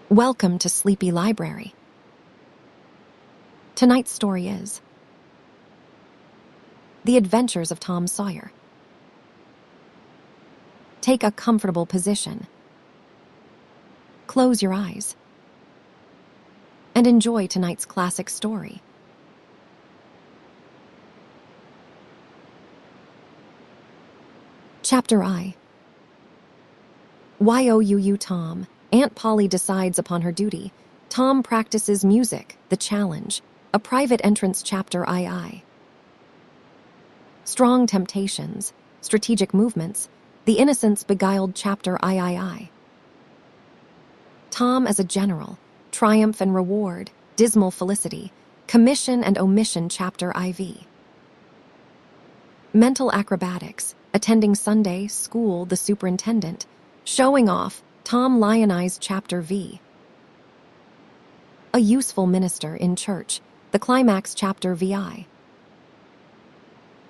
Welcome to Sleepy Library. Tonight's story is The Adventures of Tom Sawyer. Take a comfortable position. Close your eyes. And enjoy tonight's classic story. Chapter I. YOUU Tom. Aunt Polly decides upon her duty. Tom practices music, the challenge, a private entrance chapter II. Strong temptations, strategic movements, the innocence beguiled chapter III. Tom as a general, triumph and reward, dismal Felicity, commission and omission chapter IV. Mental acrobatics, attending Sunday, school, the superintendent, showing off, Tom Lionized chapter V. A useful minister in church, the Climax chapter VI.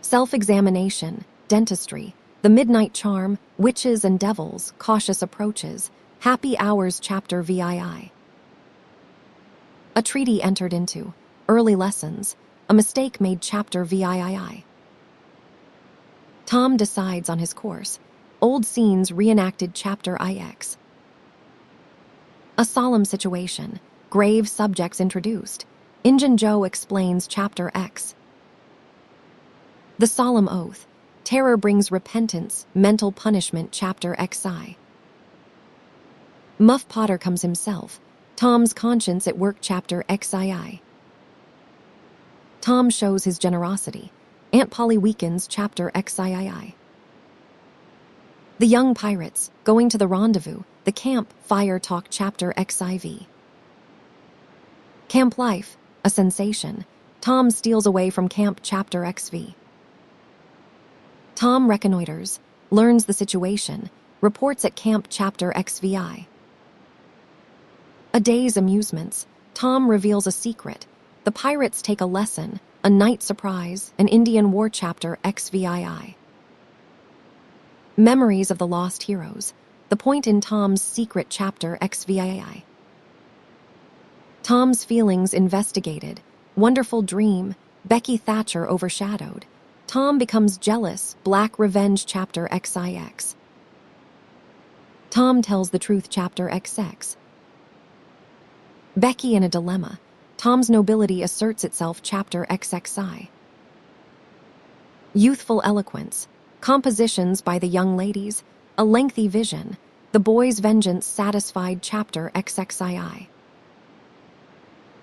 Self-examination, dentistry, the midnight charm, witches and devils, cautious approaches, happy hours chapter VII. A treaty entered into, early lessons, a mistake made chapter VIII. Tom decides on his course, old scenes reenacted chapter IX. A solemn situation, grave subjects introduced. Injun Joe explains chapter X. The solemn oath, terror brings repentance, mental punishment chapter XI. Muff Potter comes himself, Tom's conscience at work chapter XII. Tom shows his generosity, Aunt Polly weakens chapter XIII. The young pirates, going to the rendezvous, the camp fire talk chapter XIV. Camp life, a sensation, Tom steals away from camp chapter XV. Tom reconnoiters, learns the situation, reports at camp chapter XVI. A day's amusements, Tom reveals a secret, the pirates take a lesson, a night surprise, an Indian war chapter XVII. Memories of the lost heroes, the point in Tom's secret chapter XVII. Tom's feelings investigated, wonderful dream, Becky Thatcher overshadowed. Tom becomes jealous, black revenge chapter XIX. Tom tells the truth chapter XX. Becky in a dilemma, Tom's nobility asserts itself chapter XXI. Youthful eloquence, compositions by the young ladies, a lengthy vision, the boy's vengeance satisfied chapter XXII.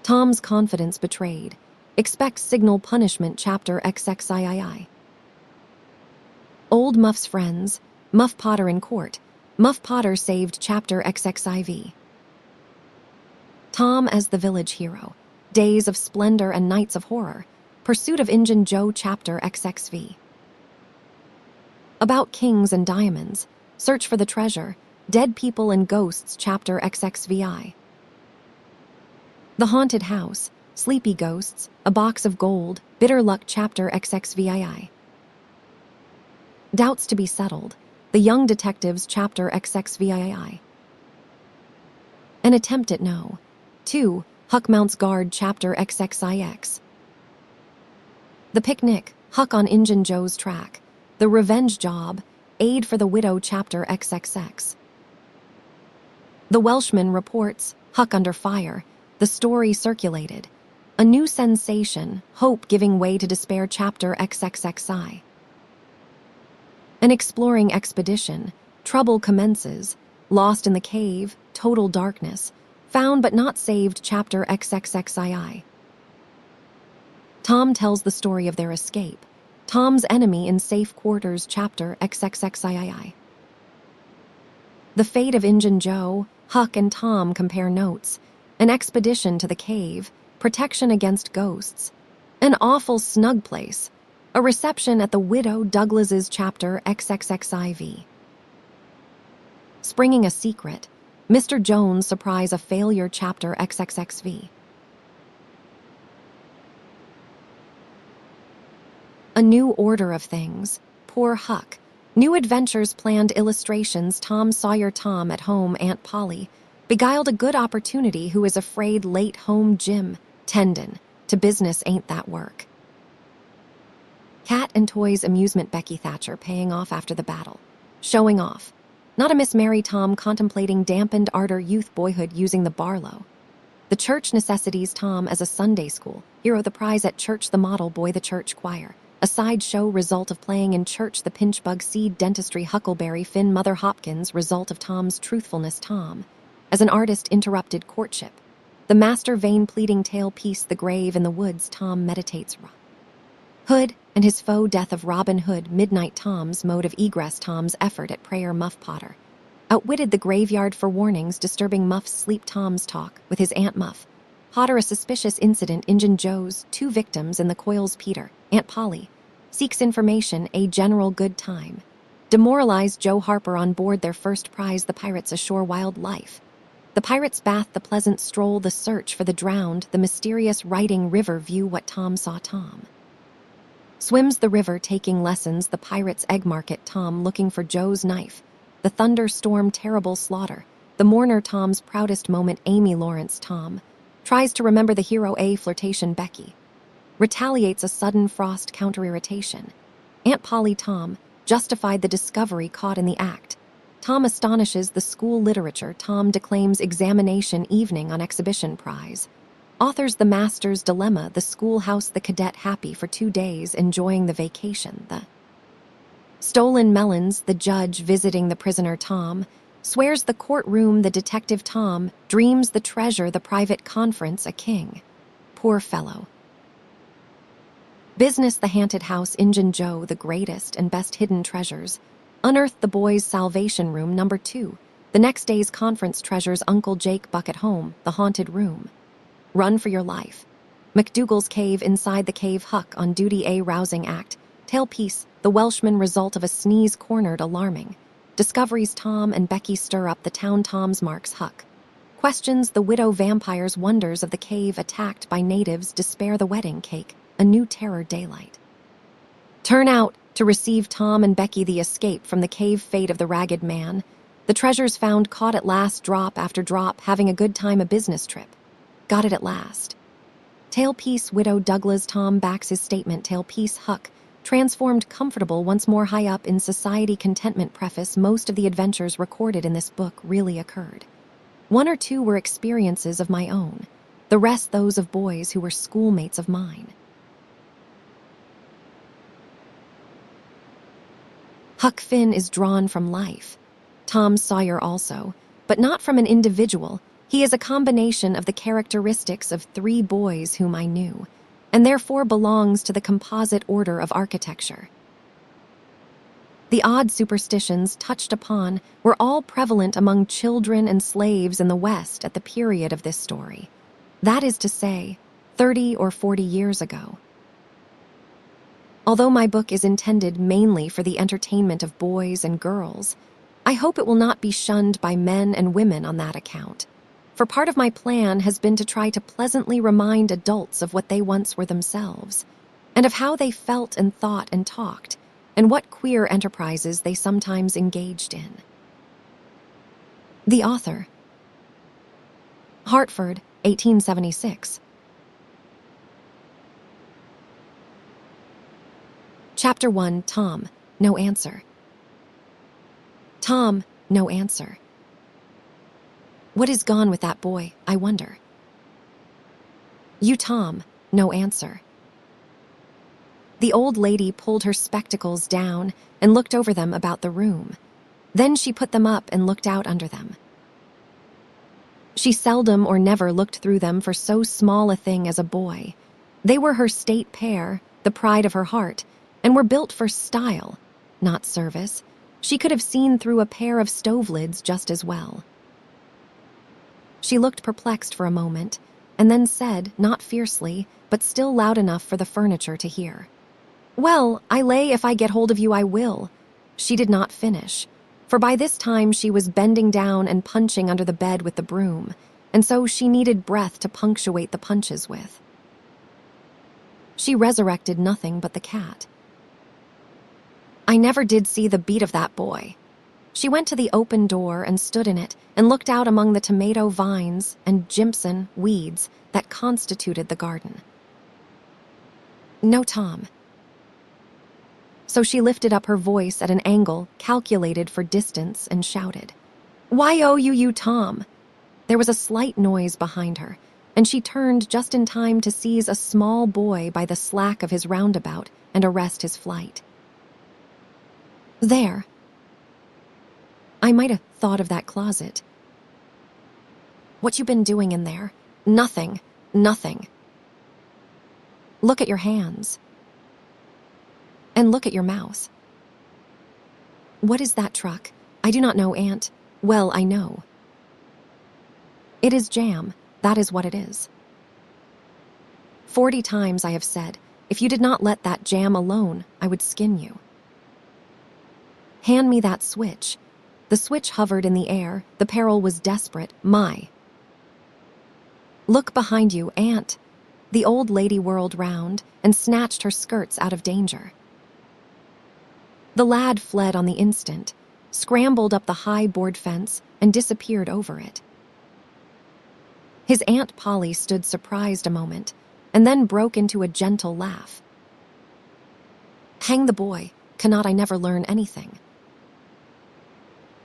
Tom's confidence betrayed, expects signal punishment chapter XXII. Old Muff's friends, Muff Potter in court, Muff Potter saved chapter XXIV. Tom as the village hero, days of splendor and nights of horror, pursuit of Injun Joe chapter XXV. About kings and diamonds, search for the treasure, dead people and ghosts chapter XXVI. The haunted house, sleepy ghosts, a box of gold, bitter luck chapter XXVII. Doubts to be settled, the young detectives chapter XXVII. An attempt at no. 2. Huck mounts guard chapter XXIX. The picnic, Huck on Injun Joe's track. The revenge job, aid for the widow chapter XXX. The Welshman reports, Huck under fire, the story circulated. A new sensation, hope giving way to despair chapter XXXI. An exploring expedition, trouble commences, lost in the cave, total darkness, found but not saved chapter XXXII. Tom tells the story of their escape, Tom's enemy in safe quarters chapter XXXII. The fate of Injun Joe, Huck and Tom compare notes, an expedition to the cave, protection against ghosts, an awful snug place, a reception at the widow Douglas's chapter XXXIV. Springing a secret, Mr. Jones surprise a failure chapter XXXV. A new order of things, poor Huck, new adventures planned illustrations Tom Sawyer Tom at home Aunt Polly, Beguiled a good opportunity who is afraid late home gym, tendon, to business ain't that work. Cat and Toys amusement Becky Thatcher paying off after the battle. Showing off. Not a Miss Mary Tom contemplating dampened ardor youth boyhood using the Barlow. The church necessities Tom as a Sunday school, hero the prize at church the model boy the church choir. A sideshow result of playing in church the pinchbug seed dentistry Huckleberry Finn Mother Hopkins result of Tom's truthfulness Tom. As an artist interrupted courtship. The master vein pleading tale piece the grave in the woods Tom meditates Hood and his faux death of Robin Hood midnight Tom's mode of egress Tom's effort at prayer Muff Potter. Outwitted the graveyard for warnings disturbing Muff's sleep Tom's talk with his Aunt Muff. Potter a suspicious incident Injun Joe's 2 victims in the coils Peter, Aunt Polly. Seeks information a general good time. Demoralized Joe Harper on board their first prize the pirates ashore wild life. The pirates' bath the pleasant stroll the search for the drowned the mysterious writing river view what Tom saw Tom. Swims the river taking lessons the pirates' egg market Tom looking for Joe's knife. The thunderstorm terrible slaughter. The mourner Tom's proudest moment Amy Lawrence Tom. Tries to remember the hero a flirtation Becky. Retaliates a sudden frost counter-irritation. Aunt Polly Tom. Justified the discovery caught in the act. Tom astonishes the school literature Tom declaims examination evening on exhibition prize. Authors the master's dilemma the schoolhouse the cadet happy for 2 days enjoying the vacation the stolen melons the judge visiting the prisoner Tom. Swears the courtroom the detective Tom. Dreams the treasure the private conference a king. Poor fellow. Business the haunted house Injun Joe the greatest and best hidden treasures. Unearthed the boys' salvation room number 2. The next day's conference treasures Uncle Jake Bucket home, the haunted room. Run for your life. McDougal's cave inside the cave Huck on duty a rousing act. Tailpiece, the Welshman result of a sneeze cornered alarming. Discoveries Tom and Becky stir up the town Tom's marks Huck. Questions the widow vampire's wonders of the cave attacked by natives despair the wedding cake, a new terror daylight. Turn out to receive Tom and Becky the escape from the cave fate of the ragged man. The treasures found caught at last drop after drop having a good time a business trip. Got it at last. Tailpiece widow Douglas Tom backs his statement tailpiece Huck. Transformed comfortable once more high up in society contentment preface most of the adventures recorded in this book really occurred. 1 or 2 were experiences of my own. The rest those of boys who were schoolmates of mine. Huck Finn is drawn from life. Tom Sawyer also, but not from an individual. He is a combination of the characteristics of 3 boys whom I knew, and therefore belongs to the composite order of architecture. The odd superstitions touched upon were all prevalent among children and slaves in the West at the period of this story. That is to say, 30 or 40 years ago. Although my book is intended mainly for the entertainment of boys and girls, I hope it will not be shunned by men and women on that account. For part of my plan has been to try to pleasantly remind adults of what they once were themselves, and of how they felt and thought and talked, and what queer enterprises they sometimes engaged in. The author. Hartford, 1876. Chapter 1, Tom, no answer. Tom, no answer. What is gone with that boy, I wonder? You, Tom, no answer. The old lady pulled her spectacles down and looked over them about the room. Then she put them up and looked out under them. She seldom or never looked through them for so small a thing as a boy. They were her state pair, the pride of her heart, and were built for style, not service. She could have seen through a pair of stove lids just as well. She looked perplexed for a moment, and then said, not fiercely, but still loud enough for the furniture to hear, "Well, I lay if I get hold of you I will." She did not finish, for by this time she was bending down and punching under the bed with the broom, and so she needed breath to punctuate the punches with. She resurrected nothing but the cat. "I never did see the beat of that boy." She went to the open door and stood in it and looked out among the tomato vines and Jimson weeds that constituted the garden. No Tom. So she lifted up her voice at an angle calculated for distance and shouted, "Why oh you Tom?" There was a slight noise behind her, and she turned just in time to seize a small boy by the slack of his roundabout and arrest his flight. There. I might have thought of that closet. What you been doing in there? Nothing. Look at your hands. And look at your mouth. What is that truck? I do not know, Aunt. Well, I know. It is jam. That is what it is. 40 times I have said, if you did not let that jam alone, I would skin you. Hand me that switch. The switch hovered in the air. The peril was desperate. My. Look behind you, Aunt. The old lady whirled round and snatched her skirts out of danger. The lad fled on the instant, scrambled up the high board fence, and disappeared over it. His Aunt Polly stood surprised a moment, and then broke into a gentle laugh. Hang the boy, cannot I never learn anything?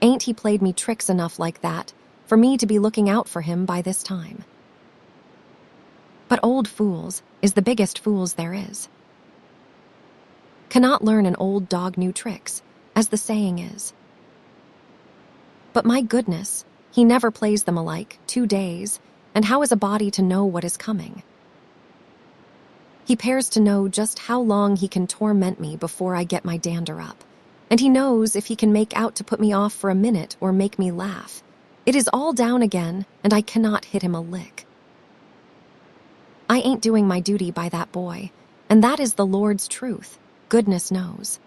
Ain't he played me tricks enough like that for me to be looking out for him by this time? But old fools is the biggest fools there is. Cannot learn an old dog new tricks, as the saying is. But my goodness, he never plays them alike 2 days, and how is a body to know what is coming? He pairs to know just how long he can torment me before I get my dander up, and he knows if he can make out to put me off for a minute or make me laugh. It is all down again, and I cannot hit him a lick. I ain't doing my duty by that boy, and that is the Lord's truth, goodness knows.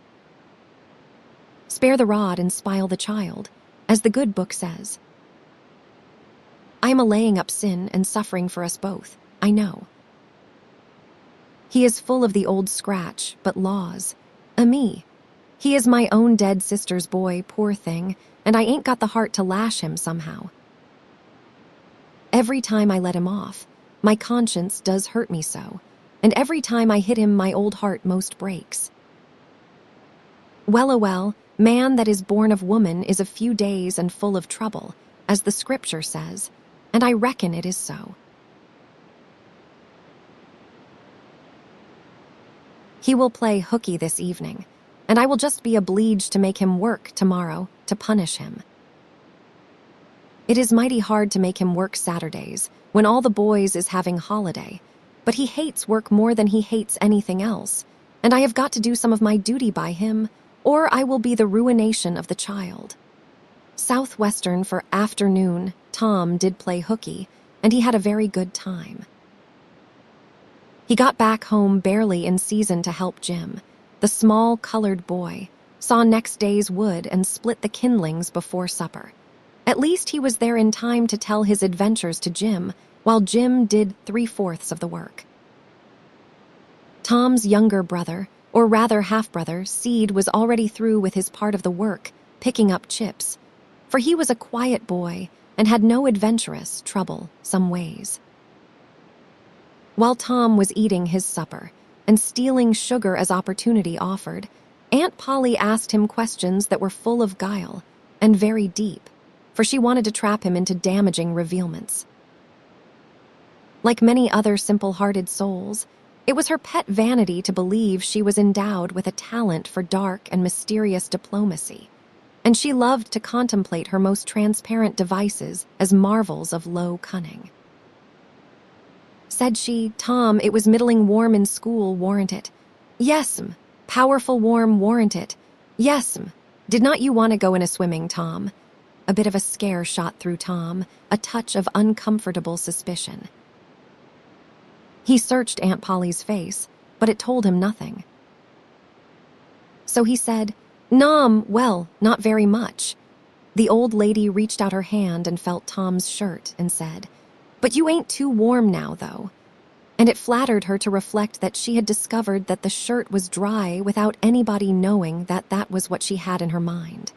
Spare the rod and spile the child, as the good book says. I am a laying up sin and suffering for us both, I know. He is full of the old scratch, but laws. Me. He is my own dead sister's boy, poor thing, and I ain't got the heart to lash him somehow. Every time I let him off, my conscience does hurt me so, and every time I hit him my old heart most breaks. Well, man that is born of woman is a few days and full of trouble, as the scripture says, and I reckon it is so. He will play hooky this evening, and I will just be obliged to make him work tomorrow to punish him. It is mighty hard to make him work Saturdays, when all the boys is having holiday, but he hates work more than he hates anything else, and I have got to do some of my duty by him, or I will be the ruination of the child. Southwestern for afternoon, Tom did play hooky, and he had a very good time. He got back home barely in season to help Jim, the small colored boy, saw next day's wood and split the kindlings before supper. At least he was there in time to tell his adventures to Jim, while Jim did 3/4 of the work. Tom's younger brother, or rather half-brother, Seed, was already through with his part of the work, picking up chips, for he was a quiet boy and had no adventurous trouble some ways. While Tom was eating his supper and stealing sugar as opportunity offered, Aunt Polly asked him questions that were full of guile and very deep, for she wanted to trap him into damaging revealments. Like many other simple-hearted souls, it was her pet vanity to believe she was endowed with a talent for dark and mysterious diplomacy, and she loved to contemplate her most transparent devices as marvels of low cunning. Said she, "Tom, it was middling warm in school, warn't it?" "Yes'm, powerful warm, warn't it?" "Yes'm. Did not you want to go in a swimming, Tom?" A bit of a scare shot through Tom, a touch of uncomfortable suspicion. He searched Aunt Polly's face, but it told him nothing. So he said, "Nom, well, not very much." The old lady reached out her hand and felt Tom's shirt and said, "But you ain't too warm now, though." And it flattered her to reflect that she had discovered that the shirt was dry without anybody knowing that that was what she had in her mind.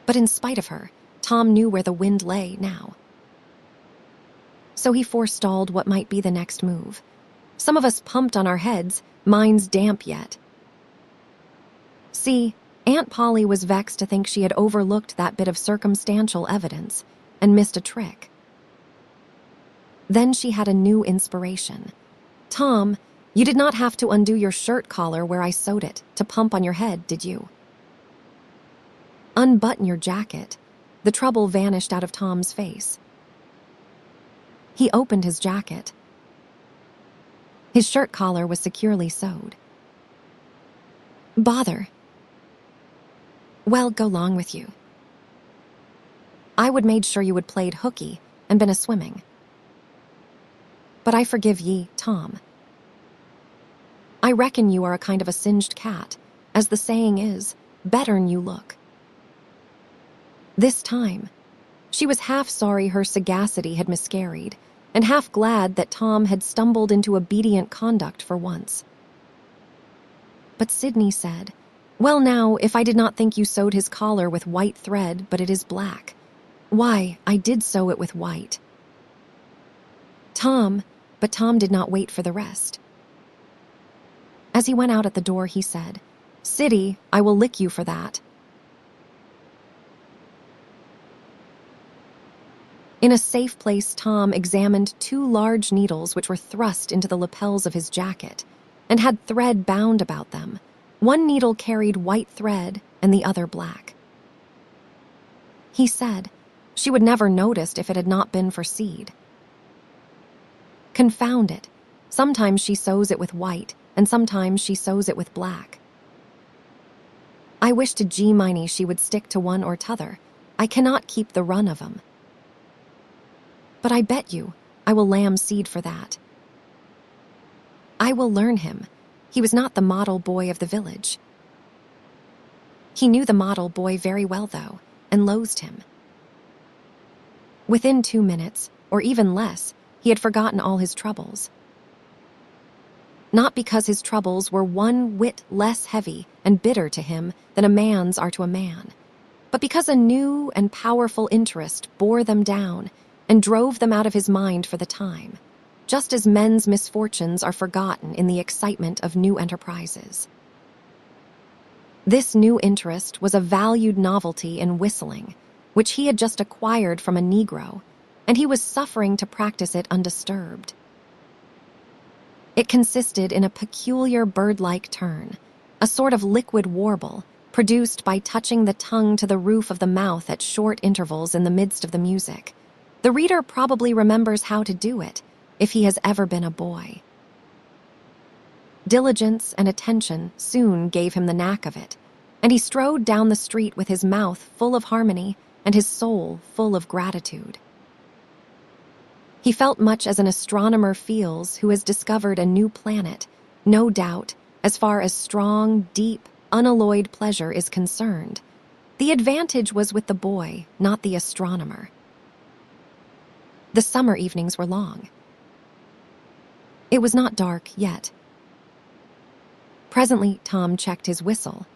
But in spite of her, Tom knew where the wind lay now. So he forestalled what might be the next move. Some of us pumped on our heads, minds damp yet. See, Aunt Polly was vexed to think she had overlooked that bit of circumstantial evidence and missed a trick. Then she had a new inspiration. Tom, you did not have to undo your shirt collar where I sewed it to pump on your head, did you? Unbutton your jacket. The trouble vanished out of Tom's face. He opened his jacket. His shirt collar was securely sewed. Bother. Well, go long with you. I would made sure you would played hooky and been a swimming. But I forgive ye, Tom. I reckon you are a kind of a singed cat, as the saying is, better'n you look. This time, she was half sorry her sagacity had miscarried, and half glad that Tom had stumbled into obedient conduct for once. But Sidney said, Well now, if I did not think you sewed his collar with white thread, but it is black. Why, I did sew it with white. But Tom did not wait for the rest. As he went out at the door, he said, Siddy, I will lick you for that. In a safe place, Tom examined 2 large needles which were thrust into the lapels of his jacket and had thread bound about them. One needle carried white thread and the other black. He said, she would never noticed if it had not been for seed. Confound it. Sometimes she sews it with white, and sometimes she sews it with black. I wish to G-Miney she would stick to one or t'other. I cannot keep the run of 'em. But I bet you, I will lamb seed for that. I will learn him. He was not the model boy of the village. He knew the model boy very well, though, and loathed him. Within 2 minutes, or even less, he had forgotten all his troubles. Not because his troubles were 1 whit less heavy and bitter to him than a man's are to a man, but because a new and powerful interest bore them down and drove them out of his mind for the time, just as men's misfortunes are forgotten in the excitement of new enterprises. This new interest was a valued novelty in whistling, which he had just acquired from a Negro, and he was suffering to practice it undisturbed. It consisted in a peculiar bird-like turn, a sort of liquid warble, produced by touching the tongue to the roof of the mouth at short intervals in the midst of the music. The reader probably remembers how to do it, if he has ever been a boy. Diligence and attention soon gave him the knack of it, and he strode down the street with his mouth full of harmony and his soul full of gratitude. He felt much as an astronomer feels who has discovered a new planet, no doubt, as far as strong, deep, unalloyed pleasure is concerned. The advantage was with the boy, not the astronomer. The summer evenings were long. It was not dark yet. Presently, Tom checked his whistle.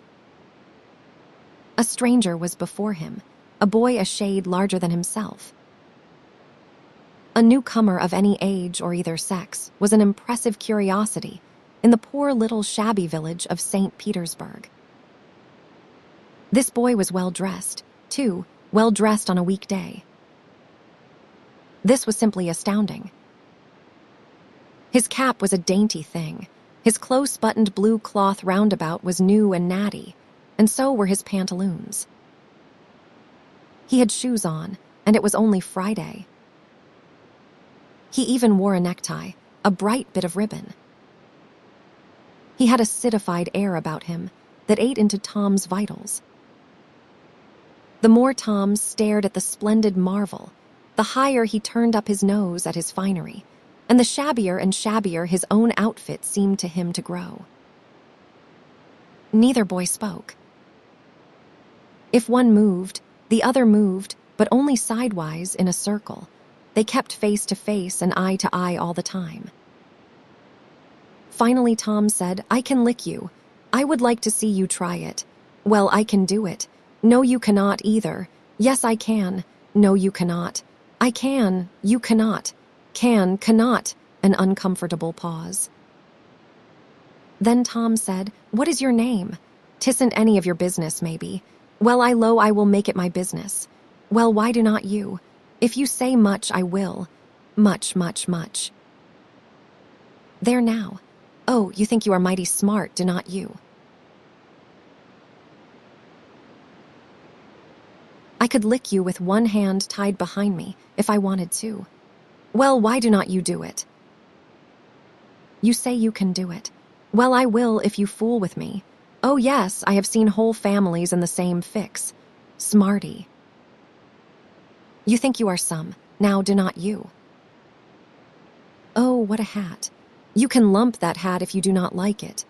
A stranger was before him, a boy a shade larger than himself. A newcomer of any age or either sex was an impressive curiosity in the poor little shabby village of St. Petersburg. This boy was well-dressed, too, well-dressed on a weekday. This was simply astounding. His cap was a dainty thing. His close-buttoned blue cloth roundabout was new and natty, and so were his pantaloons. He had shoes on, and it was only Friday. He even wore a necktie, a bright bit of ribbon. He had a citified air about him that ate into Tom's vitals. The more Tom stared at the splendid marvel, the higher he turned up his nose at his finery, and the shabbier and shabbier his own outfit seemed to him to grow. Neither boy spoke. If one moved, the other moved, but only sidewise in a circle. They kept face to face and eye to eye all the time. Finally, Tom said, I can lick you. I would like to see you try it. Well, I can do it. No, you cannot either. Yes, I can. No, you cannot. I can. You cannot. Cannot. An uncomfortable pause. Then Tom said, "What is your name?" "'Tisn't any of your business, maybe." "Well, I will make it my business." "Well, why do not you?" "If you say much, I will." "Much, much, much." "There now." "Oh, you think you are mighty smart, do not you?" "I could lick you with one hand tied behind me, if I wanted to." "Well, why do not you do it?" "You say you can do it." "Well, I will if you fool with me." "Oh, yes, I have seen whole families in the same fix." "Smarty." "You think you are some, now do not you?" "Oh, what a hat. You can lump that hat if you do not like it."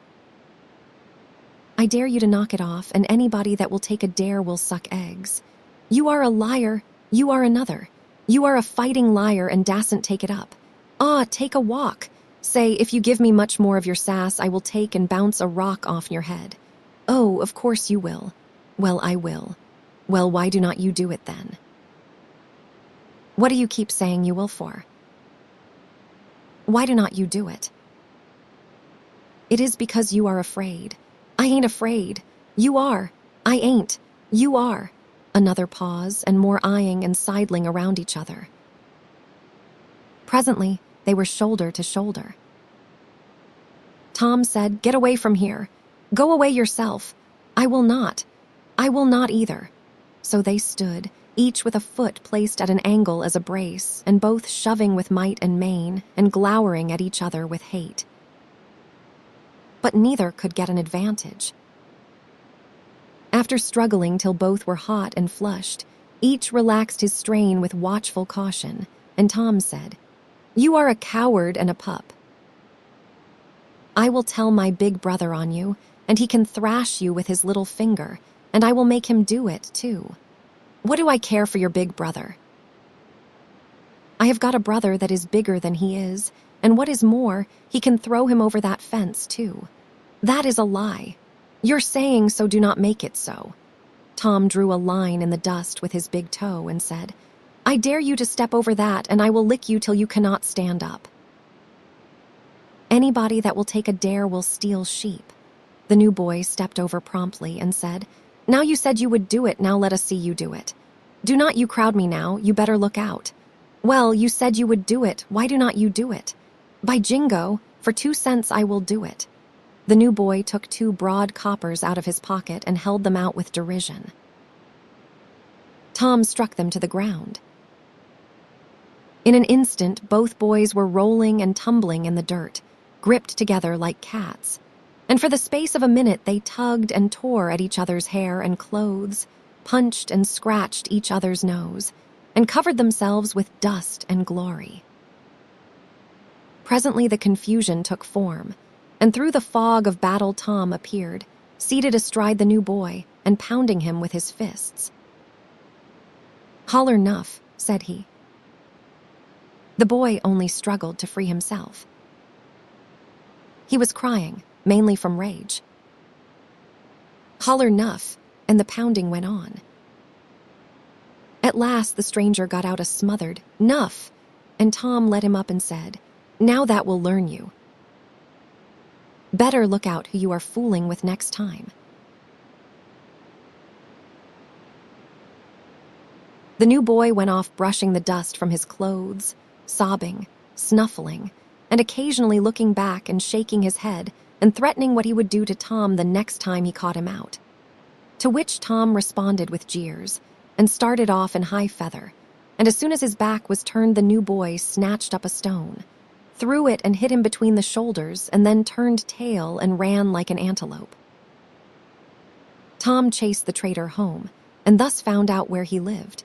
"I dare you to knock it off, and anybody that will take a dare will suck eggs." "You are a liar. You are another. You are a fighting liar and dasn't take it up." "Ah, take a walk. Say, if you give me much more of your sass, I will take and bounce a rock off your head." "Oh, of course you will." "Well, I will." "Well, why do not you do it then?" "What do you keep saying you will for?" "Why do not you do it?" "It is because you are afraid." "I ain't afraid." "You are." "I ain't." "You are." Another pause, and more eyeing and sidling around each other. Presently, they were shoulder to shoulder. Tom said, "Get away from here. Go away yourself." "I will not." "I will not either." So they stood, each with a foot placed at an angle as a brace, and both shoving with might and main, and glowering at each other with hate. But neither could get an advantage. After struggling till both were hot and flushed, each relaxed his strain with watchful caution, and Tom said, "You are a coward and a pup. I will tell my big brother on you, and he can thrash you with his little finger, and I will make him do it, too. What do I care for your big brother? I have got a brother that is bigger than he is, and what is more, he can throw him over that fence, too." "That is a lie. You're saying so, do not make it so." Tom drew a line in the dust with his big toe and said, "I dare you to step over that, and I will lick you till you cannot stand up." "Anybody that will take a dare will steal sheep." The new boy stepped over promptly and said, "Now you said you would do it, now let us see you do it. Do not you crowd me now, you better look out." "Well, you said you would do it, why do not you do it?" "By jingo, for 2 cents I will do it." The new boy took 2 broad coppers out of his pocket and held them out with derision. Tom struck them to the ground. In an instant, both boys were rolling and tumbling in the dirt, gripped together like cats, and for the space of a minute they tugged and tore at each other's hair and clothes, punched and scratched each other's nose, and covered themselves with dust and glory. Presently the confusion took form, and through the fog of battle Tom appeared, seated astride the new boy and pounding him with his fists. "Holler 'nuff," said he. The boy only struggled to free himself. He was crying, mainly from rage. "Holler 'nuff," and the pounding went on. At last the stranger got out a smothered "nuff," and Tom led him up and said, "Now that will learn you. Better look out who you are fooling with next time." The new boy went off brushing the dust from his clothes, sobbing, snuffling, and occasionally looking back and shaking his head and threatening what he would do to Tom the next time he caught him out. To which Tom responded with jeers and started off in high feather, and as soon as his back was turned, the new boy snatched up a stone, threw it and hit him between the shoulders, and then turned tail and ran like an antelope. Tom chased the traitor home, and thus found out where he lived.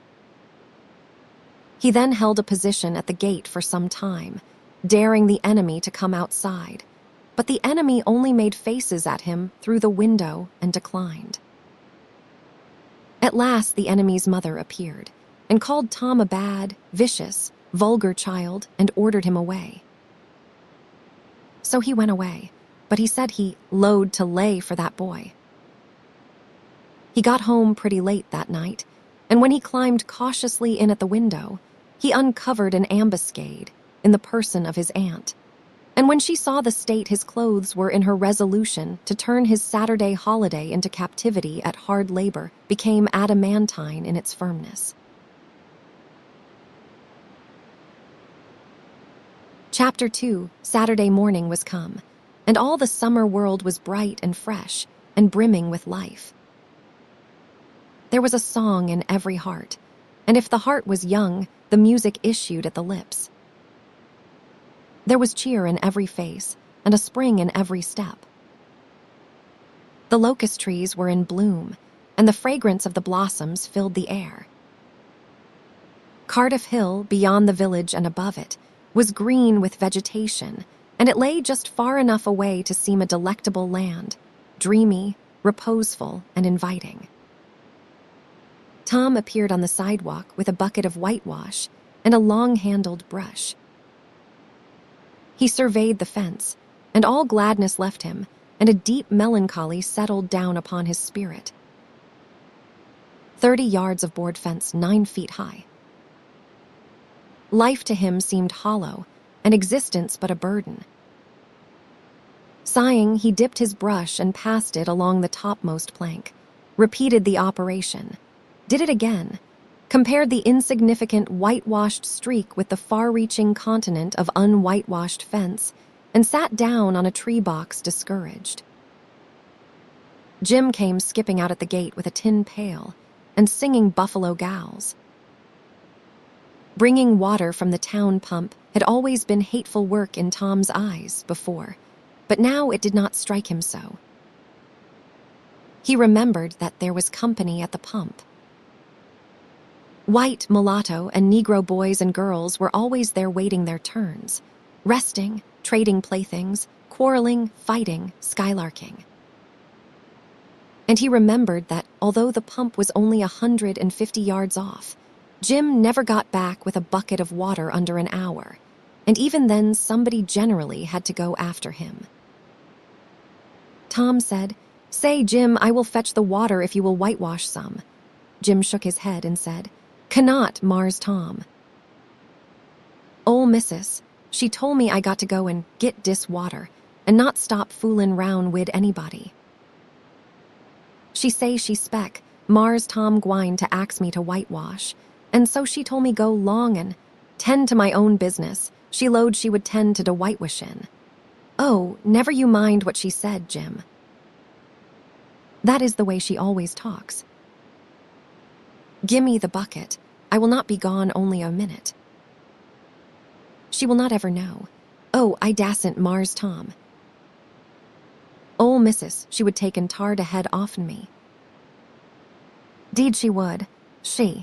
He then held a position at the gate for some time, daring the enemy to come outside, but the enemy only made faces at him through the window and declined. At last the enemy's mother appeared, and called Tom a bad, vicious, vulgar child, and ordered him away. So he went away, but he said he "load to lay for that boy." He got home pretty late that night, and when he climbed cautiously in at the window, he uncovered an ambuscade in the person of his aunt. And when she saw the state his clothes were in, her resolution to turn his Saturday holiday into captivity at hard labor became adamantine in its firmness. Chapter 2, Saturday morning was come, and all the summer world was bright and fresh and brimming with life. There was a song in every heart, and if the heart was young, the music issued at the lips. There was cheer in every face, and a spring in every step. The locust trees were in bloom, and the fragrance of the blossoms filled the air. Cardiff Hill, beyond the village and above it, was green with vegetation, and it lay just far enough away to seem a delectable land, dreamy, reposeful, and inviting. Tom appeared on the sidewalk with a bucket of whitewash and a long-handled brush. He surveyed the fence, and all gladness left him, and a deep melancholy settled down upon his spirit. 30 yards of board fence 9 feet high. Life to him seemed hollow, and existence but a burden. Sighing, he dipped his brush and passed it along the topmost plank, repeated the operation, did it again, compared the insignificant whitewashed streak with the far-reaching continent of unwhitewashed fence, and sat down on a tree box discouraged. Jim came skipping out at the gate with a tin pail and singing Buffalo Gals. Bringing water from the town pump had always been hateful work in Tom's eyes before, but now it did not strike him so. He remembered that there was company at the pump. White, mulatto, and Negro boys and girls were always there waiting their turns, resting, trading playthings, quarreling, fighting, skylarking. And he remembered that, although the pump was only 150 yards off, Jim never got back with a bucket of water under an hour, and even then somebody generally had to go after him. Tom said, "Say, Jim, I will fetch the water if you will whitewash some." Jim shook his head and said, "Cannot, Mars Tom. Ol' missus, she tole me I got to go and get dis water, and not stop foolin' round wid anybody. She say she spec Mars Tom gwine to ax me to whitewash, and so she tole me go long and tend to my own business. She lowed she would tend to de whitewashin'. Oh, never you mind what she said, Jim. That is the way she always talks. Gimme the bucket. I will not be gone only a minute. She will not ever know. Oh, I dasn't, Mars Tom. Ol' missus, she would take and tar de head offen me. Deed she would. She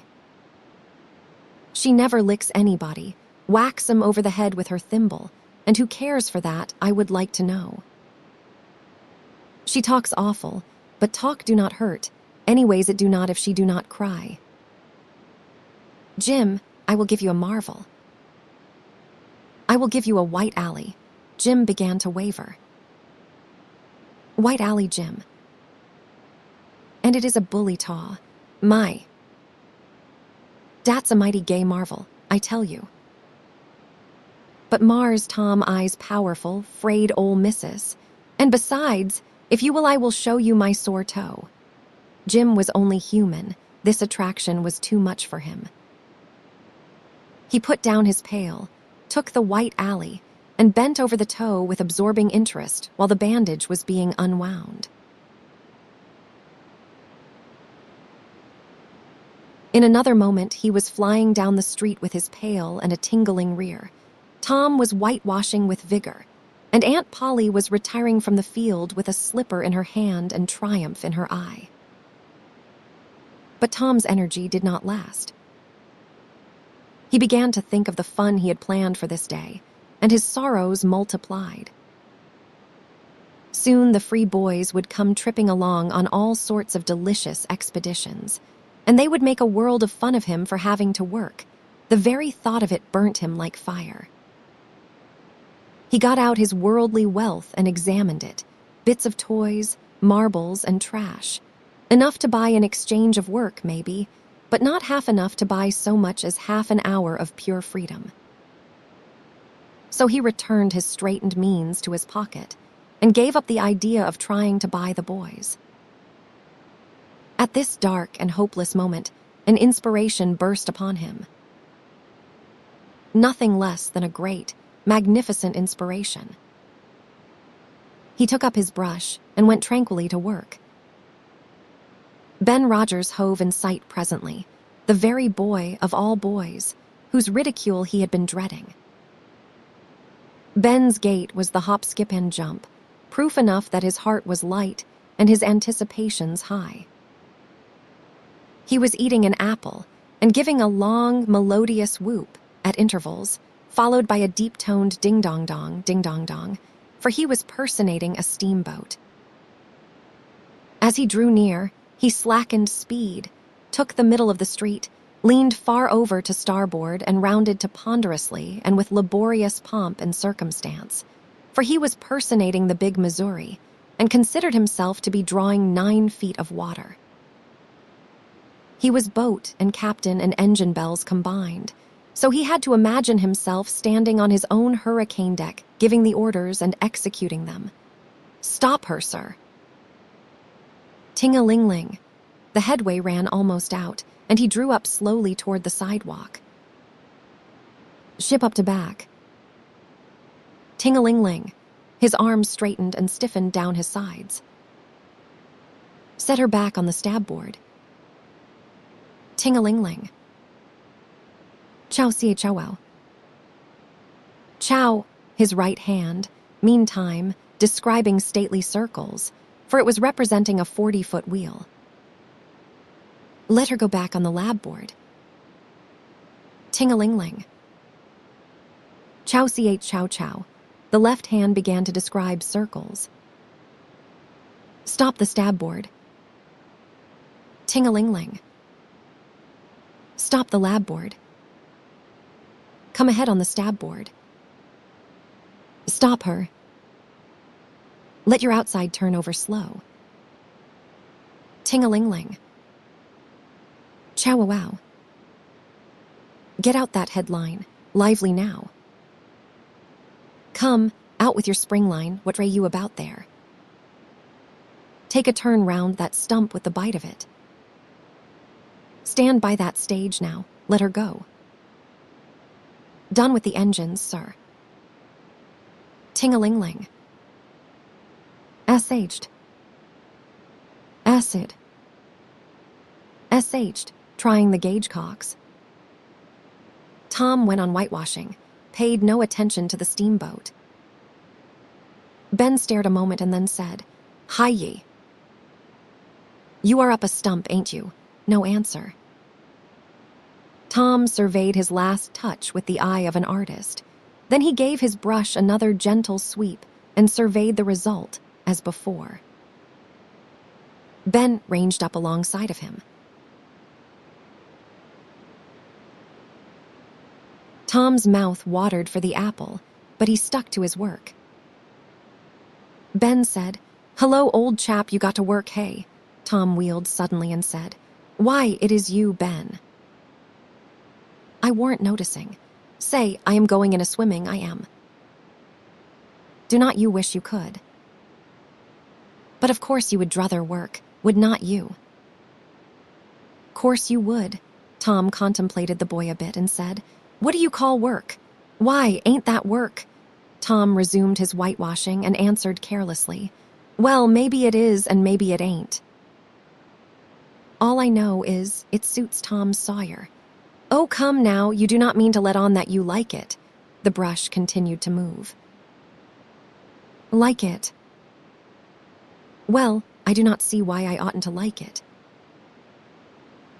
never licks anybody, whacks 'em over the head with her thimble, and who cares for that, I would like to know. She talks awful, but talk do not hurt, anyways it do not if she do not cry. Jim, I will give you a marvel. I will give you a white alley. Jim began to waver. White alley, Jim. And it is a bully taw. My. Dat's a mighty gay marvel, I tell you. But Mars Tom eyes powerful, frayed ol' missus, and besides, if you will I will show you my sore toe. Jim was only human, this attraction was too much for him. He put down his pail, took the white alley, and bent over the toe with absorbing interest while the bandage was being unwound. In another moment, he was flying down the street with his pail and a tingling rear. Tom was whitewashing with vigor, and Aunt Polly was retiring from the field with a slipper in her hand and triumph in her eye. But Tom's energy did not last. He began to think of the fun he had planned for this day, and his sorrows multiplied. Soon the free boys would come tripping along on all sorts of delicious expeditions, and they would make a world of fun of him for having to work. The very thought of it burnt him like fire. He got out his worldly wealth and examined it, bits of toys, marbles, and trash. Enough to buy an exchange of work, maybe, but not half enough to buy so much as half an hour of pure freedom. So he returned his straitened means to his pocket and gave up the idea of trying to buy the boys. At this dark and hopeless moment, an inspiration burst upon him. Nothing less than a great, magnificent inspiration. He took up his brush and went tranquilly to work. Ben Rogers hove in sight presently, the very boy of all boys, whose ridicule he had been dreading. Ben's gait was the hop, skip, and jump, proof enough that his heart was light and his anticipations high. He was eating an apple and giving a long, melodious whoop at intervals, followed by a deep-toned ding-dong-dong, for he was personating a steamboat. As he drew near, he slackened speed, took the middle of the street, leaned far over to starboard and rounded to ponderously and with laborious pomp and circumstance, for he was personating the big Missouri and considered himself to be drawing 9 feet of water. He was boat and captain and engine bells combined, so he had to imagine himself standing on his own hurricane deck, giving the orders and executing them. "Stop her, sir." Ting-a-ling-ling. The headway ran almost out, and he drew up slowly toward the sidewalk. "Ship up to back." Ting-a-ling-ling. His arms straightened and stiffened down his sides. "Set her back on the stabboard." Ting-a-ling-ling. "Chow siya chow wow." Chow, his right hand, meantime, describing stately circles, for it was representing a 40-foot wheel. "Let her go back on the lab board." Ting-a-ling-ling. Chow siya chow chow. The left hand began to describe circles. "Stop the stabboard." Ting-a-ling-ling. "Stop the lab board." "Come ahead on the stabboard." "Stop her." "Let your outside turn over slow." Ting-a-ling-ling. Chow-wow. "Get out that headline. Lively now." "Come, out with your spring line. What ray you about there?" "Take a turn round that stump with the bite of it." "Stand by that stage now. Let her go." "Done with the engines, sir." Ting-a-ling-ling. "SH'd." "Acid." "SH'd," trying the gauge cocks. Tom went on whitewashing, paid no attention to the steamboat. Ben stared a moment and then said, "Hi ye." "You are up a stump, ain't you?" No answer. Tom surveyed his last touch with the eye of an artist. Then he gave his brush another gentle sweep and surveyed the result as before. Ben ranged up alongside of him. Tom's mouth watered for the apple, but he stuck to his work. Ben said, "Hello, old chap, you got to work, hey?" Tom wheeled suddenly and said, "Why, it is you, Ben." "I warn't noticing. Say, I am going in a swimming, I am." "Do not you wish you could?" "But of course you would druther work, would not you?" "Course you would." Tom contemplated the boy a bit and said, "What do you call work? Why, ain't that work?" Tom resumed his whitewashing and answered carelessly, "Well, maybe it is and maybe it ain't. All I know is it suits Tom Sawyer." "Oh, come now, you do not mean to let on that you like it." The brush continued to move. "Like it? Well, I do not see why I oughtn't to like it.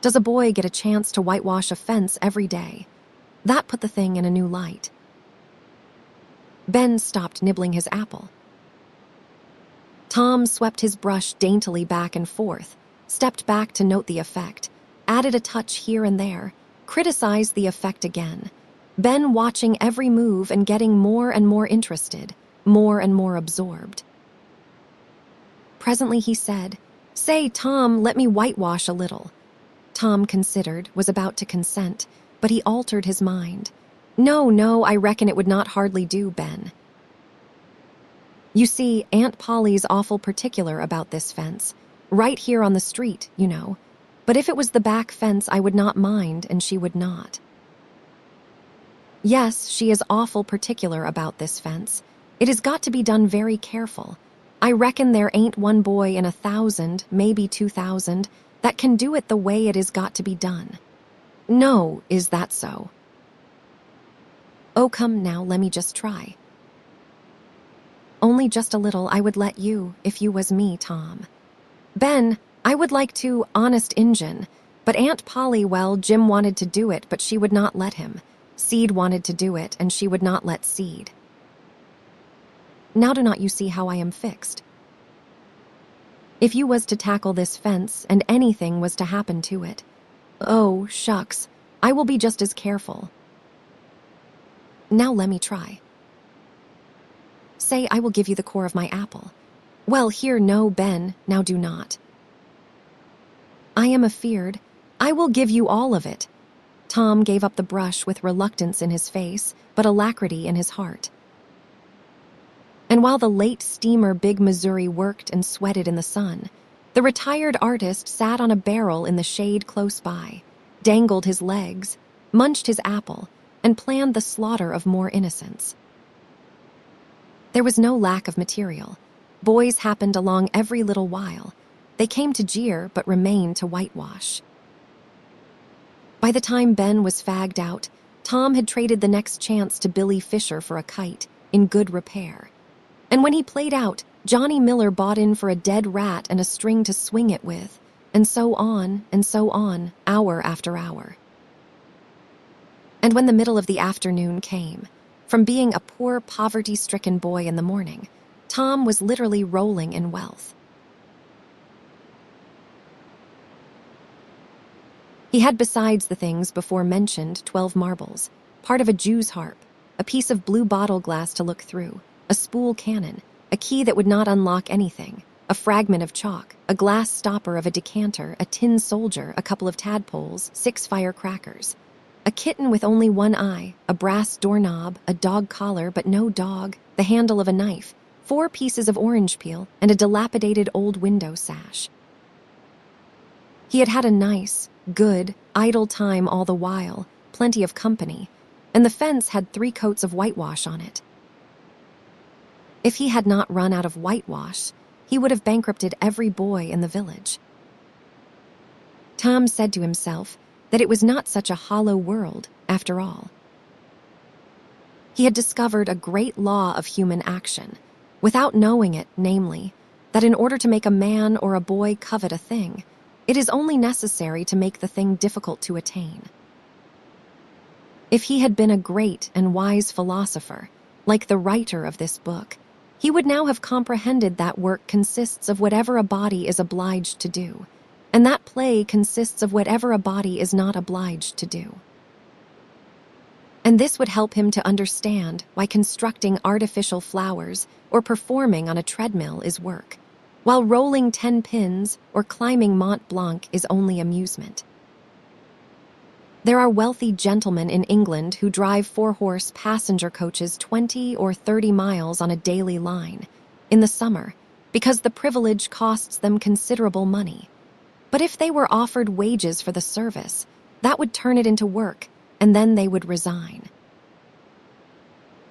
Does a boy get a chance to whitewash a fence every day? That put the thing in a new light." Ben stopped nibbling his apple. Tom swept his brush daintily back and forth, stepped back to note the effect, added a touch here and there, criticized the effect again, Ben watching every move and getting more and more interested, more and more absorbed. Presently he said, Say, Tom, let me whitewash a little. Tom considered, was about to consent, but he altered his mind. No, I reckon it would not hardly do, Ben. You see, Aunt Polly's awful particular about this fence. Right here on the street, you know. But if it was the back fence, I would not mind, and she would not. Yes, she is awful particular about this fence. It has got to be done very careful. I reckon there ain't one boy in 1,000, maybe 2,000, that can do it the way it is got to be done. No, is that so? Oh, come now, let me just try. Only just a little I would let you, if you was me, Tom. Ben, I would like to, honest Injun, but Aunt Polly, well, Jim wanted to do it, but she would not let him. Seed wanted to do it, and she would not let Seed. Now do not you see how I am fixed? If you was to tackle this fence, and anything was to happen to it, oh, shucks, I will be just as careful. Now let me try. Say I will give you the core of my apple. Well, here, no, Ben, now do not. I am afeard. I will give you all of it. Tom gave up the brush with reluctance in his face, but alacrity in his heart. And while the late steamer Big Missouri worked and sweated in the sun, the retired artist sat on a barrel in the shade close by, dangled his legs, munched his apple, and planned the slaughter of more innocents. There was no lack of material. Boys happened along every little while. They came to jeer, but remained to whitewash. By the time Ben was fagged out, Tom had traded the next chance to Billy Fisher for a kite, in good repair. And when he played out, Johnny Miller bought in for a dead rat and a string to swing it with, and so on, hour after hour. And when the middle of the afternoon came, from being a poor, poverty-stricken boy in the morning, Tom was literally rolling in wealth. He had, besides the things before mentioned, 12 marbles, part of a Jew's harp, a piece of blue bottle glass to look through, a spool cannon, a key that would not unlock anything, a fragment of chalk, a glass stopper of a decanter, a tin soldier, a couple of tadpoles, 6 firecrackers, a kitten with only one eye, a brass doorknob, a dog collar but no dog, the handle of a knife, 4 pieces of orange peel, and a dilapidated old window sash. He had had a nice, good, idle time all the while, plenty of company, and the fence had 3 coats of whitewash on it. If he had not run out of whitewash, he would have bankrupted every boy in the village. Tom said to himself that it was not such a hollow world, after all. He had discovered a great law of human action, without knowing it, namely, that in order to make a man or a boy covet a thing, it is only necessary to make the thing difficult to attain. If he had been a great and wise philosopher, like the writer of this book, he would now have comprehended that work consists of whatever a body is obliged to do, and that play consists of whatever a body is not obliged to do. And this would help him to understand why constructing artificial flowers or performing on a treadmill is work, while rolling 10 pins or climbing Mont Blanc is only amusement. There are wealthy gentlemen in England who drive 4-horse passenger coaches 20 or 30 miles on a daily line, in the summer, because the privilege costs them considerable money. But if they were offered wages for the service, that would turn it into work, and then they would resign.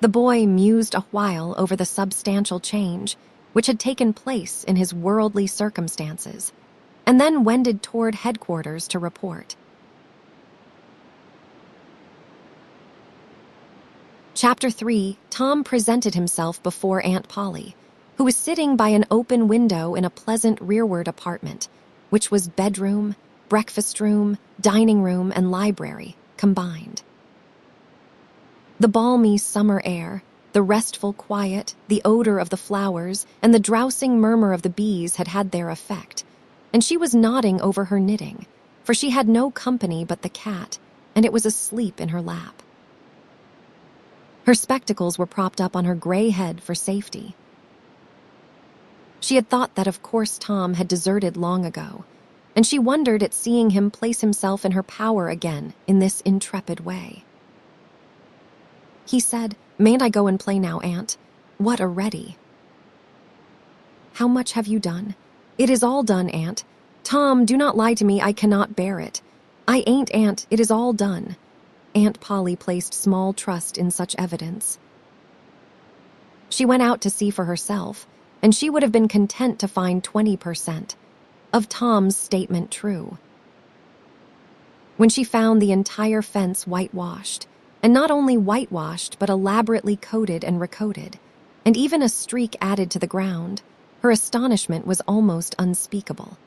The boy mused a while over the substantial change which had taken place in his worldly circumstances, and then wended toward headquarters to report. Chapter 3, Tom presented himself before Aunt Polly, who was sitting by an open window in a pleasant rearward apartment, which was bedroom, breakfast room, dining room, and library combined. The balmy summer air, the restful quiet, the odor of the flowers, and the drowsing murmur of the bees had had their effect, and she was nodding over her knitting, for she had no company but the cat, and it was asleep in her lap. Her spectacles were propped up on her gray head for safety. She had thought that, of course, Tom had deserted long ago, and she wondered at seeing him place himself in her power again in this intrepid way. He said, "Mayn't I go and play now, Aunt? What a ready." "How much have you done?" "It is all done, Aunt." "Tom, do not lie to me, I cannot bear it." "I ain't, Aunt, it is all done." Aunt Polly placed small trust in such evidence. She went out to see for herself, and she would have been content to find 20% of Tom's statement true. When she found the entire fence whitewashed, and not only whitewashed but elaborately coated and recoated, and even a streak added to the ground, her astonishment was almost unspeakable.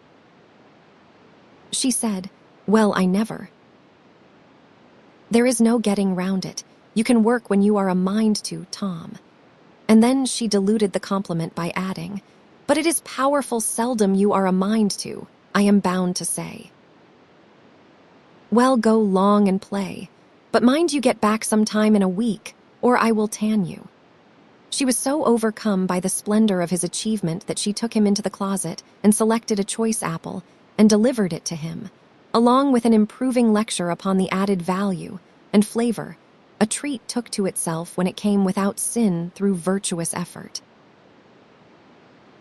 She said, "Well, I never. There is no getting round it. You can work when you are a mind to, Tom." And then she diluted the compliment by adding, "But it is powerful seldom you are a mind to, I am bound to say." "Well, go long and play, but mind you get back some time in a week, or I will tan you." She was so overcome by the splendor of his achievement that she took him into the closet and selected a choice apple and delivered it to him, along with an improving lecture upon the added value and flavor a treat took to itself when it came without sin through virtuous effort.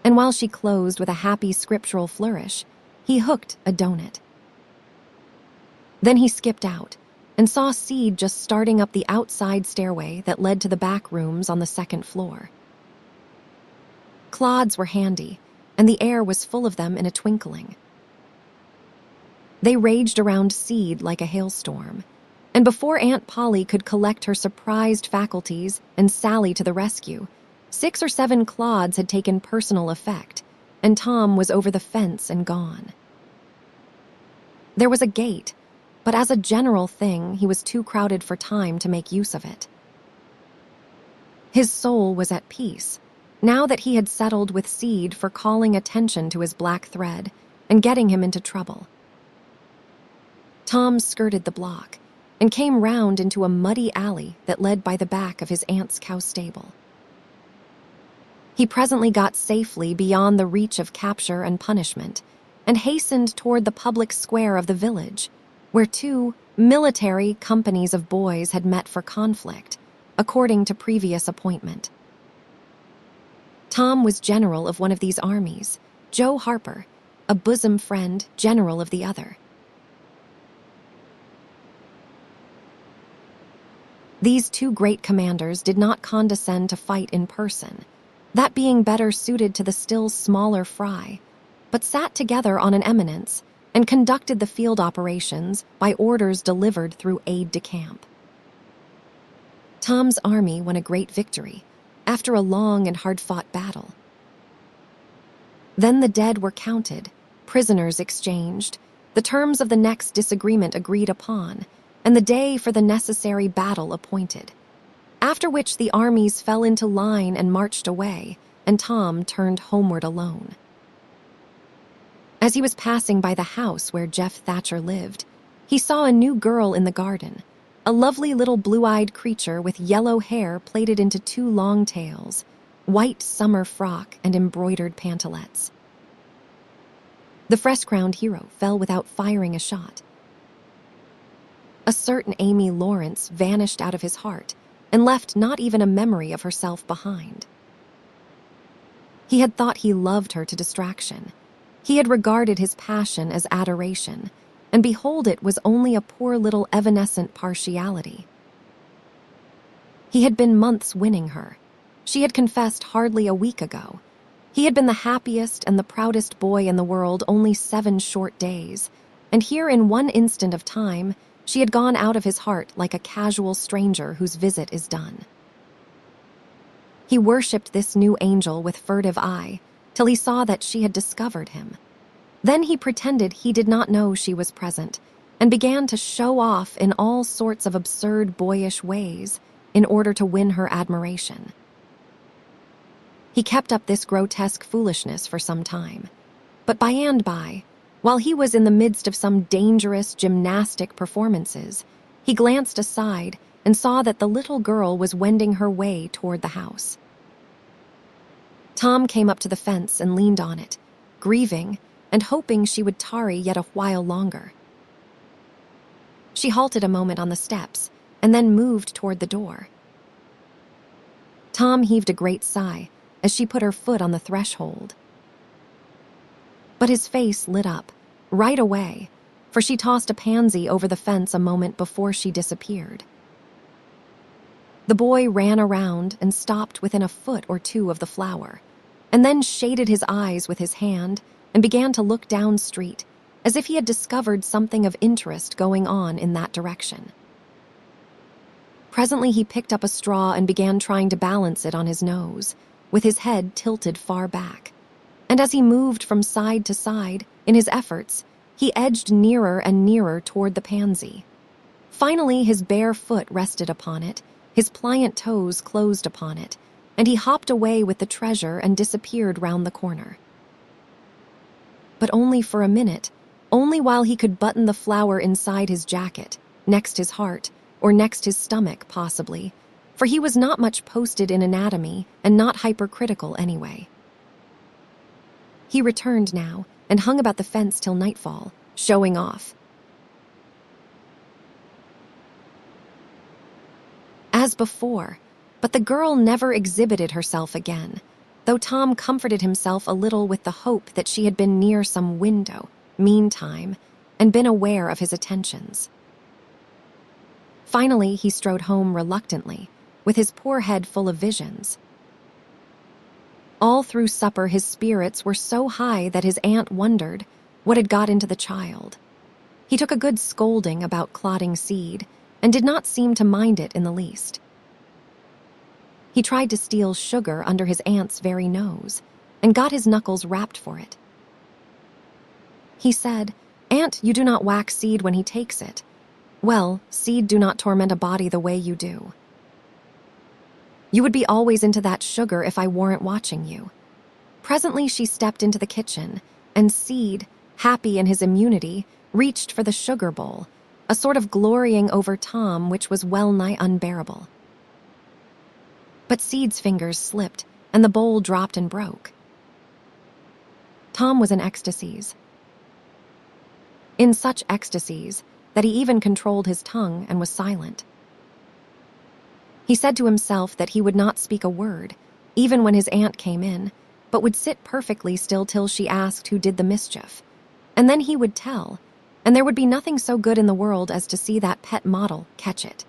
And while she closed with a happy scriptural flourish, he hooked a donut. Then he skipped out and saw Seed just starting up the outside stairway that led to the back rooms on the second floor. Clods were handy, and the air was full of them in a twinkling. They raged around Seed like a hailstorm, and before Aunt Polly could collect her surprised faculties and sally to the rescue, 6 or 7 clods had taken personal effect, and Tom was over the fence and gone. There was a gate, but as a general thing, he was too crowded for time to make use of it. His soul was at peace, now that he had settled with Seed for calling attention to his black thread and getting him into trouble. Tom skirted the block and came round into a muddy alley that led by the back of his aunt's cow stable. He presently got safely beyond the reach of capture and punishment and hastened toward the public square of the village, where 2 military companies of boys had met for conflict, according to previous appointment. Tom was general of one of these armies, Joe Harper, a bosom friend, general of the other. These 2 great commanders did not condescend to fight in person, that being better suited to the still smaller fry, but sat together on an eminence and conducted the field operations by orders delivered through aide-de-camp. Tom's army won a great victory after a long and hard-fought battle. Then the dead were counted, prisoners exchanged, the terms of the next disagreement agreed upon, and the day for the necessary battle appointed, after which the armies fell into line and marched away, and Tom turned homeward alone. As he was passing by the house where Jeff Thatcher lived, he saw a new girl in the garden, a lovely little blue-eyed creature with yellow hair plaited into 2 long tails, white summer frock, and embroidered pantalettes. The fresh-crowned hero fell without firing a shot. A certain Amy Lawrence vanished out of his heart and left not even a memory of herself behind. He had thought he loved her to distraction. He had regarded his passion as adoration, and behold, it was only a poor little evanescent partiality. He had been months winning her. She had confessed hardly a week ago. He had been the happiest and the proudest boy in the world only 7 short days, and here in one instant of time, she had gone out of his heart like a casual stranger whose visit is done. He worshipped this new angel with furtive eye, till he saw that she had discovered him. Then he pretended he did not know she was present, and began to show off in all sorts of absurd boyish ways in order to win her admiration. He kept up this grotesque foolishness for some time, but by and by, while he was in the midst of some dangerous gymnastic performances, he glanced aside and saw that the little girl was wending her way toward the house. Tom came up to the fence and leaned on it, grieving and hoping she would tarry yet a while longer. She halted a moment on the steps and then moved toward the door. Tom heaved a great sigh as she put her foot on the threshold. But his face lit up, right away, for she tossed a pansy over the fence a moment before she disappeared. The boy ran around and stopped within a foot or two of the flower, and then shaded his eyes with his hand and began to look down street, as if he had discovered something of interest going on in that direction. Presently he picked up a straw and began trying to balance it on his nose, with his head tilted far back. And as he moved from side to side in his efforts, he edged nearer and nearer toward the pansy. Finally, his bare foot rested upon it, his pliant toes closed upon it, and he hopped away with the treasure and disappeared round the corner. But only for a minute, only while he could button the flower inside his jacket, next his heart, or next his stomach, possibly, for he was not much posted in anatomy and not hypercritical anyway. He returned now and hung about the fence till nightfall, showing off. As before, but the girl never exhibited herself again, though Tom comforted himself a little with the hope that she had been near some window, meantime, and been aware of his attentions. Finally, he strode home reluctantly, with his poor head full of visions. All through supper his spirits were so high that his aunt wondered what had got into the child. He took a good scolding about clotting seed, and did not seem to mind it in the least. He tried to steal sugar under his aunt's very nose, and got his knuckles rapped for it. He said, "Aunt, you do not whack seed when he takes it. Well, seed do not torment a body the way you do. You would be always into that sugar if I weren't watching you." Presently she stepped into the kitchen, and Seed, happy in his immunity, reached for the sugar bowl, a sort of glorying over Tom which was well-nigh unbearable. But Seed's fingers slipped, and the bowl dropped and broke. Tom was in ecstasies. In such ecstasies that he even controlled his tongue and was silent. He said to himself that he would not speak a word, even when his aunt came in, but would sit perfectly still till she asked who did the mischief, and then he would tell, and there would be nothing so good in the world as to see that pet model catch it.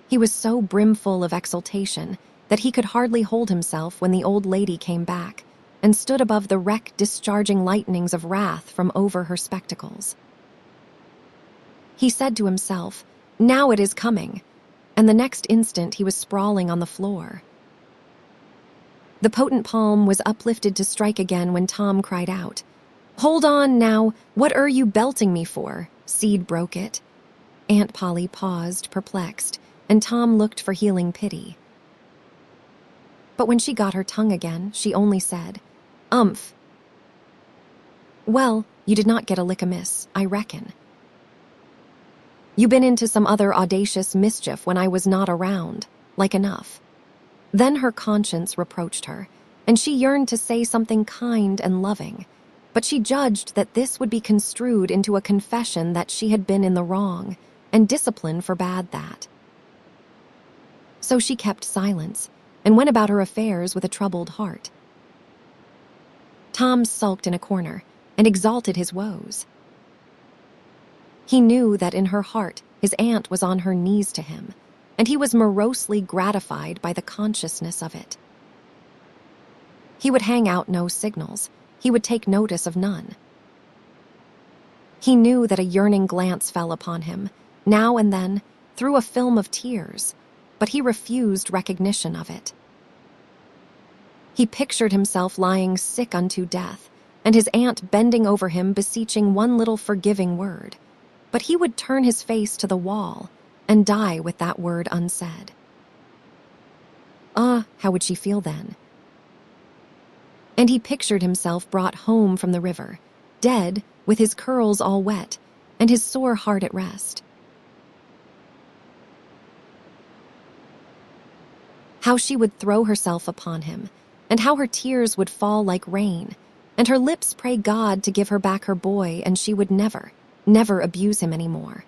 He was so brimful of exultation that he could hardly hold himself when the old lady came back and stood above the wreck discharging lightnings of wrath from over her spectacles. He said to himself, "Now it is coming," and the next instant he was sprawling on the floor. The potent palm was uplifted to strike again when Tom cried out, "Hold on now, what are you belting me for?" Seed broke it. Aunt Polly paused, perplexed, and Tom looked for healing pity. But when she got her tongue again, she only said, "Umph." "Well, you did not get a lick amiss, I reckon. You been into some other audacious mischief when I was not around, like enough." Then her conscience reproached her, and she yearned to say something kind and loving, but she judged that this would be construed into a confession that she had been in the wrong, and discipline forbade that. So she kept silence, and went about her affairs with a troubled heart. Tom sulked in a corner, and exalted his woes. He knew that in her heart his aunt was on her knees to him, and he was morosely gratified by the consciousness of it. He would hang out no signals, he would take notice of none. He knew that a yearning glance fell upon him, now and then, through a film of tears, but he refused recognition of it. He pictured himself lying sick unto death, and his aunt bending over him beseeching one little forgiving word, but he would turn his face to the wall and die with that word unsaid. Ah, how would she feel then? And he pictured himself brought home from the river, dead, with his curls all wet, and his sore heart at rest. How she would throw herself upon him, and how her tears would fall like rain, and her lips pray God to give her back her boy, and she would never, never abuse him anymore.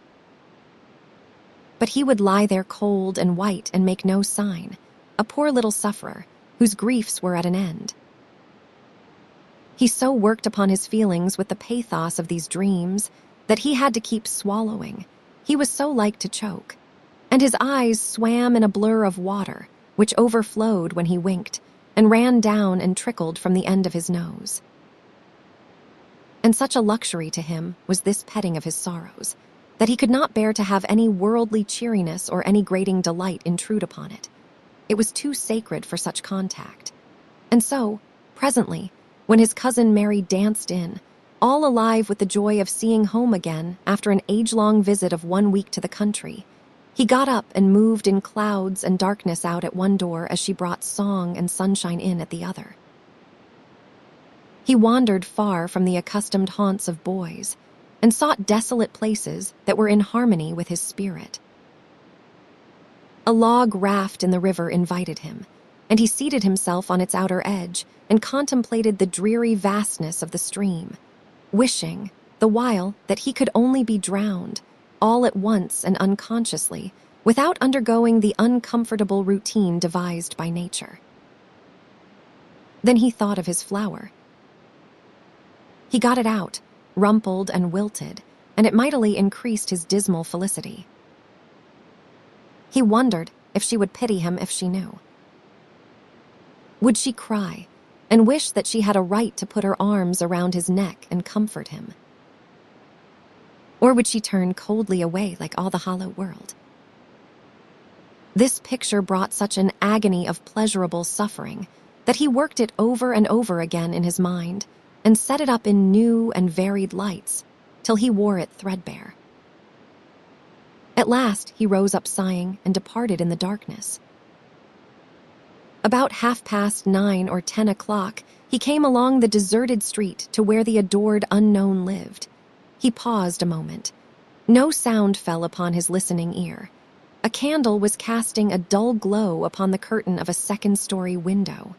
But he would lie there cold and white and make no sign, a poor little sufferer whose griefs were at an end. He so worked upon his feelings with the pathos of these dreams that he had to keep swallowing. He was so like to choke, and his eyes swam in a blur of water, which overflowed when he winked, and ran down and trickled from the end of his nose. And such a luxury to him was this petting of his sorrows, that he could not bear to have any worldly cheeriness or any grating delight intrude upon it. It was too sacred for such contact. And so, presently, when his cousin Mary danced in, all alive with the joy of seeing home again after an age-long visit of 1 week to the country, he got up and moved in clouds and darkness out at one door as she brought song and sunshine in at the other. He wandered far from the accustomed haunts of boys and sought desolate places that were in harmony with his spirit. A log raft in the river invited him, and he seated himself on its outer edge and contemplated the dreary vastness of the stream, wishing, the while, that he could only be drowned, all at once and unconsciously, without undergoing the uncomfortable routine devised by nature. Then he thought of his flower. He got it out, rumpled and wilted, and it mightily increased his dismal felicity. He wondered if she would pity him if she knew. Would she cry and wish that she had a right to put her arms around his neck and comfort him? Or would she turn coldly away like all the hollow world? This picture brought such an agony of pleasurable suffering that he worked it over and over again in his mind and set it up in new and varied lights till he wore it threadbare. At last he rose up sighing and departed in the darkness. About 9:30 or 10 o'clock, he came along the deserted street to where the adored unknown lived. He paused a moment. No sound fell upon his listening ear. A candle was casting a dull glow upon the curtain of a second-story window.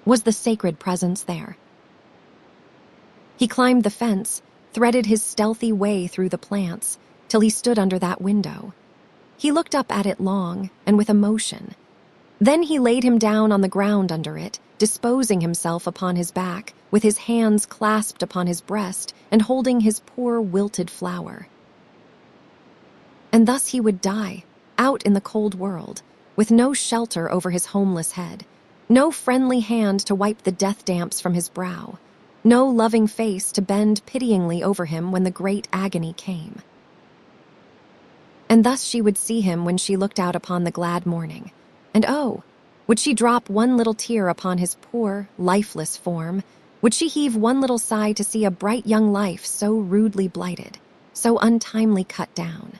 Was the sacred presence there? He climbed the fence, threaded his stealthy way through the plants, till he stood under that window. He looked up at it long and with emotion. Then he laid him down on the ground under it, disposing himself upon his back, with his hands clasped upon his breast and holding his poor wilted flower. And thus he would die, out in the cold world, with no shelter over his homeless head, no friendly hand to wipe the death damps from his brow, no loving face to bend pityingly over him when the great agony came. And thus she would see him when she looked out upon the glad morning, and oh, would she drop one little tear upon his poor, lifeless form? Would she heave one little sigh to see a bright young life so rudely blighted, so untimely cut down?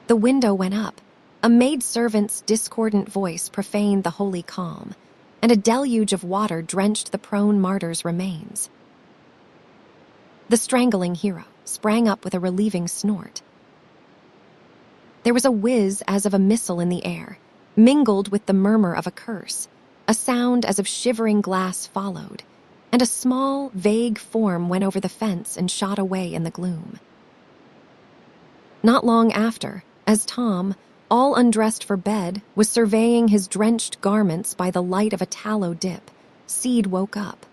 The window went up. A maidservant's discordant voice profaned the holy calm, and a deluge of water drenched the prone martyr's remains. The strangling hero sprang up with a relieving snort. There was a whiz as of a missile in the air, mingled with the murmur of a curse, a sound as of shivering glass followed, and a small, vague form went over the fence and shot away in the gloom. Not long after, as Tom, all undressed for bed, was surveying his drenched garments by the light of a tallow dip, Seed woke up.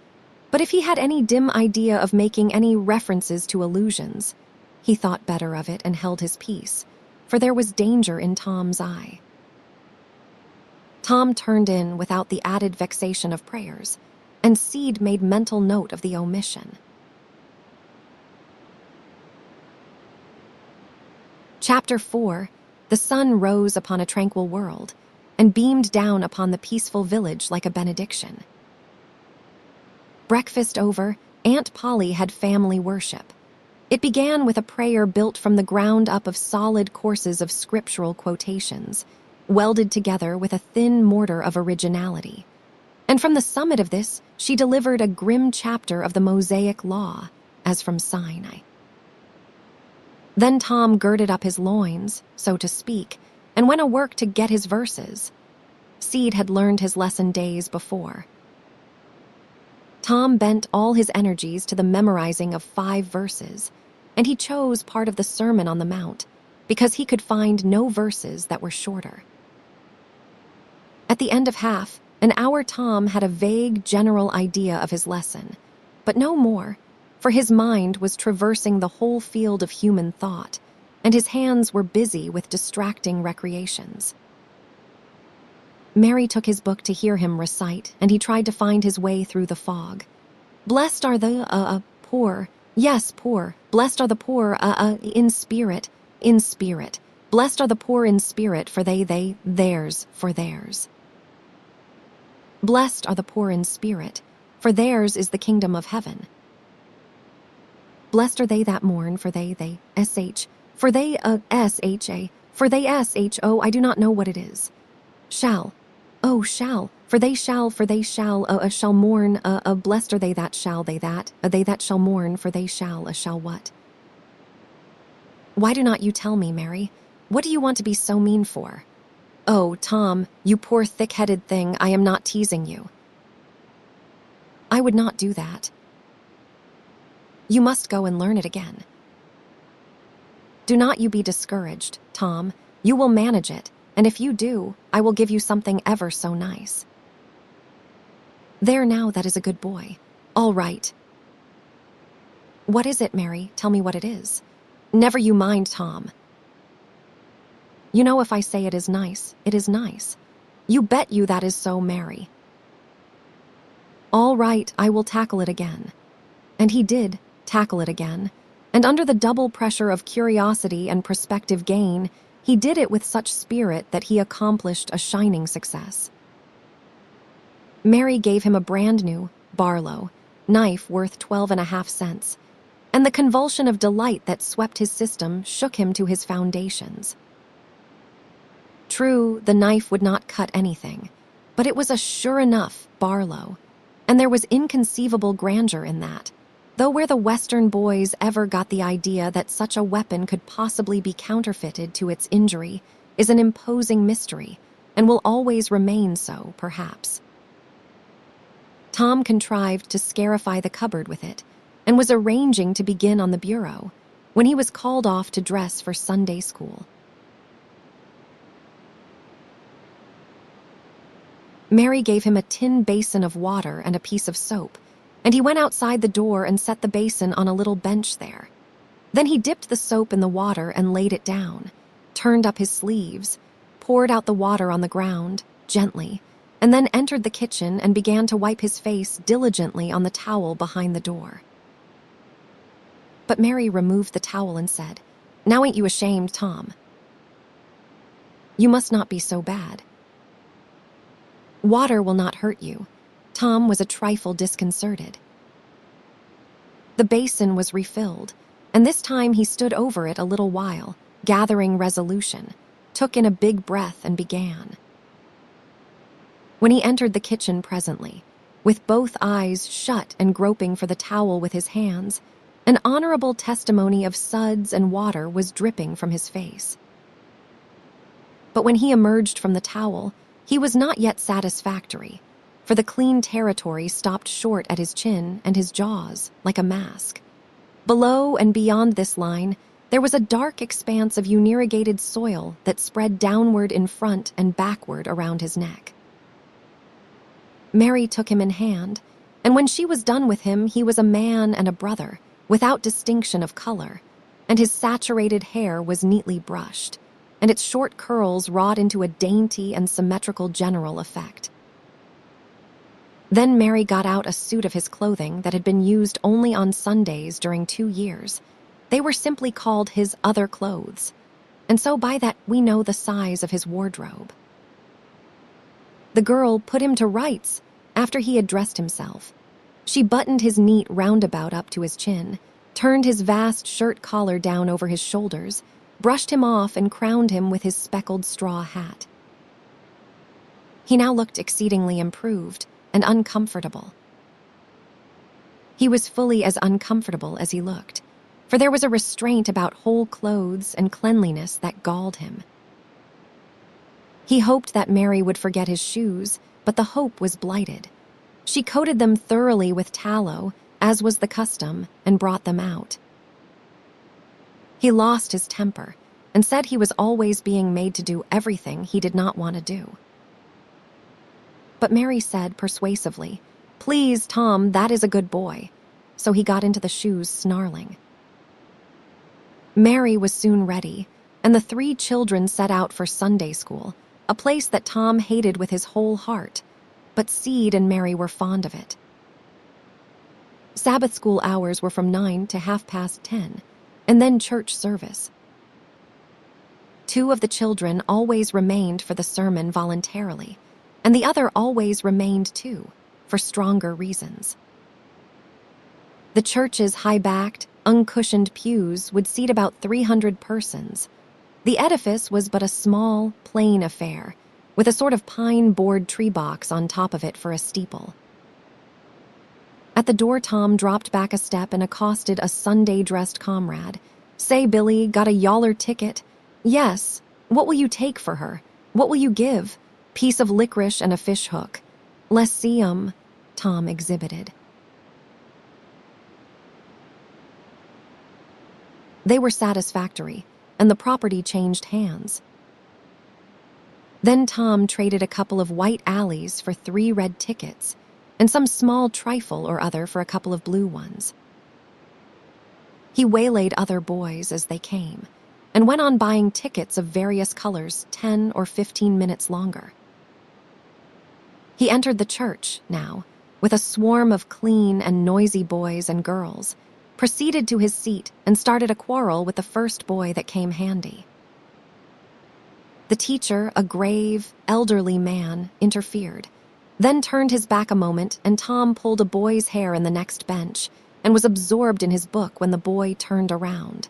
But if he had any dim idea of making any references to illusions, he thought better of it and held his peace, for there was danger in Tom's eye. Tom turned in without the added vexation of prayers, and Seed made mental note of the omission. Chapter 4. The sun rose upon a tranquil world, and beamed down upon the peaceful village like a benediction. Breakfast over, Aunt Polly had family worship. It began with a prayer built from the ground up of solid courses of scriptural quotations, welded together with a thin mortar of originality. And from the summit of this, she delivered a grim chapter of the Mosaic Law, as from Sinai. Then Tom girded up his loins, so to speak, and went to work to get his verses. Seed had learned his lesson days before. Tom bent all his energies to the memorizing of 5 verses, and he chose part of the Sermon on the Mount because he could find no verses that were shorter. At the end of half an hour, Tom had a vague general idea of his lesson, but no more, for his mind was traversing the whole field of human thought, and his hands were busy with distracting recreations. Mary took his book to hear him recite, and he tried to find his way through the fog. Blessed are the poor, yes, poor. Blessed are the poor in spirit, in spirit. Blessed are the poor in spirit, for they, theirs, for theirs. Blessed are the poor in spirit, for theirs is the kingdom of heaven. Blessed are they that mourn, for they, sh, for they, sha, for they, sho, I do not know what it is. Shall, for they shall, shall mourn, blessed are they that shall, they that shall mourn, for they shall what? Why do not you tell me, Mary? What do you want to be so mean for? Oh, Tom, you poor thick-headed thing, I am not teasing you. I would not do that. You must go and learn it again. Do not you be discouraged, Tom. You will manage it, and if you do, I will give you something ever so nice. There now, that is a good boy. All right. What is it, Mary? Tell me what it is. Never you mind, Tom. You know, if I say it is nice, it is nice. You bet you that is so, Mary. All right, I will tackle it again. And he did tackle it again, and under the double pressure of curiosity and prospective gain, he did it with such spirit that he accomplished a shining success. Mary gave him a brand-new Barlow knife worth 12.5 cents, and the convulsion of delight that swept his system shook him to his foundations. True, the knife would not cut anything, but it was a sure enough Barlow, and there was inconceivable grandeur in that, though where the Western boys ever got the idea that such a weapon could possibly be counterfeited to its injury is an imposing mystery, and will always remain so, perhaps. Tom contrived to scarify the cupboard with it, and was arranging to begin on the bureau, when he was called off to dress for Sunday school. Mary gave him a tin basin of water and a piece of soap, and he went outside the door and set the basin on a little bench there. Then he dipped the soap in the water and laid it down, turned up his sleeves, poured out the water on the ground, gently, and then entered the kitchen and began to wipe his face diligently on the towel behind the door. But Mary removed the towel and said, "Now ain't you ashamed, Tom? You must not be so bad. Water will not hurt you." Tom was a trifle disconcerted. The basin was refilled, and this time he stood over it a little while, gathering resolution, took in a big breath and began. When he entered the kitchen presently, with both eyes shut and groping for the towel with his hands, an honorable testimony of suds and water was dripping from his face. But when he emerged from the towel, he was not yet satisfactory, for the clean territory stopped short at his chin and his jaws, like a mask. Below and beyond this line, there was a dark expanse of unirrigated soil that spread downward in front and backward around his neck. Mary took him in hand, and when she was done with him, he was a man and a brother, without distinction of color, and his saturated hair was neatly brushed, and its short curls wrought into a dainty and symmetrical general effect. Then Mary got out a suit of his clothing that had been used only on Sundays during 2 years. They were simply called his other clothes, and so by that we know the size of his wardrobe. The girl put him to rights after he had dressed himself. She buttoned his neat roundabout up to his chin, turned his vast shirt collar down over his shoulders, brushed him off and crowned him with his speckled straw hat. He now looked exceedingly improved and uncomfortable. He was fully as uncomfortable as he looked, for there was a restraint about whole clothes and cleanliness that galled him. He hoped that Mary would forget his shoes, but the hope was blighted. She coated them thoroughly with tallow, as was the custom, and brought them out. He lost his temper and said he was always being made to do everything he did not want to do. But Mary said persuasively, "Please, Tom, that is a good boy." So he got into the shoes snarling. Mary was soon ready, and the 3 children set out for Sunday school, a place that Tom hated with his whole heart, but Seed and Mary were fond of it. Sabbath school hours were from 9 to 10:30, and then church service. 2 of the children always remained for the sermon voluntarily, and the other always remained too, for stronger reasons. The church's high-backed, uncushioned pews would seat about 300 persons. The edifice was but a small, plain affair, with a sort of pine board tree box on top of it for a steeple. At the door, Tom dropped back a step and accosted a Sunday-dressed comrade. "Say, Billy, got a yaller ticket?" "Yes. What will you take for her? What will you give?" "Piece of licorice and a fish hook." "Let's see 'em," Tom exhibited. They were satisfactory, and the property changed hands. Then Tom traded a couple of white alleys for 3 red tickets, and some small trifle or other for a couple of blue ones. He waylaid other boys as they came, and went on buying tickets of various colors 10 or 15 minutes longer. He entered the church, now, with a swarm of clean and noisy boys and girls, proceeded to his seat and started a quarrel with the first boy that came handy. The teacher, a grave, elderly man, interfered, then turned his back a moment, and Tom pulled a boy's hair in the next bench and was absorbed in his book when the boy turned around,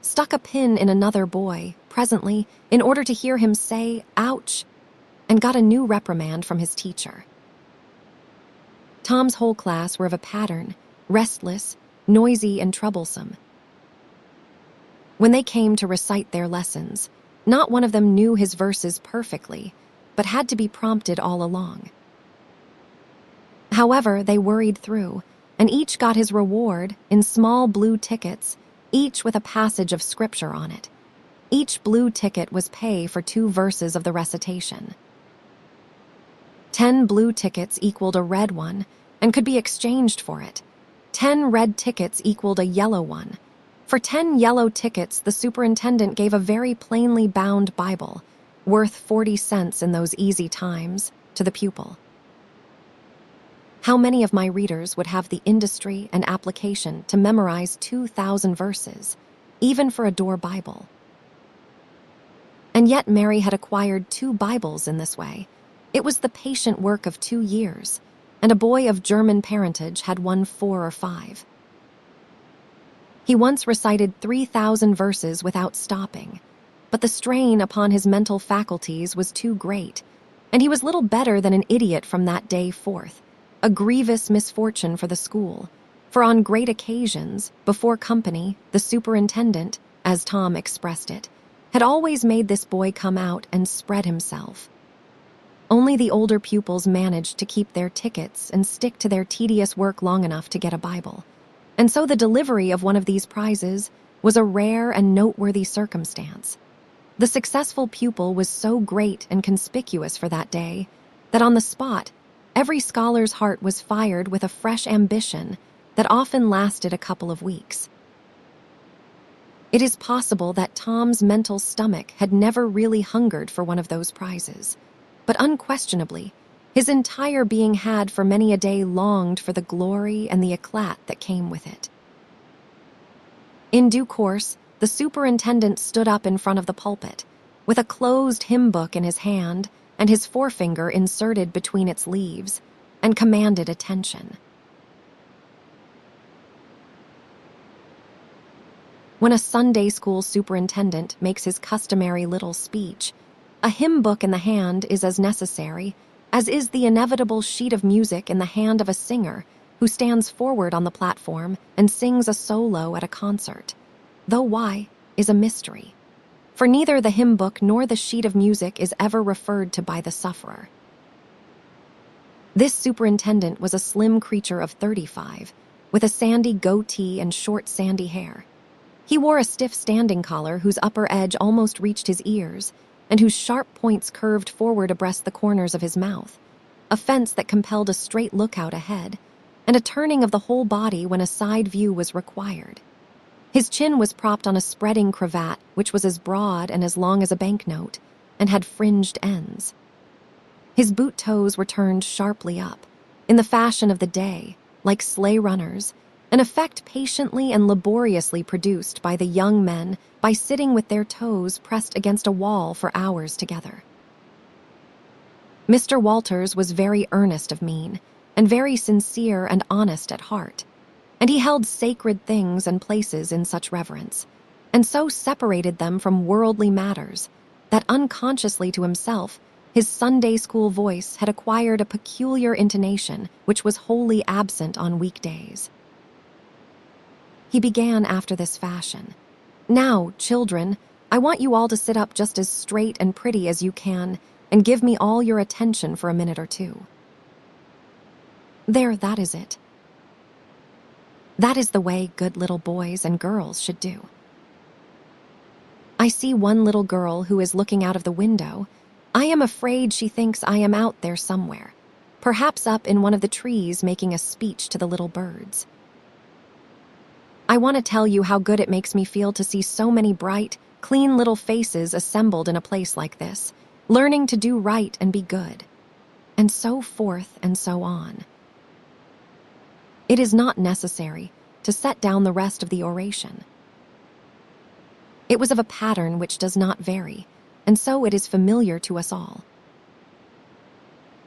stuck a pin in another boy, presently, in order to hear him say, "Ouch," and got a new reprimand from his teacher. Tom's whole class were of a pattern, restless, noisy, and troublesome. When they came to recite their lessons, not one of them knew his verses perfectly, but had to be prompted all along. However, they worried through, and each got his reward in small blue tickets, each with a passage of scripture on it. Each blue ticket was pay for 2 verses of the recitation. 10 blue tickets equaled a red one and could be exchanged for it. 10 red tickets equaled a yellow one. For 10 yellow tickets, the superintendent gave a very plainly bound Bible, worth 40 cents in those easy times, to the pupil. How many of my readers would have the industry and application to memorize 2,000 verses, even for a door Bible? And yet Mary had acquired 2 Bibles in this way. It was the patient work of 2 years, and a boy of German parentage had one 4 or 5. He once recited 3,000 verses without stopping, but the strain upon his mental faculties was too great, and he was little better than an idiot from that day forth, a grievous misfortune for the school, for on great occasions, before company, the superintendent, as Tom expressed it, had always made this boy come out and spread himself. Only the older pupils managed to keep their tickets and stick to their tedious work long enough to get a Bible, and so the delivery of one of these prizes was a rare and noteworthy circumstance. The successful pupil was so great and conspicuous for that day that on the spot, every scholar's heart was fired with a fresh ambition that often lasted a couple of weeks. It is possible that Tom's mental stomach had never really hungered for one of those prizes, but unquestionably, his entire being had for many a day longed for the glory and the eclat that came with it. In due course, the superintendent stood up in front of the pulpit, with a closed hymn book in his hand and his forefinger inserted between its leaves, and commanded attention. When a Sunday school superintendent makes his customary little speech, a hymn book in the hand is as necessary as is the inevitable sheet of music in the hand of a singer who stands forward on the platform and sings a solo at a concert, though why is a mystery. for neither the hymn book nor the sheet of music is ever referred to by the sufferer. This superintendent was a slim creature of 35, with a sandy goatee and short sandy hair. He wore a stiff standing collar whose upper edge almost reached his ears, and whose sharp points curved forward abreast the corners of his mouth, a fence that compelled a straight lookout ahead, and a turning of the whole body when a side view was required. His chin was propped on a spreading cravat which was as broad and as long as a banknote, and had fringed ends. His boot toes were turned sharply up, in the fashion of the day, like sleigh runners, an effect patiently and laboriously produced by the young men by sitting with their toes pressed against a wall for hours together. Mr. Walters was very earnest of mien, and very sincere and honest at heart, and he held sacred things and places in such reverence, and so separated them from worldly matters, that unconsciously to himself, his Sunday school voice had acquired a peculiar intonation which was wholly absent on weekdays. He began after this fashion. "Now, children, I want you all to sit up just as straight and pretty as you can, and give me all your attention for a minute or two. There, that is it. That is the way good little boys and girls should do. I see one little girl who is looking out of the window. I am afraid she thinks I am out there somewhere, perhaps up in one of the trees making a speech to the little birds. I want to tell you how good it makes me feel to see so many bright, clean little faces assembled in a place like this, learning to do right and be good, and so forth and so on." It is not necessary to set down the rest of the oration. It was of a pattern which does not vary, and so it is familiar to us all.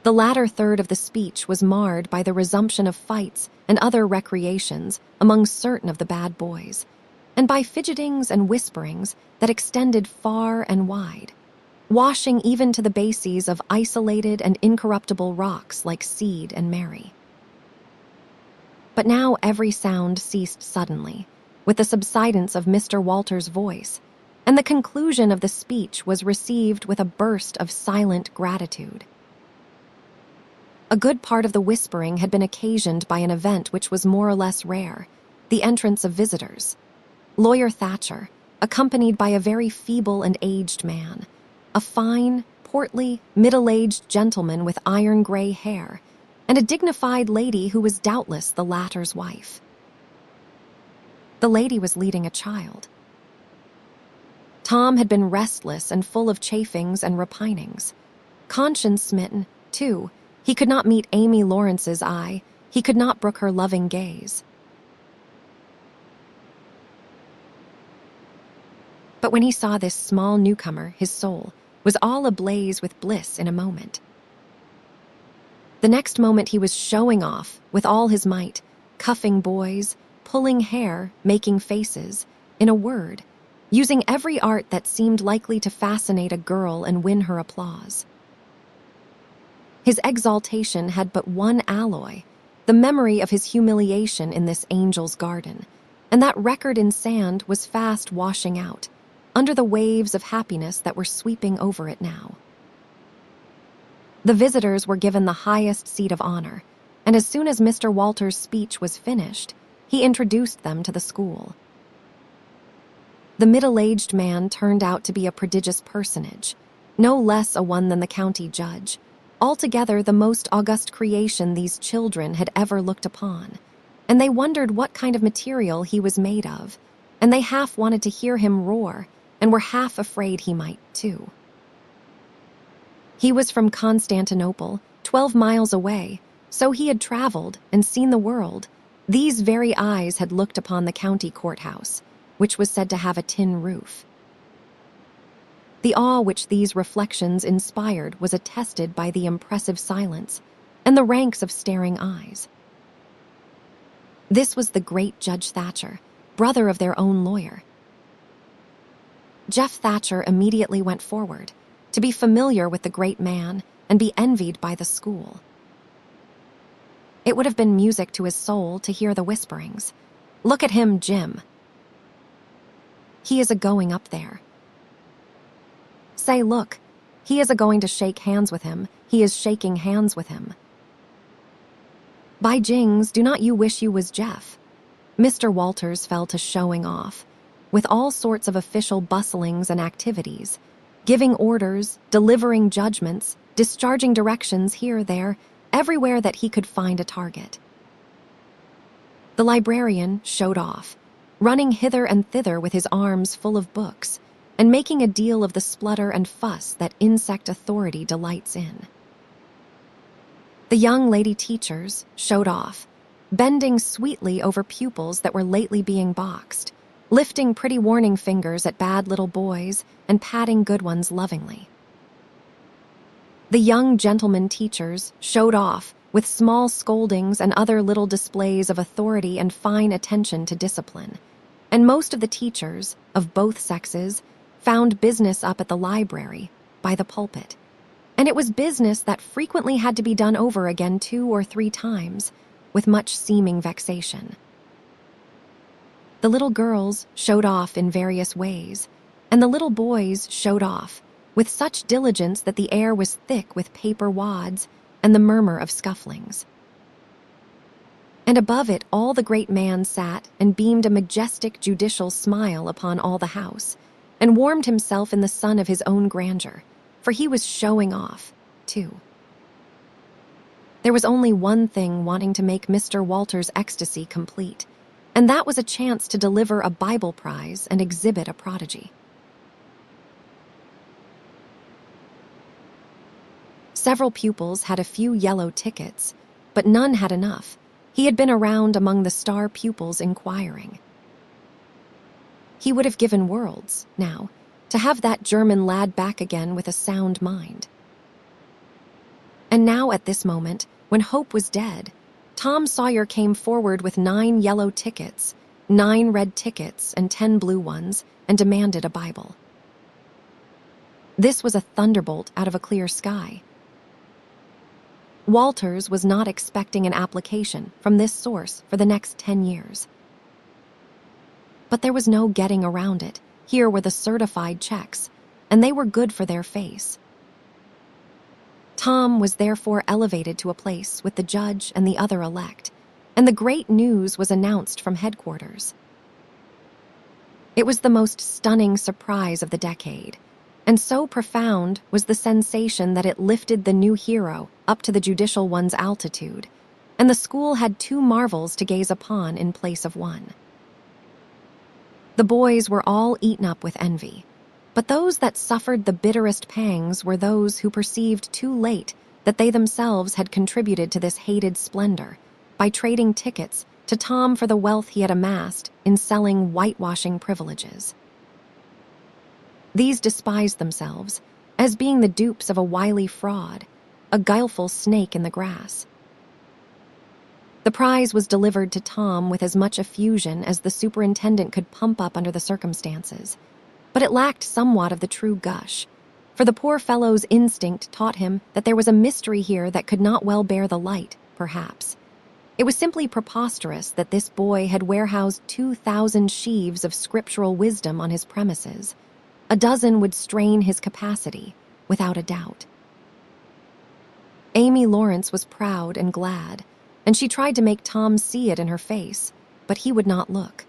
The latter third of the speech was marred by the resumption of fights and other recreations among certain of the bad boys, and by fidgetings and whisperings that extended far and wide, washing even to the bases of isolated and incorruptible rocks like Seed and Mary. But now every sound ceased suddenly, with the subsidence of Mr. Walters' voice, and the conclusion of the speech was received with a burst of silent gratitude. A good part of the whispering had been occasioned by an event which was more or less rare, the entrance of visitors. Lawyer Thatcher, accompanied by a very feeble and aged man, a fine, portly, middle-aged gentleman with iron-gray hair, and a dignified lady who was doubtless the latter's wife. The lady was leading a child. Tom had been restless and full of chafings and repinings. Conscience-smitten, too, he could not meet Amy Lawrence's eye, he could not brook her loving gaze. But when he saw this small newcomer, his soul was all ablaze with bliss in a moment. The next moment he was showing off, with all his might, cuffing boys, pulling hair, making faces, in a word, using every art that seemed likely to fascinate a girl and win her applause. His exaltation had but one alloy, the memory of his humiliation in this angel's garden, and that record in sand was fast washing out, under the waves of happiness that were sweeping over it now. The visitors were given the highest seat of honor, and as soon as Mr. Walters' speech was finished, he introduced them to the school. The middle-aged man turned out to be a prodigious personage, no less a one than the county judge, altogether the most august creation these children had ever looked upon, and they wondered what kind of material he was made of, and they half wanted to hear him roar, and were half afraid he might, too. He was from Constantinople, 12 miles away, so he had traveled and seen the world. These very eyes had looked upon the county courthouse, which was said to have a tin roof. The awe which these reflections inspired was attested by the impressive silence and the ranks of staring eyes. This was the great Judge Thatcher, brother of their own lawyer. Jeff Thatcher immediately went forward, to be familiar with the great man and be envied by the school. It would have been music to his soul to hear the whisperings. "Look at him, Jim. He is a-going up there. say, look, he is going to shake hands with him. He is shaking hands with him. By jings, do not you wish you was Jeff? Mr. Walters fell to showing off, with all sorts of official bustlings and activities, giving orders, delivering judgments, discharging directions here, there, everywhere that he could find a target. The librarian showed off, running hither and thither with his arms full of books, and making a deal of the splutter and fuss that insect authority delights in. The young lady teachers showed off, bending sweetly over pupils that were lately being boxed, lifting pretty warning fingers at bad little boys and patting good ones lovingly. The young gentlemen teachers showed off with small scoldings and other little displays of authority and fine attention to discipline, and most of the teachers, of both sexes, found business up at the library, by the pulpit. And it was business that frequently had to be done over again 2 or 3 times, with much seeming vexation. The little girls showed off in various ways, and the little boys showed off, with such diligence that the air was thick with paper wads and the murmur of scufflings. And above it all the great man sat and beamed a majestic judicial smile upon all the house, and warmed himself in the sun of his own grandeur, for he was showing off, too. There was only one thing wanting to make Mr. Walters' ecstasy complete, and that was a chance to deliver a Bible prize and exhibit a prodigy. Several pupils had a few yellow tickets, but none had enough. He had been around among the star pupils inquiring. He would have given worlds, now, to have that German lad back again with a sound mind. And now at this moment, when hope was dead, Tom Sawyer came forward with 9 yellow tickets, 9 red tickets, and 10 blue ones, and demanded a Bible. This was a thunderbolt out of a clear sky. Walters was not expecting an application from this source for the next 10 years. But there was no getting around it. Here were the certified checks, and they were good for their face. Tom was therefore elevated to a place with the judge and the other elect, and the great news was announced from headquarters. It was the most stunning surprise of the decade, and so profound was the sensation that it lifted the new hero up to the judicial one's altitude, and the school had 2 marvels to gaze upon in place of one. The boys were all eaten up with envy, but those that suffered the bitterest pangs were those who perceived too late that they themselves had contributed to this hated splendor by trading tickets to Tom for the wealth he had amassed in selling whitewashing privileges. These despised themselves as being the dupes of a wily fraud, a guileful snake in the grass. The prize was delivered to Tom with as much effusion as the superintendent could pump up under the circumstances, but it lacked somewhat of the true gush, for the poor fellow's instinct taught him that there was a mystery here that could not well bear the light, perhaps. It was simply preposterous that this boy had warehoused 2,000 sheaves of scriptural wisdom on his premises. A dozen would strain his capacity, without a doubt. Amy Lawrence was proud and glad, and she tried to make Tom see it in her face, but he would not look.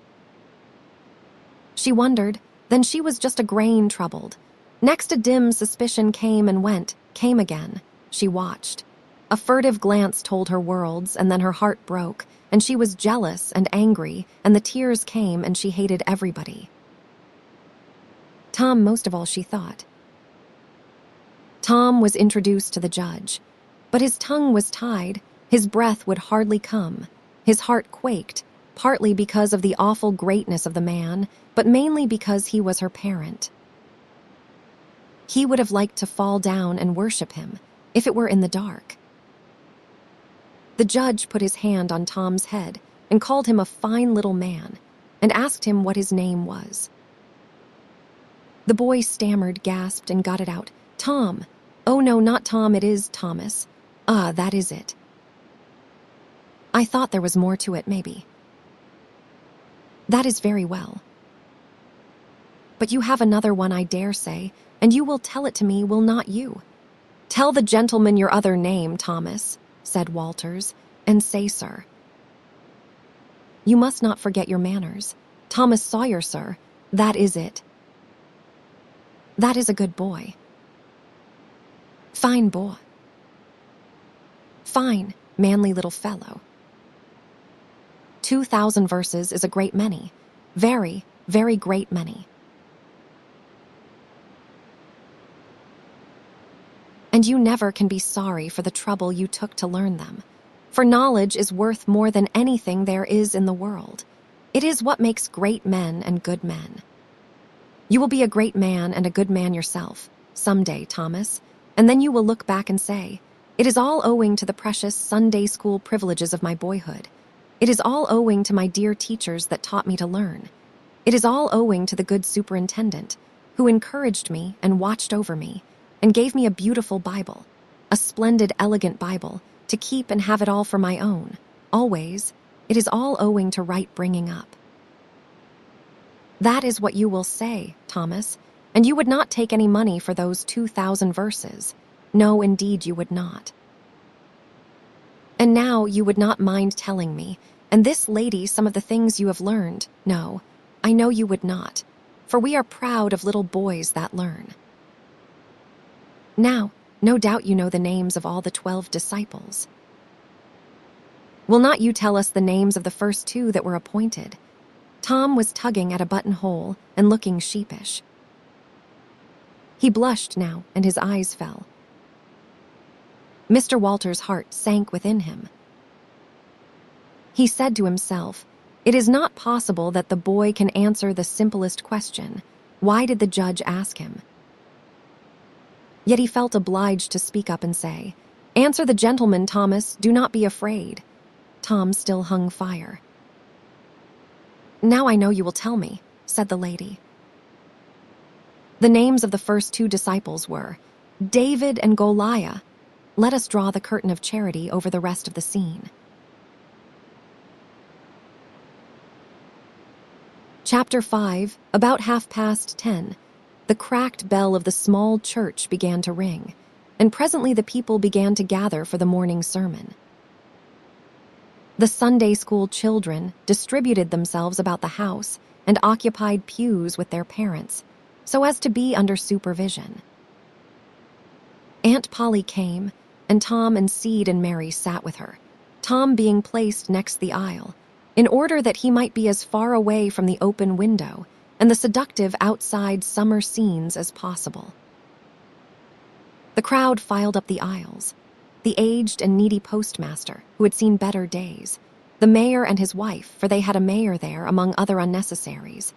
She wondered, then she was just a grain troubled. Next a dim suspicion came and went, came again. She watched. A furtive glance told her worlds, and then her heart broke, and she was jealous and angry, and the tears came, and she hated everybody. Tom most of all, she thought. Tom was introduced to the judge, but his tongue was tied, his breath would hardly come, his heart quaked, partly because of the awful greatness of the man, but mainly because he was her parent. He would have liked to fall down and worship him, if it were in the dark. The judge put his hand on Tom's head and called him a fine little man, and asked him what his name was. The boy stammered, gasped, and got it out. Tom. Oh no, not Tom, it is Thomas. Ah, that is it. I thought there was more to it, maybe. That is very well. But you have another one, I dare say. and you will tell it to me, will not you?" "Tell the gentleman your other name, Thomas," said Walters, "and say, sir." "You must not forget your manners. Thomas Sawyer, sir, that is it." "That is a good boy." "Fine boy." "Fine, manly little fellow." 2,000 verses is a great many. Very, very great many. And you never can be sorry for the trouble you took to learn them. For knowledge is worth more than anything there is in the world. It is what makes great men and good men. You will be a great man and a good man yourself, someday, Thomas, and then you will look back and say, "It is all owing to the precious Sunday school privileges of my boyhood. It is all owing to my dear teachers that taught me to learn. It is all owing to the good superintendent, who encouraged me and watched over me, and gave me a beautiful Bible, a splendid, elegant Bible, to keep and have it all for my own. Always, it is all owing to right bringing up." That is what you will say, Thomas, and you would not take any money for those 2,000 verses. No, indeed you would not. And now you would not mind telling me, and this lady, some of the things you have learned. No, I know you would not, for we are proud of little boys that learn. Now, no doubt you know the names of all the 12 disciples. Will not you tell us the names of the first 2 that were appointed? Tom was tugging at a buttonhole and looking sheepish. He blushed now, and his eyes fell. Mr. Walters' heart sank within him. He said to himself, "It is not possible that the boy can answer the simplest question. Why did the judge ask him?" Yet he felt obliged to speak up and say, "Answer the gentleman, Thomas, do not be afraid." Tom still hung fire. "Now I know you will tell me," said the lady. The names of the first 2 disciples were David and Goliath. Let us draw the curtain of charity over the rest of the scene. Chapter 5, about 10:30, the cracked bell of the small church began to ring, and presently the people began to gather for the morning sermon. The Sunday school children distributed themselves about the house and occupied pews with their parents, so as to be under supervision. Aunt Polly came, and Tom and Sid and Mary sat with her, Tom being placed next the aisle, in order that he might be as far away from the open window and the seductive outside summer scenes as possible. The crowd filed up the aisles. The aged and needy postmaster, who had seen better days, the mayor and his wife, for they had a mayor there among other unnecessaries,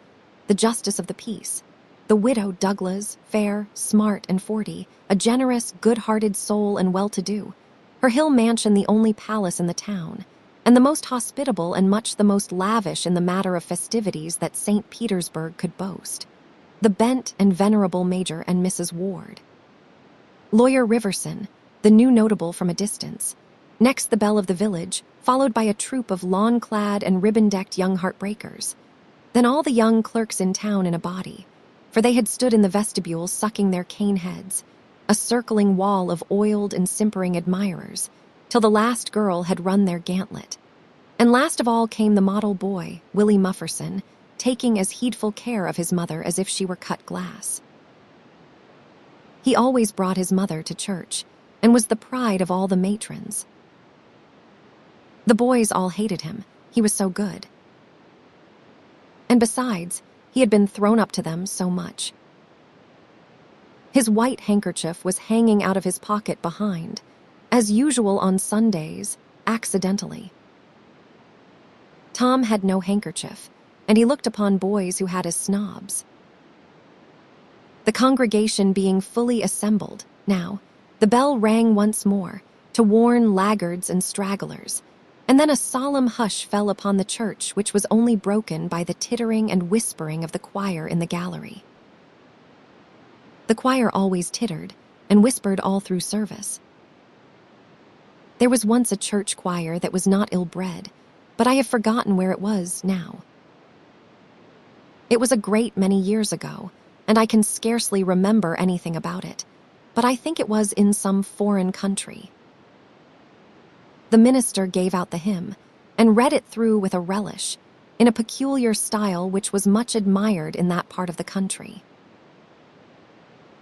the justice of the peace, the widow Douglas, fair, smart, and 40, a generous, good-hearted soul and well-to-do, her hill mansion the only palace in the town, and the most hospitable and much the most lavish in the matter of festivities that St. Petersburg could boast, the bent and venerable Major and Mrs. Ward. Lawyer Riverson, the new notable from a distance. Next the belle of the village, followed by a troop of lawn-clad and ribbon-decked young heartbreakers. Then all the young clerks in town in a body, for they had stood in the vestibule sucking their cane heads, a circling wall of oiled and simpering admirers, till the last girl had run their gauntlet. And last of all came the model boy, Willie Mufferson, taking as heedful care of his mother as if she were cut glass. He always brought his mother to church, and was the pride of all the matrons. The boys all hated him, he was so good. And besides, he had been thrown up to them so much. His white handkerchief was hanging out of his pocket behind, as usual on Sundays, accidentally. Tom had no handkerchief, and he looked upon boys who had as snobs. The congregation being fully assembled, now, the bell rang once more, to warn laggards and stragglers, and then a solemn hush fell upon the church, which was only broken by the tittering and whispering of the choir in the gallery. The choir always tittered and whispered all through service. There was once a church choir that was not ill-bred, but I have forgotten where it was now. It was a great many years ago, and I can scarcely remember anything about it, but I think it was in some foreign country. The minister gave out the hymn and read it through with a relish, in a peculiar style which was much admired in that part of the country.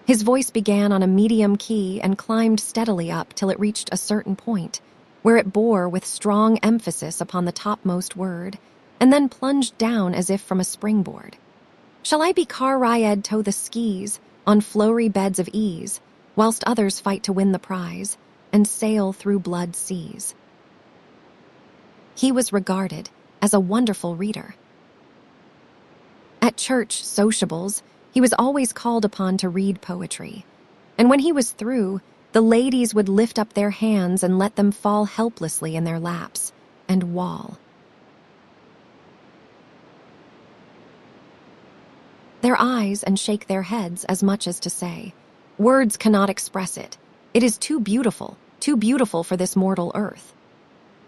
His voice began on a medium key and climbed steadily up till it reached a certain point, where it bore with strong emphasis upon the topmost word, and then plunged down as if from a springboard. Shall I be car-ried to the skis on flowery beds of ease, whilst others fight to win the prize and sail through blood seas? He was regarded as a wonderful reader. At church sociables, he was always called upon to read poetry, and when he was through, the ladies would lift up their hands and let them fall helplessly in their laps and wail. Their eyes and shake their heads as much as to say, "Words cannot express it. It is too beautiful for this mortal earth."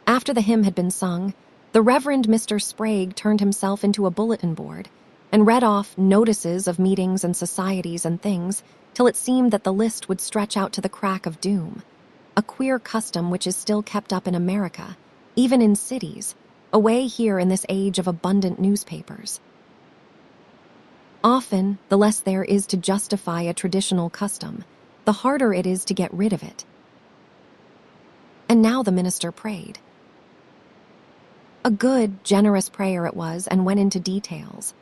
After the hymn had been sung, the Reverend Mr. Sprague turned himself into a bulletin board and read off notices of meetings and societies and things till it seemed that the list would stretch out to the crack of doom, a queer custom which is still kept up in America, even in cities, away here in this age of abundant newspapers. Often, the less there is to justify a traditional custom, the harder it is to get rid of it. And now the minister prayed. A good, generous prayer it was, and went into details.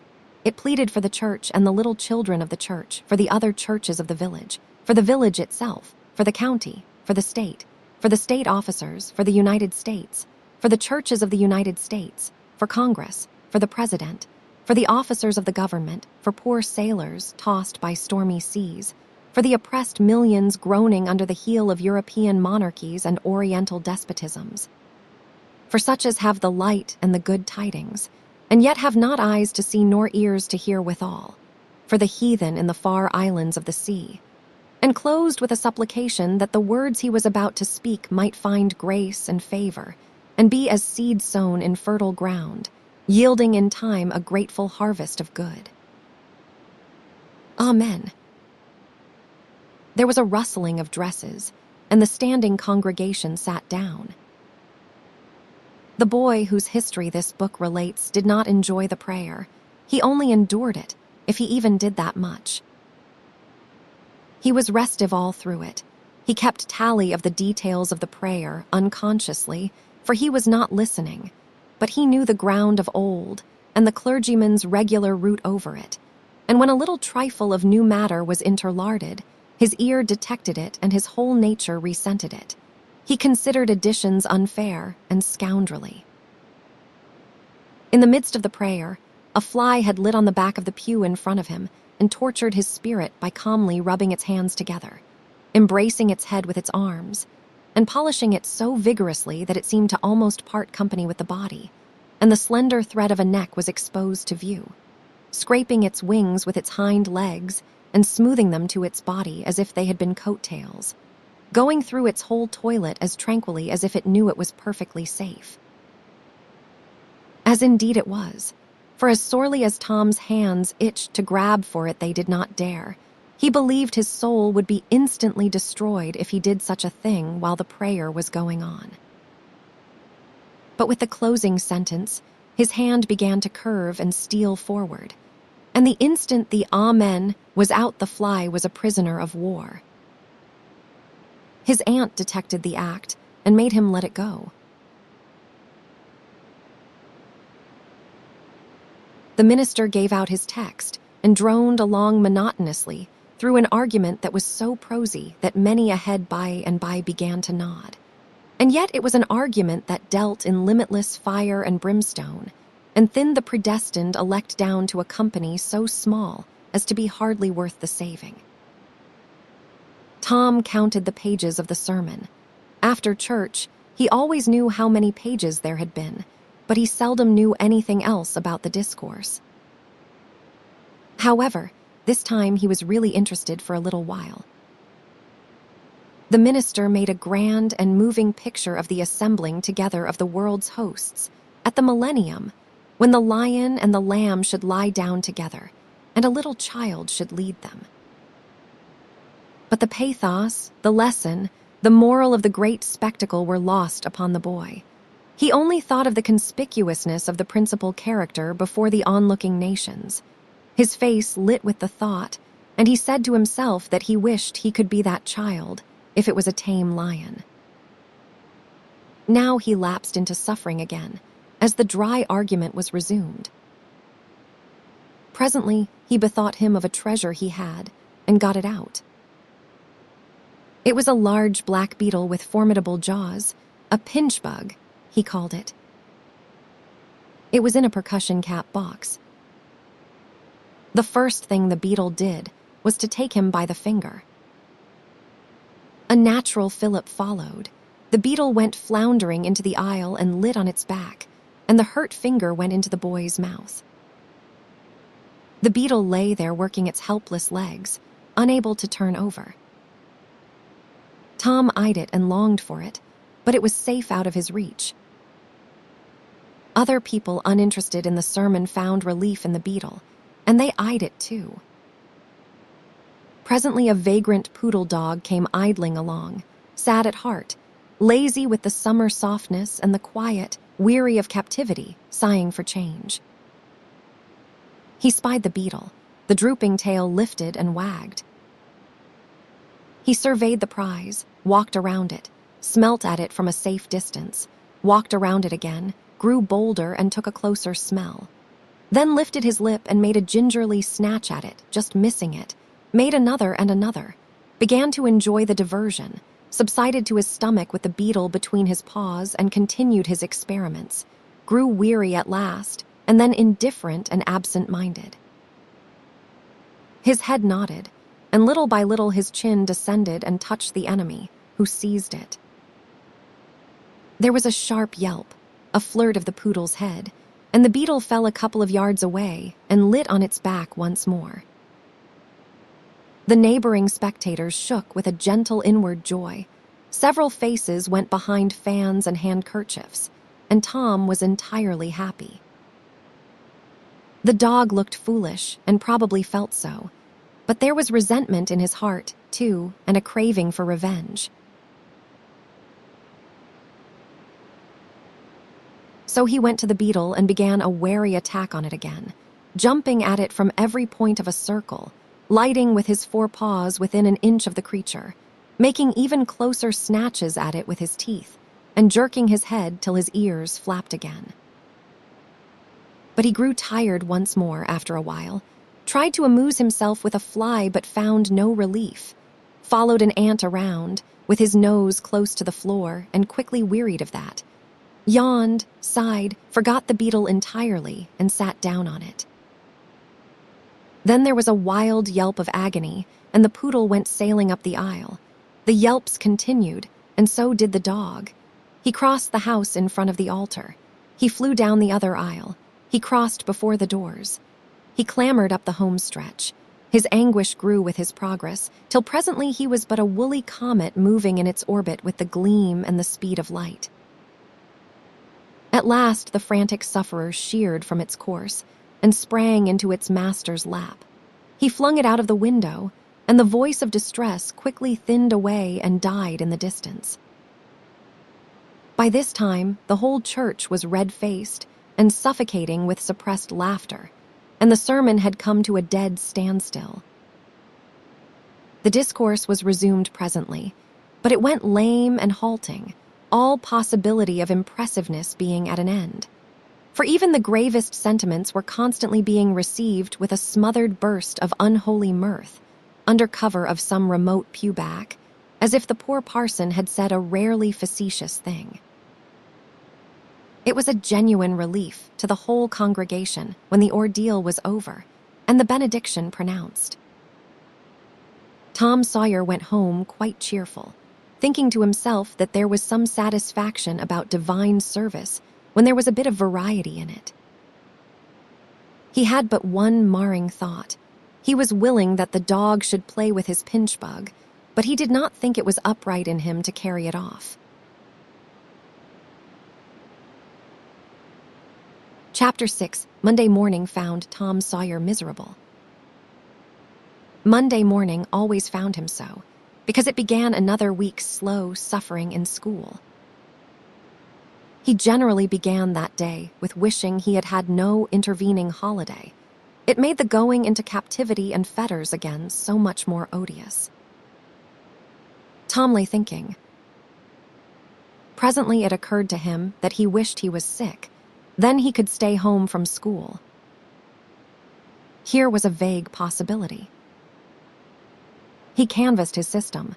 It pleaded for the church and the little children of the church, for the other churches of the village, for the village itself, for the county, for the state officers, for the United States, for the churches of the United States, for Congress, for the president, for the officers of the government, for poor sailors tossed by stormy seas, for the oppressed millions groaning under the heel of European monarchies and Oriental despotisms, for such as have the light and the good tidings, and yet have not eyes to see nor ears to hear withal, for the heathen in the far islands of the sea, and closed with a supplication that the words he was about to speak might find grace and favor, and be as seed sown in fertile ground, yielding in time a grateful harvest of good. Amen. There was a rustling of dresses, and the standing congregation sat down. The boy whose history this book relates did not enjoy the prayer. He only endured it, if he even did that much. He was restive all through it. He kept tally of the details of the prayer, unconsciously, for he was not listening, but he knew the ground of old, and the clergyman's regular route over it, and when a little trifle of new matter was interlarded, his ear detected it and his whole nature resented it. He considered additions unfair and scoundrelly. In the midst of the prayer, a fly had lit on the back of the pew in front of him and tortured his spirit by calmly rubbing its hands together, embracing its head with its arms, and polishing it so vigorously that it seemed to almost part company with the body, and the slender thread of a neck was exposed to view, scraping its wings with its hind legs and smoothing them to its body as if they had been coat-tails, going through its whole toilet as tranquilly as if it knew it was perfectly safe. As indeed it was, for as sorely as Tom's hands itched to grab for it they did not dare. He believed his soul would be instantly destroyed if he did such a thing while the prayer was going on. But with the closing sentence, his hand began to curve and steal forward, and the instant the Amen was out the fly was a prisoner of war. His aunt detected the act and made him let it go. The minister gave out his text and droned along monotonously through an argument that was so prosy that many a head by and by began to nod. And yet it was an argument that dealt in limitless fire and brimstone, and thinned the predestined elect down to a company so small as to be hardly worth the saving. Tom counted the pages of the sermon. After church, he always knew how many pages there had been, but he seldom knew anything else about the discourse. However, this time he was really interested for a little while. The minister made a grand and moving picture of the assembling together of the world's hosts at the millennium, when the lion and the lamb should lie down together, and a little child should lead them. But the pathos, the lesson, the moral of the great spectacle were lost upon the boy. He only thought of the conspicuousness of the principal character before the onlooking nations. His face lit with the thought, and he said to himself that he wished he could be that child, if it was a tame lion. Now he lapsed into suffering again, as the dry argument was resumed. Presently, he bethought him of a treasure he had, and got it out. It was a large black beetle with formidable jaws, a pinch bug, he called it. It was in a percussion cap box. The first thing the beetle did was to take him by the finger. A natural fillip followed. The beetle went floundering into the aisle and lit on its back, and the hurt finger went into the boy's mouth. The beetle lay there working its helpless legs, unable to turn over. Tom eyed it and longed for it, but it was safe out of his reach. Other people uninterested in the sermon found relief in the beetle, and they eyed it too. Presently a vagrant poodle dog came idling along, sad at heart, lazy with the summer softness and the quiet, weary of captivity, sighing for change. He spied the beetle. The drooping tail lifted and wagged. He surveyed the prize, walked around it, smelt at it from a safe distance, walked around it again, grew bolder and took a closer smell. Then lifted his lip and made a gingerly snatch at it, just missing it, made another and another, began to enjoy the diversion, subsided to his stomach with the beetle between his paws and continued his experiments, grew weary at last, and then indifferent and absent-minded. His head nodded, and little by little his chin descended and touched the enemy, who seized it. There was a sharp yelp, a flirt of the poodle's head, and the beetle fell a couple of yards away and lit on its back once more. The neighboring spectators shook with a gentle inward joy. Several faces went behind fans and handkerchiefs, and Tom was entirely happy. The dog looked foolish and probably felt so, but there was resentment in his heart, too, and a craving for revenge. So he went to the beetle and began a wary attack on it again, jumping at it from every point of a circle, lighting with his forepaws within an inch of the creature, making even closer snatches at it with his teeth, and jerking his head till his ears flapped again. But he grew tired once more after a while, tried to amuse himself with a fly but found no relief, followed an ant around, with his nose close to the floor, and quickly wearied of that, yawned, sighed, forgot the beetle entirely, and sat down on it. Then there was a wild yelp of agony, and the poodle went sailing up the aisle. The yelps continued, and so did the dog. He crossed the house in front of the altar. He flew down the other aisle. He crossed before the doors. He clambered up the home stretch. His anguish grew with his progress, till presently he was but a woolly comet moving in its orbit with the gleam and the speed of light. At last the frantic sufferer sheered from its course and sprang into its master's lap. He flung it out of the window, and the voice of distress quickly thinned away and died in the distance. By this time, the whole church was red-faced and suffocating with suppressed laughter, and the sermon had come to a dead standstill. The discourse was resumed presently, but it went lame and halting, all possibility of impressiveness being at an end. For even the gravest sentiments were constantly being received with a smothered burst of unholy mirth, under cover of some remote pew back, as if the poor parson had said a rarely facetious thing. It was a genuine relief to the whole congregation when the ordeal was over and the benediction pronounced. Tom Sawyer went home quite cheerful, thinking to himself that there was some satisfaction about divine service when there was a bit of variety in it. He had but one marring thought. He was willing that the dog should play with his pinch bug, but he did not think it was upright in him to carry it off. Chapter 6. Monday morning found Tom Sawyer miserable. Monday morning always found him so, because it began another week's slow suffering in school. He generally began that day with wishing he had had no intervening holiday. It made the going into captivity and fetters again so much more odious. Tom lay thinking. Presently it occurred to him that he wished he was sick. Then he could stay home from school. Here was a vague possibility. He canvassed his system.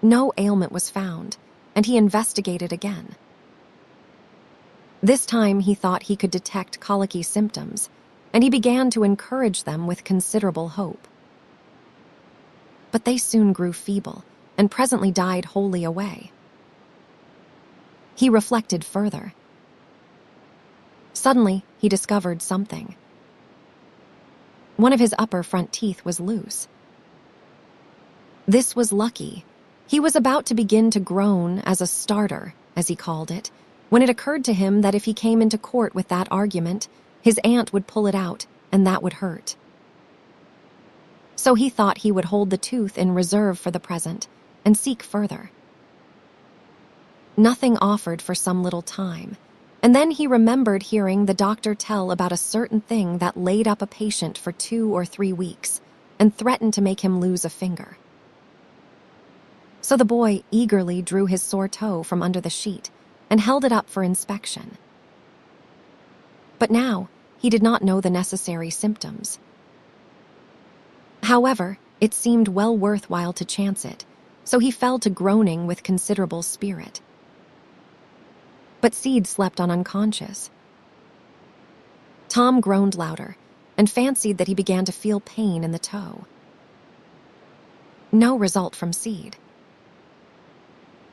No ailment was found, and he investigated again. This time he thought he could detect colicky symptoms, and he began to encourage them with considerable hope. But they soon grew feeble, and presently died wholly away. He reflected further. Suddenly, he discovered something. One of his upper front teeth was loose. This was lucky. He was about to begin to groan as a starter, as he called it, when it occurred to him that if he came into court with that argument, his aunt would pull it out, and that would hurt. So he thought he would hold the tooth in reserve for the present and seek further. Nothing offered for some little time, and then he remembered hearing the doctor tell about a certain thing that laid up a patient for 2 or 3 weeks and threatened to make him lose a finger. So the boy eagerly drew his sore toe from under the sheet and held it up for inspection. But now he did not know the necessary symptoms. However, it seemed well worthwhile to chance it, so he fell to groaning with considerable spirit. But Seed slept on unconscious. Tom groaned louder and fancied that he began to feel pain in the toe. No result from Seed.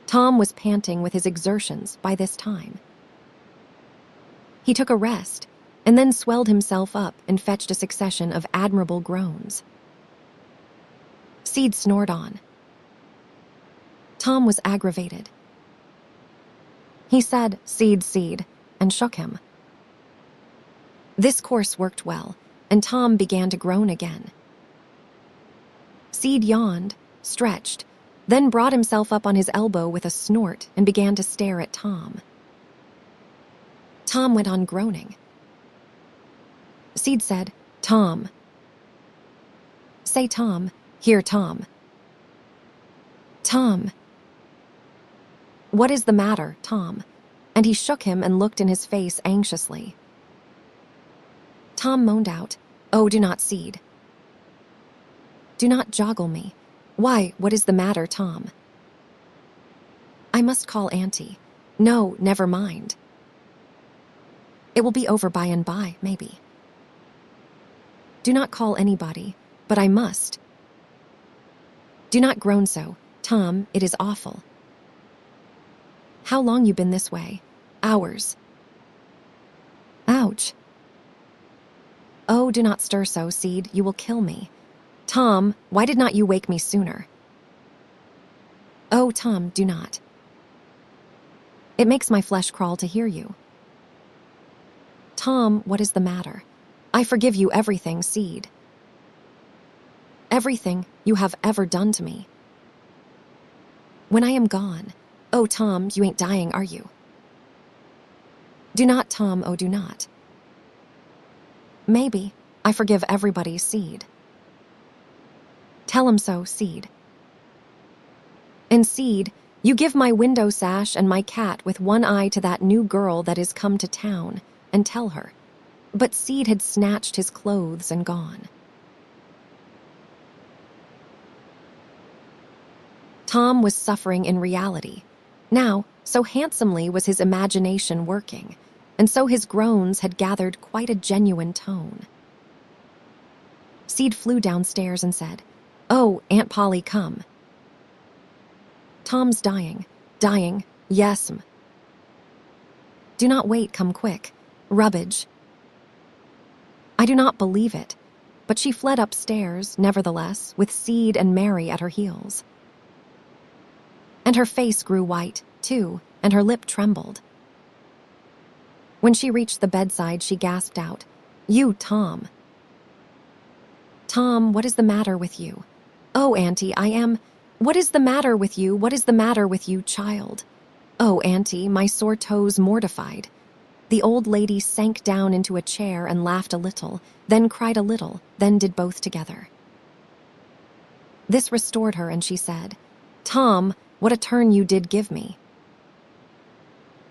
Tom was panting with his exertions by this time. He took a rest and then swelled himself up and fetched a succession of admirable groans. Seed snored on. Tom was aggravated. He said, "Seed, Seed," and shook him. This course worked well, and Tom began to groan again. Seed yawned, stretched, then brought himself up on his elbow with a snort and began to stare at Tom. Tom went on groaning. Seed said, "Tom." "Say Tom." "Here, Tom." "Tom." "What is the matter, Tom?" And he shook him and looked in his face anxiously. Tom moaned out, "Oh, do not, Seed. Do not joggle me. Why, what is the matter, Tom?" "I must call Auntie." "No, never mind. It will be over by and by, maybe." "Do not call anybody, but I must." "Do not groan so, Tom, it is awful." "How long you been this way?" "Hours." "Ouch." "Oh, do not stir so, Seed, you will kill me." "Tom, why did not you wake me sooner?" "Oh, Tom, do not. It makes my flesh crawl to hear you." "Tom, what is the matter?" "I forgive you everything, Seed. Everything you have ever done to me. When I am gone. Oh, Tom, you ain't dying, are you?" "Do not, Tom, oh, do not." "Maybe. I forgive everybody, Seed." "Tell him so, Seed." "And Seed, you give my window sash and my cat with one eye to that new girl that is come to town, and tell her." But Seed had snatched his clothes and gone. Tom was suffering in reality. Now, so handsomely was his imagination working, and so his groans had gathered quite a genuine tone. Seed flew downstairs and said, "Oh, Aunt Polly, come." "Tom's dying." "Dying? Yes'm." "Do not wait, come quick." "Rubbage." I do not believe it, but she fled upstairs, nevertheless, with Seed and Mary at her heels. And her face grew white, too, and her lip trembled. When she reached the bedside, she gasped out, "You, Tom." Tom, what is the matter with you? Oh, Auntie, I am... What is the matter with you? What is the matter with you, child? Oh, Auntie, my sore toes mortified. The old lady sank down into a chair and laughed a little, then cried a little, then did both together. This restored her, and she said, Tom, what a turn you did give me.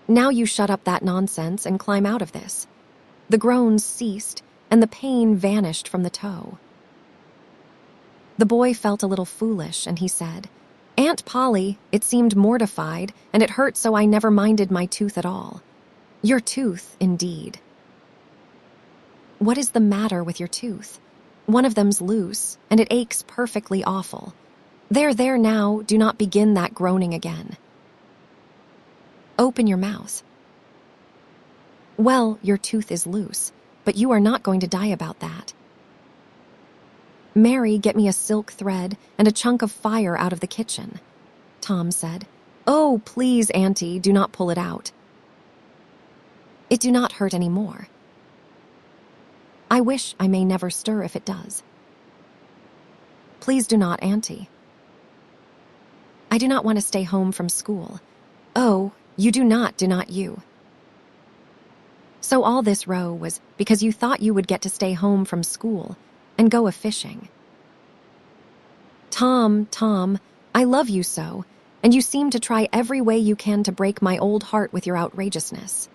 Now you shut up that nonsense and climb out of this. The groans ceased, and the pain vanished from the toe. The boy felt a little foolish, and he said, Aunt Polly, it seemed mortified, and it hurt so I never minded my tooth at all. Your tooth, indeed. What is the matter with your tooth? One of them's loose, and it aches perfectly awful. There now, do not begin that groaning again. Open your mouth. Well, your tooth is loose, but you are not going to die about that. Mary, get me a silk thread and a chunk of fire out of the kitchen. Tom said, Oh, please, Auntie, do not pull it out. It do not hurt any more. I wish I may never stir if it does. Please do not, Auntie. I do not want to stay home from school. Oh, you do not you? So all this row was because you thought you would get to stay home from school and go a-fishing. Tom, I love you so, and you seem to try every way you can to break my old heart with your outrageousness.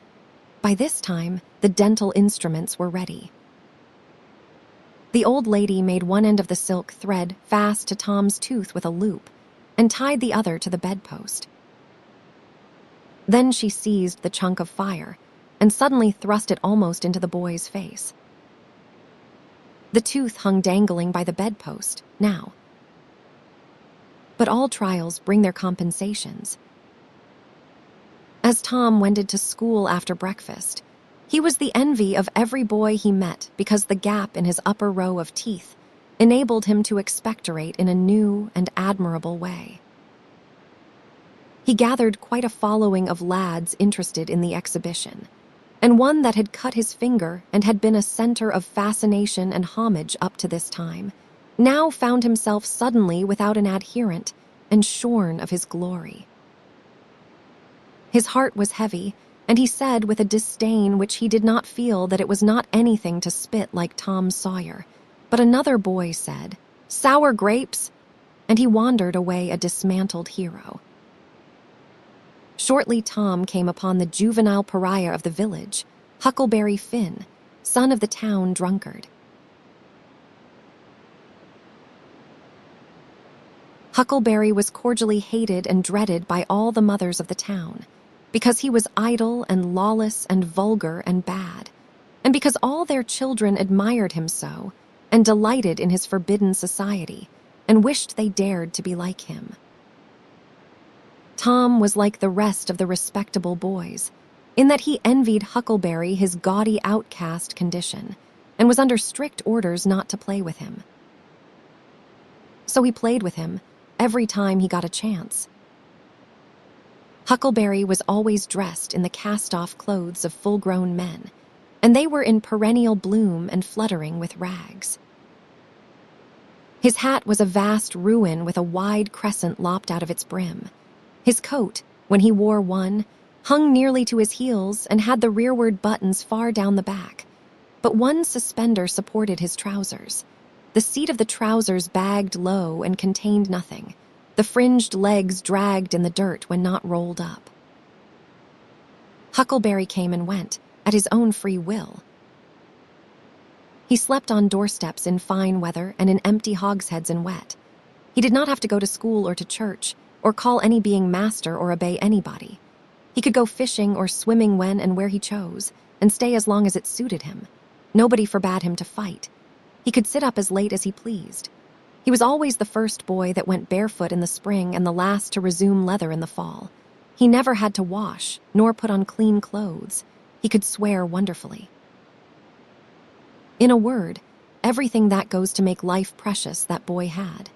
By this time, the dental instruments were ready. The old lady made one end of the silk thread fast to Tom's tooth with a loop and tied the other to the bedpost. Then she seized the chunk of fire and suddenly thrust it almost into the boy's face. The tooth hung dangling by the bedpost now. But all trials bring their compensations. As Tom wended to school after breakfast, he was the envy of every boy he met because the gap in his upper row of teeth enabled him to expectorate in a new and admirable way. He gathered quite a following of lads interested in the exhibition, and one that had cut his finger and had been a center of fascination and homage up to this time, now found himself suddenly without an adherent and shorn of his glory. His heart was heavy, and he said with a disdain which he did not feel that it was not anything to spit like Tom Sawyer, but another boy said, Sour grapes, and he wandered away a dismantled hero. Shortly Tom came upon the juvenile pariah of the village, Huckleberry Finn, son of the town drunkard. Huckleberry was cordially hated and dreaded by all the mothers of the town, because he was idle and lawless and vulgar and bad, and because all their children admired him so, and delighted in his forbidden society, and wished they dared to be like him. Tom was like the rest of the respectable boys, in that he envied Huckleberry his gaudy outcast condition, and was under strict orders not to play with him. So he played with him every time he got a chance. Huckleberry was always dressed in the cast-off clothes of full-grown men, and they were in perennial bloom and fluttering with rags. His hat was a vast ruin with a wide crescent lopped out of its brim. His coat, when he wore one, hung nearly to his heels and had the rearward buttons far down the back, but one suspender supported his trousers. The seat of the trousers bagged low and contained nothing. The fringed legs dragged in the dirt when not rolled up. Huckleberry came and went, at his own free will. He slept on doorsteps in fine weather and in empty hogsheads in wet. He did not have to go to school or to church, or call any being master or obey anybody. He could go fishing or swimming when and where he chose, and stay as long as it suited him. Nobody forbade him to fight. He could sit up as late as he pleased. He was always the first boy that went barefoot in the spring and the last to resume leather in the fall. He never had to wash, nor put on clean clothes. He could swear wonderfully. In a word, everything that goes to make life precious that boy had.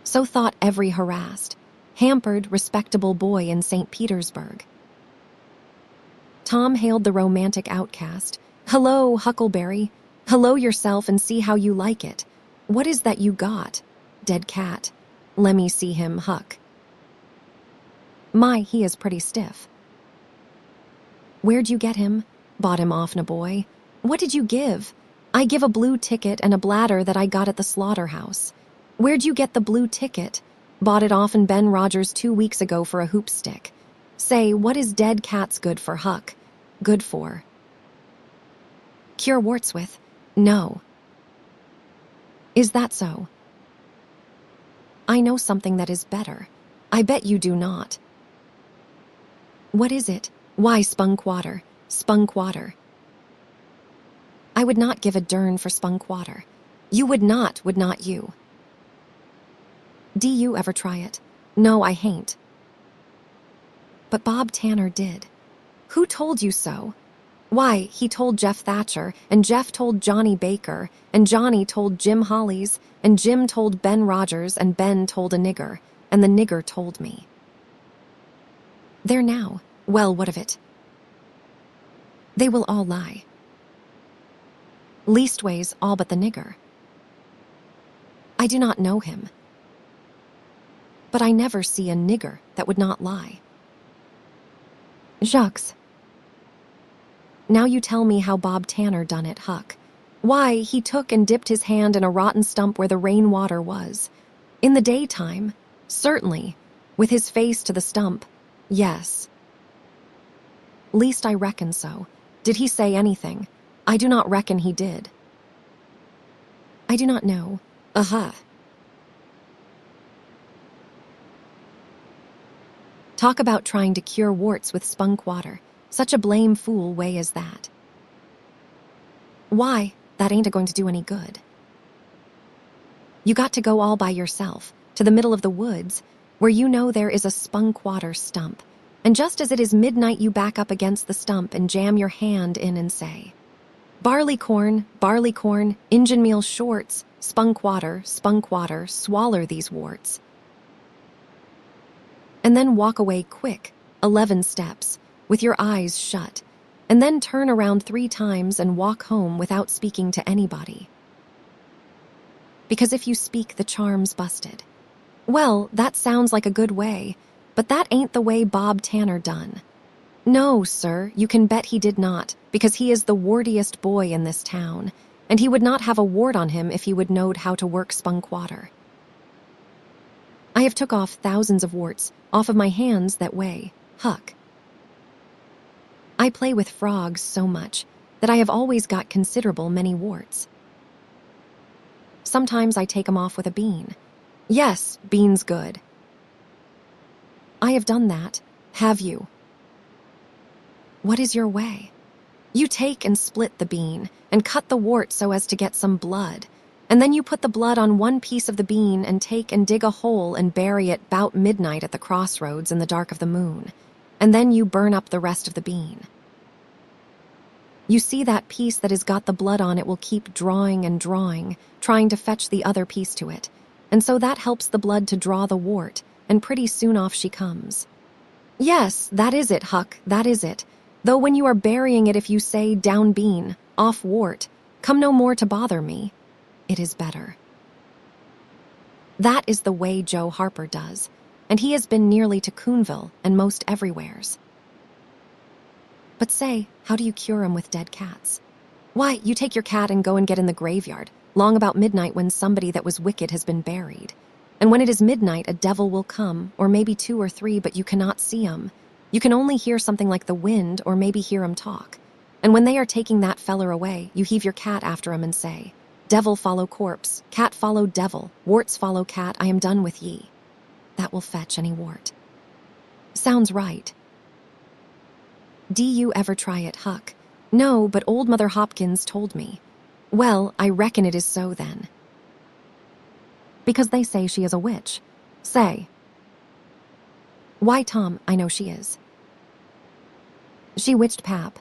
So thought every harassed, hampered, respectable boy in St. Petersburg. Tom hailed the romantic outcast. "Hello, Huckleberry. Hello yourself and see how you like it. What is that you got? Dead cat. Lemme see him, Huck. My, he is pretty stiff. Where'd you get him? Bought him off, na boy. What did you give? I give a blue ticket and a bladder that I got at the slaughterhouse. Where'd you get the blue ticket? Bought it off in Ben Rogers 2 weeks ago for a hoop stick. Say, what is dead cats good for, Huck? Good for? Cure warts with? No. Is that so? I know something that is better. I bet you do not. What is it? Why, spunk water. Spunk water. I would not give a dern for spunk water. You would not you? Do you ever try it? No, I hain't. But Bob Tanner did. Who told you so? Why, he told Jeff Thatcher, and Jeff told Johnny Baker, and Johnny told Jim Hollies, and Jim told Ben Rogers, and Ben told a nigger, and the nigger told me. There now. Well, what of it? They will all lie. Leastways, all but the nigger. I do not know him. But I never see a nigger that would not lie. Shucks. Now you tell me how Bob Tanner done it, Huck. Why, he took and dipped his hand in a rotten stump where the rainwater was. In the daytime, certainly. With his face to the stump, yes. Least I reckon so. Did he say anything? I do not reckon he did. I do not know. Talk about trying to cure warts with spunk water. Such a blame fool way as that. Why, that ain't going to do any good. You got to go all by yourself, to the middle of the woods, where you know there is a spunk water stump, and just as it is midnight you back up against the stump and jam your hand in and say, barley corn, Injun meal shorts, spunk water, swaller these warts. And then walk away quick, 11 steps, with your eyes shut, and then turn around 3 times and walk home without speaking to anybody. Because if you speak, the charm's busted. Well, that sounds like a good way, but that ain't the way Bob Tanner done. No, sir, you can bet he did not, because he is the wartiest boy in this town, and he would not have a wart on him if he would knowed how to work spunk water. I have took off thousands of warts off of my hands that way, Huck. I play with frogs so much that I have always got considerable many warts. Sometimes I take 'em off with a bean. Yes, bean's good. I have done that. Have you? What is your way? You take and split the bean and cut the wart so as to get some blood, and then you put the blood on one piece of the bean and take and dig a hole and bury it 'bout midnight at the crossroads in the dark of the moon, and then you burn up the rest of the bean. You see that piece that has got the blood on it will keep drawing and drawing, trying to fetch the other piece to it, and so that helps the blood to draw the wart, and pretty soon off she comes. Yes, that is it, Huck, that is it. Though when you are burying it, if you say, down bean, off wart, come no more to bother me, it is better. That is the way Joe Harper does, and he has been nearly to Coonville and most everywheres. But say, how do you cure 'em with dead cats? Why, you take your cat and go and get in the graveyard, long about midnight when somebody that was wicked has been buried. And when it is midnight, a devil will come, or maybe 2 or 3, but you cannot see 'em. You can only hear something like the wind, or maybe hear 'em talk. And when they are taking that feller away, you heave your cat after 'em and say, devil follow corpse, cat follow devil, warts follow cat, I am done with ye. That will fetch any wart. Sounds right. Do you ever try it, Huck? No, but old Mother Hopkins told me. Well, I reckon it is so then. Because they say she is a witch. Say. Why, Tom, I know she is. She witched Pap.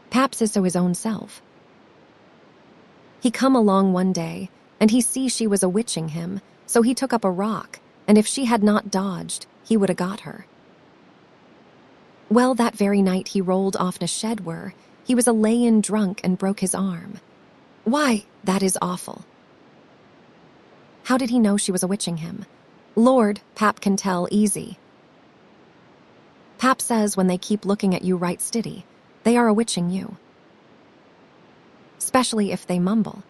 Pap says so his own self. He come along one day, and he see she was a-witching him, so he took up a rock, and if she had not dodged, he would a got her. Well, that very night he rolled off in a shed were, He was a lay-in drunk and broke his arm. Why, that is awful. How did he know she was awitching him? Lord, Pap can tell easy. Pap says when they keep looking at you right stiddy, they are awitching you. Especially if they mumble.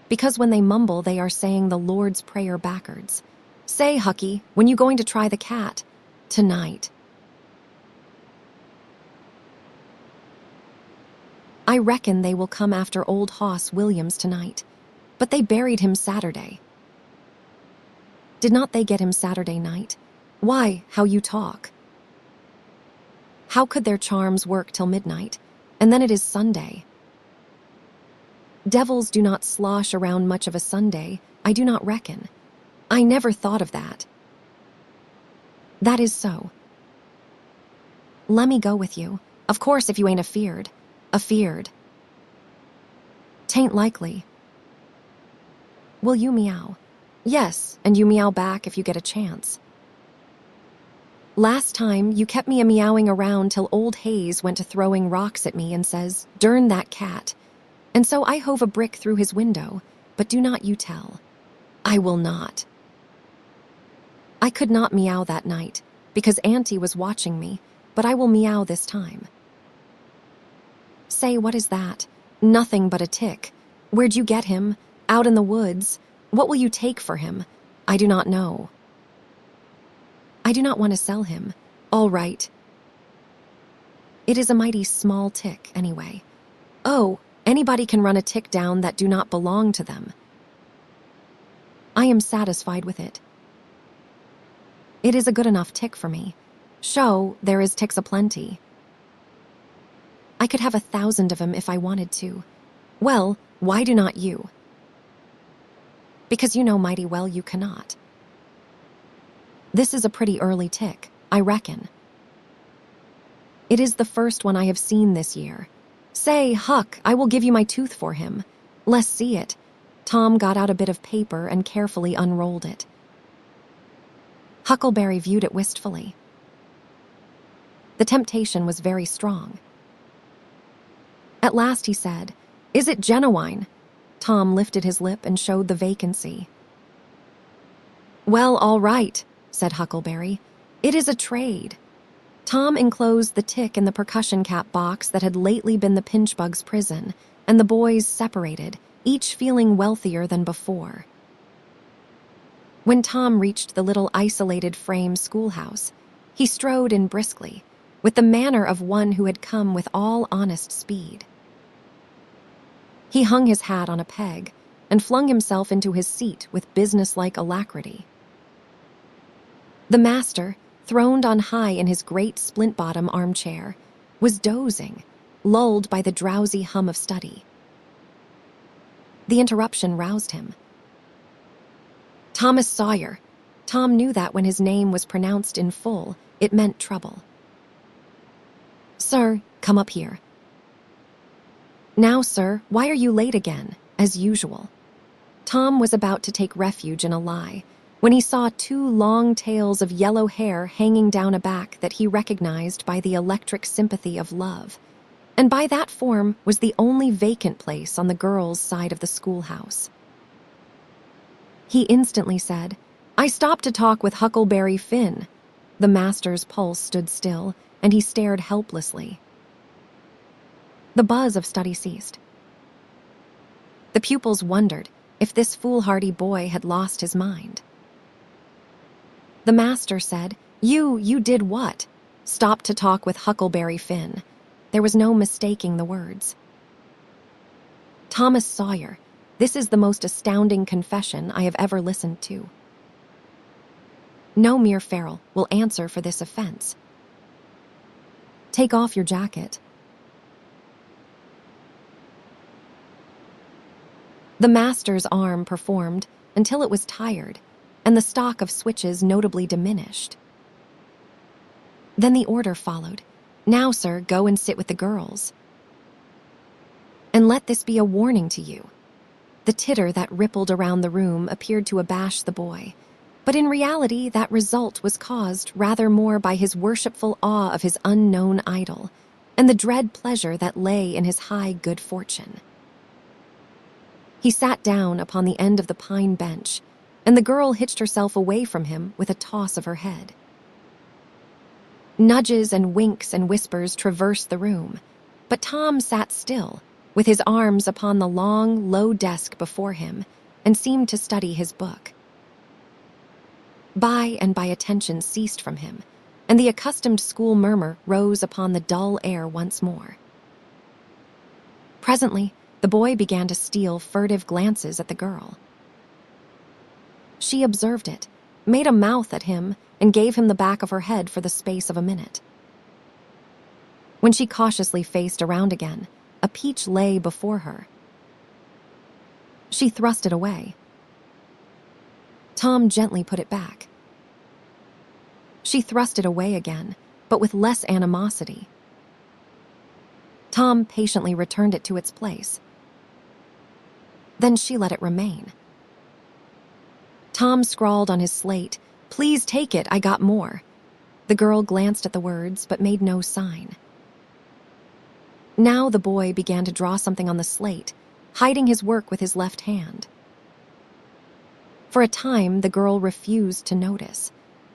Because when they mumble, they are saying the Lord's Prayer backwards. Say, Hucky, when you going to try the cat? Tonight. I reckon they will come after old Hoss Williams tonight, but they buried him Saturday. Did not they get him Saturday night? Why, how you talk. How could their charms work till midnight, and then it is Sunday? Devils do not slosh around much of a Sunday, I do not reckon. I never thought of that. That is so. Lemme go with you. Of course, if you ain't afeard. Afeard. 'Tain't likely. Will you meow? Yes, and you meow back if you get a chance. Last time, you kept me a-meowing around till old Hayes went to throwing rocks at me and says, "Durn that cat." And so I hove a brick through his window, but do not you tell. I will not. I could not meow that night, because Auntie was watching me, but I will meow this time. Say, what is that? Nothing but a tick. Where'd you get him? Out in the woods. What will you take for him? I do not know. I do not want to sell him. All right. It is a mighty small tick, anyway. Oh, anybody can run a tick down that do not belong to them. I am satisfied with it. It is a good enough tick for me. Show, there is ticks aplenty. I could have 1,000 of 'em if I wanted to. Well, why do not you? Because you know mighty well you cannot. This is a pretty early tick, I reckon. It is the first one I have seen this year. Say, Huck, I will give you my tooth for him. Let's see it. Tom got out a bit of paper and carefully unrolled it. Huckleberry viewed it wistfully. The temptation was very strong. At last he said, "Is it genuine?" Tom lifted his lip and showed the vacancy. "Well, all right," said Huckleberry. "It is a trade." Tom enclosed the tick in the percussion cap box that had lately been the pinchbug's prison, and the boys separated, each feeling wealthier than before. When Tom reached the little isolated frame schoolhouse, he strode in briskly, with the manner of one who had come with all honest speed. He hung his hat on a peg and flung himself into his seat with businesslike alacrity. The master, throned on high in his great splint-bottom armchair, was dozing, lulled by the drowsy hum of study. The interruption roused him. Thomas Sawyer. Tom knew that when his name was pronounced in full, it meant trouble. "Sir, come up here." "Now, sir, why are you late again, as usual?" Tom was about to take refuge in a lie, when he saw 2 long tails of yellow hair hanging down a back that he recognized by the electric sympathy of love, and by that form was the only vacant place on the girls' side of the schoolhouse. He instantly said, "I stopped to talk with Huckleberry Finn." The master's pulse stood still, and he stared helplessly. The buzz of study ceased. The pupils wondered if this foolhardy boy had lost his mind. The master said, You did what?" "Stopped to talk with Huckleberry Finn." There was no mistaking the words. Thomas Sawyer, this is the most astounding confession I have ever listened to. No mere feral will answer for this offense. Take off your jacket. The master's arm performed until it was tired, and the stock of switches notably diminished. Then the order followed. "Now, sir, go and sit with the girls. And let this be a warning to you." The titter that rippled around the room appeared to abash the boy, but in reality that result was caused rather more by his worshipful awe of his unknown idol and the dread pleasure that lay in his high good fortune. He sat down upon the end of the pine bench, and the girl hitched herself away from him with a toss of her head. Nudges and winks and whispers traversed the room, but Tom sat still, with his arms upon the long, low desk before him, and seemed to study his book. By and by attention ceased from him, and the accustomed school murmur rose upon the dull air once more. Presently, the boy began to steal furtive glances at the girl. She observed it, made a mouth at him, and gave him the back of her head for the space of a minute. When she cautiously faced around again, a peach lay before her. She thrust it away. Tom gently put it back. She thrust it away again, but with less animosity. Tom patiently returned it to its place. Then she let it remain. Tom scrawled on his slate, "Please take it, I got more." The girl glanced at the words, but made no sign. Now the boy began to draw something on the slate, hiding his work with his left hand. For a time, the girl refused to notice,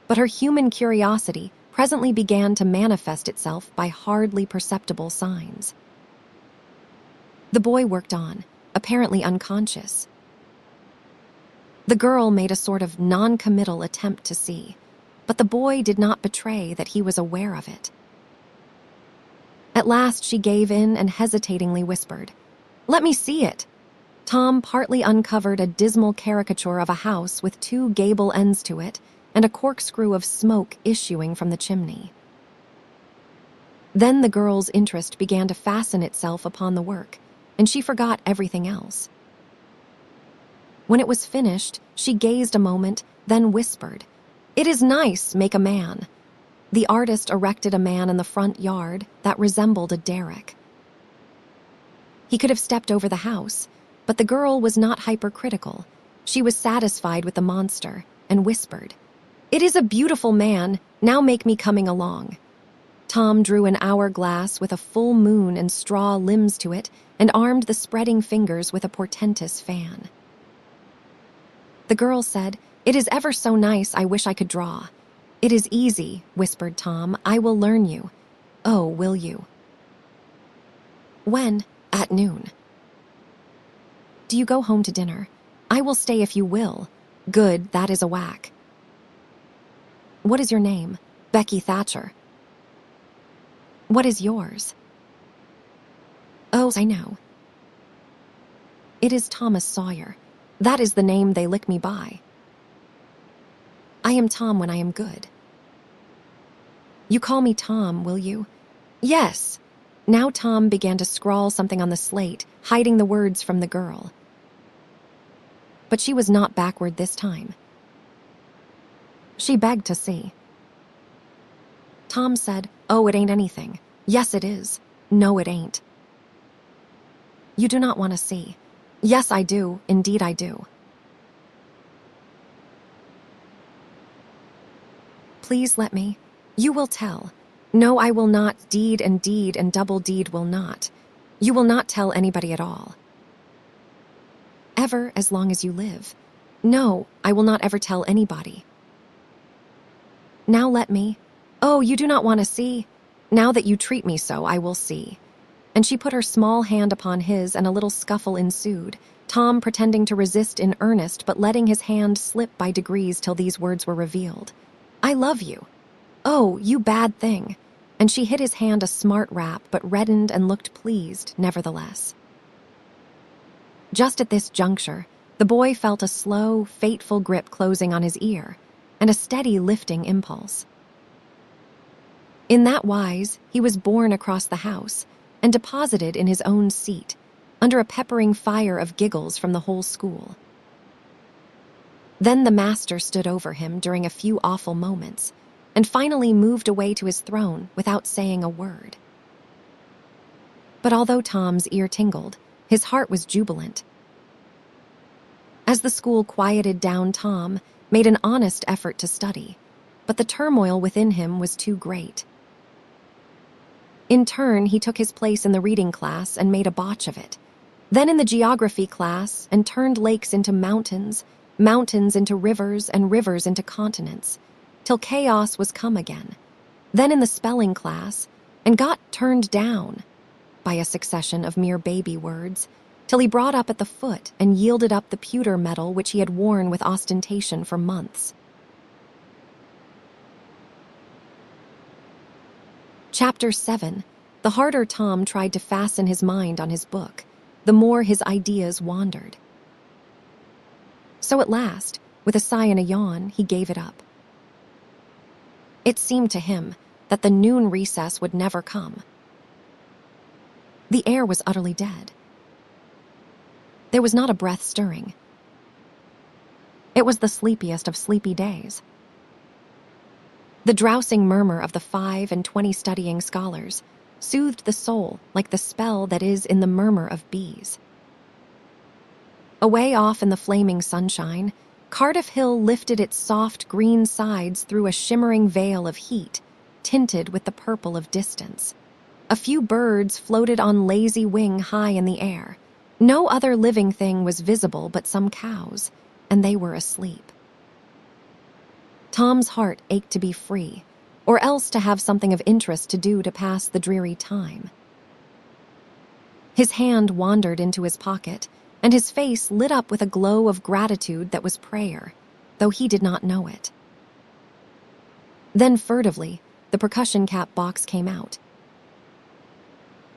but her human curiosity presently began to manifest itself by hardly perceptible signs. The boy worked on, apparently unconscious. The girl made a sort of non-committal attempt to see, but the boy did not betray that he was aware of it. At last she gave in and hesitatingly whispered, "Let me see it." Tom partly uncovered a dismal caricature of a house with 2 gable ends to it and a corkscrew of smoke issuing from the chimney. Then the girl's interest began to fasten itself upon the work, and she forgot everything else. When it was finished, she gazed a moment, then whispered, "It is nice, make a man." The artist erected a man in the front yard that resembled a derrick. He could have stepped over the house, but the girl was not hypercritical. She was satisfied with the monster and whispered, "It is a beautiful man, now make me coming along." Tom drew an hourglass with a full moon and straw limbs to it and armed the spreading fingers with a portentous fan. The girl said, "It is ever so nice, I wish I could draw." "It is easy," whispered Tom. "I will learn you." "Oh, will you?" "When?" "At noon." "Do you go home to dinner?" "I will stay if you will." "Good, that is a whack." "What is your name?" "Becky Thatcher." "What is yours?" "Oh, I know. It is Thomas Sawyer. That is the name they lick me by." "I am Tom when I am good." "You call me Tom, will you?" "Yes." Now Tom began to scrawl something on the slate, hiding the words from the girl. But she was not backward this time. She begged to see. Tom said, "Oh, it ain't anything." "Yes, it is." "No, it ain't." "You do not want to see." "Yes, I do. Indeed, I do." "Please let me." "You will tell." "No, I will not. Deed and double deed will not." "You will not tell anybody at all." "Ever, as long as you live." "No, I will not ever tell anybody." "Now let me." "Oh, you do not want to see." "Now that you treat me so, I will see." And she put her small hand upon his, and a little scuffle ensued, Tom pretending to resist in earnest, but letting his hand slip by degrees till these words were revealed. "I love you." "Oh, you bad thing." And she hit his hand a smart rap, but reddened and looked pleased, nevertheless. Just at this juncture, the boy felt a slow, fateful grip closing on his ear, and a steady lifting impulse. In that wise, he was borne across the house and deposited in his own seat, under a peppering fire of giggles from the whole school. Then the master stood over him during a few awful moments, and finally moved away to his throne without saying a word. But although Tom's ear tingled, his heart was jubilant. As the school quieted down, Tom made an honest effort to study, but the turmoil within him was too great. In turn, he took his place in the reading class and made a botch of it. Then in the geography class and turned lakes into mountains, mountains into rivers, and rivers into continents, till chaos was come again. Then in the spelling class, and got turned down by a succession of mere baby words, till he brought up at the foot and yielded up the pewter medal which he had worn with ostentation for months. Chapter 7. The harder Tom tried to fasten his mind on his book, the more his ideas wandered. So at last, with a sigh and a yawn, he gave it up. It seemed to him that the noon recess would never come. The air was utterly dead. There was not a breath stirring. It was the sleepiest of sleepy days. The drowsing murmur of the 25 studying scholars soothed the soul like the spell that is in the murmur of bees. Away off in the flaming sunshine, Cardiff Hill lifted its soft green sides through a shimmering veil of heat, tinted with the purple of distance. A few birds floated on lazy wing high in the air. No other living thing was visible but some cows, and they were asleep. Tom's heart ached to be free, or else to have something of interest to do to pass the dreary time. His hand wandered into his pocket, and his face lit up with a glow of gratitude that was prayer, though he did not know it. Then furtively, the percussion cap box came out.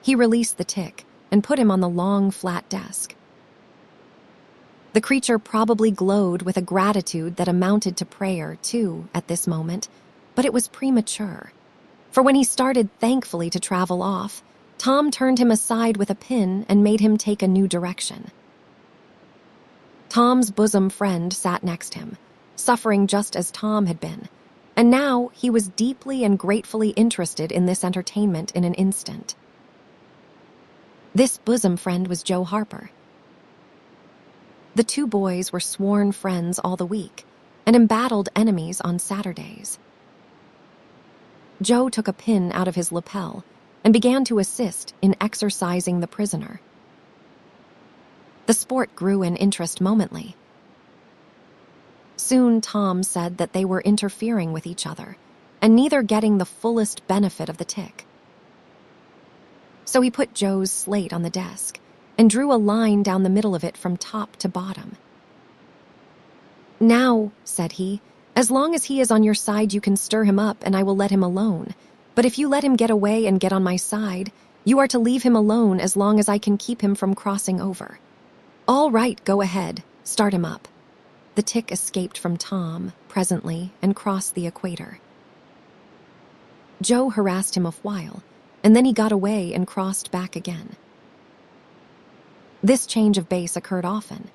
He released the tick and put him on the long, flat desk. The creature probably glowed with a gratitude that amounted to prayer, too, at this moment, but it was premature. For when he started thankfully to travel off, Tom turned him aside with a pin and made him take a new direction. Tom's bosom friend sat next him, suffering just as Tom had been, and now he was deeply and gratefully interested in this entertainment in an instant. This bosom friend was Joe Harper. The two boys were sworn friends all the week and embattled enemies on Saturdays. Joe took a pin out of his lapel and began to assist in exercising the prisoner. The sport grew in interest momently. Soon Tom said that they were interfering with each other and neither getting the fullest benefit of the tick. So he put Joe's slate on the desk and drew a line down the middle of it from top to bottom. "Now," said he, "as long as he is on your side you can stir him up and I will let him alone. But if you let him get away and get on my side, you are to leave him alone as long as I can keep him from crossing over." "All right, go ahead, start him up." The tick escaped from Tom, presently, and crossed the equator. Joe harassed him a while, and then he got away and crossed back again. This change of base occurred often.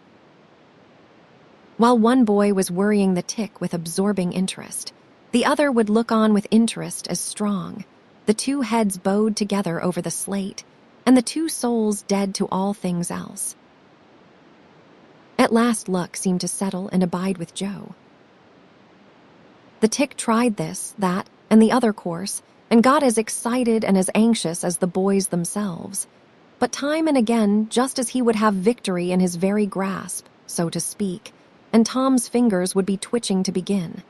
While one boy was worrying the tick with absorbing interest, the other would look on with interest as strong, the two heads bowed together over the slate, and the two souls dead to all things else. At last luck seemed to settle and abide with Joe. The tick tried this, that, and the other course, and got as excited and as anxious as the boys themselves. But time and again, just as he would have victory in his very grasp, so to speak, and Tom's fingers would be twitching to begin,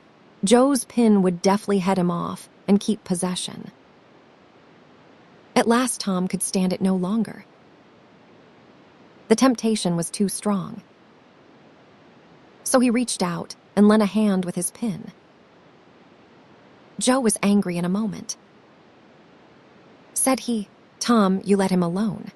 Joe's pin would deftly head him off and keep possession. At last Tom could stand it no longer. The temptation was too strong. So he reached out and lent a hand with his pin. Joe was angry in a moment. Said he, "Tom, you let him alone."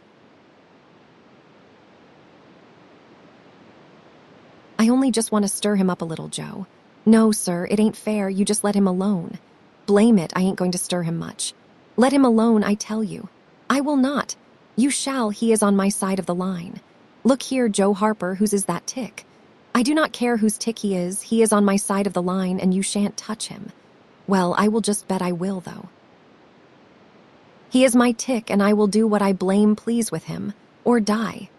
"I only just want to stir him up a little, Joe." "No, sir, it ain't fair, you just let him alone." "Blame it, I ain't going to stir him much." "Let him alone, I tell you." "I will not." "You shall, he is on my side of the line." "Look here, Joe Harper, whose is that tick?" "I do not care whose tick he is on my side of the line and you shan't touch him." "Well, I will just bet I will, though." "He is my tick and I will do what I blame please with him, or die."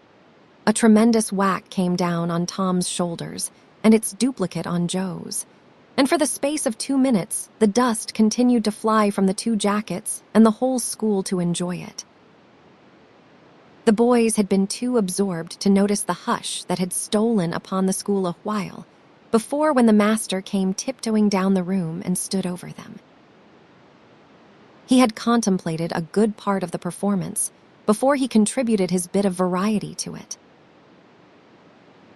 A tremendous whack came down on Tom's shoulders and its duplicate on Joe's. And for the space of 2 minutes, the dust continued to fly from the 2 jackets and the whole school to enjoy it. The boys had been too absorbed to notice the hush that had stolen upon the school a while before when the master came tiptoeing down the room and stood over them. He had contemplated a good part of the performance before he contributed his bit of variety to it.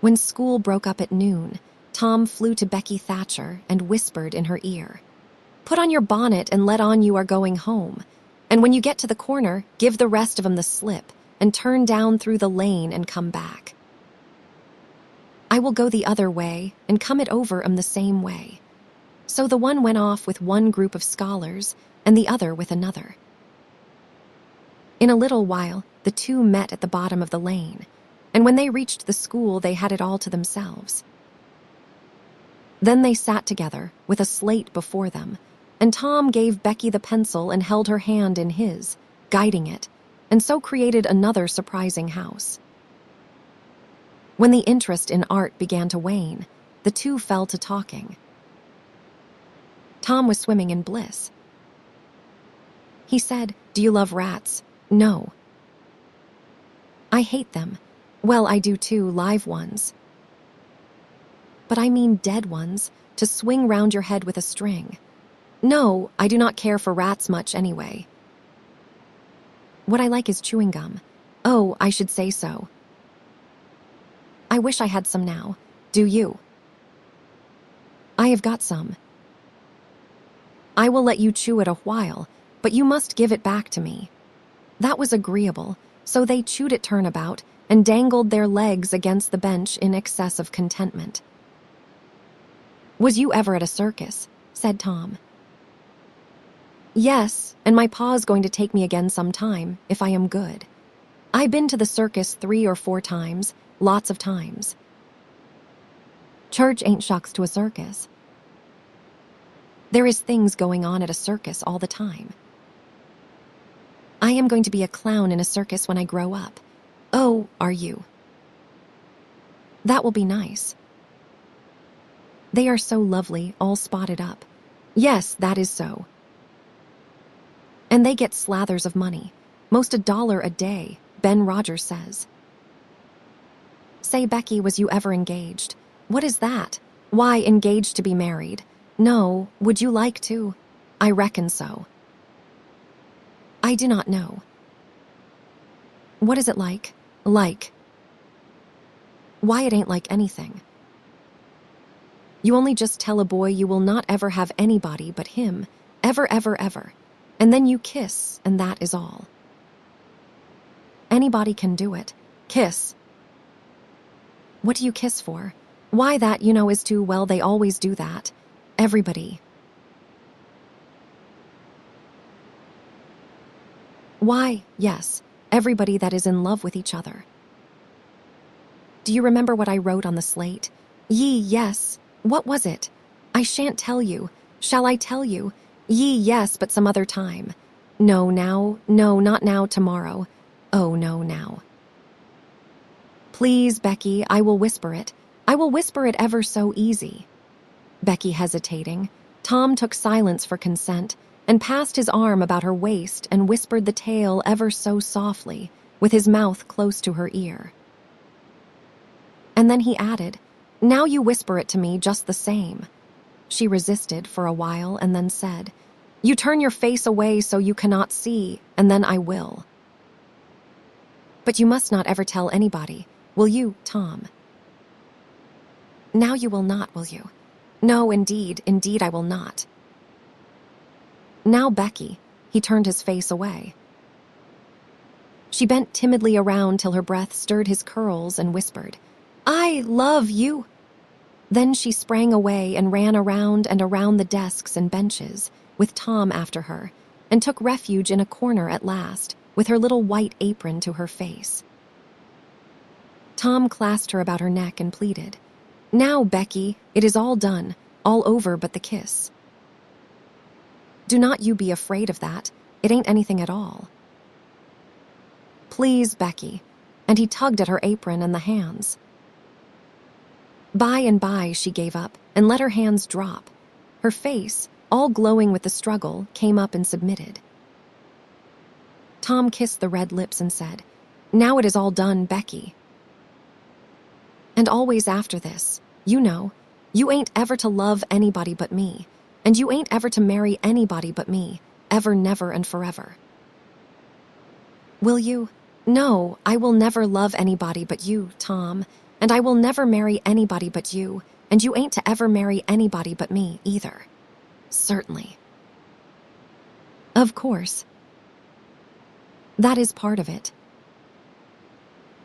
When school broke up at noon, Tom flew to Becky Thatcher and whispered in her ear, "Put on your bonnet and let on you are going home. And when you get to the corner, give the rest of 'em the slip and turn down through the lane and come back. I will go the other way and come it over 'em the same way." So the one went off with one group of scholars and the other with another. In a little while, the 2 met at the bottom of the lane, and when they reached the school, they had it all to themselves. Then they sat together with a slate before them, and Tom gave Becky the pencil and held her hand in his, guiding it, and so created another surprising house. When the interest in art began to wane, the 2 fell to talking. Tom was swimming in bliss. He said, "Do you love rats?" "No." "I hate them." "Well, I do too, live ones." "But I mean dead ones, to swing round your head with a string." "No, I do not care for rats much anyway." "What I like is chewing gum." "Oh, I should say so." "I wish I had some now." "Do you?" "I have got some." "I will let you chew it a while, but you must give it back to me." That was agreeable, so they chewed it turnabout and dangled their legs against the bench in excess of contentment. "Was you ever at a circus?" said Tom. "Yes, and my pa's going to take me again sometime, if I am good. I've been to the circus 3 or 4 times, lots of times." "Church ain't shucks to a circus." "There is things going on at a circus all the time." "I am going to be a clown in a circus when I grow up." "Oh, are you?" "That will be nice." "They are so lovely, all spotted up." "Yes, that is so." "And they get slathers of money, most $1 a day, Ben Rogers says." "Say, Becky, was you ever engaged?" "What is that?" "Why, engaged to be married." "No, would you like to?" "I reckon so." "I do not know." "What is it like?" "Like?" "Why, it ain't like anything. You only just tell a boy you will not ever have anybody but him, ever, ever, ever, and then you kiss, and that is all. Anybody can do it. Kiss. What do you kiss for?" "Why, that, you know, is to, well, they always do that. Everybody." "Why, yes, everybody that is in love with each other." "Do you remember what I wrote on the slate?" Yes. What was it?" "I shan't tell you. Shall I tell you?" Yes, but some other time." "No, now. No, not now, tomorrow." "Oh, no, now." "Please, Becky, I will whisper it. I will whisper it ever so easy." Becky hesitating. Tom took silence for consent and passed his arm about her waist and whispered the tale ever so softly, with his mouth close to her ear. And then he added, "Now you whisper it to me just the same." She resisted for a while and then said, "You turn your face away so you cannot see, and then I will." "But you must not ever tell anybody. Will you, Tom?" "Now you will not, will you?" "No, indeed, indeed I will not." "Now, Becky." He turned his face away. She bent timidly around till her breath stirred his curls and whispered, "I love you." Then she sprang away and ran around and around the desks and benches, with Tom after her, and took refuge in a corner at last, with her little white apron to her face. Tom clasped her about her neck and pleaded, "Now, Becky, it is all done, all over but the kiss. Do not you be afraid of that. It ain't anything at all. Please, Becky." And he tugged at her apron and the hands. By and by she gave up and let her hands drop, Her face, all glowing with the struggle, came up and submitted. Tom kissed the red lips and said, "Now it is all done, Becky. And always after this, you know, you ain't ever to love anybody but me, and you ain't ever to marry anybody but me, ever, never, and forever." "Will you?" "No, I will never love anybody but you, Tom, and I will never marry anybody but you, and you ain't to ever marry anybody but me, either." "Certainly." "Of course. That is part of it.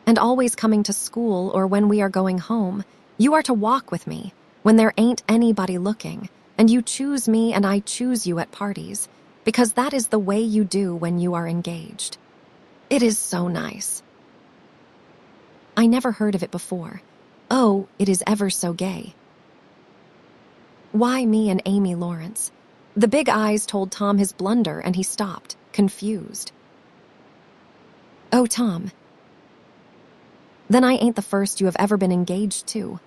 And always coming to school or when we are going home, you are to walk with me when there ain't anybody looking, and you choose me and I choose you at parties, because that is the way you do when you are engaged. It is so nice." "I never heard of it before. Oh, it is ever so gay." "Why me and Amy Lawrence?" The big eyes told Tom his blunder, and he stopped, confused. "Oh, Tom. Then I ain't the first you have ever been engaged to."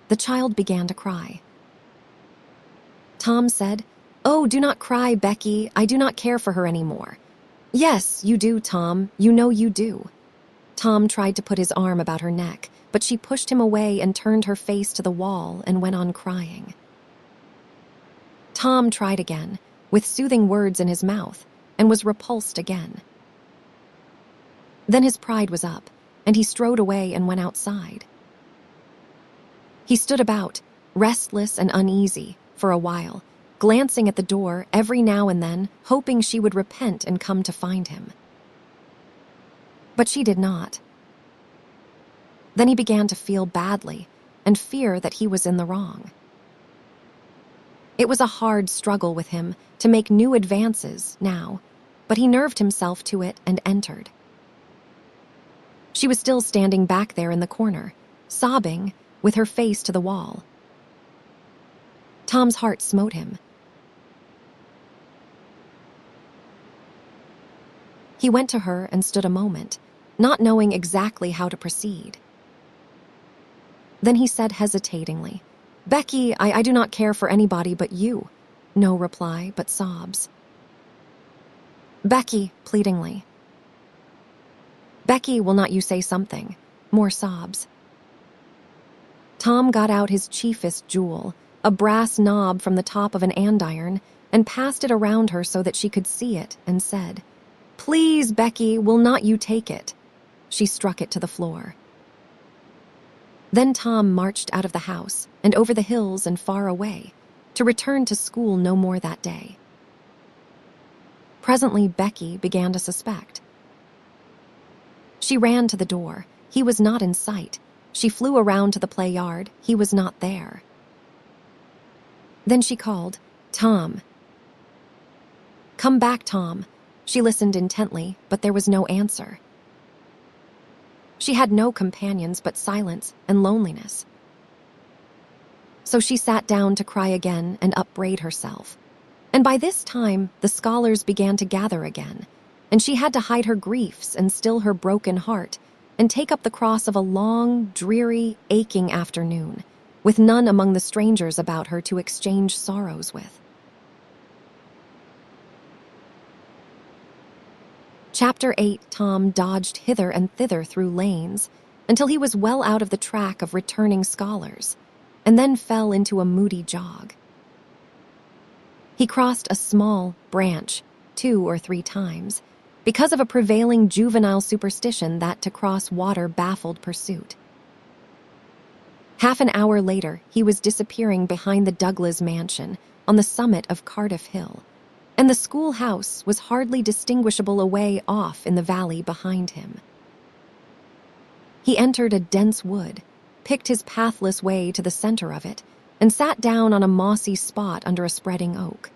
The child began to cry. Tom said, "Oh, do not cry, Becky. I do not care for her anymore." "Yes, you do, Tom. You know you do." Tom tried to put his arm about her neck, but she pushed him away and turned her face to the wall and went on crying. Tom tried again, with soothing words in his mouth, and was repulsed again. Then his pride was up, and he strode away and went outside. He stood about, restless and uneasy, for a while, glancing at the door every now and then, hoping she would repent and come to find him. But she did not. Then he began to feel badly and fear that he was in the wrong. It was a hard struggle with him to make new advances now, but he nerved himself to it and entered. She was still standing back there in the corner, sobbing, with her face to the wall. Tom's heart smote him. He went to her and stood a moment, not knowing exactly how to proceed. Then he said hesitatingly, "Becky, I do not care for anybody but you." No reply, but sobs. "Becky," pleadingly. "Becky, will not you say something?" More sobs. Tom got out his chiefest jewel, a brass knob from the top of an andiron, and passed it around her so that she could see it, and said, "Please, Becky, will not you take it?" She struck it to the floor. Then Tom marched out of the house and over the hills and far away, to return to school no more that day. Presently, Becky began to suspect. She ran to the door. He was not in sight. She flew around to the play yard. He was not there. Then she called, "Tom. Come back, Tom." She listened intently, but there was no answer. She had no companions but silence and loneliness. So she sat down to cry again and upbraid herself. And by this time, the scholars began to gather again, and she had to hide her griefs and still her broken heart and take up the cross of a long, dreary, aching afternoon, with none among the strangers about her to exchange sorrows with. Chapter 8. Tom dodged hither and thither through lanes until he was well out of the track of returning scholars, and then fell into a moody jog. He crossed a small branch 2 or 3 times, because of a prevailing juvenile superstition that to cross water baffled pursuit. Half an hour later, he was disappearing behind the Douglas mansion on the summit of Cardiff Hill, and the schoolhouse was hardly distinguishable away off in the valley behind him. He entered a dense wood, picked his pathless way to the center of it, and sat down on a mossy spot under a spreading oak.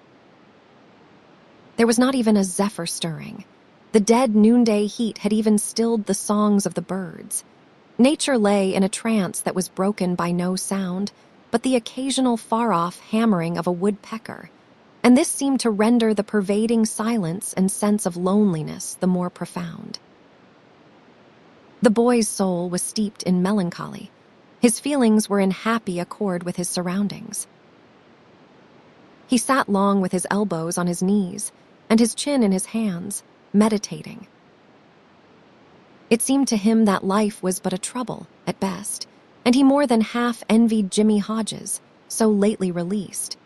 There was not even a zephyr stirring. The dead noonday heat had even stilled the songs of the birds. Nature lay in a trance that was broken by no sound, but the occasional far-off hammering of a woodpecker, and this seemed to render the pervading silence and sense of loneliness the more profound. The boy's soul was steeped in melancholy. His feelings were in happy accord with his surroundings. He sat long with his elbows on his knees and his chin in his hands, meditating. It seemed to him that life was but a trouble, at best, and he more than half envied Jimmy Hodges, so lately released.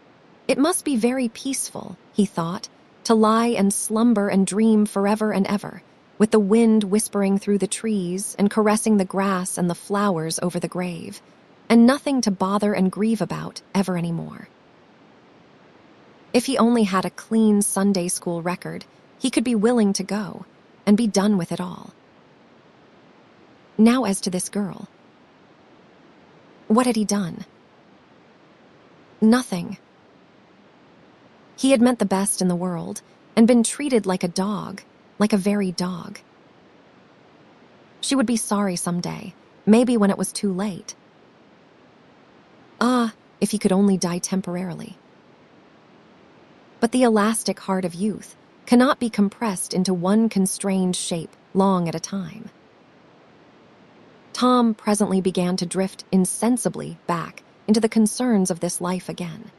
It must be very peaceful, he thought, to lie and slumber and dream forever and ever, with the wind whispering through the trees and caressing the grass and the flowers over the grave, and nothing to bother and grieve about ever anymore. If he only had a clean Sunday school record, he could be willing to go and be done with it all. Now as to this girl. What had he done? Nothing. He had meant the best in the world and been treated like a dog, like a very dog. She would be sorry someday, maybe when it was too late. Ah, if he could only die temporarily. But the elastic heart of youth cannot be compressed into one constrained shape long at a time. Tom presently began to drift insensibly back into the concerns of this life again.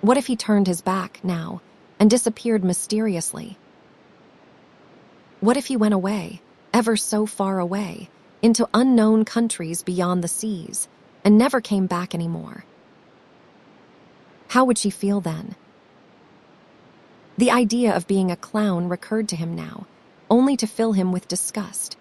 What if he turned his back now and disappeared mysteriously? What if he went away, ever so far away, into unknown countries beyond the seas, and never came back anymore? How would she feel then? The idea of being a clown recurred to him now, only to fill him with disgust.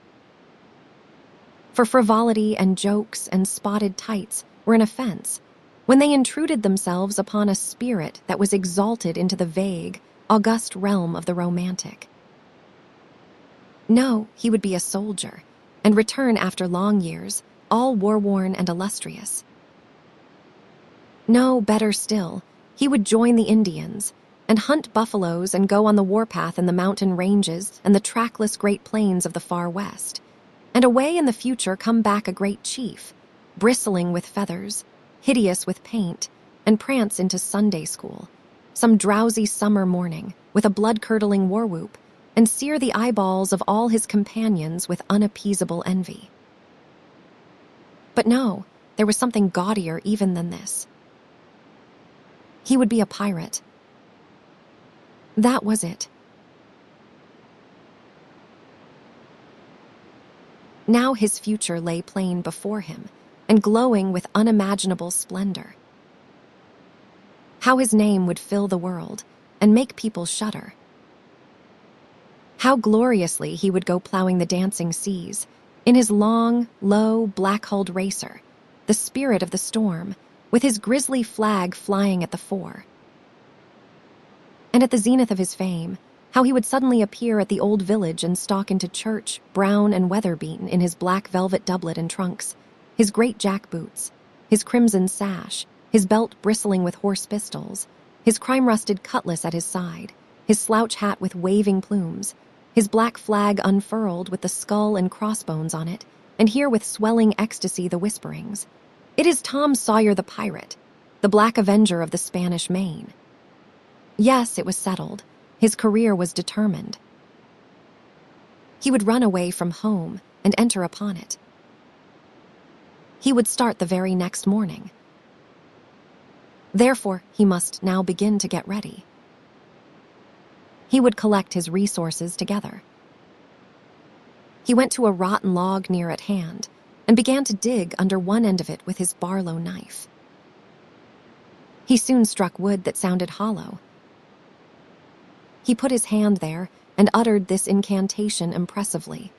For frivolity and jokes and spotted tights were an offense when they intruded themselves upon a spirit that was exalted into the vague, august realm of the romantic. No, he would be a soldier, and return after long years, all war-worn and illustrious. No, better still, he would join the Indians, and hunt buffaloes and go on the warpath in the mountain ranges and the trackless Great Plains of the far west, and away in the future come back a great chief, bristling with feathers, hideous with paint, and prance into Sunday school, some drowsy summer morning, with a blood-curdling war-whoop, and sear the eyeballs of all his companions with unappeasable envy. But no, there was something gaudier even than this. He would be a pirate. That was it. Now his future lay plain before him, and glowing with unimaginable splendor. How his name would fill the world and make people shudder. How gloriously he would go plowing the dancing seas, in his long, low, black-hulled racer, the spirit of the storm, with his grisly flag flying at the fore. And at the zenith of his fame, how he would suddenly appear at the old village and stalk into church, brown and weather-beaten in his black velvet doublet and trunks, his great jack-boots, his crimson sash, his belt bristling with horse pistols, his crime-rusted cutlass at his side, his slouch hat with waving plumes, his black flag unfurled with the skull and crossbones on it, and hear with swelling ecstasy the whisperings, "It is Tom Sawyer the pirate, the Black Avenger of the Spanish Main." Yes, it was settled. His career was determined. He would run away from home and enter upon it. He would start the very next morning. Therefore, he must now begin to get ready. He would collect his resources together. He went to a rotten log near at hand and began to dig under one end of it with his Barlow knife. He soon struck wood that sounded hollow. He put his hand there and uttered this incantation impressively.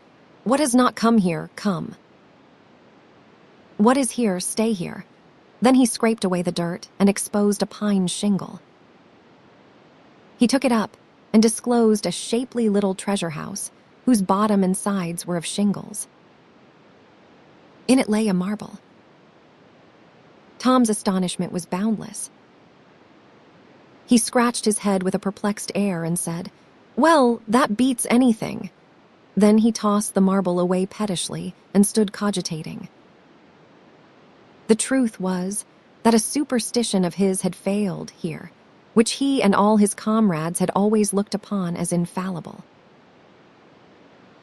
"What has not come here, come. What is here, stay here." Then he scraped away the dirt and exposed a pine shingle. He took it up and disclosed a shapely little treasure house whose bottom and sides were of shingles. In it lay a marble. Tom's astonishment was boundless. He scratched his head with a perplexed air and said, "Well, that beats anything." Then he tossed the marble away pettishly and stood cogitating. The truth was that a superstition of his had failed here, which he and all his comrades had always looked upon as infallible.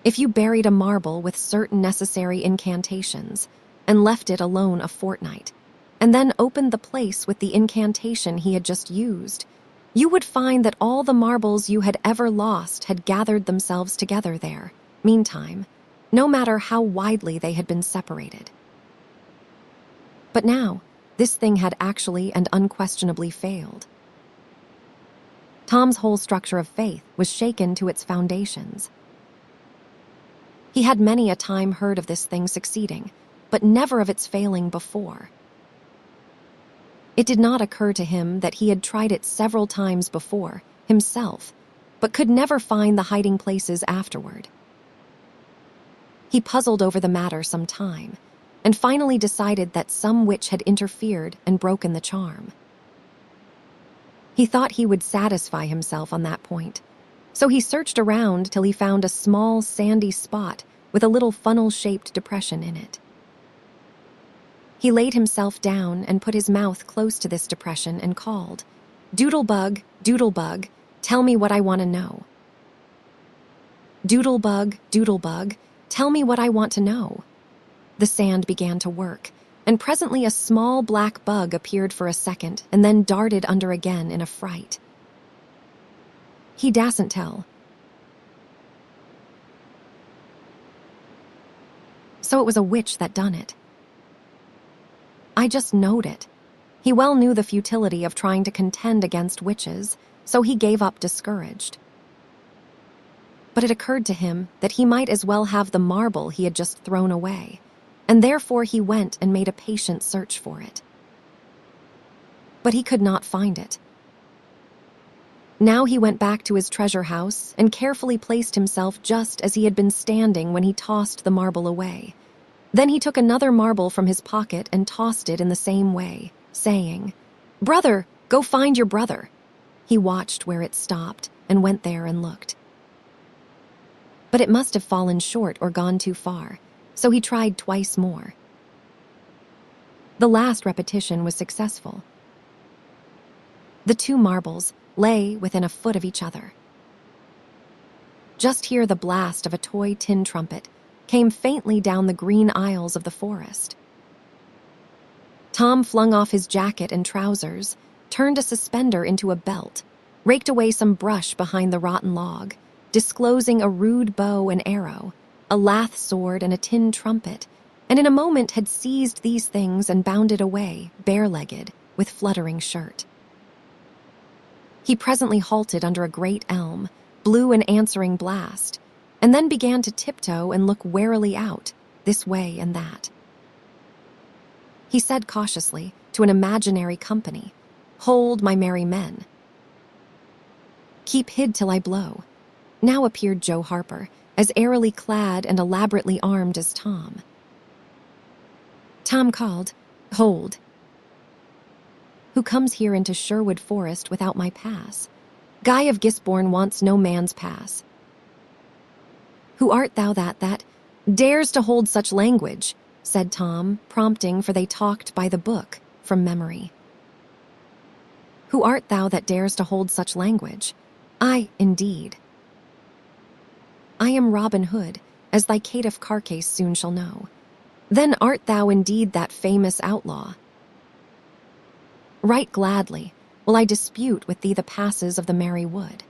If you buried a marble with certain necessary incantations and left it alone a fortnight, and then opened the place with the incantation he had just used, you would find that all the marbles you had ever lost had gathered themselves together there, meantime, no matter how widely they had been separated. But now, this thing had actually and unquestionably failed. Tom's whole structure of faith was shaken to its foundations. He had many a time heard of this thing succeeding, but never of its failing before. It did not occur to him that he had tried it several times before, himself, but could never find the hiding places afterward. He puzzled over the matter some time, and finally decided that some witch had interfered and broken the charm. He thought he would satisfy himself on that point, so he searched around till he found a small sandy spot with a little funnel-shaped depression in it. He laid himself down and put his mouth close to this depression and called, "Doodlebug, Doodlebug, tell me what I want to know. Doodlebug, Doodlebug, tell me what I want to know." The sand began to work, and presently a small black bug appeared for a second and then darted under again in a fright. He dasn't tell. So it was a witch that done it. I just knowed it. He well knew the futility of trying to contend against witches, so he gave up discouraged. But it occurred to him that he might as well have the marble he had just thrown away, and therefore he went and made a patient search for it. But he could not find it. Now he went back to his treasure house and carefully placed himself just as he had been standing when he tossed the marble away. Then he took another marble from his pocket and tossed it in the same way, saying, "Brother, go find your brother." He watched where it stopped and went there and looked. But it must have fallen short or gone too far, so he tried twice more. The last repetition was successful. The two marbles lay within a foot of each other. Just here the blast of a toy tin trumpet came faintly down the green aisles of the forest. Tom flung off his jacket and trousers, turned a suspender into a belt, raked away some brush behind the rotten log, disclosing a rude bow and arrow, a lath sword and a tin trumpet, and in a moment had seized these things and bounded away, bare-legged, with fluttering shirt. He presently halted under a great elm, blew an answering blast, and then began to tiptoe and look warily out, this way and that. He said cautiously to an imaginary company, "Hold, my merry men." "Keep hid till I blow." Now appeared Joe Harper, as airily clad and elaborately armed as Tom. Tom called, "Hold. Who comes here into Sherwood Forest without my pass? Guy of Gisborne wants no man's pass. Who art thou that dares to hold such language?" said Tom, prompting, for they talked by the book, from memory. "Who art thou that dares to hold such language? I, indeed. I am Robin Hood, as thy caitiff carcase soon shall know. Then art thou indeed that famous outlaw? Right gladly will I dispute with thee the passes of the merry wood.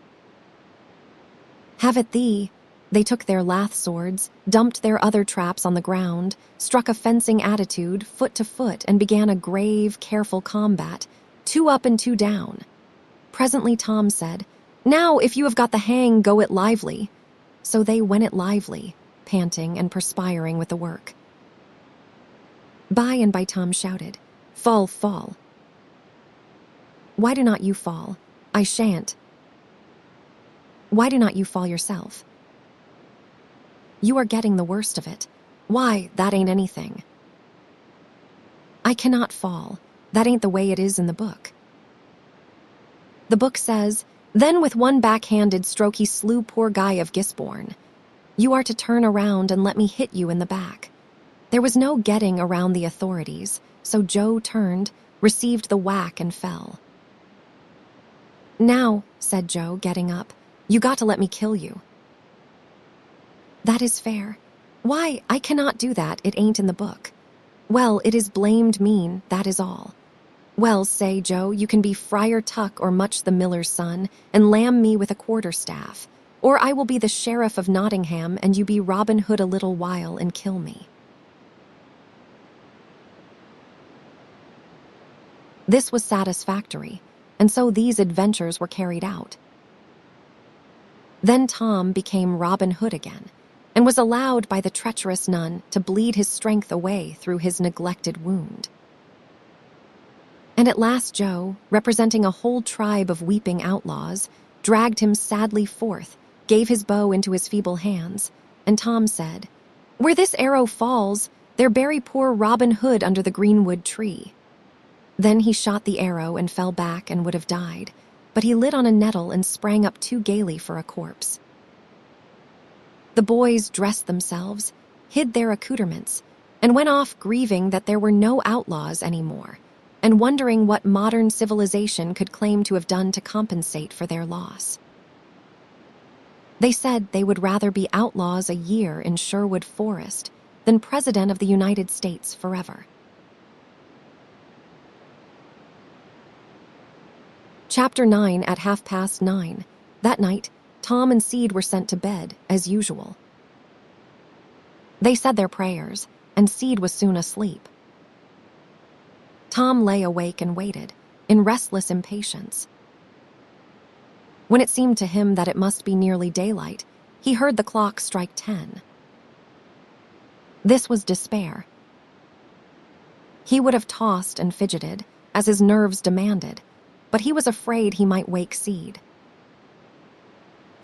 Have at thee." They took their lath swords, dumped their other traps on the ground, struck a fencing attitude, foot to foot, and began a grave, careful combat, 2 up and 2 down. Presently Tom said, "Now, if you have got the hang, go it lively." So they went it lively, panting and perspiring with the work. By and by Tom shouted, "Fall, fall." "Why do not you fall? I shan't." "Why do not you fall yourself?" "You are getting the worst of it. Why, that ain't anything." "I cannot fall. That ain't the way it is in the book." "The book says, 'Then with one backhanded stroke he slew poor Guy of Gisborne.' You are to turn around and let me hit you in the back." There was no getting around the authorities, so Joe turned, received the whack, and fell. "Now," said Joe, getting up, "you got to let me kill you." "That is fair. Why, I cannot do that, it ain't in the book." Well, it is blamed mean, that is all. Well, say, Joe, you can be Friar Tuck or Much the miller's son, and lamb me with a quarterstaff. Or I will be the sheriff of Nottingham, and you be Robin Hood a little while and kill me. This was satisfactory, and so these adventures were carried out. Then Tom became Robin Hood again, and was allowed by the treacherous nun to bleed his strength away through his neglected wound. And at last Joe, representing a whole tribe of weeping outlaws, dragged him sadly forth, gave his bow into his feeble hands, and Tom said, "Where this arrow falls, there bury poor Robin Hood under the greenwood tree." Then he shot the arrow and fell back and would have died, but he lit on a nettle and sprang up too gaily for a corpse. The boys dressed themselves, hid their accoutrements, and went off grieving that there were no outlaws anymore, and wondering what modern civilization could claim to have done to compensate for their loss. They said they would rather be outlaws a year in Sherwood Forest than President of the United States forever. Chapter 9 at 9:30. That night, Tom and Seed were sent to bed, as usual. They said their prayers, and Seed was soon asleep. Tom lay awake and waited, in restless impatience. When it seemed to him that it must be nearly daylight, he heard the clock strike 10. This was despair. He would have tossed and fidgeted, as his nerves demanded, but he was afraid he might wake Seed.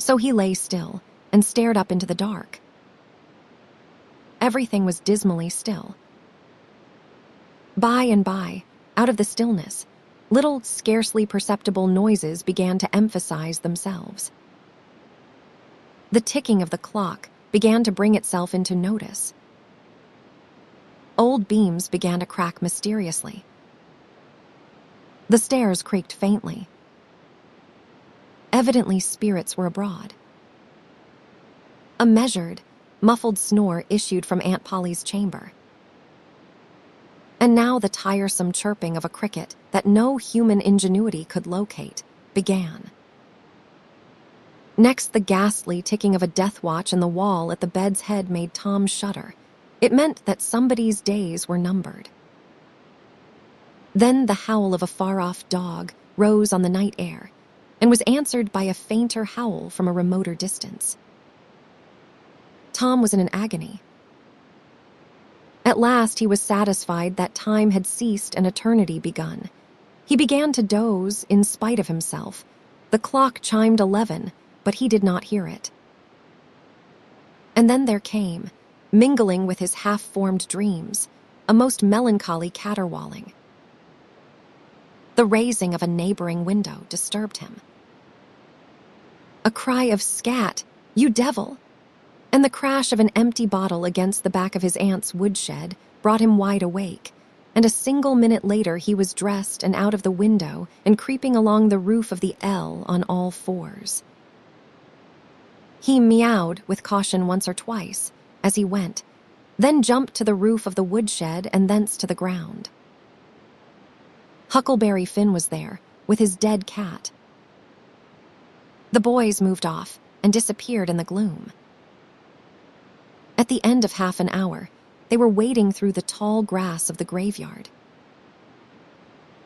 So he lay still and stared up into the dark. Everything was dismally still. By and by, out of the stillness, little, scarcely perceptible noises began to emphasize themselves. The ticking of the clock began to bring itself into notice. Old beams began to crack mysteriously. The stairs creaked faintly. Evidently, spirits were abroad. A measured, muffled snore issued from Aunt Polly's chamber. And now the tiresome chirping of a cricket that no human ingenuity could locate began. Next, the ghastly ticking of a death watch in the wall at the bed's head made Tom shudder. It meant that somebody's days were numbered. Then the howl of a far-off dog rose on the night air and was answered by a fainter howl from a remoter distance. Tom was in an agony. At last he was satisfied that time had ceased and eternity begun. He began to doze in spite of himself. The clock chimed 11, but he did not hear it. And then there came, mingling with his half-formed dreams, a most melancholy caterwauling. The raising of a neighboring window disturbed him. A cry of "Scat, you devil!" and the crash of an empty bottle against the back of his aunt's woodshed brought him wide awake, and a single minute later he was dressed and out of the window and creeping along the roof of the L on all fours. He meowed with caution once or twice as he went, then jumped to the roof of the woodshed and thence to the ground. Huckleberry Finn was there, with his dead cat. The boys moved off and disappeared in the gloom. At the end of half an hour, they were wading through the tall grass of the graveyard.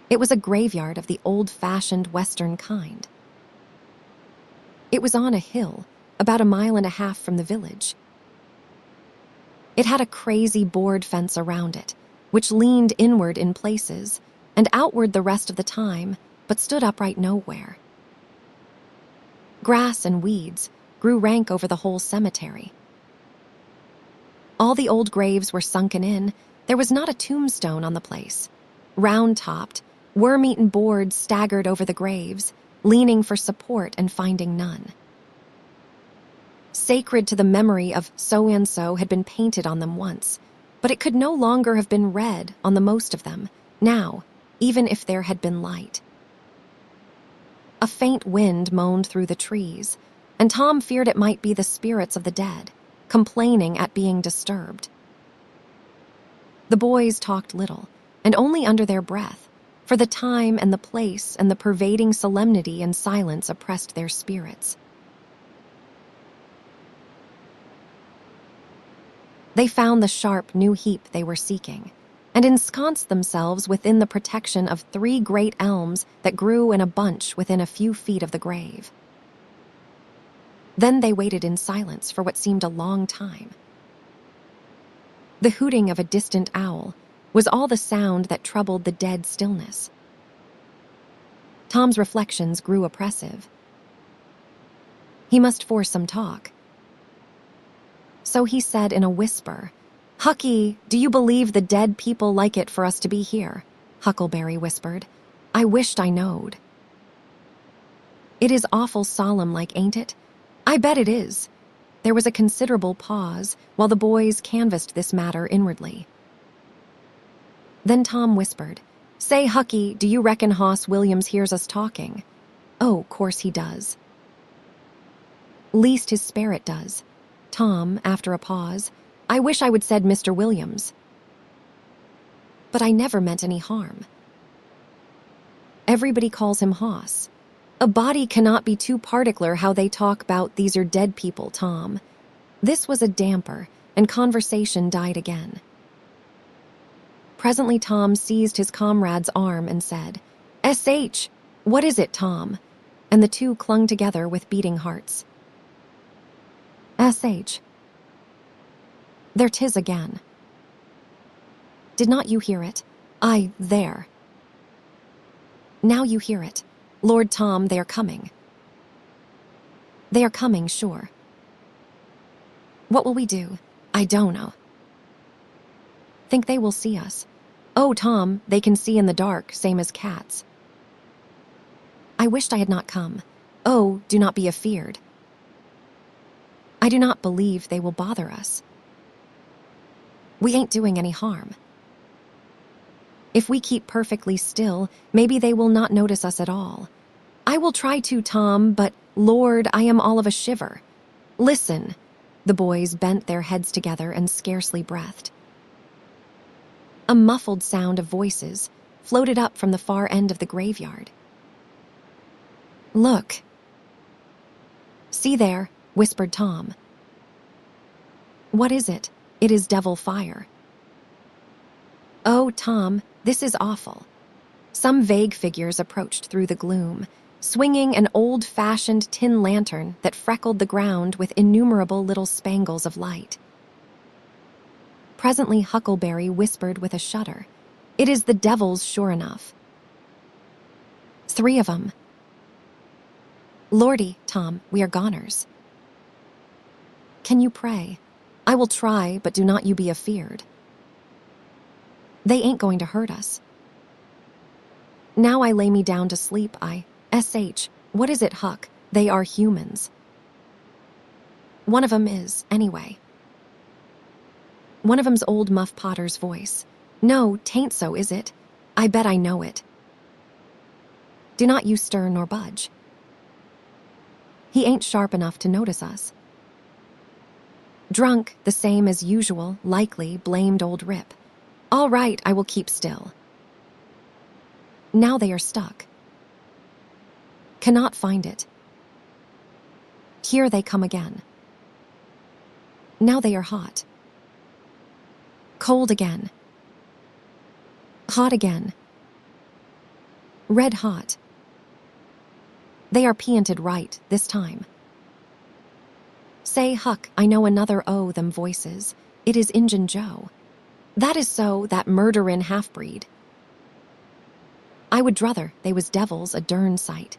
It was a graveyard of the old-fashioned Western kind. It was on a hill, about 1.5 miles from the village. It had a crazy board fence around it, which leaned inward in places and outward the rest of the time, but stood upright nowhere. Grass and weeds grew rank over the whole cemetery. All the old graves were sunken in. There was not a tombstone on the place. Round-topped, worm-eaten boards staggered over the graves, leaning for support and finding none. Sacred to the memory of so-and-so had been painted on them once, but it could no longer have been read on the most of them, now, even if there had been light. A faint wind moaned through the trees, and Tom feared it might be the spirits of the dead, complaining at being disturbed. The boys talked little, and only under their breath, for the time and the place and the pervading solemnity and silence oppressed their spirits. They found the sharp new heap they were seeking, and ensconced themselves within the protection of 3 great elms that grew in a bunch within a few feet of the grave. Then they waited in silence for what seemed a long time. The hooting of a distant owl was all the sound that troubled the dead stillness. Tom's reflections grew oppressive. He must force some talk. So he said in a whisper, "Hucky, do you believe the dead people like it for us to be here?" Huckleberry whispered. "I wished I knowed." "It is awful solemn like, ain't it?" "I bet it is." There was a considerable pause while the boys canvassed this matter inwardly. Then Tom whispered, "Say, Hucky, do you reckon Hoss Williams hears us talking?" "Oh, course he does." "Least his spirit does." Tom, after a pause, "I wish I would said Mr. Williams. But I never meant any harm. Everybody calls him Hoss. A body cannot be too particular how they talk about these are dead people, Tom." This was a damper, and conversation died again. Presently Tom seized his comrade's arm and said, "S.H., what is it, Tom?" And the two clung together with beating hearts. "S.H. There 'tis again. Did not you hear it? Aye, there. Now you hear it. Lord Tom, they are coming. They are coming, sure. What will we do? I don't know. Think they will see us. Oh, Tom, they can see in the dark, same as cats. I wished I had not come. Oh, do not be afeard. I do not believe they will bother us. We ain't doing any harm. If we keep perfectly still, maybe they will not notice us at all. I will try to, Tom, but, Lord, I am all of a shiver. Listen." The boys bent their heads together and scarcely breathed. A muffled sound of voices floated up from the far end of the graveyard. "Look." "See there," whispered Tom. "What is it?" "It is devil fire." "Oh, Tom, this is awful." Some vague figures approached through the gloom, swinging an old-fashioned tin lantern that freckled the ground with innumerable little spangles of light. Presently Huckleberry whispered with a shudder, "It is the devils, sure enough. 3 of 'em. Lordy, Tom, we are goners. Can you pray? I will try, but do not you be afeard. They ain't going to hurt us. Now I lay me down to sleep, S.H., what is it, Huck? They are humans. One of 'em is, anyway. One of 'em's old Muff Potter's voice. No, 'tain't so, is it? I bet I know it. Do not you stir nor budge. He ain't sharp enough to notice us. Drunk, the same as usual, likely, blamed old Rip. All right, I will keep still. Now they are stuck. Cannot find it. Here they come again. Now they are hot. Cold again. Hot again. Red hot. They are peanted right, this time. Say, Huck, I know another o' them voices. It is Injun Joe. That is so, that murderin' half-breed. I would druther they was devils a dern sight.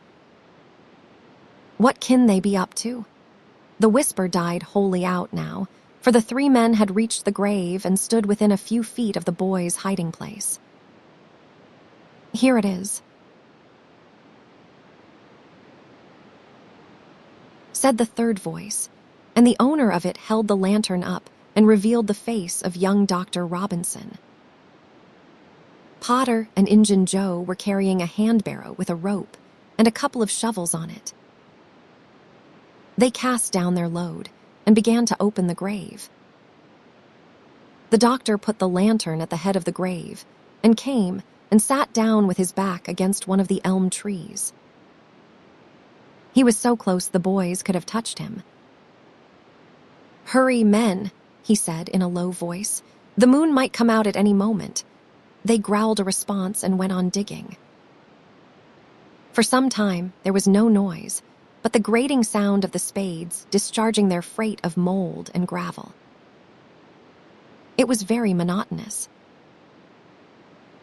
What kin they be up to? The whisper died wholly out now, for the 3 men had reached the grave and stood within a few feet of the boys' hiding place. Here it is, said the 3rd voice, and the owner of it held the lantern up and revealed the face of young Dr. Robinson. Potter and Injun Joe were carrying a hand-barrow with a rope and a couple of shovels on it. They cast down their load and began to open the grave. The doctor put the lantern at the head of the grave and came and sat down with his back against one of the elm trees. He was so close the boys could have touched him. "Hurry, men," he said in a low voice. "The moon might come out at any moment." They growled a response and went on digging. For some time, there was no noise, but the grating sound of the spades discharging their freight of mold and gravel. It was very monotonous.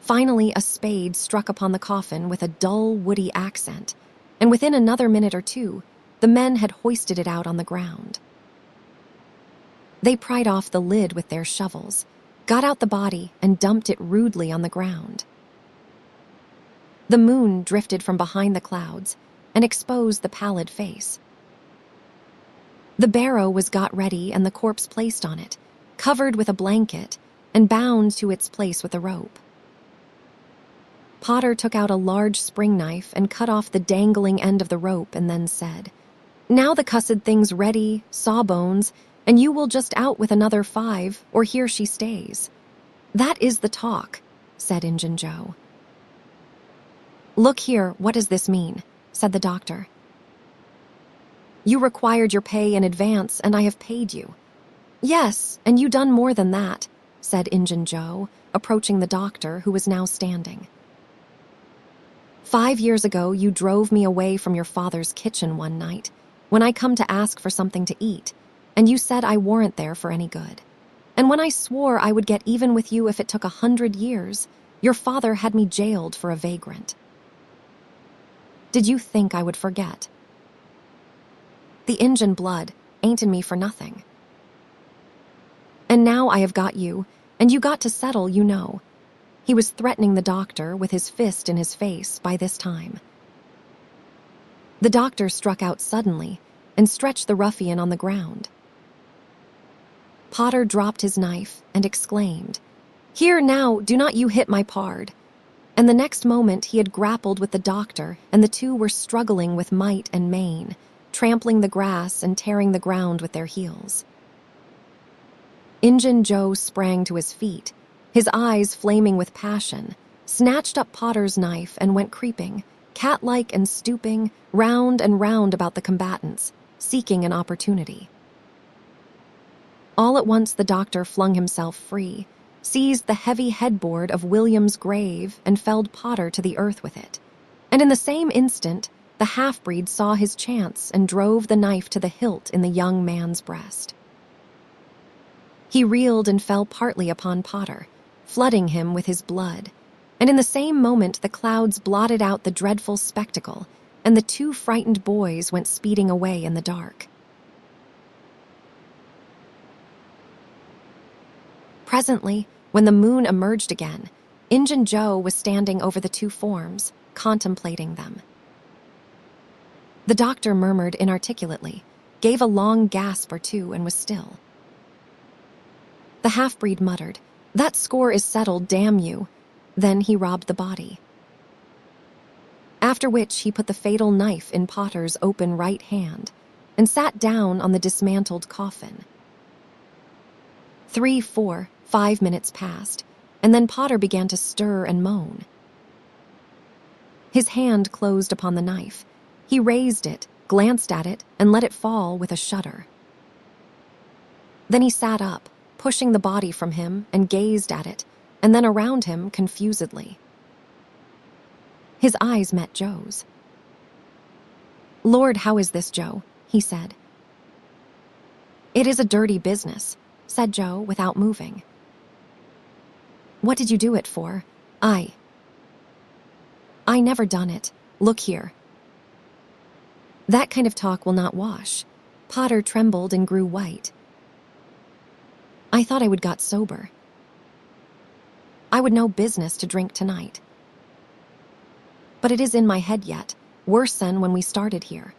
Finally, a spade struck upon the coffin with a dull, woody accent, and within another minute or two, the men had hoisted it out on the ground. They pried off the lid with their shovels, got out the body, and dumped it rudely on the ground. The moon drifted from behind the clouds and exposed the pallid face. The barrow was got ready and the corpse placed on it, covered with a blanket and bound to its place with a rope. Potter took out a large spring knife and cut off the dangling end of the rope and then said, "Now the cussed thing's ready, sawbones, and you will just out with another 5, or here she stays." "That is the talk," said Injun Joe. "Look here, what does this mean?" said the doctor. "You required your pay in advance, and I have paid you." "Yes, and you done more than that," said Injun Joe, approaching the doctor, who was now standing. "5 years ago, you drove me away from your father's kitchen one night, when I come to ask for something to eat, and you said I warn't there for any good. And when I swore I would get even with you if it took 100 years, your father had me jailed for a vagrant. Did you think I would forget? The Injun blood ain't in me for nothing. And now I have got you, and you got to settle, you know." He was threatening the doctor with his fist in his face by this time. The doctor struck out suddenly and stretched the ruffian on the ground. Potter dropped his knife and exclaimed, "Here now, do not you hit my pard." And the next moment he had grappled with the doctor, and the two were struggling with might and main, trampling the grass and tearing the ground with their heels. Injun Joe sprang to his feet, his eyes flaming with passion, snatched up Potter's knife and went creeping, cat-like and stooping, round and round about the combatants, seeking an opportunity. All at once the doctor flung himself free, seized the heavy headboard of William's grave and felled Potter to the earth with it. And in the same instant, the half-breed saw his chance and drove the knife to the hilt in the young man's breast. He reeled and fell partly upon Potter, flooding him with his blood, and in the same moment the clouds blotted out the dreadful spectacle, and the two frightened boys went speeding away in the dark. Presently, when the moon emerged again, Injun Joe was standing over the two forms, contemplating them. The doctor murmured inarticulately, gave a long gasp or two, and was still. The half-breed muttered, "That score is settled, damn you." Then he robbed the body. After which he put the fatal knife in Potter's open right hand and sat down on the dismantled coffin. 3, 4, 5 minutes passed, and then Potter began to stir and moan. His hand closed upon the knife. He raised it, glanced at it, and let it fall with a shudder. Then he sat up, pushing the body from him, and gazed at it, and then around him confusedly. His eyes met Joe's. "Lord, how is this, Joe?" he said. "It is a dirty business," said Joe without moving. "What did you do it for?" I never done it. Look here." "That kind of talk will not wash." Potter trembled and grew white. "I thought I would got sober. I would no business to drink tonight. But it is in my head yet, worse than when we started here.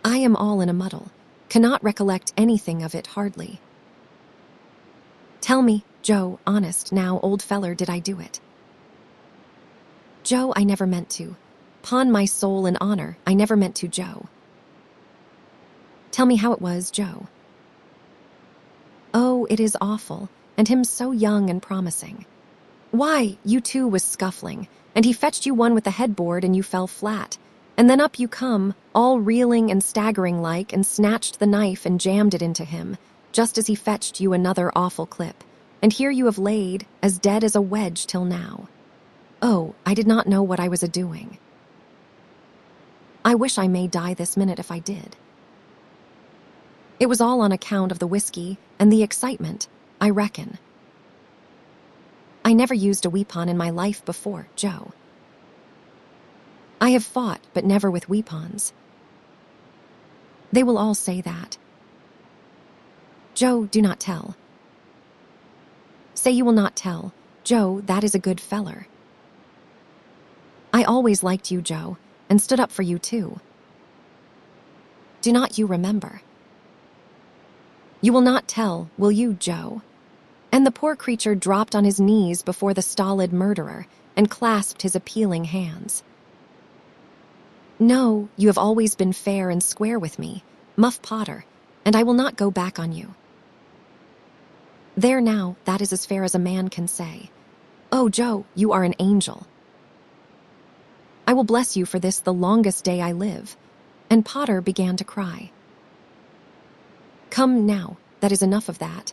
I am all in a muddle, cannot recollect anything of it hardly. Tell me, Joe, honest now, old feller, did I do it?" "Joe, I never meant to. 'Pon my soul and honor, I never meant to, Joe." "Tell me how it was, Joe." "Oh, Oh, it is awful, and him so young and promising. Why, you two was scuffling, and he fetched you one with the headboard and you fell flat. And then up you come, all reeling and staggering like, and snatched the knife and jammed it into him, just as he fetched you another awful clip. And here you have laid, as dead as a wedge till now. Oh, I did not know what I was a-doing. I wish I may die this minute if I did. It was all on account of the whiskey and the excitement, I reckon. I never used a weapon in my life before, Joe. I have fought, but never with weapons. They will all say that. Joe, do not tell. Say you will not tell. Joe, that is a good feller. I always liked you, Joe, and stood up for you too. Do not you remember? You will not tell, will you, Joe? And the poor creature dropped on his knees before the stolid murderer and clasped his appealing hands. No, you have always been fair and square with me, Muff Potter, and I will not go back on you. There now, that is as fair as a man can say. Oh, Joe, you are an angel. I will bless you for this the longest day I live. And Potter began to cry. Come now, that is enough of that.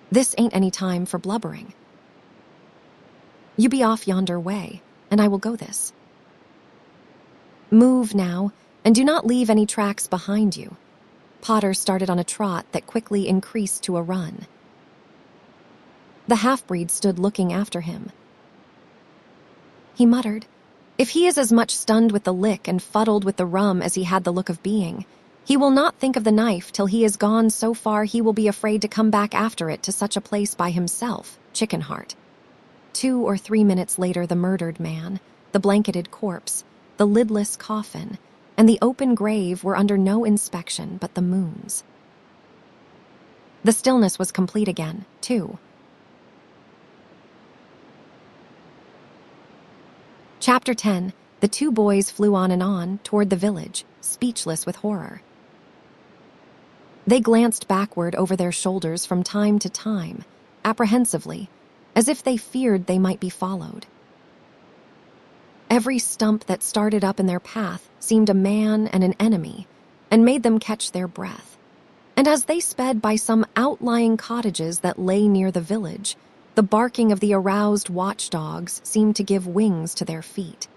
This ain't any time for blubbering. You be off yonder way, and I will go this. Move now, and do not leave any tracks behind you. Potter started on a trot that quickly increased to a run. The half-breed stood looking after him. He muttered, If he is as much stunned with the lick and fuddled with the rum as he had the look of being, he will not think of the knife till he is gone so far he will be afraid to come back after it to such a place by himself, chicken heart. 2 or 3 minutes later the murdered man, the blanketed corpse, the lidless coffin, and the open grave were under no inspection but the moon's. The stillness was complete again, too. Chapter 10. The two boys flew on and on toward the village, speechless with horror. They glanced backward over their shoulders from time to time, apprehensively, as if they feared they might be followed. Every stump that started up in their path seemed a man and an enemy, and made them catch their breath. And as they sped by some outlying cottages that lay near the village, the barking of the aroused watchdogs seemed to give wings to their feet.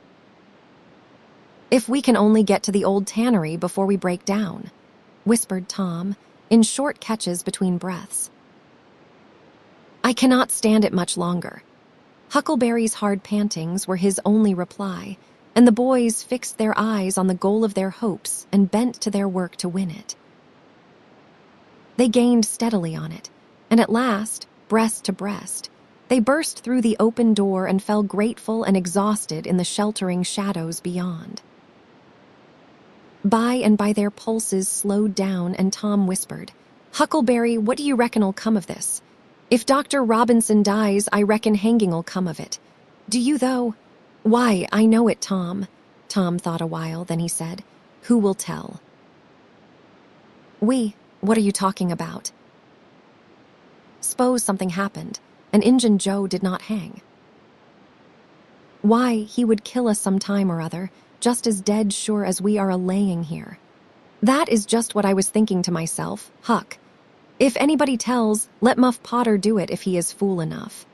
If we can only get to the old tannery before we break down, whispered Tom, in short catches between breaths. I cannot stand it much longer. Huckleberry's hard pantings were his only reply, and the boys fixed their eyes on the goal of their hopes and bent to their work to win it. They gained steadily on it, and at last, breast to breast, they burst through the open door and fell grateful and exhausted in the sheltering shadows beyond. By and by their pulses slowed down, and Tom whispered, Huckleberry, what do you reckon'll come of this? If Dr. Robinson dies, I reckon hanging'll come of it. Do you, though? Why, I know it, Tom. Tom thought a while, then he said, Who will tell? What are you talking about? S'pose something happened, and Injun Joe did not hang. Why, he would kill us some time or other, just as dead sure as we are a-laying here. That is just what I was thinking to myself, Huck. If anybody tells, let Muff Potter do it if he is fool enough.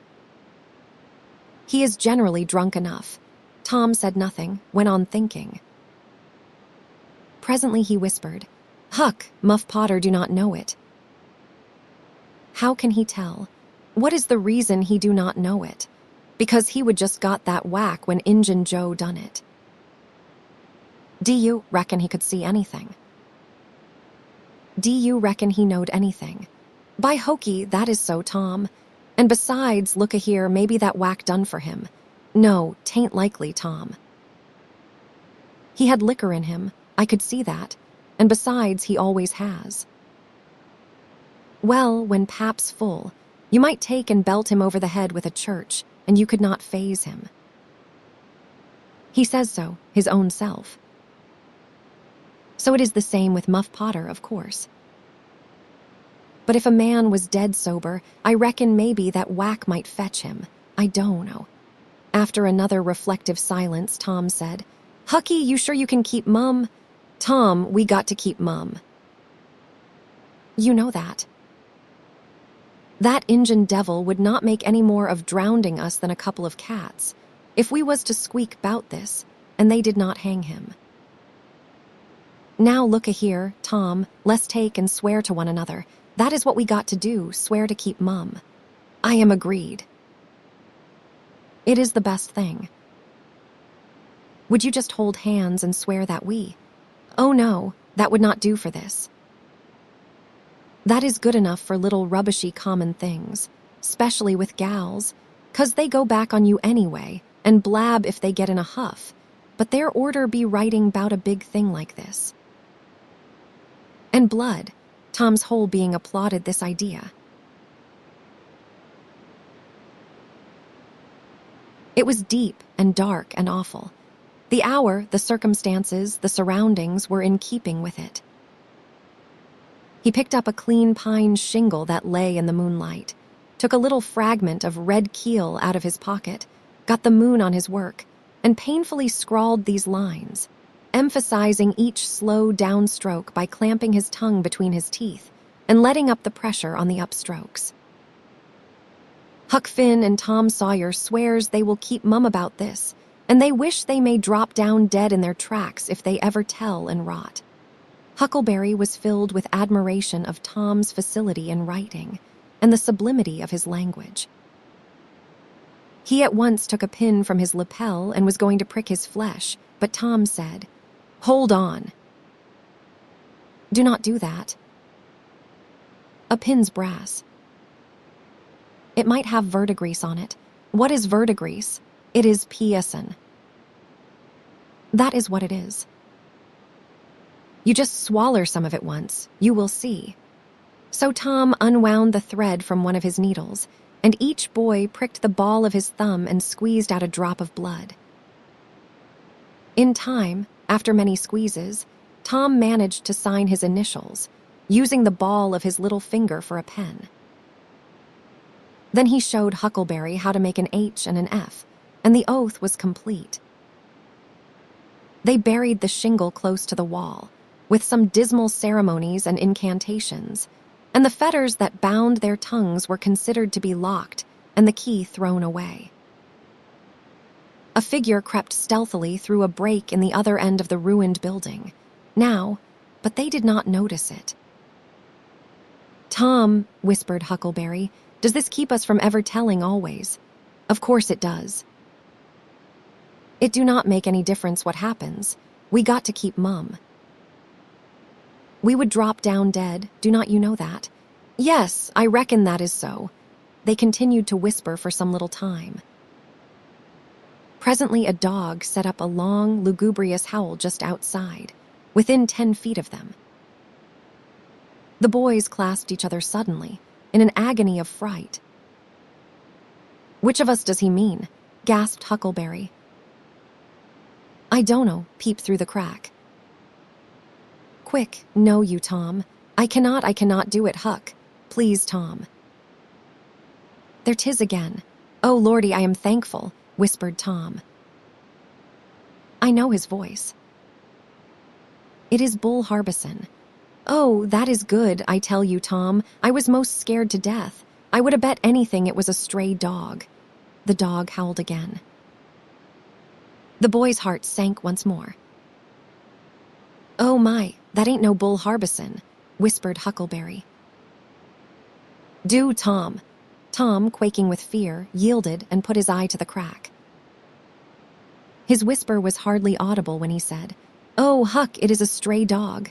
He is generally drunk enough. Tom said nothing, went on thinking. Presently he whispered, Huck, Muff Potter do not know it. How can he tell? What is the reason he do not know it? Because he would just got that whack when Injun Joe done it. Do you reckon he could see anything? Do you reckon he knowed anything? By hokey, that is so, Tom. And besides, look a-here, maybe that whack done for him. No, 'tain't likely, Tom. He had liquor in him, I could see that, and besides, he always has. Well, when Pap's full, you might take and belt him over the head with a church, and you could not faze him. He says so, his own self. So it is the same with Muff Potter, of course. But if a man was dead sober, I reckon maybe that whack might fetch him. I don't know. After another reflective silence, Tom said, Hucky, you sure you can keep Mum? Tom, we got to keep Mum. You know that. That Injun devil would not make any more of drowning us than a couple of cats, if we was to squeak 'bout this, and they did not hang him. Now look a-here, Tom, let's take and swear to one another. That is what we got to do, swear to keep Mum. I am agreed. It is the best thing. Would you just hold hands and swear that we? Oh no, that would not do for this. That is good enough for little rubbishy common things, especially with gals, 'cause they go back on you anyway and blab if they get in a huff, but their order be writing 'bout a big thing like this. And blood, Tom's whole being applauded this idea. It was deep and dark and awful. The hour, the circumstances, the surroundings were in keeping with it. He picked up a clean pine shingle that lay in the moonlight, took a little fragment of red keel out of his pocket, got the moon on his work, and painfully scrawled these lines, emphasizing each slow downstroke by clamping his tongue between his teeth and letting up the pressure on the upstrokes. Huck Finn and Tom Sawyer swears they will keep mum about this, and they wish they may drop down dead in their tracks if they ever tell and rot. Huckleberry was filled with admiration of Tom's facility in writing and the sublimity of his language. He at once took a pin from his lapel and was going to prick his flesh, but Tom said, "Hold on. Do not do that. A pin's brass. It might have verdigris on it. What is verdigris? It is piesin. That is what it is. You just swaller some of it once, you will see." So Tom unwound the thread from one of his needles, and each boy pricked the ball of his thumb and squeezed out a drop of blood. In time, after many squeezes, Tom managed to sign his initials, using the ball of his little finger for a pen. Then he showed Huckleberry how to make an H and an F, and the oath was complete. They buried the shingle close to the wall, with some dismal ceremonies and incantations, and the fetters that bound their tongues were considered to be locked and the key thrown away. A figure crept stealthily through a break in the other end of the ruined building, now, but they did not notice it. "Tom," whispered Huckleberry, "does this keep us from ever telling always?" "Of course it does. It do not make any difference what happens. We got to keep mum. We would drop down dead, do not you know that?" "Yes, I reckon that is so." They continued to whisper for some little time. Presently a dog set up a long, lugubrious howl just outside, within 10 feet of them. The boys clasped each other suddenly, in an agony of fright. "Which of us does he mean?" gasped Huckleberry. "I don't know," peeped through the crack. "Quick, no you, Tom. I cannot do it, Huck. Please, Tom." "There 'tis again. Oh, Lordy, I am thankful," whispered Tom. I know his voice. "It is Bull Harbison." "Oh, that is good, I tell you, Tom. I was most scared to death. I would have bet anything it was a stray dog." The dog howled again. The boy's heart sank once more. "Oh my, that ain't no Bull Harbison," whispered Huckleberry. "Do, Tom." Tom, quaking with fear, yielded and put his eye to the crack. His whisper was hardly audible when he said, "Oh, Huck, it is a stray dog.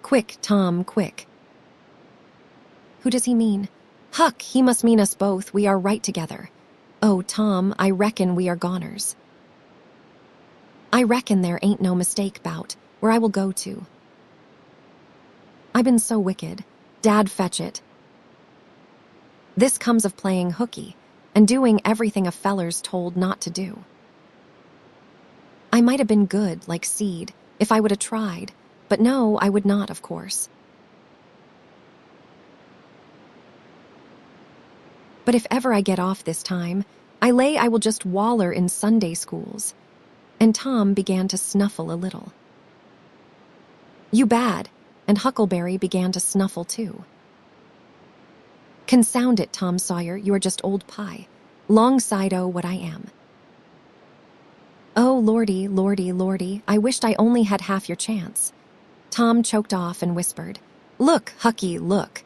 Quick, Tom, quick." "Who does he mean?" "Huck, he must mean us both. We are right together." "Oh, Tom, I reckon we are goners." "I reckon there ain't no mistake 'bout where I will go to. I been so wicked. Dad fetch it. This comes of playing hooky and doing everything a feller's told not to do. I might have been good, like Seed, if I would have tried, but no, I would not, of course. But if ever I get off this time, I lay I will just waller in Sunday schools." And Tom began to snuffle a little. "You bad," and Huckleberry began to snuffle too. "Consound it, Tom Sawyer, you are just old pie. Long side o' what I am." "Oh, lordy, lordy, lordy, I wished I only had half your chance." Tom choked off and whispered, "Look, Hucky, look."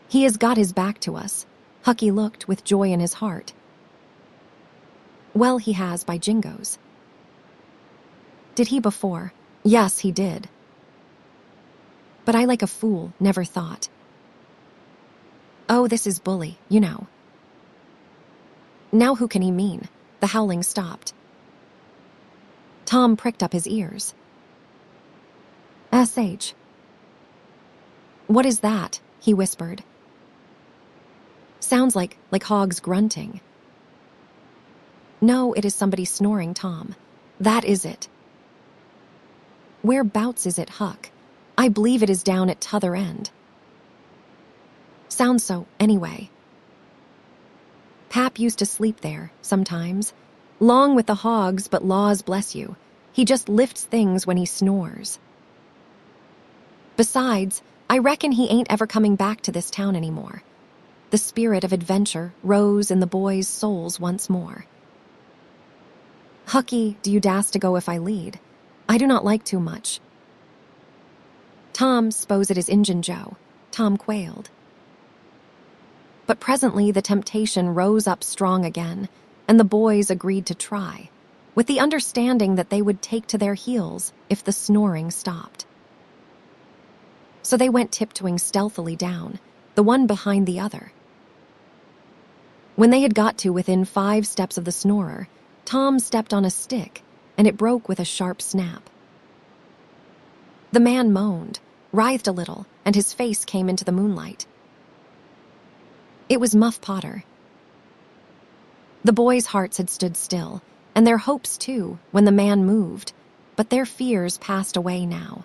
"He has got his back to us." Hucky looked with joy in his heart. "Well, he has, by jingoes." "Did he before?" "Yes, he did. But I, like a fool, never thought." "Oh, this is bully, you know." "Now who can he mean?" The howling stopped. Tom pricked up his ears. "SH. What is that?" he whispered. "Sounds like hogs grunting." "No, it is somebody snoring, Tom. That is it." "Whereabouts is it, Huck? I believe it is down at t'other end." "Sounds so, anyway. Pap used to sleep there, sometimes. Long with the hogs, but laws bless you, he just lifts things when he snores. Besides, I reckon he ain't ever coming back to this town anymore." The spirit of adventure rose in the boys' souls once more. "Hucky, do you dast to go if I lead? I do not like too much." "Tom, s'pose it is Injun Joe." Tom quailed. But presently the temptation rose up strong again, and the boys agreed to try, with the understanding that they would take to their heels if the snoring stopped. So they went tiptoeing stealthily down, the one behind the other. When they had got to within 5 steps of the snorer, Tom stepped on a stick, and it broke with a sharp snap. The man moaned, writhed a little, and his face came into the moonlight. It was Muff Potter. The boys' hearts had stood still, and their hopes too, when the man moved, but their fears passed away now.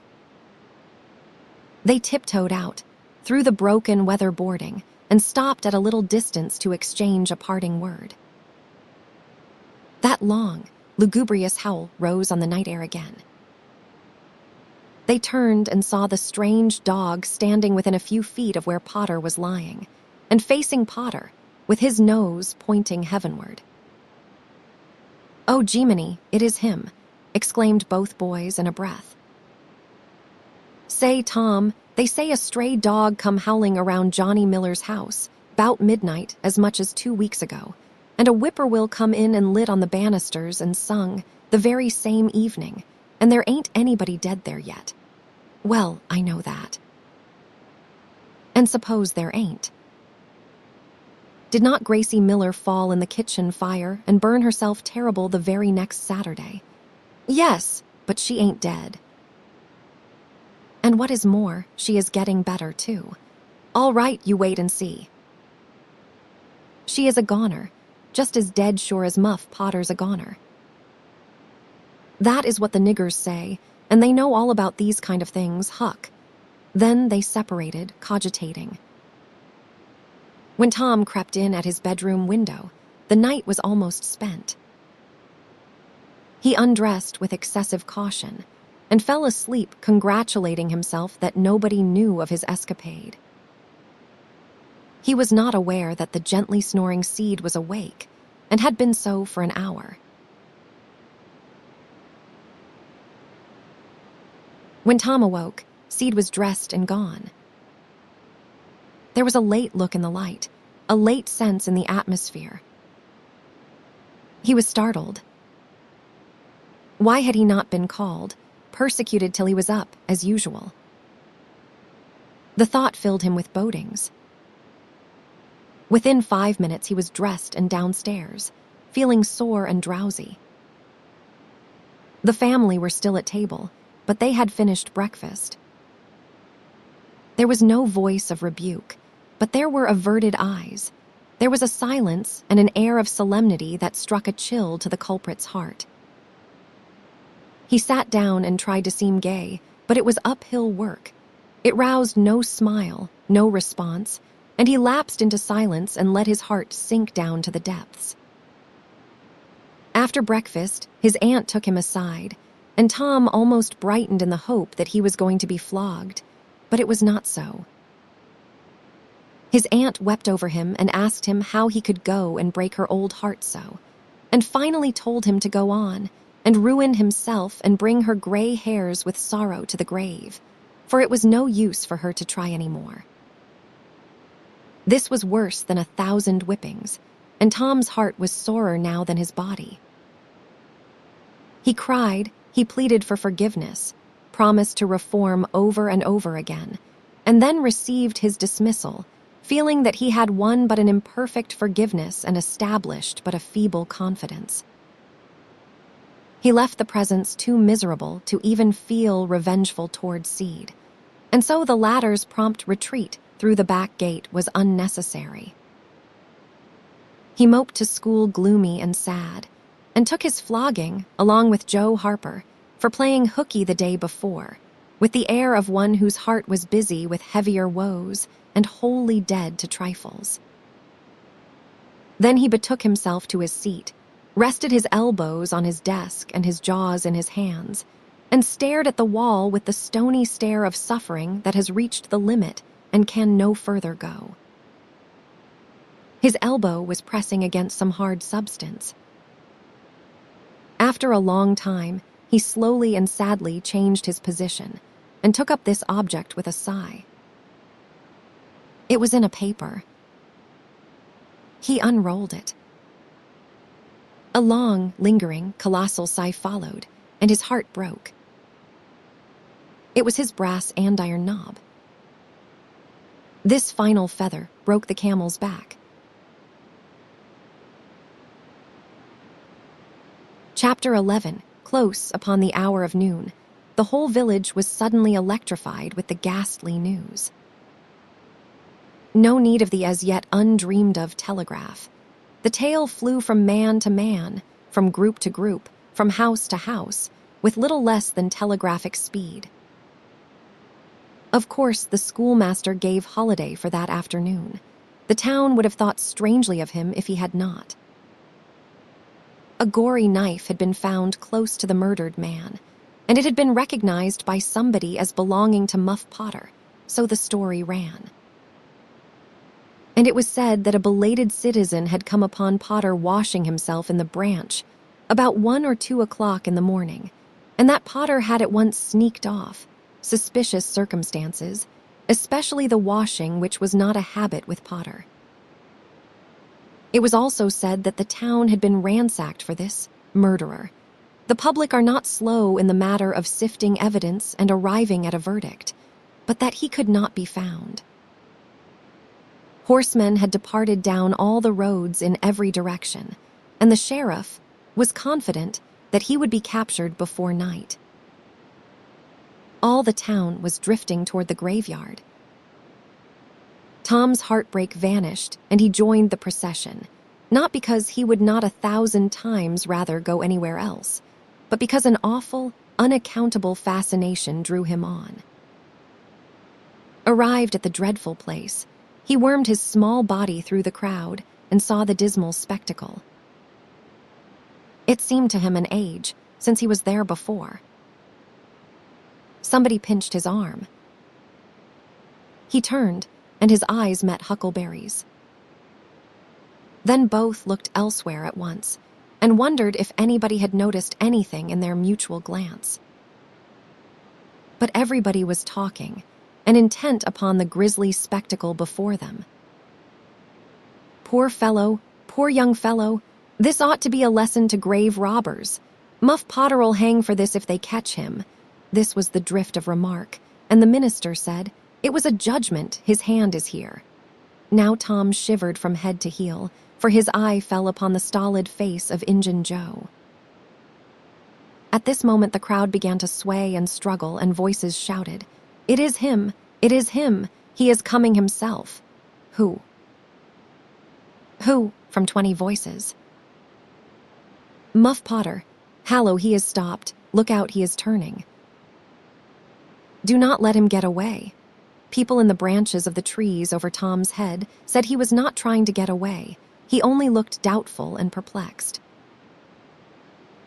They tiptoed out, through the broken weather boarding, and stopped at a little distance to exchange a parting word. That long, lugubrious howl rose on the night air again. They turned and saw the strange dog standing within a few feet of where Potter was lying, and facing Potter, with his nose pointing heavenward. "Oh, Jemini, it is him," exclaimed both boys in a breath. "Say, Tom, they say a stray dog come howling around Johnny Miller's house, 'bout midnight as much as 2 weeks ago, and a whippoorwill come in and lit on the banisters and sung the very same evening, and there ain't anybody dead there yet." "Well, I know that." "And suppose there ain't. Did not Gracie Miller fall in the kitchen fire and burn herself terrible the very next Saturday?" "Yes, but she ain't dead. And what is more, she is getting better, too. All right, you wait and see. She is a goner, just as dead sure as Muff Potter's a goner." "That is what the niggers say, and they know all about these kind of things, Huck." Then they separated, cogitating. When Tom crept in at his bedroom window, the night was almost spent. He undressed with excessive caution and fell asleep congratulating himself that nobody knew of his escapade. He was not aware that the gently snoring Seed was awake and had been so for an hour. When Tom awoke, Seed was dressed and gone. There was a late look in the light, a late sense in the atmosphere. He was startled. Why had he not been called, persecuted till he was up, as usual? The thought filled him with bodings. Within 5 minutes he was dressed and downstairs, feeling sore and drowsy. The family were still at table, but they had finished breakfast. There was no voice of rebuke, but there were averted eyes. There was a silence and an air of solemnity that struck a chill to the culprit's heart. He sat down and tried to seem gay, but it was uphill work. It roused no smile, no response, and he lapsed into silence and let his heart sink down to the depths. After breakfast, his aunt took him aside, and Tom almost brightened in the hope that he was going to be flogged, but it was not so. His aunt wept over him and asked him how he could go and break her old heart so, and finally told him to go on and ruin himself and bring her gray hairs with sorrow to the grave, for it was no use for her to try any more. This was worse than 1,000 whippings, and Tom's heart was sorer now than his body. He cried, he pleaded for forgiveness, promised to reform over and over again, and then received his dismissal, feeling that he had won but an imperfect forgiveness and established but a feeble confidence. He left the presence too miserable to even feel revengeful toward Seed, and so the latter's prompt retreat through the back gate was unnecessary. He moped to school gloomy and sad, and took his flogging, along with Joe Harper, for playing hooky the day before, with the air of one whose heart was busy with heavier woes and wholly dead to trifles. Then he betook himself to his seat, rested his elbows on his desk and his jaws in his hands, and stared at the wall with the stony stare of suffering that has reached the limit and can no further go. His elbow was pressing against some hard substance. After a long time, he slowly and sadly changed his position and took up this object with a sigh. It was in a paper. He unrolled it. A long, lingering, colossal sigh followed, and his heart broke. It was his brass andiron knob. This final feather broke the camel's back. Chapter 11. Close upon the hour of noon, the whole village was suddenly electrified with the ghastly news. No need of the as yet undreamed-of telegraph. The tale flew from man to man, from group to group, from house to house, with little less than telegraphic speed. Of course, the schoolmaster gave holiday for that afternoon. The town would have thought strangely of him if he had not. A gory knife had been found close to the murdered man, and it had been recognized by somebody as belonging to Muff Potter, so the story ran. And it was said that a belated citizen had come upon Potter washing himself in the branch about 1 or 2 o'clock in the morning, and that Potter had at once sneaked off, suspicious circumstances, especially the washing, which was not a habit with Potter. It was also said that the town had been ransacked for this murderer. The public are not slow in the matter of sifting evidence and arriving at a verdict, but that he could not be found. Horsemen had departed down all the roads in every direction, and the sheriff was confident that he would be captured before night. All the town was drifting toward the graveyard. Tom's heartbreak vanished, and he joined the procession, not because he would not 1,000 times rather go anywhere else, but because an awful, unaccountable fascination drew him on. Arrived at the dreadful place, he wormed his small body through the crowd and saw the dismal spectacle. It seemed to him an age since he was there before. Somebody pinched his arm. He turned, and his eyes met Huckleberry's. Then both looked elsewhere at once, and wondered if anybody had noticed anything in their mutual glance. But everybody was talking, and intent upon the grisly spectacle before them. Poor fellow, poor young fellow, this ought to be a lesson to grave robbers. Muff Potter'll hang for this if they catch him. This was the drift of remark, and the minister said, "It was a judgment, his hand is here." Now Tom shivered from head to heel, for his eye fell upon the stolid face of Injun Joe. At this moment the crowd began to sway and struggle, and voices shouted, "It is him! It is him! He is coming himself!" Who? Who? From 20 voices. Muff Potter. Hallo, he is stopped. Look out, he is turning. Do not let him get away. People in the branches of the trees over Tom's head said he was not trying to get away. He only looked doubtful and perplexed.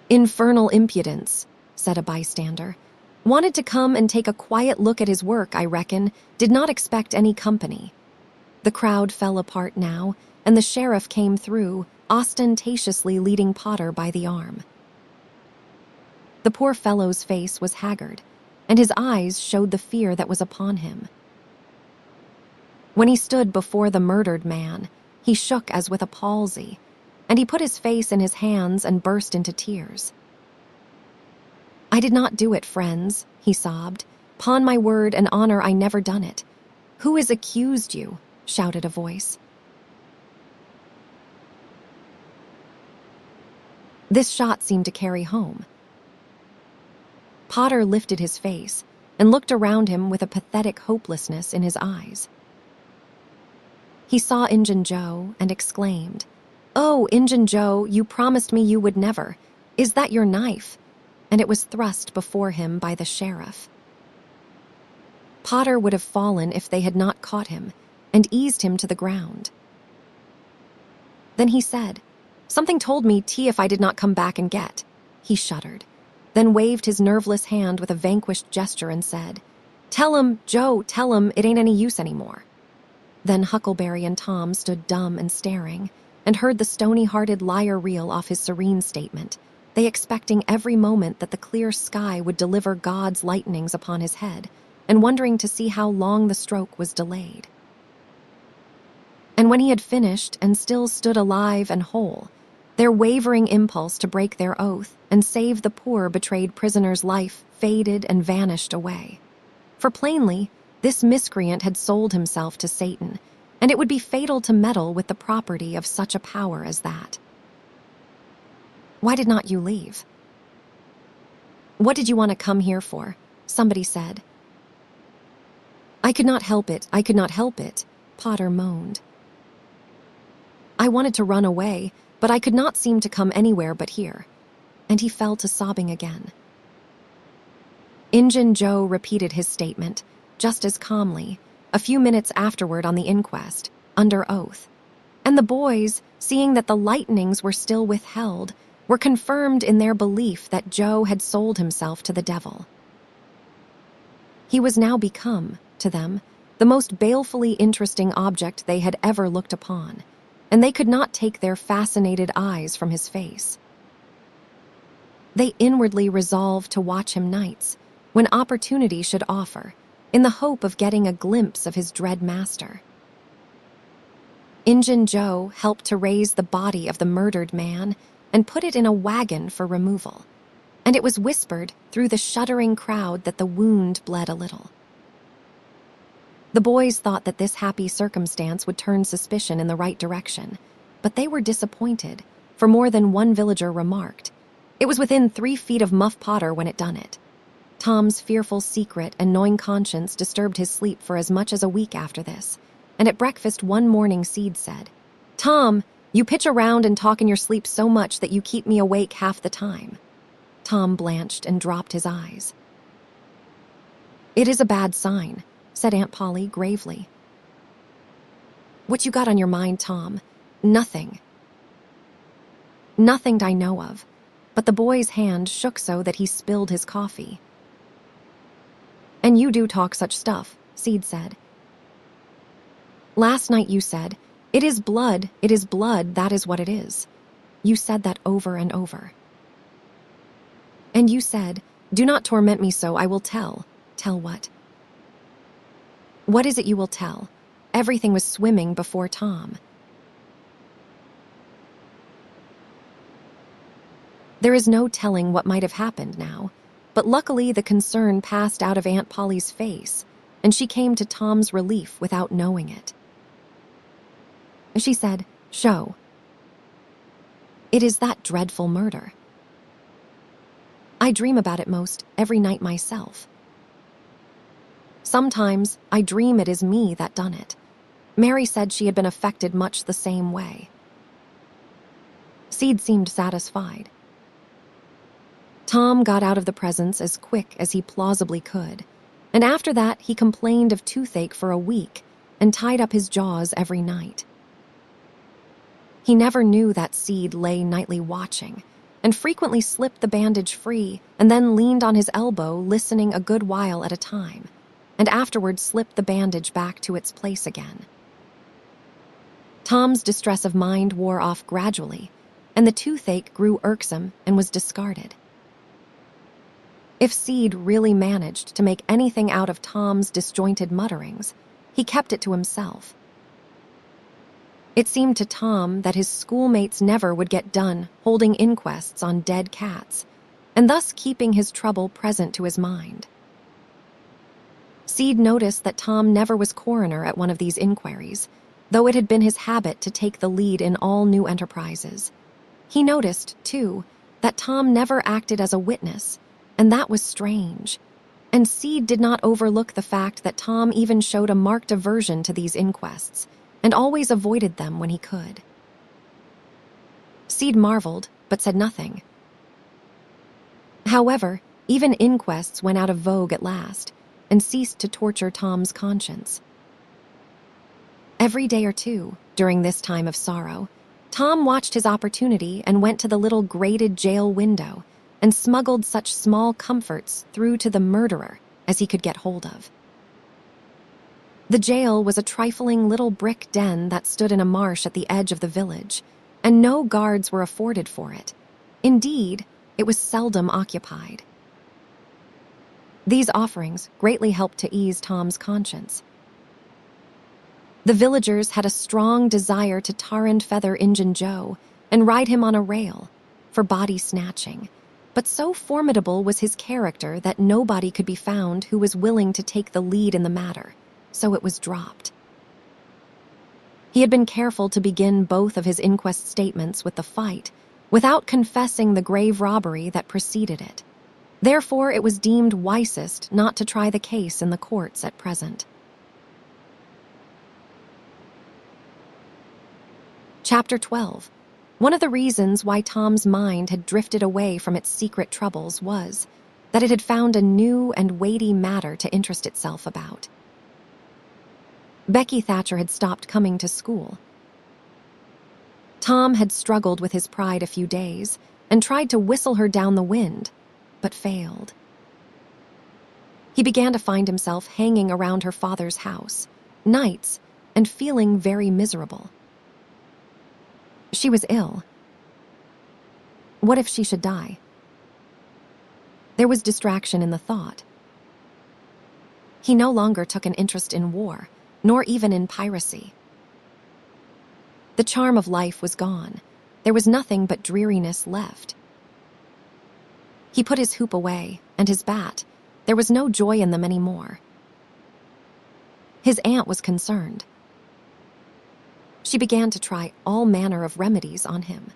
"Infernal impudence," said a bystander. "Wanted to come and take a quiet look at his work, I reckon. Did not expect any company." The crowd fell apart now, and the sheriff came through, ostentatiously leading Potter by the arm. The poor fellow's face was haggard, and his eyes showed the fear that was upon him. When he stood before the murdered man, he shook as with a palsy, and he put his face in his hands and burst into tears. "I did not do it, friends," he sobbed. "'Pon my word and honor, I never done it." "Who has accused you?" shouted a voice. This shot seemed to carry home. Potter lifted his face and looked around him with a pathetic hopelessness in his eyes. He saw Injun Joe and exclaimed, "Oh, Injun Joe, you promised me you would never. Is that your knife?" And it was thrust before him by the sheriff. Potter would have fallen if they had not caught him and eased him to the ground. Then he said, "Something told me if I did not come back and get." He shuddered, then waved his nerveless hand with a vanquished gesture and said, "Tell him, Joe, tell him it ain't any use anymore." Then Huckleberry and Tom stood dumb and staring, and heard the stony-hearted liar reel off his serene statement, they expecting every moment that the clear sky would deliver God's lightnings upon his head, and wondering to see how long the stroke was delayed. And when he had finished and still stood alive and whole, their wavering impulse to break their oath and save the poor betrayed prisoner's life faded and vanished away. For plainly, this miscreant had sold himself to Satan, and it would be fatal to meddle with the property of such a power as that. "Why did not you leave?" "What did you want to come here for?" somebody said. I could not help it," Potter moaned. "I wanted to run away, but I could not seem to come anywhere but here," and he fell to sobbing again. Injun Joe repeated his statement, just as calmly, a few minutes afterward on the inquest, under oath, and the boys, seeing that the lightnings were still withheld, were confirmed in their belief that Joe had sold himself to the devil. He was now become, to them, the most balefully interesting object they had ever looked upon, and they could not take their fascinated eyes from his face. They inwardly resolved to watch him nights, when opportunity should offer, in the hope of getting a glimpse of his dread master. Injun Joe helped to raise the body of the murdered man and put it in a wagon for removal, and it was whispered through the shuddering crowd that the wound bled a little. The boys thought that this happy circumstance would turn suspicion in the right direction, but they were disappointed, for more than one villager remarked, "It was within 3 feet of Muff Potter when it done it." Tom's fearful secret and gnawing conscience disturbed his sleep for as much as a week after this, and at breakfast one morning Seed said, "Tom, you pitch around and talk in your sleep so much that you keep me awake half the time." Tom blanched and dropped his eyes. "It is a bad sign," said Aunt Polly gravely. "What you got on your mind, Tom?" "Nothing. Nothing I know of," but the boy's hand shook so that he spilled his coffee. "And you do talk such stuff," Seed said. "Last night you said, 'It is blood, that is what it is.' You said that over and over. And you said, 'Do not torment me so, I will tell.' Tell what?" "What is it you will tell?" Everything was swimming before Tom. There is no telling what might have happened now, but luckily the concern passed out of Aunt Polly's face, and she came to Tom's relief without knowing it. She said, "Show. It is that dreadful murder. I dream about it most every night myself. Sometimes I dream it is me that done it." Mary said she had been affected much the same way. Seed seemed satisfied. Tom got out of the presence as quick as he plausibly could, and after that he complained of toothache for a week and tied up his jaws every night. He never knew that Seed lay nightly watching, and frequently slipped the bandage free and then leaned on his elbow listening a good while at a time, and afterwards slipped the bandage back to its place again. Tom's distress of mind wore off gradually, and the toothache grew irksome and was discarded. If Seed really managed to make anything out of Tom's disjointed mutterings, he kept it to himself. It seemed to Tom that his schoolmates never would get done holding inquests on dead cats, and thus keeping his trouble present to his mind. Seed noticed that Tom never was coroner at one of these inquiries, though it had been his habit to take the lead in all new enterprises. He noticed, too, that Tom never acted as a witness, and that was strange. And Seed did not overlook the fact that Tom even showed a marked aversion to these inquests, and always avoided them when he could. Seed marveled, but said nothing. However, even inquests went out of vogue at last, and ceased to torture Tom's conscience. Every day or two, during this time of sorrow, Tom watched his opportunity and went to the little grated jail window and smuggled such small comforts through to the murderer as he could get hold of. The jail was a trifling little brick den that stood in a marsh at the edge of the village, and no guards were afforded for it. Indeed, it was seldom occupied. These offerings greatly helped to ease Tom's conscience. The villagers had a strong desire to tar and feather Injun Joe and ride him on a rail for body snatching, but so formidable was his character that nobody could be found who was willing to take the lead in the matter, so it was dropped. He had been careful to begin both of his inquest statements with the fight, without confessing the grave robbery that preceded it. Therefore, it was deemed wisest not to try the case in the courts at present. Chapter 12. One of the reasons why Tom's mind had drifted away from its secret troubles was that it had found a new and weighty matter to interest itself about. Becky Thatcher had stopped coming to school. Tom had struggled with his pride a few days and tried to whistle her down the wind, but failed. He began to find himself hanging around her father's house, nights, and feeling very miserable. She was ill. What if she should die? There was distraction in the thought. He no longer took an interest in war, nor even in piracy. The charm of life was gone. There was nothing but dreariness left. He put his hoop away, and his bat. There was no joy in them anymore. His aunt was concerned. She began to try all manner of remedies on him.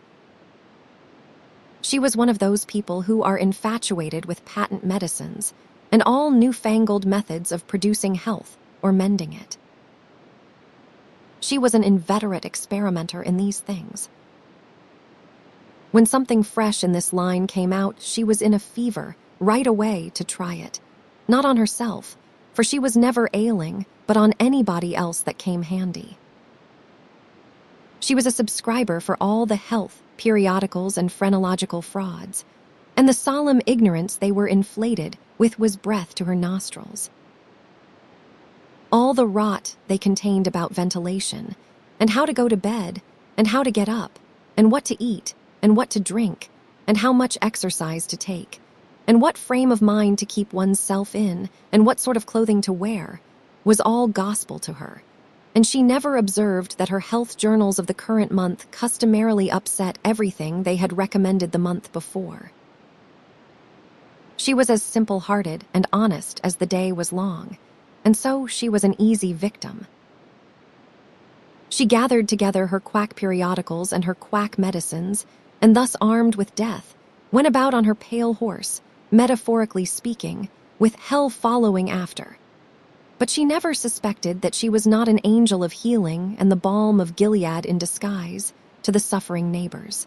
She was one of those people who are infatuated with patent medicines and all newfangled methods of producing health or mending it. She was an inveterate experimenter in these things. When something fresh in this line came out, she was in a fever right away to try it. Not on herself, for she was never ailing, but on anybody else that came handy. She was a subscriber for all the health, periodicals, and phrenological frauds, and the solemn ignorance they were inflated with was breath to her nostrils. All the rot they contained about ventilation, and how to go to bed, and how to get up, and what to eat, and what to drink, and how much exercise to take, and what frame of mind to keep one's self in, and what sort of clothing to wear, was all gospel to her, and she never observed that her health journals of the current month customarily upset everything they had recommended the month before. She was as simple-hearted and honest as the day was long, and so she was an easy victim. She gathered together her quack periodicals and her quack medicines, and thus armed with death, went about on her pale horse, metaphorically speaking, with hell following after. But she never suspected that she was not an angel of healing and the balm of Gilead in disguise to the suffering neighbors.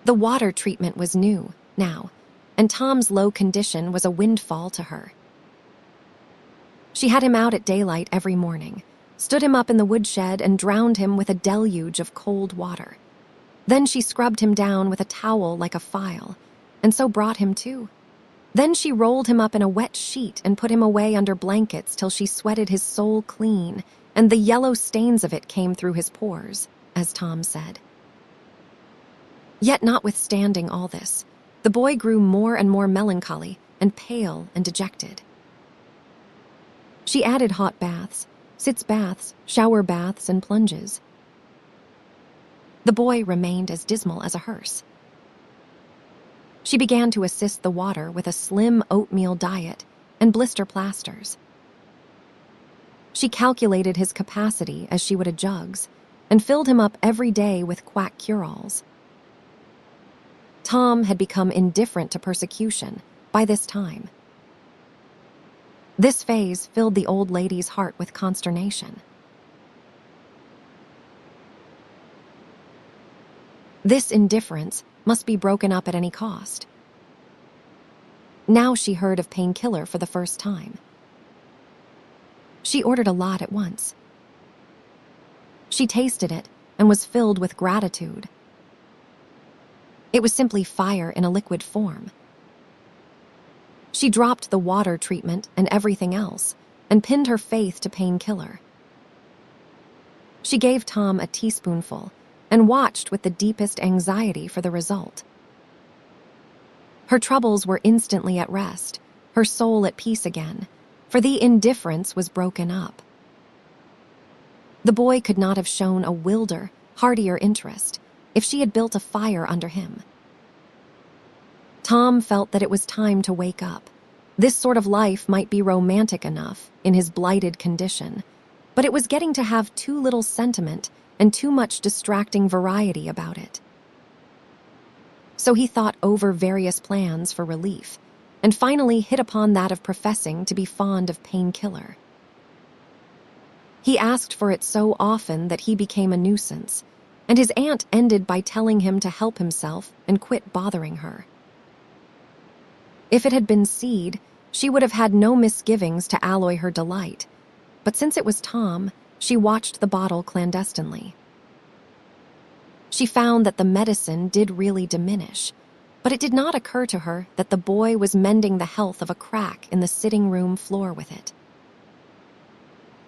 The water treatment was new, now, and Tom's low condition was a windfall to her. She had him out at daylight every morning, stood him up in the woodshed and drowned him with a deluge of cold water. Then she scrubbed him down with a towel like a file, and so brought him to. Then she rolled him up in a wet sheet and put him away under blankets till she sweated his soul clean, and the yellow stains of it came through his pores, as Tom said. Yet notwithstanding all this, the boy grew more and more melancholy and pale and dejected. She added hot baths, sitz baths, shower baths, and plunges. The boy remained as dismal as a hearse. She began to assist the water with a slim oatmeal diet and blister plasters. She calculated his capacity as she would a jug's and filled him up every day with quack cure-alls. Tom had become indifferent to persecution by this time. This phase filled the old lady's heart with consternation. This indifference must be broken up at any cost. Now she heard of painkiller for the first time. She ordered a lot at once. She tasted it and was filled with gratitude. It was simply fire in a liquid form. She dropped the water treatment and everything else and pinned her faith to painkiller. She gave Tom a teaspoonful and watched with the deepest anxiety for the result. Her troubles were instantly at rest, her soul at peace again, for the indifference was broken up. The boy could not have shown a wilder, heartier interest if she had built a fire under him. Tom felt that it was time to wake up. This sort of life might be romantic enough in his blighted condition, but it was getting to have too little sentiment and too much distracting variety about it. So he thought over various plans for relief, and finally hit upon that of professing to be fond of painkiller. He asked for it so often that he became a nuisance, and his aunt ended by telling him to help himself and quit bothering her. If it had been seed, she would have had no misgivings to alloy her delight, but since it was Tom, she watched the bottle clandestinely. She found that the medicine did really diminish, but it did not occur to her that the boy was mending the health of a crack in the sitting room floor with it.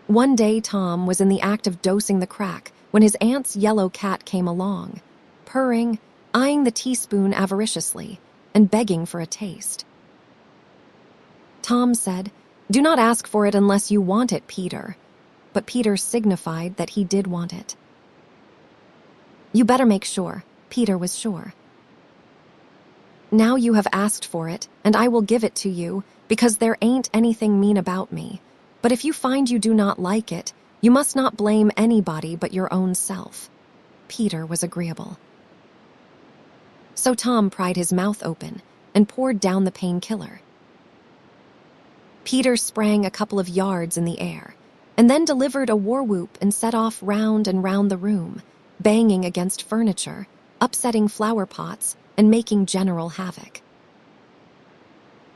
One day Tom was in the act of dosing the crack when his aunt's yellow cat came along, purring, eyeing the teaspoon avariciously, and begging for a taste. Tom said, "Do not ask for it unless you want it, Peter," but Peter signified that he did want it. "You better make sure," Peter was sure. "Now you have asked for it, and I will give it to you, because there ain't anything mean about me. But if you find you do not like it, you must not blame anybody but your own self." Peter was agreeable. So Tom pried his mouth open and poured down the painkiller. Peter sprang a couple of yards in the air, and then delivered a war whoop and set off round and round the room, banging against furniture, upsetting flower pots, and making general havoc.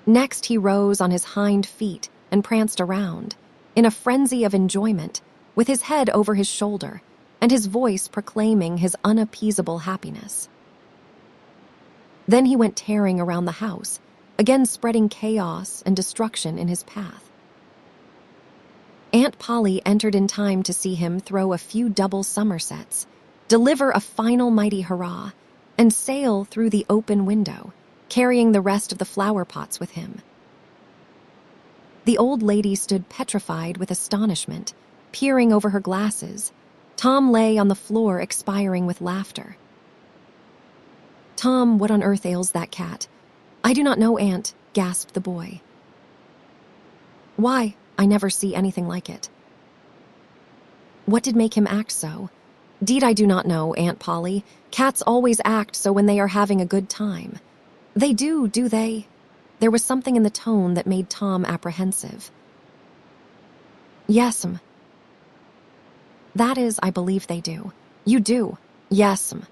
Next he rose on his hind feet and pranced around, in a frenzy of enjoyment, with his head over his shoulder, and his voice proclaiming his unappeasable happiness. Then he went tearing around the house, again spreading chaos and destruction in his path. Aunt Polly entered in time to see him throw a few double somersets, deliver a final mighty hurrah, and sail through the open window, carrying the rest of the flower pots with him. The old lady stood petrified with astonishment, peering over her glasses. Tom lay on the floor expiring with laughter. "Tom, what on earth ails that cat?" "I do not know, Aunt," gasped the boy. "Why, I never see anything like it." "What did make him act so?" "'Deed I do not know, Aunt Polly. Cats always act so when they are having a good time." "They do they?" There was something in the tone that made Tom apprehensive. "Yes'm. That is, I believe they do." "You do?" "Yes'm."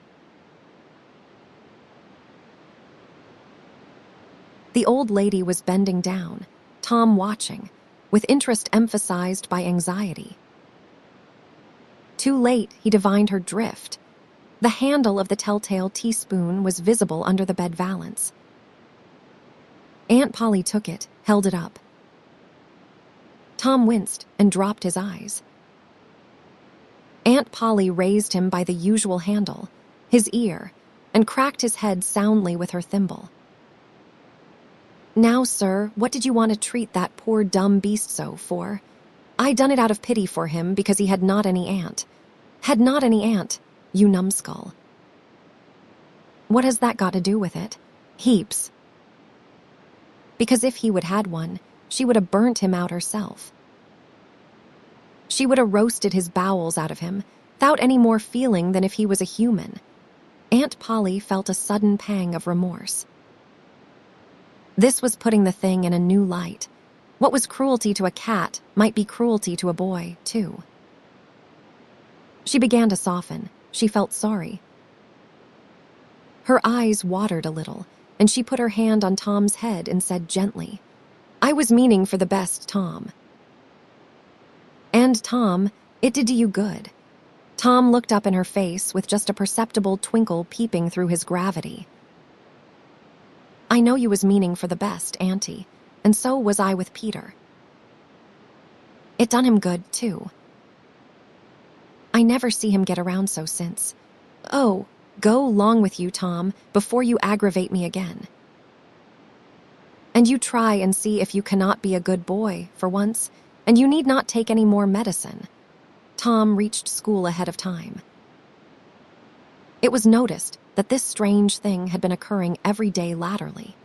The old lady was bending down, Tom watching, with interest emphasized by anxiety. Too late, he divined her drift. The handle of the telltale teaspoon was visible under the bed valance. Aunt Polly took it, held it up. Tom winced and dropped his eyes. Aunt Polly raised him by the usual handle, his ear, and cracked his head soundly with her thimble. "Now, sir, what did you want to treat that poor dumb beast so for? I done it out of pity for him because he had not any aunt. Had not any aunt, you numbskull." "What has that got to do with it?" "Heaps. Because if he would had one, she would have burnt him out herself. She would have roasted his bowels out of him, without any more feeling than if he was a human." Aunt Polly felt a sudden pang of remorse. This was putting the thing in a new light. What was cruelty to a cat might be cruelty to a boy, too. She began to soften. She felt sorry. Her eyes watered a little, and she put her hand on Tom's head and said gently, "I was meaning for the best, Tom." And Tom, it did you good. Tom looked up in her face with just a perceptible twinkle peeping through his gravity. "I know you was meaning for the best, Auntie, and so was I with Peter. It done him good, too. I never see him get around so since. Oh, go long with you, Tom, before you aggravate me again. And you try and see if you cannot be a good boy, for once, and you need not take any more medicine." Tom reached school ahead of time. It was noticed that this strange thing had been occurring every day latterly.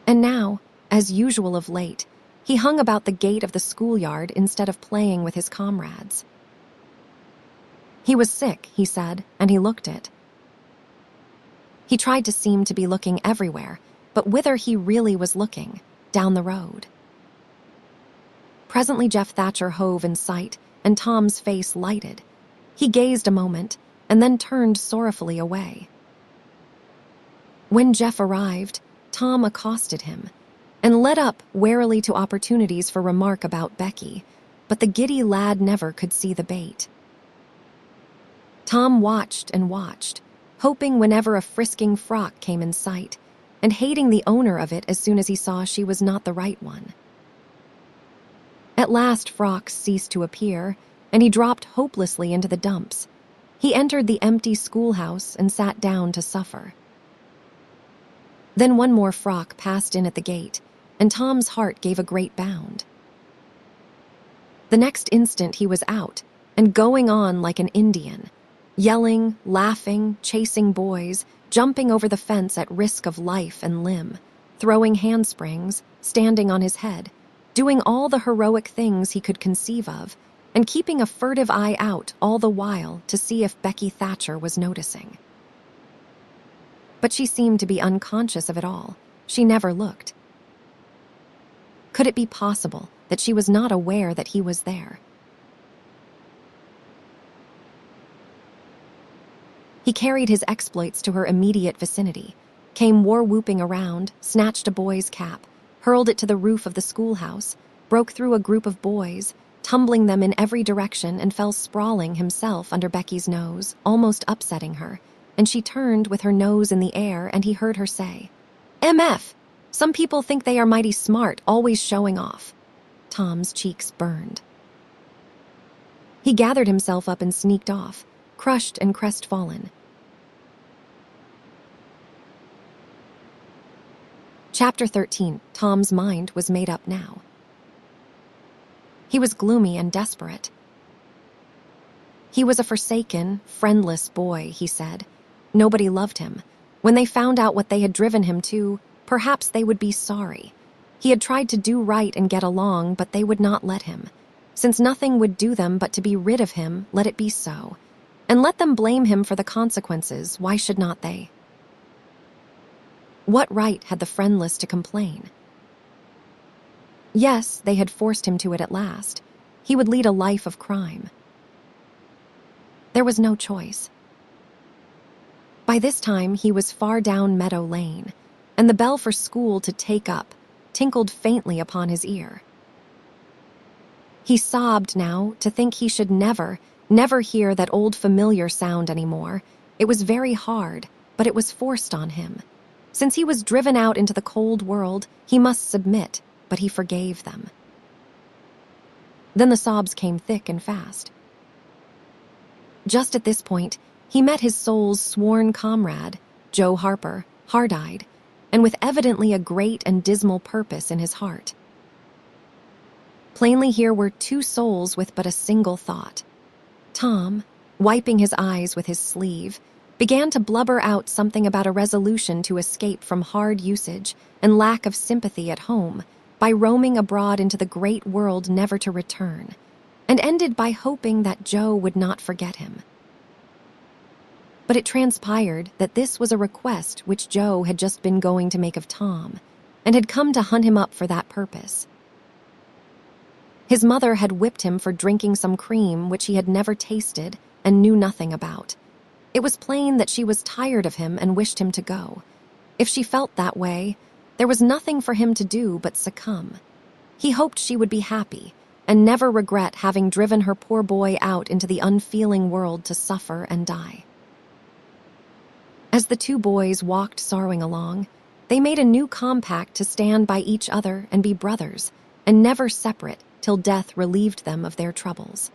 And now, as usual of late, he hung about the gate of the schoolyard instead of playing with his comrades. He was sick, he said, and he looked it. He tried to seem to be looking everywhere, but whither he really was looking, down the road. Presently Jeff Thatcher hove in sight, and Tom's face lighted. He gazed a moment, and then turned sorrowfully away. When Jeff arrived, Tom accosted him, and led up warily to opportunities for remark about Becky, but the giddy lad never could see the bait. Tom watched and watched, hoping whenever a frisking frock came in sight, and hating the owner of it as soon as he saw she was not the right one. At last frocks ceased to appear, and he dropped hopelessly into the dumps. He entered the empty schoolhouse and sat down to suffer. Then one more frock passed in at the gate, and Tom's heart gave a great bound. The next instant he was out, and going on like an Indian, yelling, laughing, chasing boys, jumping over the fence at risk of life and limb, throwing handsprings, standing on his head, doing all the heroic things he could conceive of, and keeping a furtive eye out all the while to see if Becky Thatcher was noticing. But she seemed to be unconscious of it all. She never looked. Could it be possible that she was not aware that he was there? He carried his exploits to her immediate vicinity, came war-whooping around, snatched a boy's cap, hurled it to the roof of the schoolhouse, broke through a group of boys, tumbling them in every direction, and fell sprawling himself under Becky's nose, almost upsetting her, and she turned with her nose in the air, and he heard her say, "MF! Some people think they are mighty smart, always showing off." Tom's cheeks burned. He gathered himself up and sneaked off, crushed and crestfallen. Chapter 13. Tom's mind was made up now. He was gloomy and desperate. He was a forsaken, friendless boy, he said. Nobody loved him. When they found out what they had driven him to, perhaps they would be sorry. He had tried to do right and get along, but they would not let him. Since nothing would do them but to be rid of him, let it be so. And let them blame him for the consequences, why should not they? What right had the friendless to complain? Yes, they had forced him to it at last. He would lead a life of crime. There was no choice. By this time, he was far down Meadow Lane, and the bell for school to take up, tinkled faintly upon his ear. He sobbed now to think he should never hear that old familiar sound anymore. It was very hard, but it was forced on him. Since he was driven out into the cold world, he must submit, but he forgave them. Then the sobs came thick and fast. Just at this point, he met his soul's sworn comrade, Joe Harper, hard-eyed, and with evidently a great and dismal purpose in his heart. Plainly here were two souls with but a single thought. Tom, wiping his eyes with his sleeve, began to blubber out something about a resolution to escape from hard usage and lack of sympathy at home by roaming abroad into the great world never to return, and ended by hoping that Joe would not forget him. But it transpired that this was a request which Joe had just been going to make of Tom, and had come to hunt him up for that purpose. His mother had whipped him for drinking some cream which he had never tasted and knew nothing about. It was plain that she was tired of him and wished him to go. If she felt that way, there was nothing for him to do but succumb. He hoped she would be happy and never regret having driven her poor boy out into the unfeeling world to suffer and die. As the two boys walked sorrowing along, they made a new compact to stand by each other and be brothers, and never separate till death relieved them of their troubles.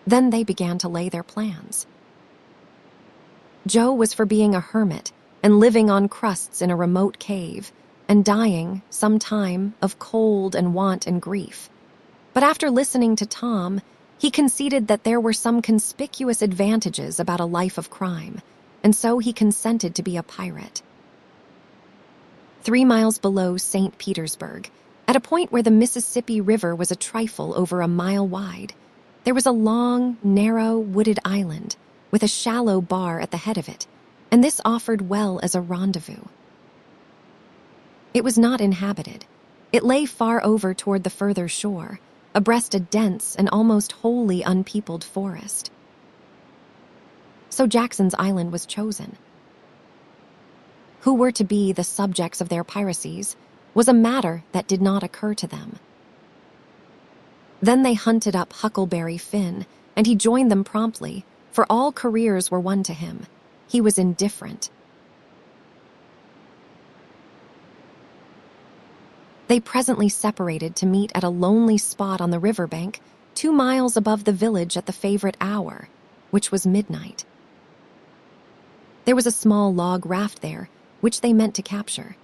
Then they began to lay their plans. Joe was for being a hermit and living on crusts in a remote cave, and dying, some time, of cold and want and grief. But after listening to Tom, he conceded that there were some conspicuous advantages about a life of crime, and so he consented to be a pirate. 3 miles below St. Petersburg, at a point where the Mississippi River was a trifle over a mile wide, there was a long, narrow, wooded island with a shallow bar at the head of it, and this offered well as a rendezvous. It was not inhabited. It lay far over toward the further shore, abreast a dense and almost wholly unpeopled forest. So Jackson's Island was chosen. Who were to be the subjects of their piracies was a matter that did not occur to them. Then they hunted up Huckleberry Finn, and he joined them promptly, for all careers were one to him. He was indifferent. They presently separated to meet at a lonely spot on the riverbank, 2 miles above the village at the favorite hour, which was midnight. There was a small log raft there, which they meant to capture.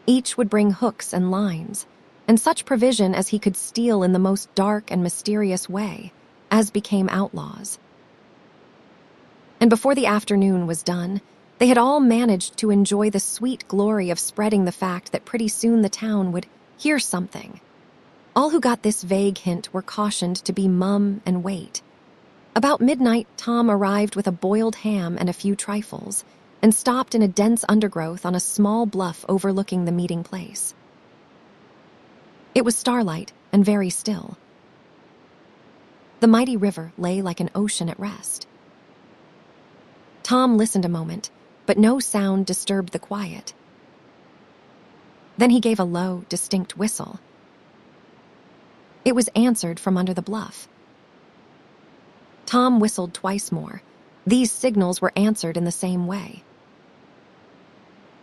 Each would bring hooks and lines, and such provision as he could steal in the most dark and mysterious way, as became outlaws. And before the afternoon was done, they had all managed to enjoy the sweet glory of spreading the fact that pretty soon the town would hear something. All who got this vague hint were cautioned to be mum and wait. About midnight, Tom arrived with a boiled ham and a few trifles, and stopped in a dense undergrowth on a small bluff overlooking the meeting place. It was starlight and very still. The mighty river lay like an ocean at rest. Tom listened a moment, but no sound disturbed the quiet. Then he gave a low, distinct whistle. It was answered from under the bluff. Tom whistled twice more. These signals were answered in the same way.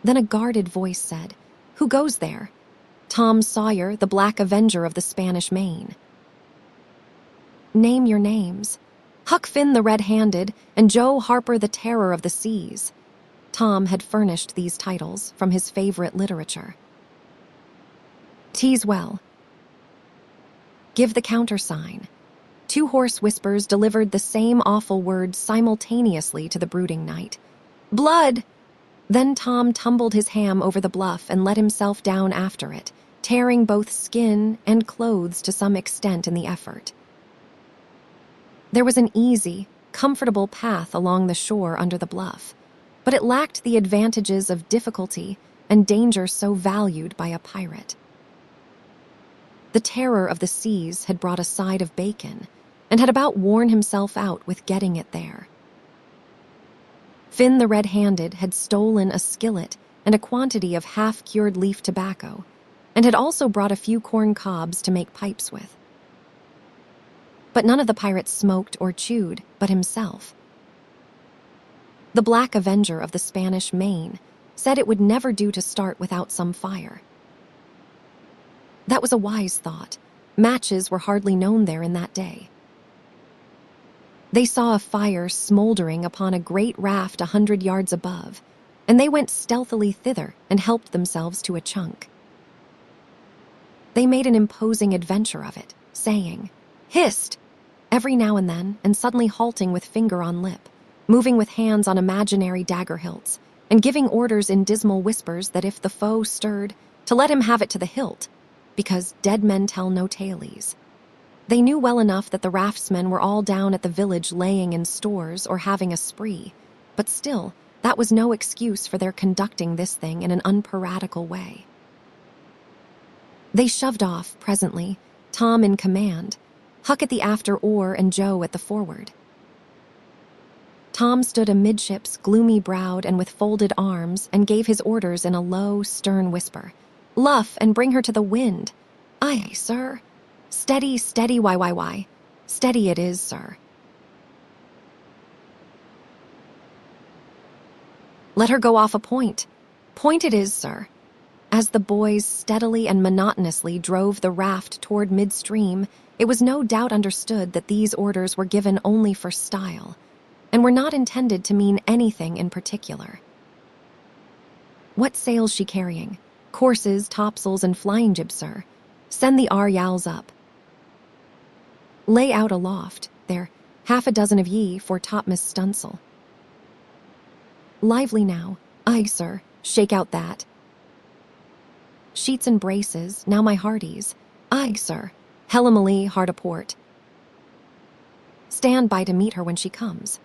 Then a guarded voice said, "Who goes there?" "Tom Sawyer, the Black Avenger of the Spanish Main." "Name your names." "Huck Finn the Red-Handed, and Joe Harper the Terror of the Seas." Tom had furnished these titles from his favorite literature. "Tease well." "Give the countersign." 2 hoarse whispers delivered the same awful words simultaneously to the brooding night. "Blood!" Then Tom tumbled his ham over the bluff and let himself down after it, tearing both skin and clothes to some extent in the effort. There was an easy, comfortable path along the shore under the bluff, but it lacked the advantages of difficulty and danger so valued by a pirate. The Terror of the Seas had brought a side of bacon, and had about worn himself out with getting it there. Finn the Red-Handed had stolen a skillet and a quantity of half-cured leaf tobacco, and had also brought a few corn cobs to make pipes with. But none of the pirates smoked or chewed but himself. The Black Avenger of the Spanish Main said it would never do to start without some fire. That was a wise thought. Matches were hardly known there in that day. They saw a fire smoldering upon a great raft 100 yards above, and they went stealthily thither and helped themselves to a chunk. They made an imposing adventure of it, saying, "Hist!" every now and then, and suddenly halting with finger on lip, moving with hands on imaginary dagger hilts, and giving orders in dismal whispers that if the foe stirred, to let him have it to the hilt, because dead men tell no tales. They knew well enough that the raftsmen were all down at the village laying in stores or having a spree, but still, that was no excuse for their conducting this thing in an unpiratical way. They shoved off, presently, Tom in command, Huck at the after oar and Joe at the forward. Tom stood amidships, gloomy-browed and with folded arms, and gave his orders in a low, stern whisper. "Luff and bring her to the wind." "Aye, sir." "Steady, steady, why. Steady it is, sir." "Let her go off a point." "Point it is, sir." As the boys steadily and monotonously drove the raft toward midstream, it was no doubt understood that these orders were given only for style, and were not intended to mean anything in particular. "What sail's she carrying?" "Courses, topsails, and flying jib, sir." "Send the yawls up." "Lay out aloft, there, 6 of ye, for topmast stunsail." "Lively now." "Aye, sir." "Shake out that." "Sheets and braces, now my hearties." "Aye, sir." "Hellamally, hard a port." "Stand by to meet her when she comes."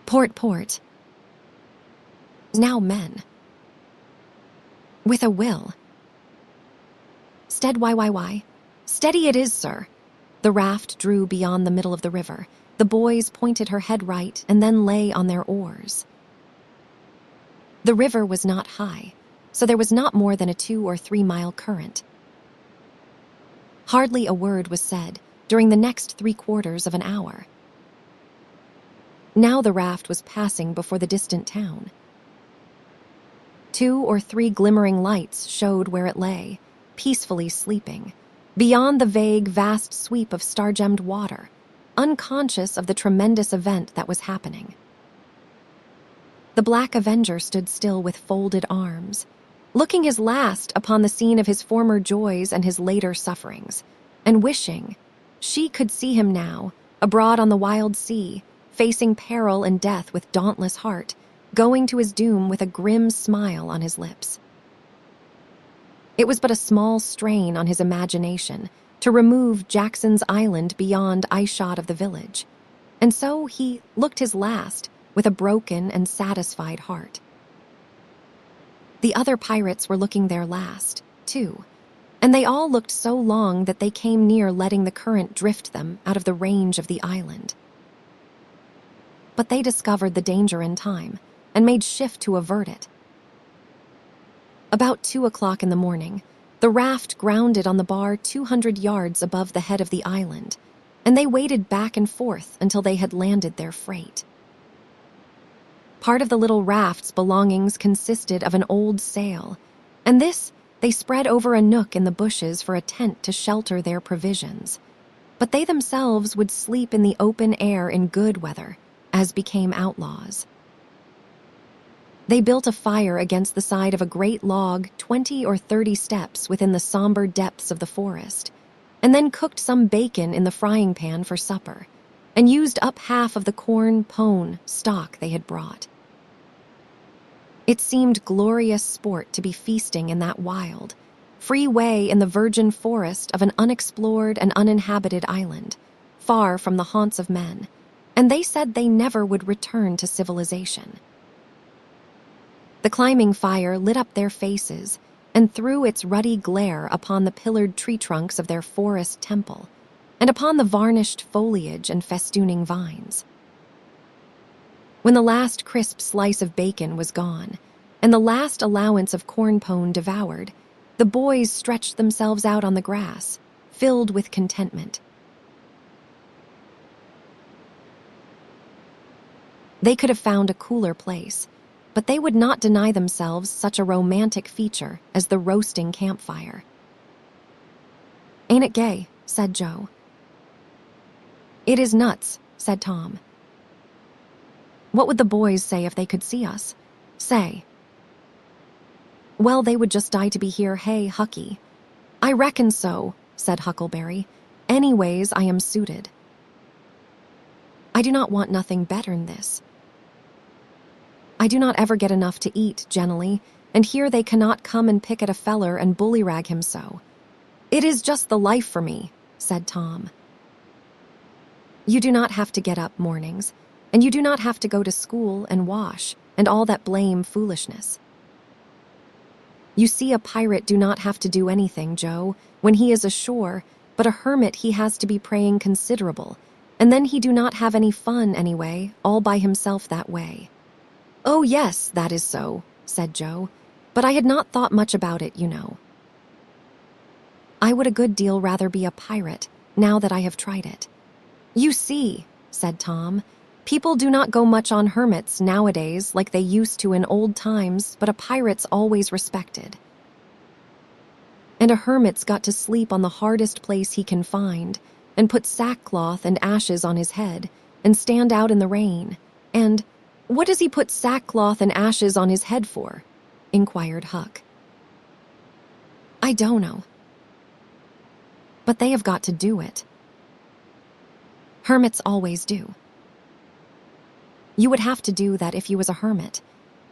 Port." "Now, men." "With a will." "Stead, why. Steady it is, sir." The raft drew beyond the middle of the river. The boys pointed her head right and then lay on their oars. The river was not high, so there was not more than a 2 or 3 mile current. Hardly a word was said during the next 3/4 of an hour. Now the raft was passing before the distant town. 2 or 3 glimmering lights showed where it lay, peacefully sleeping, beyond the vague, vast sweep of star-gemmed water, unconscious of the tremendous event that was happening. The Black Avenger stood still with folded arms, looking his last upon the scene of his former joys and his later sufferings, and wishing she could see him now, abroad on the wild sea, facing peril and death with dauntless heart, going to his doom with a grim smile on his lips. It was but a small strain on his imagination to remove Jackson's Island beyond eyeshot of the village, and so he looked his last with a broken and satisfied heart. The other pirates were looking their last, too, and they all looked so long that they came near letting the current drift them out of the range of the island. But they discovered the danger in time and made shift to avert it. About 2 o'clock in the morning, the raft grounded on the bar 200 yards above the head of the island, and they waded back and forth until they had landed their freight. Part of the little raft's belongings consisted of an old sail, and this they spread over a nook in the bushes for a tent to shelter their provisions. But they themselves would sleep in the open air in good weather, as became outlaws. They built a fire against the side of a great log 20 or 30 steps within the somber depths of the forest, and then cooked some bacon in the frying pan for supper, and used up half of the corn pone stock they had brought. It seemed glorious sport to be feasting in that wild, free way in the virgin forest of an unexplored and uninhabited island, far from the haunts of men, and they said they never would return to civilization. The climbing fire lit up their faces and threw its ruddy glare upon the pillared tree trunks of their forest temple, and upon the varnished foliage and festooning vines. When the last crisp slice of bacon was gone, and the last allowance of corn pone devoured, the boys stretched themselves out on the grass, filled with contentment. They could have found a cooler place, but they would not deny themselves such a romantic feature as the roasting campfire. "Ain't it gay?" said Joe. "It is nuts," said Tom. "What would the boys say if they could see us? Say." "Well, they would just die to be here, hey, Hucky." "I reckon so," said Huckleberry. "Anyways, I am suited. I do not want nothing better'n this. I do not ever get enough to eat, generally, and here they cannot come and pick at a feller and bullyrag him so. It is just the life for me," said Tom. "You do not have to get up mornings, and you do not have to go to school and wash, and all that blame foolishness. You see, a pirate do not have to do anything, Joe, when he is ashore, but a hermit he has to be praying considerable, and then he do not have any fun anyway, all by himself that way." "Oh yes, that is so," said Joe, "but I had not thought much about it, you know. I would a good deal rather be a pirate, now that I have tried it." "You see," said Tom, "people do not go much on hermits nowadays like they used to in old times, but a pirate's always respected. And a hermit's got to sleep on the hardest place he can find, and put sackcloth and ashes on his head, and stand out in the rain, and—" "What does he put sackcloth and ashes on his head for?" inquired Huck. "I don't know. But they have got to do it. Hermits always do. You would have to do that if you was a hermit."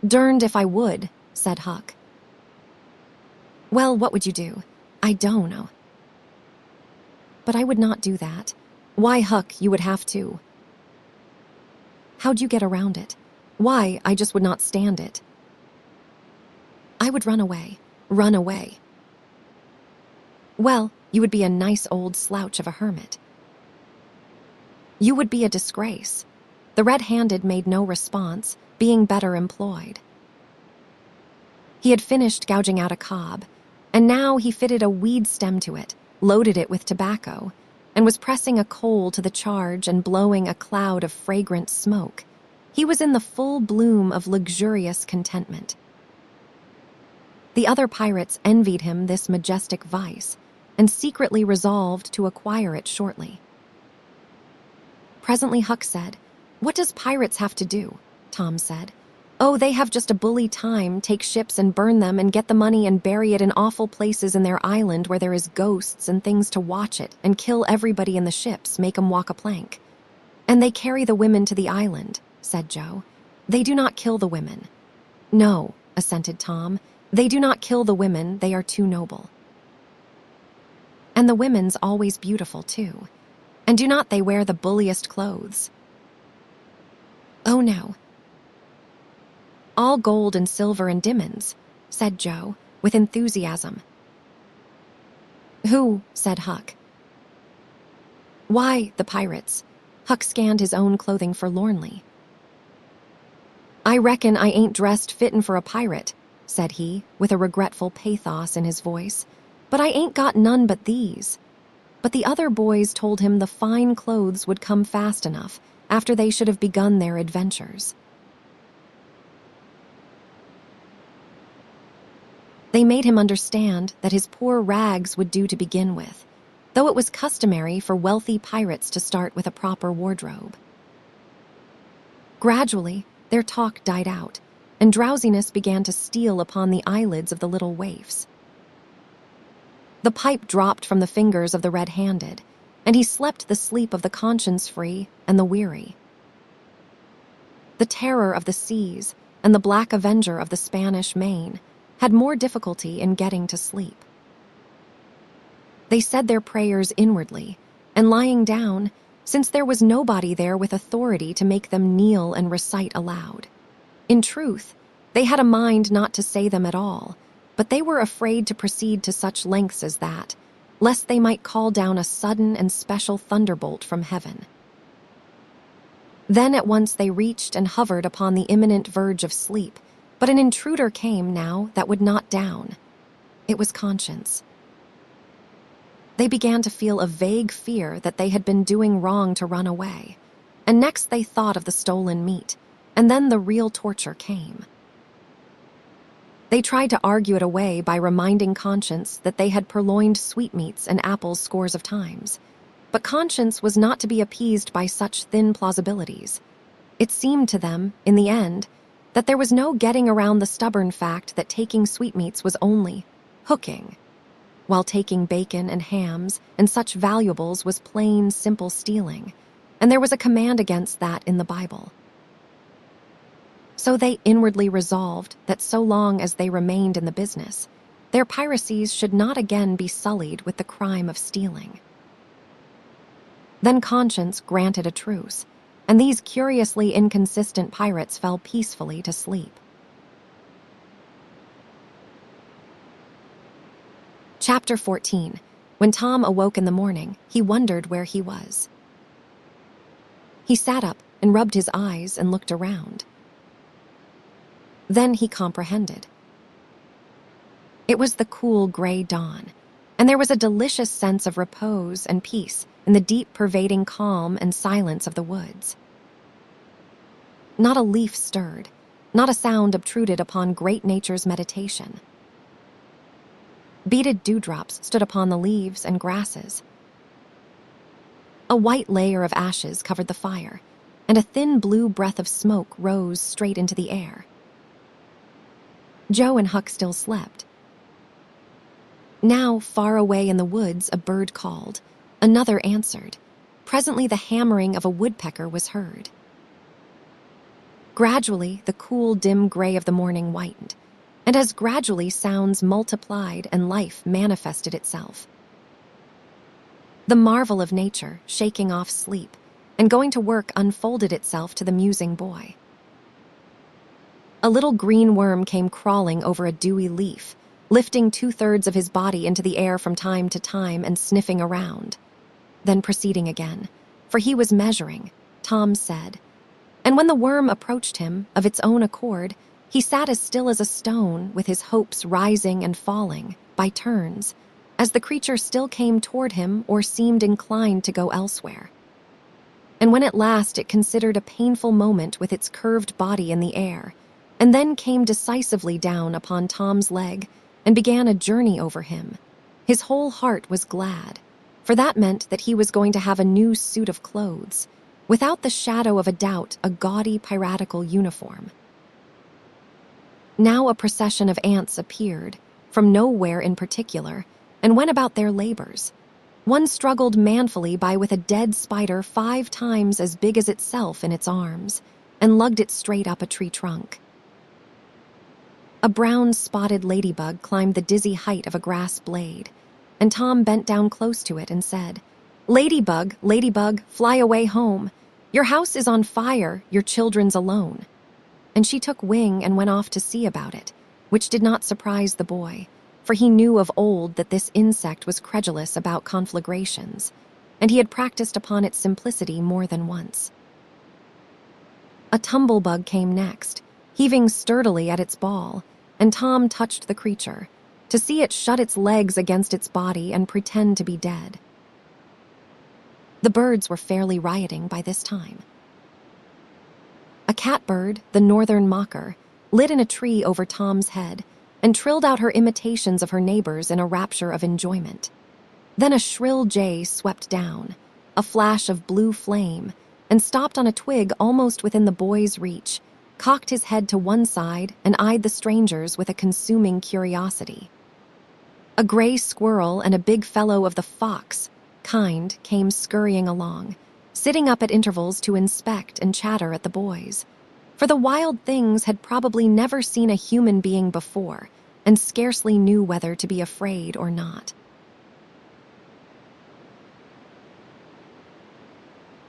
"Derned if I would," said Huck. "Well, what would you do?" "I don't know. But I would not do that." "Why, Huck, you would have to." "How'd you get around it?" "Why, I just would not stand it. I would run away." "Run away?" "Well, you would be a nice old slouch of a hermit. You would be a disgrace." The red-handed made no response, being better employed. He had finished gouging out a cob, and now he fitted a weed stem to it, loaded it with tobacco, and was pressing a coal to the charge and blowing a cloud of fragrant smoke. He was in the full bloom of luxurious contentment. The other pirates envied him this majestic vice, and secretly resolved to acquire it shortly. Presently Huck said, "What does pirates have to do?" Tom said. "Oh, they have just a bully time, take ships and burn them and get the money and bury it in awful places in their island where there is ghosts and things to watch it and kill everybody in the ships, make 'em walk a plank. And they carry the women to the island," said Joe. "They do not kill the women." "No," assented Tom. "They do not kill the women, they are too noble. And the women's always beautiful, too. And do not they wear the bulliest clothes?" "Oh, no. All gold and silver and diamonds," said Joe, with enthusiasm. "Who?" said Huck. "Why, the pirates." Huck scanned his own clothing forlornly. "I reckon I ain't dressed fittin' for a pirate," said he, with a regretful pathos in his voice, "but I ain't got none but these." But the other boys told him the fine clothes would come fast enough after they should have begun their adventures. They made him understand that his poor rags would do to begin with, though it was customary for wealthy pirates to start with a proper wardrobe. Gradually, their talk died out, and drowsiness began to steal upon the eyelids of the little waifs. The pipe dropped from the fingers of the red-handed, and he slept the sleep of the conscience-free and the weary. The terror of the seas and the black avenger of the Spanish Main had more difficulty in getting to sleep. They said their prayers inwardly, and lying down, since there was nobody there with authority to make them kneel and recite aloud. In truth, they had a mind not to say them at all, but they were afraid to proceed to such lengths as that, lest they might call down a sudden and special thunderbolt from heaven. Then at once they reached and hovered upon the imminent verge of sleep, But an intruder came now that would not down. It was conscience. They began to feel a vague fear that they had been doing wrong to run away. And next they thought of the stolen meat, and then the real torture came. They tried to argue it away by reminding conscience that they had purloined sweetmeats and apples scores of times. But conscience was not to be appeased by such thin plausibilities. It seemed to them, in the end, that there was no getting around the stubborn fact that taking sweetmeats was only hooking, while taking bacon and hams and such valuables was plain, simple stealing, and there was a command against that in the Bible. So they inwardly resolved that so long as they remained in the business, their piracies should not again be sullied with the crime of stealing. Then conscience granted a truce, and these curiously inconsistent pirates fell peacefully to sleep. Chapter 14. When Tom awoke in the morning, he wondered where he was. He sat up and rubbed his eyes and looked around. Then he comprehended. It was the cool gray dawn, and there was a delicious sense of repose and peace in the deep pervading calm and silence of the woods. Not a leaf stirred, not a sound obtruded upon great nature's meditation. Beaded dewdrops stood upon the leaves and grasses. A white layer of ashes covered the fire, and a thin blue breath of smoke rose straight into the air. Joe and Huck still slept. Now, far away in the woods, a bird called. Another answered. Presently, the hammering of a woodpecker was heard. Gradually, the cool, dim gray of the morning whitened, and as gradually sounds multiplied and life manifested itself. The marvel of nature, shaking off sleep, and going to work unfolded itself to the musing boy. A little green worm came crawling over a dewy leaf, lifting 2/3 of his body into the air from time to time and sniffing around. Then proceeding again, for he was measuring, Tom said. And when the worm approached him, of its own accord, he sat as still as a stone, with his hopes rising and falling, by turns, as the creature still came toward him or seemed inclined to go elsewhere. And when at last it considered a painful moment with its curved body in the air, and then came decisively down upon Tom's leg and began a journey over him, his whole heart was glad, for that meant that he was going to have a new suit of clothes, without the shadow of a doubt a gaudy piratical uniform. Now a procession of ants appeared, from nowhere in particular, and went about their labors. One struggled manfully by with a dead spider 5 times as big as itself in its arms, and lugged it straight up a tree trunk. A brown-spotted ladybug climbed the dizzy height of a grass blade, and Tom bent down close to it and said, "Ladybug, ladybug, fly away home. Your house is on fire, your children's alone." And she took wing and went off to see about it, which did not surprise the boy, for he knew of old that this insect was credulous about conflagrations, and he had practiced upon its simplicity more than once. A tumblebug came next, heaving sturdily at its ball, and Tom touched the creature, to see it shut its legs against its body and pretend to be dead. The birds were fairly rioting by this time. A catbird, the northern mocker, lit in a tree over Tom's head and trilled out her imitations of her neighbors in a rapture of enjoyment. Then a shrill jay swept down, a flash of blue flame, and stopped on a twig almost within the boy's reach, cocked his head to one side and eyed the strangers with a consuming curiosity. A gray squirrel and a big fellow of the fox kind came scurrying along, sitting up at intervals to inspect and chatter at the boys, for the wild things had probably never seen a human being before and scarcely knew whether to be afraid or not.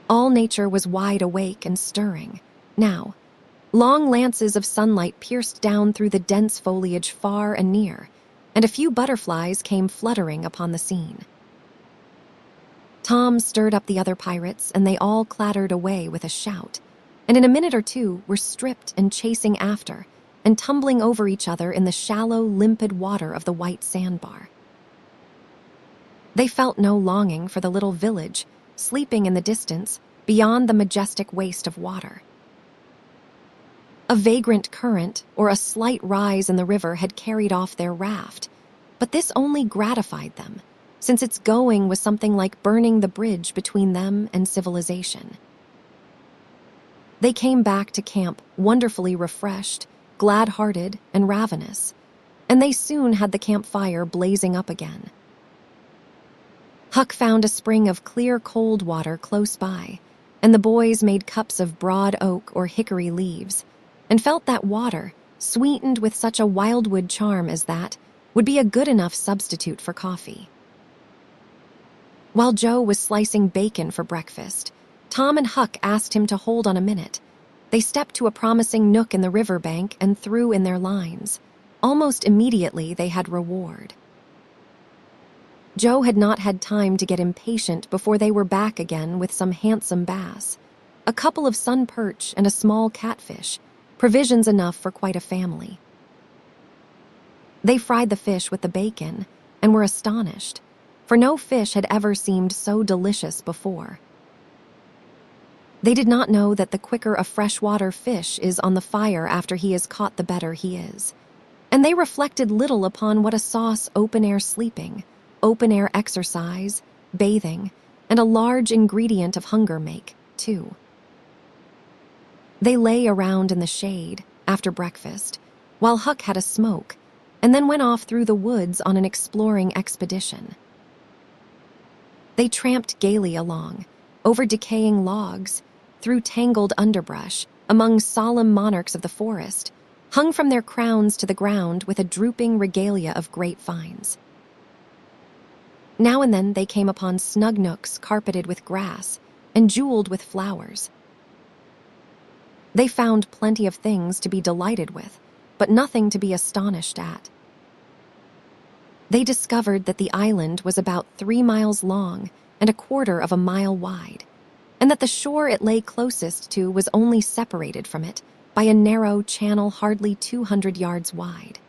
All nature was wide awake and stirring. Now, long lances of sunlight pierced down through the dense foliage far and near, and a few butterflies came fluttering upon the scene. Tom stirred up the other pirates, and they all clattered away with a shout, and in a minute or two were stripped and chasing after, and tumbling over each other in the shallow, limpid water of the white sandbar. They felt no longing for the little village, sleeping in the distance, beyond the majestic waste of water. A vagrant current or a slight rise in the river had carried off their raft, but this only gratified them, since its going was something like burning the bridge between them and civilization. They came back to camp wonderfully refreshed, glad-hearted, and ravenous, and they soon had the campfire blazing up again. Huck found a spring of clear cold water close by, and the boys made cups of broad oak or hickory leaves, and felt that water, sweetened with such a wildwood charm as that, would be a good enough substitute for coffee. While Joe was slicing bacon for breakfast, Tom and Huck asked him to hold on a minute. They stepped to a promising nook in the riverbank and threw in their lines. Almost immediately they had reward. Joe had not had time to get impatient before they were back again with some handsome bass, a couple of sun perch and a small catfish, provisions enough for quite a family. They fried the fish with the bacon and were astonished, for no fish had ever seemed so delicious before. They did not know that the quicker a freshwater fish is on the fire after he is caught, the better he is, and they reflected little upon what a sauce open-air sleeping, open-air exercise, bathing, and a large ingredient of hunger make, too. They lay around in the shade, after breakfast, while Huck had a smoke, and then went off through the woods on an exploring expedition. They tramped gaily along, over decaying logs, through tangled underbrush, among solemn monarchs of the forest, hung from their crowns to the ground with a drooping regalia of grapevines. Now and then they came upon snug nooks carpeted with grass and jeweled with flowers. They found plenty of things to be delighted with, but nothing to be astonished at. They discovered that the island was about 3 miles long and 1/4 of a mile wide, and that the shore it lay closest to was only separated from it by a narrow channel hardly 200 yards wide.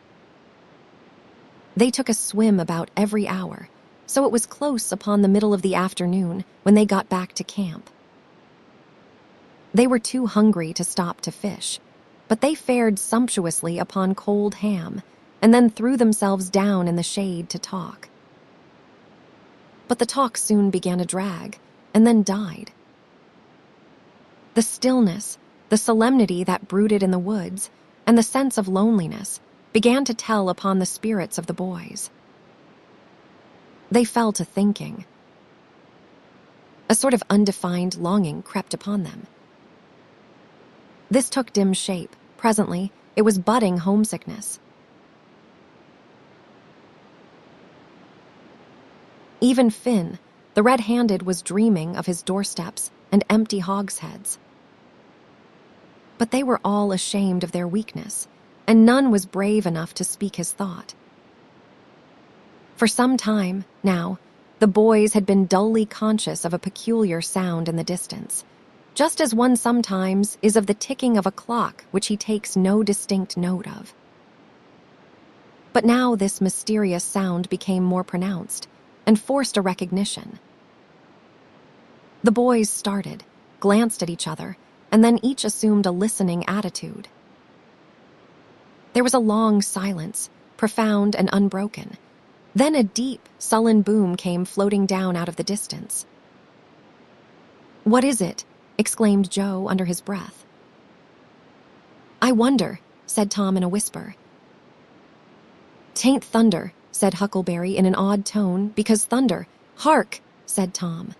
They took a swim about every hour, so it was close upon the middle of the afternoon when they got back to camp. They were too hungry to stop to fish, but they fared sumptuously upon cold ham and then threw themselves down in the shade to talk. But the talk soon began to drag and then died. The stillness, the solemnity that brooded in the woods, and the sense of loneliness began to tell upon the spirits of the boys. They fell to thinking. A sort of undefined longing crept upon them. This took dim shape. Presently, it was budding homesickness. Even Finn, the red-handed, was dreaming of his doorsteps and empty hogsheads. But they were all ashamed of their weakness, and none was brave enough to speak his thought. For some time, now, the boys had been dully conscious of a peculiar sound in the distance, just as one sometimes is of the ticking of a clock which he takes no distinct note of. But now this mysterious sound became more pronounced and forced a recognition. The boys started, glanced at each other, and then each assumed a listening attitude. There was a long silence, profound and unbroken. Then a deep, sullen boom came floating down out of the distance. "What is it?" exclaimed Joe under his breath. "I wonder," said Tom in a whisper. "'Tain't thunder," said Huckleberry in an odd tone, "because thunder—" "Hark!" said Tom.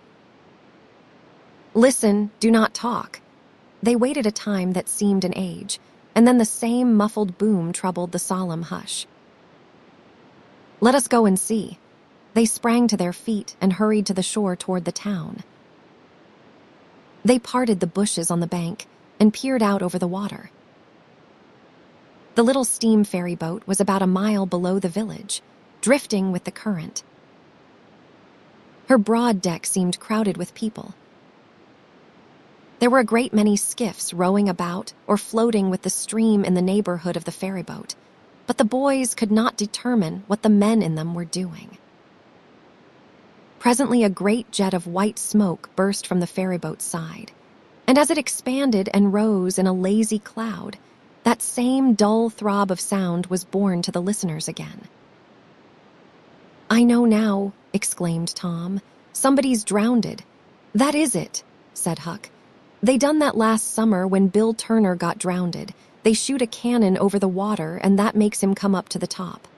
"Listen, do not talk." They waited a time that seemed an age, and then the same muffled boom troubled the solemn hush. "Let us go and see." They sprang to their feet and hurried to the shore toward the town. They parted the bushes on the bank and peered out over the water. The little steam ferry boat was about a mile below the village, drifting with the current. Her broad deck seemed crowded with people. There were a great many skiffs rowing about or floating with the stream in the neighborhood of the ferryboat, but the boys could not determine what the men in them were doing. Presently, a great jet of white smoke burst from the ferryboat's side, and as it expanded and rose in a lazy cloud, that same dull throb of sound was borne to the listeners again. "I know now," exclaimed Tom. "Somebody's drowned." "That is it," said Huck. "They done that last summer when Bill Turner got drowned. They shoot a cannon over the water, and that makes him come up to the top."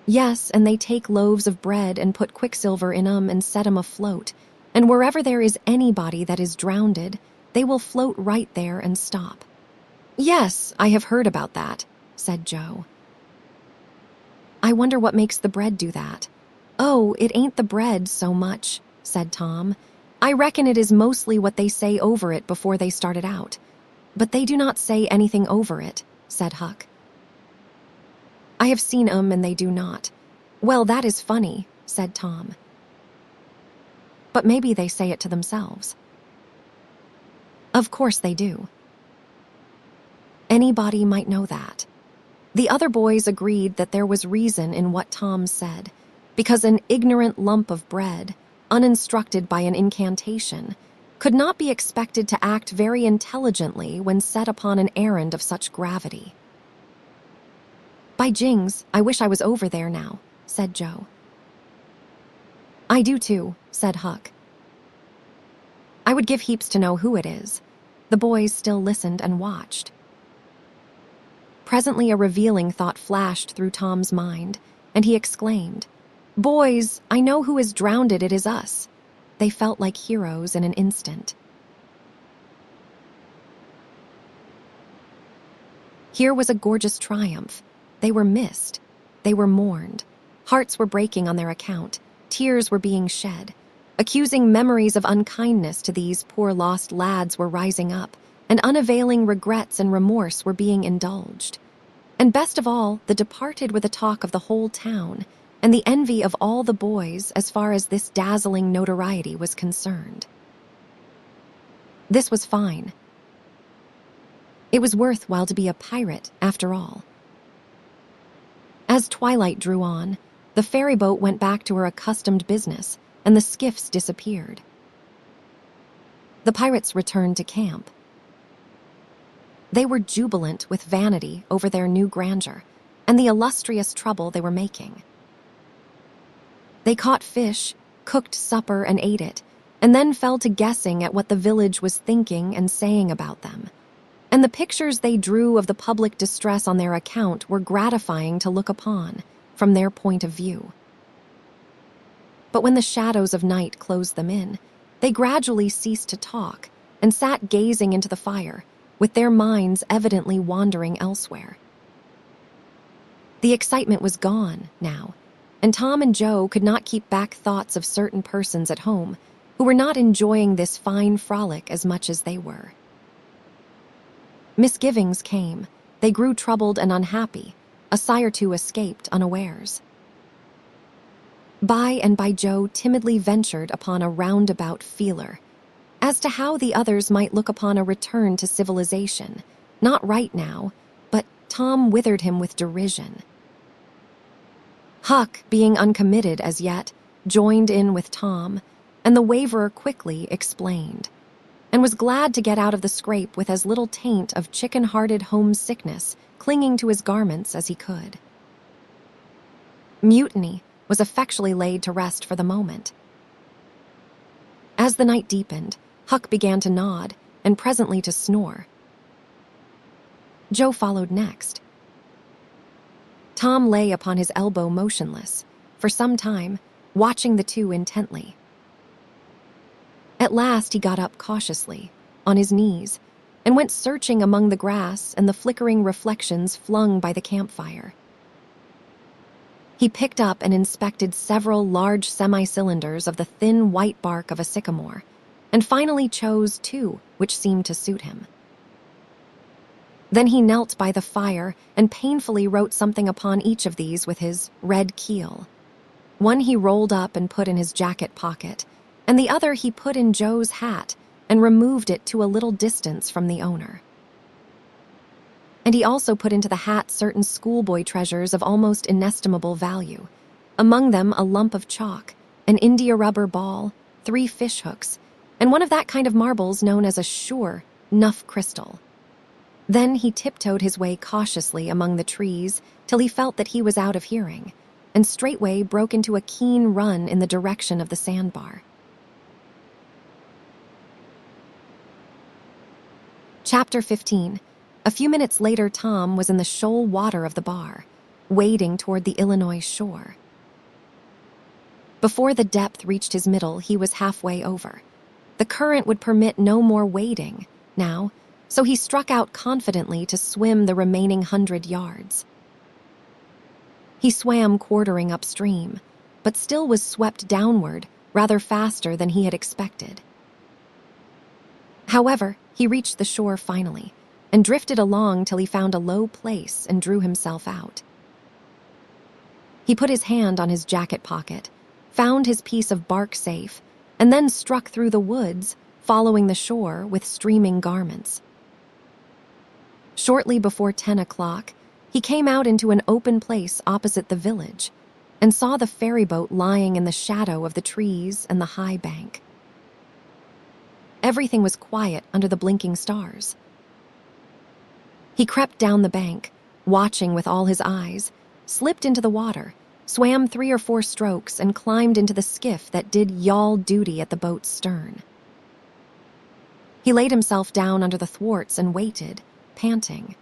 "Yes, and they take loaves of bread and put quicksilver in 'em and set 'em afloat, and wherever there is anybody that is drowned, they will float right there and stop." "Yes, I have heard about that," said Joe. "I wonder what makes the bread do that." "Oh, it ain't the bread so much," said Tom. "I reckon it is mostly what they say over it before they started out. But they do not say anything over it," said Huck. "I have seen 'em and they do not." "Well, that is funny," said Tom. "But maybe they say it to themselves." "Of course they do. Anybody might know that." The other boys agreed that there was reason in what Tom said, because an ignorant lump of bread, uninstructed by an incantation, could not be expected to act very intelligently when set upon an errand of such gravity. "By jings, I wish I was over there now," said Joe. "I do too," said Huck. "I would give heaps to know who it is." The boys still listened and watched. Presently a revealing thought flashed through Tom's mind, and he exclaimed, "Boys, I know who is drowned. It is us." They felt like heroes in an instant. Here was a gorgeous triumph. They were missed. They were mourned. Hearts were breaking on their account. Tears were being shed. Accusing memories of unkindness to these poor lost lads were rising up, and unavailing regrets and remorse were being indulged. And best of all, the departed were the talk of the whole town, and the envy of all the boys as far as this dazzling notoriety was concerned. This was fine. It was worthwhile to be a pirate, after all. As twilight drew on, the ferryboat went back to her accustomed business, and the skiffs disappeared. The pirates returned to camp. They were jubilant with vanity over their new grandeur and the illustrious trouble they were making. They caught fish, cooked supper and ate it, and then fell to guessing at what the village was thinking and saying about them. And the pictures they drew of the public distress on their account were gratifying to look upon from their point of view. But when the shadows of night closed them in, they gradually ceased to talk and sat gazing into the fire, with their minds evidently wandering elsewhere. The excitement was gone now, and Tom and Joe could not keep back thoughts of certain persons at home who were not enjoying this fine frolic as much as they were. Misgivings came. They grew troubled and unhappy. A sigh or two escaped unawares. By and by Joe timidly ventured upon a roundabout feeler as to how the others might look upon a return to civilization, not right now, but Tom withered him with derision. Huck, being uncommitted as yet, joined in with Tom, and the waverer quickly explained, and was glad to get out of the scrape with as little taint of chicken-hearted homesickness clinging to his garments as he could. Mutiny was effectually laid to rest for the moment. As the night deepened, Huck began to nod, and presently to snore. Joe followed next. Tom lay upon his elbow motionless, for some time, watching the two intently. At last he got up cautiously, on his knees, and went searching among the grass and the flickering reflections flung by the campfire. He picked up and inspected several large semi-cylinders of the thin white bark of a sycamore, and finally chose two which seemed to suit him. Then he knelt by the fire and painfully wrote something upon each of these with his red keel. One he rolled up and put in his jacket pocket, and the other he put in Joe's hat and removed it to a little distance from the owner. And he also put into the hat certain schoolboy treasures of almost inestimable value, among them a lump of chalk, an India rubber ball, 3 fish hooks, and one of that kind of marbles known as a sure nuff crystal. Then he tiptoed his way cautiously among the trees till he felt that he was out of hearing, and straightway broke into a keen run in the direction of the sandbar. Chapter 15. A few minutes later, Tom was in the shoal water of the bar, wading toward the Illinois shore. Before the depth reached his middle, he was halfway over. The current would permit no more wading now, so he struck out confidently to swim the remaining 100 yards. He swam quartering upstream, but still was swept downward rather faster than he had expected. However, he reached the shore finally, and drifted along till he found a low place and drew himself out. He put his hand on his jacket pocket, found his piece of bark safe, and then struck through the woods, following the shore with streaming garments. Shortly before 10 o'clock, he came out into an open place opposite the village, and saw the ferryboat lying in the shadow of the trees and the high bank. Everything was quiet under the blinking stars. He crept down the bank, watching with all his eyes, slipped into the water, swam 3 or 4 strokes, and climbed into the skiff that did yawl duty at the boat's stern. He laid himself down under the thwarts and waited, panting.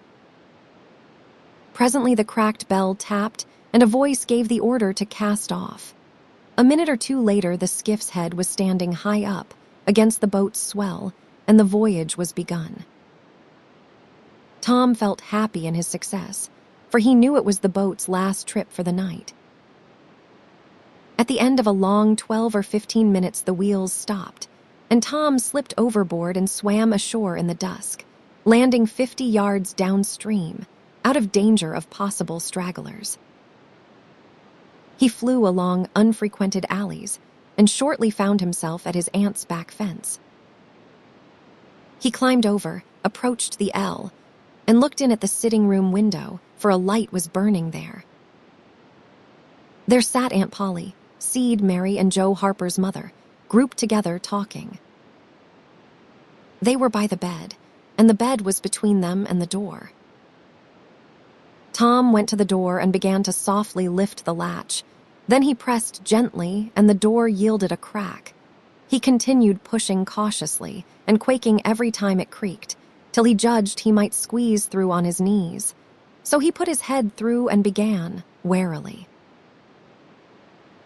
Presently the cracked bell tapped, and a voice gave the order to cast off. A minute or two later, the skiff's head was standing high up against the boat's swell, and the voyage was begun. Tom felt happy in his success, for he knew it was the boat's last trip for the night. At the end of a long 12 or 15 minutes, the wheels stopped, and Tom slipped overboard and swam ashore in the dusk, landing 50 yards downstream, out of danger of possible stragglers. He flew along unfrequented alleys and shortly found himself at his aunt's back fence. He climbed over, approached the L, and looked in at the sitting room window, for a light was burning there. There sat Aunt Polly, Seed, Mary, and Joe Harper's mother, grouped together talking. They were by the bed, and the bed was between them and the door. Tom went to the door and began to softly lift the latch. Then he pressed gently, and the door yielded a crack. He continued pushing cautiously and quaking every time it creaked, till he judged he might squeeze through on his knees. So he put his head through and began, warily.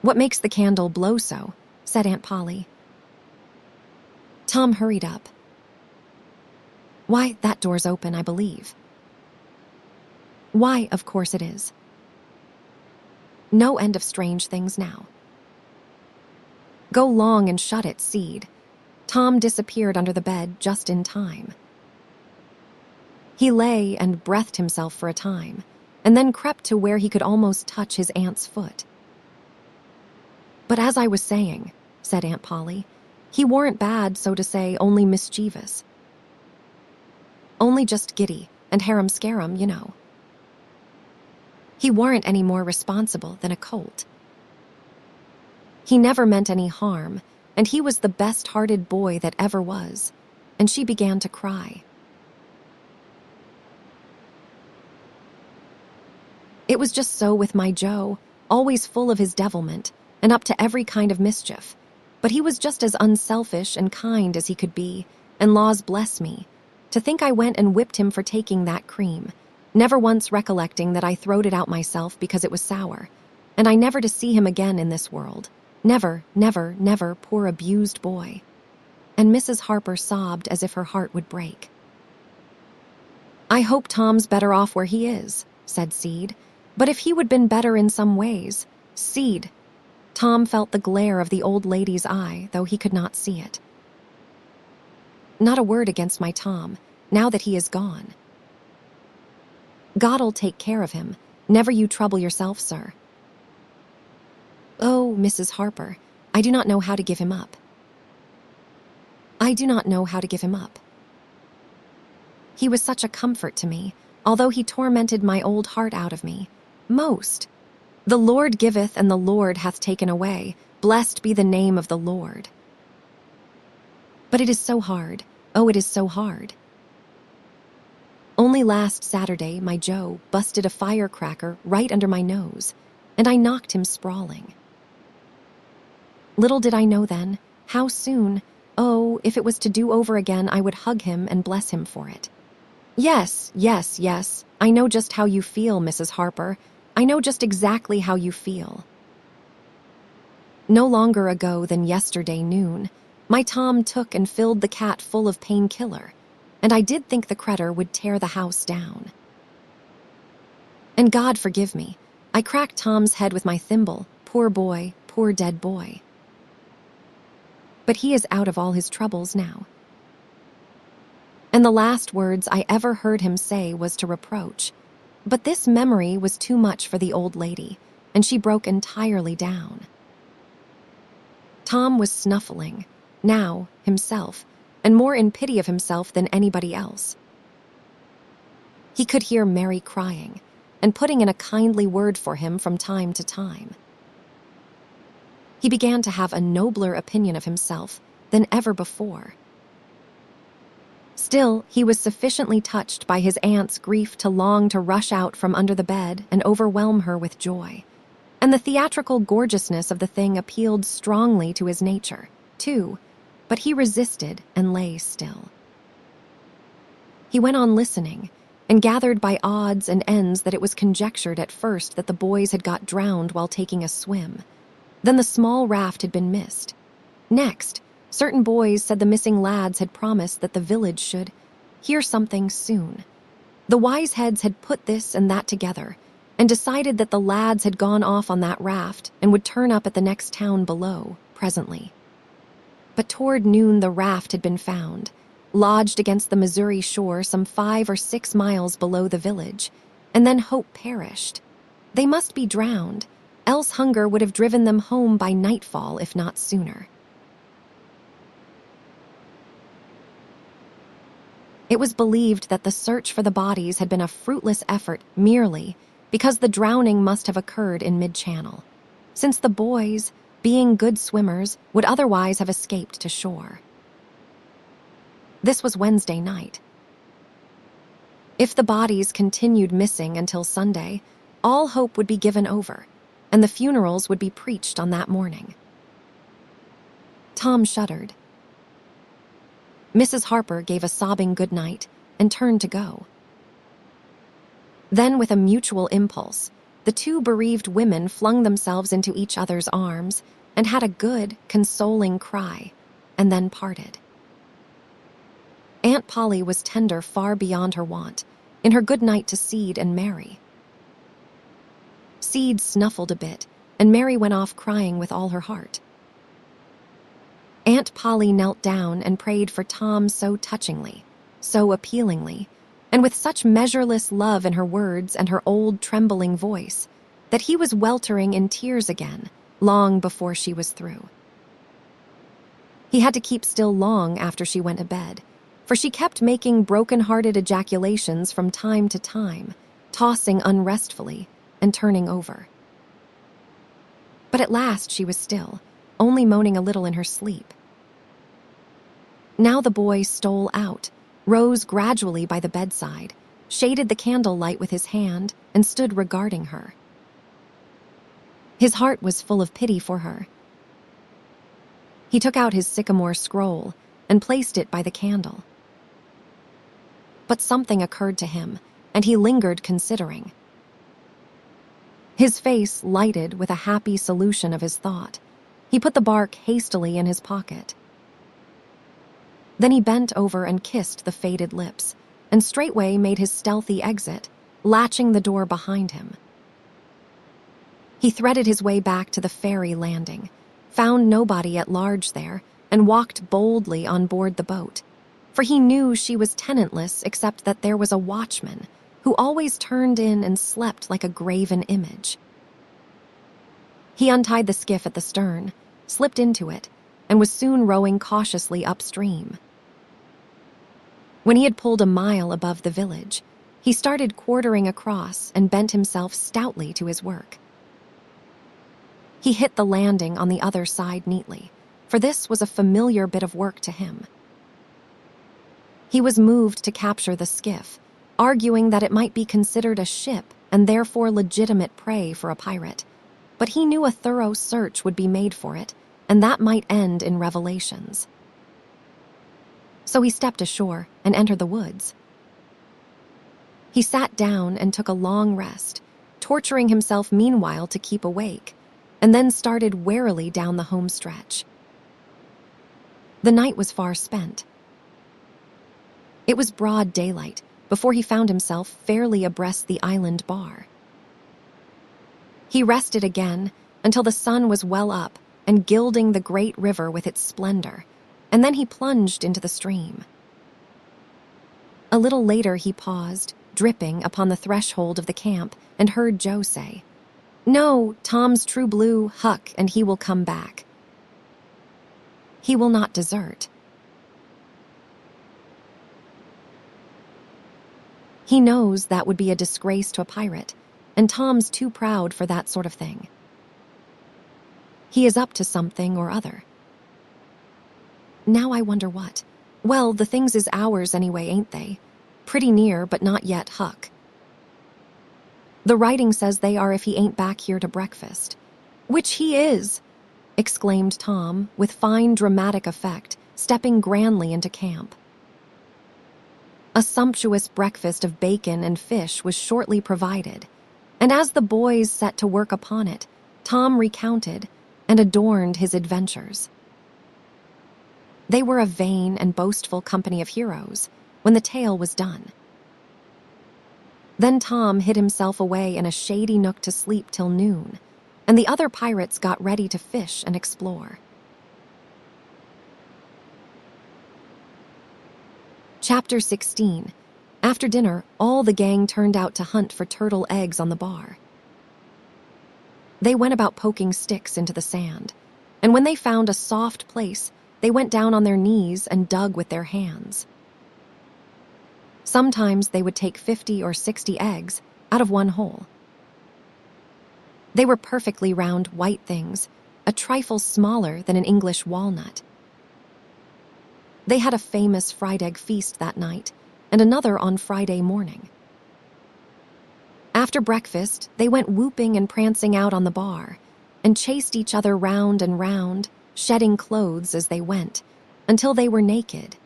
"What makes the candle blow so?" said Aunt Polly. Tom hurried up. "Why, that door's open, I believe." "Why, of course it is." "No end of strange things now." "Go long and shut it, Seed." Tom disappeared under the bed just in time. He lay and breathed himself for a time, and then crept to where he could almost touch his aunt's foot. "But as I was saying," said Aunt Polly, "he warn't bad, so to say, only mischievous. Only just giddy and harum-scarum, you know. He warn't any more responsible than a colt. He never meant any harm, and he was the best-hearted boy that ever was," and she began to cry. "It was just so with my Joe, always full of his devilment, and up to every kind of mischief. But he was just as unselfish and kind as he could be, and laws bless me. To think I went and whipped him for taking that cream, never once recollecting that I throwed it out myself because it was sour, and I never to see him again in this world. Never, never, never, poor abused boy." And Mrs. Harper sobbed as if her heart would break. "I hope Tom's better off where he is," said Seed. "But if he would been better in some ways, Seed." Tom felt the glare of the old lady's eye, though he could not see it. "Not a word against my Tom, now that he is gone. God'll take care of him. Never you trouble yourself, sir." "Oh, Mrs. Harper, I do not know how to give him up." I do not know how to give him up. He was such a comfort to me, although he tormented my old heart out of me. Most. The Lord giveth and the Lord hath taken away. Blessed be the name of the Lord. But it is so hard. Oh, it is so hard. Only last Saturday, my Joe busted a firecracker right under my nose, and I knocked him sprawling. Little did I know then, how soon, oh, if it was to do over again, I would hug him and bless him for it. Yes, yes, yes, I know just how you feel, Mrs. Harper. I know just exactly how you feel. No longer ago than yesterday noon, my Tom took and filled the cat full of painkiller, and I did think the creature would tear the house down. And God forgive me, I cracked Tom's head with my thimble, poor boy, poor dead boy. But he is out of all his troubles now. And the last words I ever heard him say was to reproach. But this memory was too much for the old lady, and she broke entirely down. Tom was snuffling, now, himself, and more in pity of himself than anybody else. He could hear Mary crying, and putting in a kindly word for him from time to time. He began to have a nobler opinion of himself than ever before. Still, he was sufficiently touched by his aunt's grief to long to rush out from under the bed and overwhelm her with joy. And the theatrical gorgeousness of the thing appealed strongly to his nature, too, but he resisted and lay still. He went on listening, and gathered by odds and ends that it was conjectured at first that the boys had got drowned while taking a swim. Then the small raft had been missed. Next, certain boys said the missing lads had promised that the village should hear something soon. The wise heads had put this and that together, and decided that the lads had gone off on that raft and would turn up at the next town below, presently. But toward noon the raft had been found, lodged against the Missouri shore some 5 or 6 miles below the village, and then hope perished. They must be drowned, else hunger would have driven them home by nightfall, if not sooner. It was believed that the search for the bodies had been a fruitless effort merely because the drowning must have occurred in mid-channel, since the boys, being good swimmers, would otherwise have escaped to shore. This was Wednesday night. If the bodies continued missing until Sunday, all hope would be given over, and the funerals would be preached on that morning. Tom shuddered. Mrs. Harper gave a sobbing good night and turned to go. Then, with a mutual impulse, the two bereaved women flung themselves into each other's arms and had a good, consoling cry, and then parted. Aunt Polly was tender far beyond her wont, in her good night to Seed and Mary. Seed snuffled a bit, and Mary went off crying with all her heart. Aunt Polly knelt down and prayed for Tom so touchingly, so appealingly, and with such measureless love in her words and her old trembling voice, that he was weltering in tears again, long before she was through. He had to keep still long after she went to bed, for she kept making broken-hearted ejaculations from time to time, tossing unrestfully and turning over. But at last she was still, only moaning a little in her sleep. Now the boy stole out, rose gradually by the bedside, shaded the candle light with his hand, and stood regarding her. His heart was full of pity for her. He took out his sycamore scroll and placed it by the candle. But something occurred to him, and he lingered considering. His face lighted with a happy solution of his thought. He put the bark hastily in his pocket. Then he bent over and kissed the faded lips, and straightway made his stealthy exit, latching the door behind him. He threaded his way back to the ferry landing, found nobody at large there, and walked boldly on board the boat, for he knew she was tenantless except that there was a watchman who always turned in and slept like a graven image. He untied the skiff at the stern, slipped into it, and was soon rowing cautiously upstream. When he had pulled a mile above the village, he started quartering across and bent himself stoutly to his work. He hit the landing on the other side neatly, for this was a familiar bit of work to him. He was moved to capture the skiff, arguing that it might be considered a ship and therefore legitimate prey for a pirate, but he knew a thorough search would be made for it, and that might end in revelations. So he stepped ashore and entered the woods. He sat down and took a long rest, torturing himself meanwhile to keep awake, and then started warily down the home stretch. The night was far spent. It was broad daylight before he found himself fairly abreast the island bar. He rested again until the sun was well up and gilding the great river with its splendor, and then he plunged into the stream. A little later he paused, dripping, upon the threshold of the camp, and heard Joe say, "No, Tom's true blue, Huck, and he will come back. He will not desert. He knows that would be a disgrace to a pirate, and Tom's too proud for that sort of thing. He is up to something or other. Now I wonder what. Well, the things is ours anyway, ain't they? Pretty near, but not yet, Huck. The writing says they are if he ain't back here to breakfast." "Which he is!" exclaimed Tom, with fine dramatic effect, stepping grandly into camp. A sumptuous breakfast of bacon and fish was shortly provided, and as the boys set to work upon it, Tom recounted and adorned his adventures. They were a vain and boastful company of heroes when the tale was done. Then Tom hid himself away in a shady nook to sleep till noon, and the other pirates got ready to fish and explore. Chapter 16. After dinner, all the gang turned out to hunt for turtle eggs on the bar. They went about poking sticks into the sand, and when they found a soft place, they went down on their knees and dug with their hands. Sometimes they would take 50 or 60 eggs out of one hole. They were perfectly round white things, a trifle smaller than an English walnut. They had a famous fried egg feast that night, and another on Friday morning. After breakfast, they went whooping and prancing out on the bar, and chased each other round and round, shedding clothes as they went, until they were naked,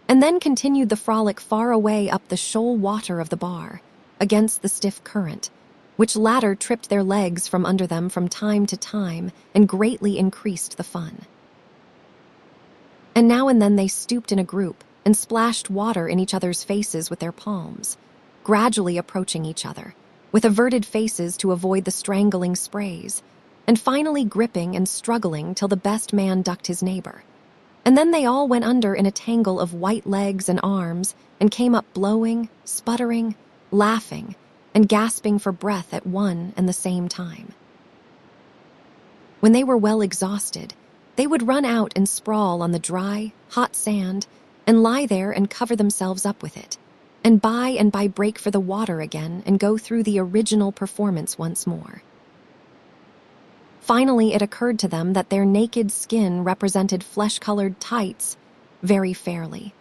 and then continued the frolic far away up the shoal water of the bar, against the stiff current, which latter tripped their legs from under them from time to time and greatly increased the fun. And now and then they stooped in a group and splashed water in each other's faces with their palms, gradually approaching each other, with averted faces to avoid the strangling sprays, and finally gripping and struggling till the best man ducked his neighbor. And then they all went under in a tangle of white legs and arms and came up blowing, sputtering, laughing, and gasping for breath at one and the same time. When they were well exhausted, they would run out and sprawl on the dry, hot sand and lie there and cover themselves up with it, and by break for the water again and go through the original performance once more. Finally, it occurred to them that their naked skin represented flesh-colored tights very fairly.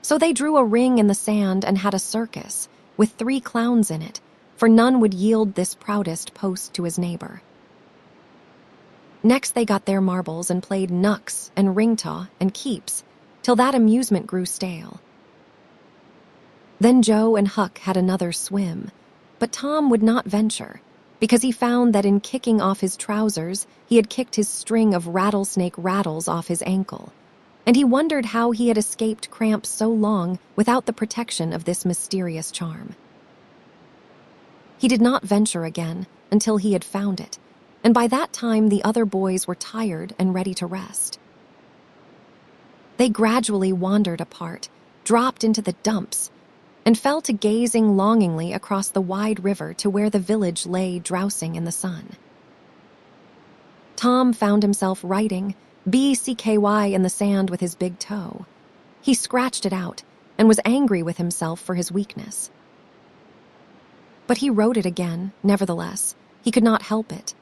So they drew a ring in the sand and had a circus, with 3 clowns in it, for none would yield this proudest post to his neighbor. Next they got their marbles and played knucks and ring-taw and keeps, till that amusement grew stale. Then Joe and Huck had another swim, but Tom would not venture, because he found that in kicking off his trousers, he had kicked his string of rattlesnake rattles off his ankle, and he wondered how he had escaped cramps so long without the protection of this mysterious charm. He did not venture again until he had found it, and by that time the other boys were tired and ready to rest. They gradually wandered apart, dropped into the dumps, and fell to gazing longingly across the wide river to where the village lay drowsing in the sun. Tom found himself writing BCKY in the sand with his big toe. He scratched it out and was angry with himself for his weakness. But he wrote it again, nevertheless. He could not help it.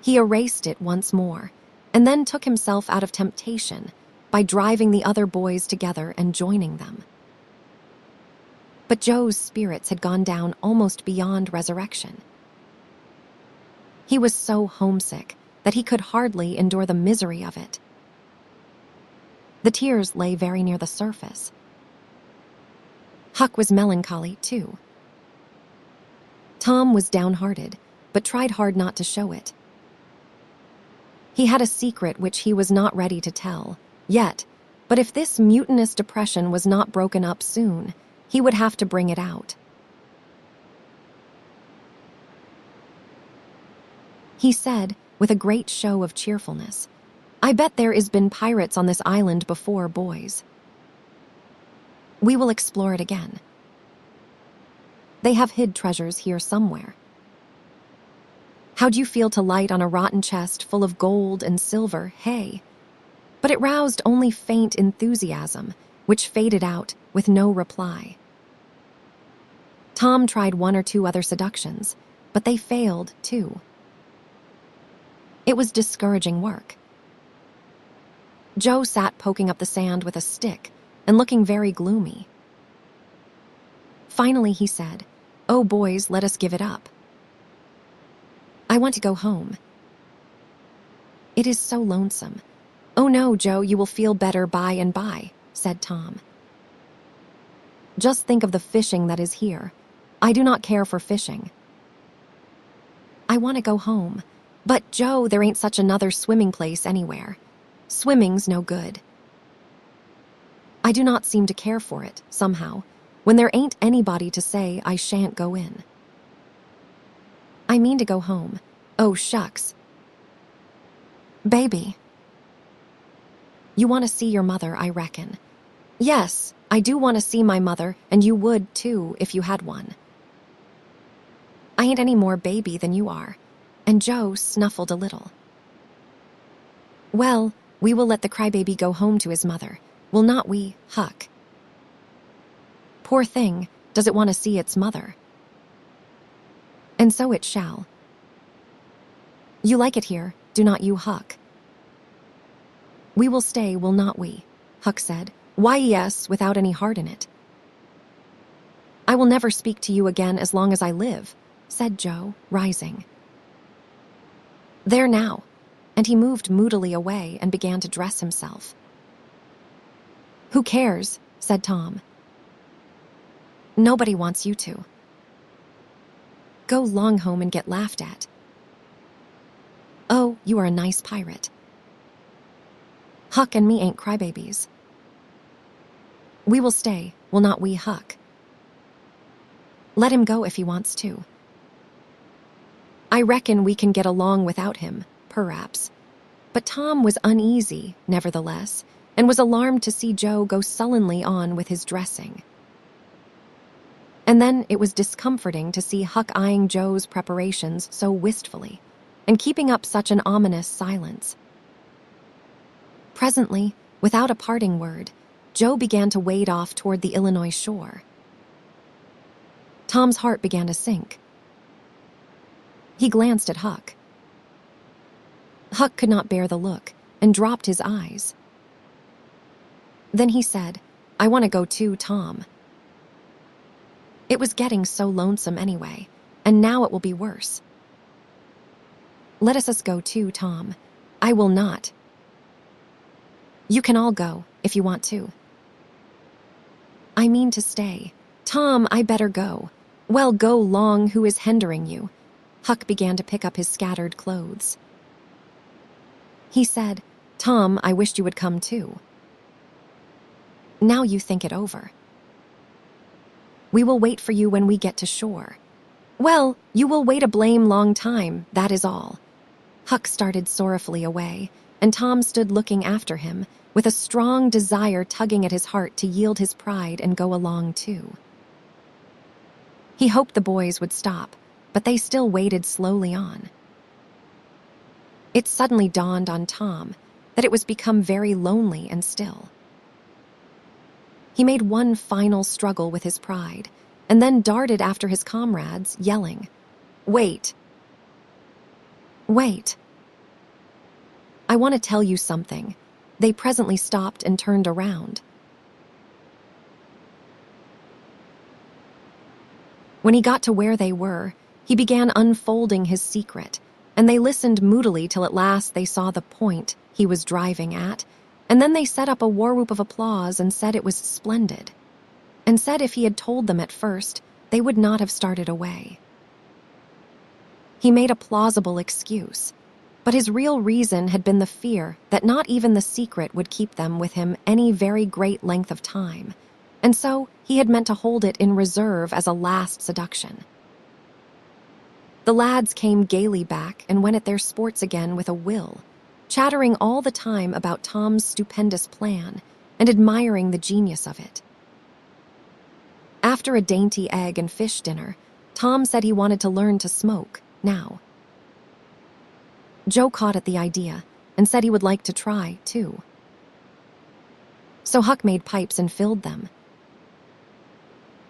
He erased it once more, and then took himself out of temptation by driving the other boys together and joining them. But Joe's spirits had gone down almost beyond resurrection. He was so homesick that he could hardly endure the misery of it. The tears lay very near the surface. Huck was melancholy, too. Tom was downhearted, but tried hard not to show it. He had a secret which he was not ready to tell, yet, but if this mutinous depression was not broken up soon, he would have to bring it out. He said, with a great show of cheerfulness, "I bet there is been pirates on this island before, boys. We will explore it again. They have hid treasures here somewhere. How'd you feel to light on a rotten chest full of gold and silver, hey?" But it roused only faint enthusiasm, which faded out with no reply. Tom tried one or two other seductions, but they failed, too. It was discouraging work. Joe sat poking up the sand with a stick and looking very gloomy. Finally, he said, "Oh, boys, let us give it up. I want to go home. It is so lonesome." "Oh no, Joe, you will feel better by and by," said Tom. "Just think of the fishing that is here. I do not care for fishing. I want to go home. But, Joe, there ain't such another swimming place anywhere. Swimming's no good. I do not seem to care for it, somehow, when there ain't anybody to say I shan't go in. I mean to go home. Oh, shucks. Baby. You want to see your mother, I reckon." "Yes, I do want to see my mother, and you would, too, if you had one. I ain't any more baby than you are," and Joe snuffled a little. "Well, we will let the crybaby go home to his mother, will not we, Huck? Poor thing, does it want to see its mother? And so it shall. You like it here, do not you, Huck?" "We will stay, will not we?" Huck said. "Why, yes, without any heart in it." "I will never speak to you again as long as I live," said Joe, rising. "There now," and he moved moodily away and began to dress himself. "Who cares?" said Tom. "Nobody wants you to. Go long home and get laughed at. Oh, you are a nice pirate. Huck and me ain't crybabies. We will stay, will not we, Huck? Let him go if he wants to. I reckon we can get along without him, perhaps." But Tom was uneasy, nevertheless, and was alarmed to see Joe go sullenly on with his dressing. And then it was discomforting to see Huck eyeing Joe's preparations so wistfully, and keeping up such an ominous silence. Presently, without a parting word, Joe began to wade off toward the Illinois shore. Tom's heart began to sink. He glanced at Huck. Huck could not bear the look and dropped his eyes. Then he said, "I want to go too, Tom. It was getting so lonesome anyway, and now it will be worse. Let us go too, Tom. I will not. You can all go, if you want to. I mean to stay. Tom, I better go. Well, go long, who is hindering you?" Huck began to pick up his scattered clothes. He said, "Tom, I wished you would come too. Now you think it over. We will wait for you when we get to shore." "Well, you will wait a blame long time, that is all." Huck started sorrowfully away, and Tom stood looking after him, with a strong desire tugging at his heart to yield his pride and go along too. He hoped the boys would stop, but they still waded slowly on. It suddenly dawned on Tom that it was become very lonely and still. He made one final struggle with his pride, and then darted after his comrades, yelling, "Wait! Wait! I want to tell you something." They presently stopped and turned around. When he got to where they were, he began unfolding his secret, and they listened moodily till at last they saw the point he was driving at, and then they set up a war whoop of applause and said it was splendid, and said if he had told them at first, they would not have started away. He made a plausible excuse, but his real reason had been the fear that not even the secret would keep them with him any very great length of time, and so he had meant to hold it in reserve as a last seduction. The lads came gaily back and went at their sports again with a will, chattering all the time about Tom's stupendous plan and admiring the genius of it. After a dainty egg and fish dinner, Tom said he wanted to learn to smoke now. Joe caught at the idea and said he would like to try, too. So Huck made pipes and filled them.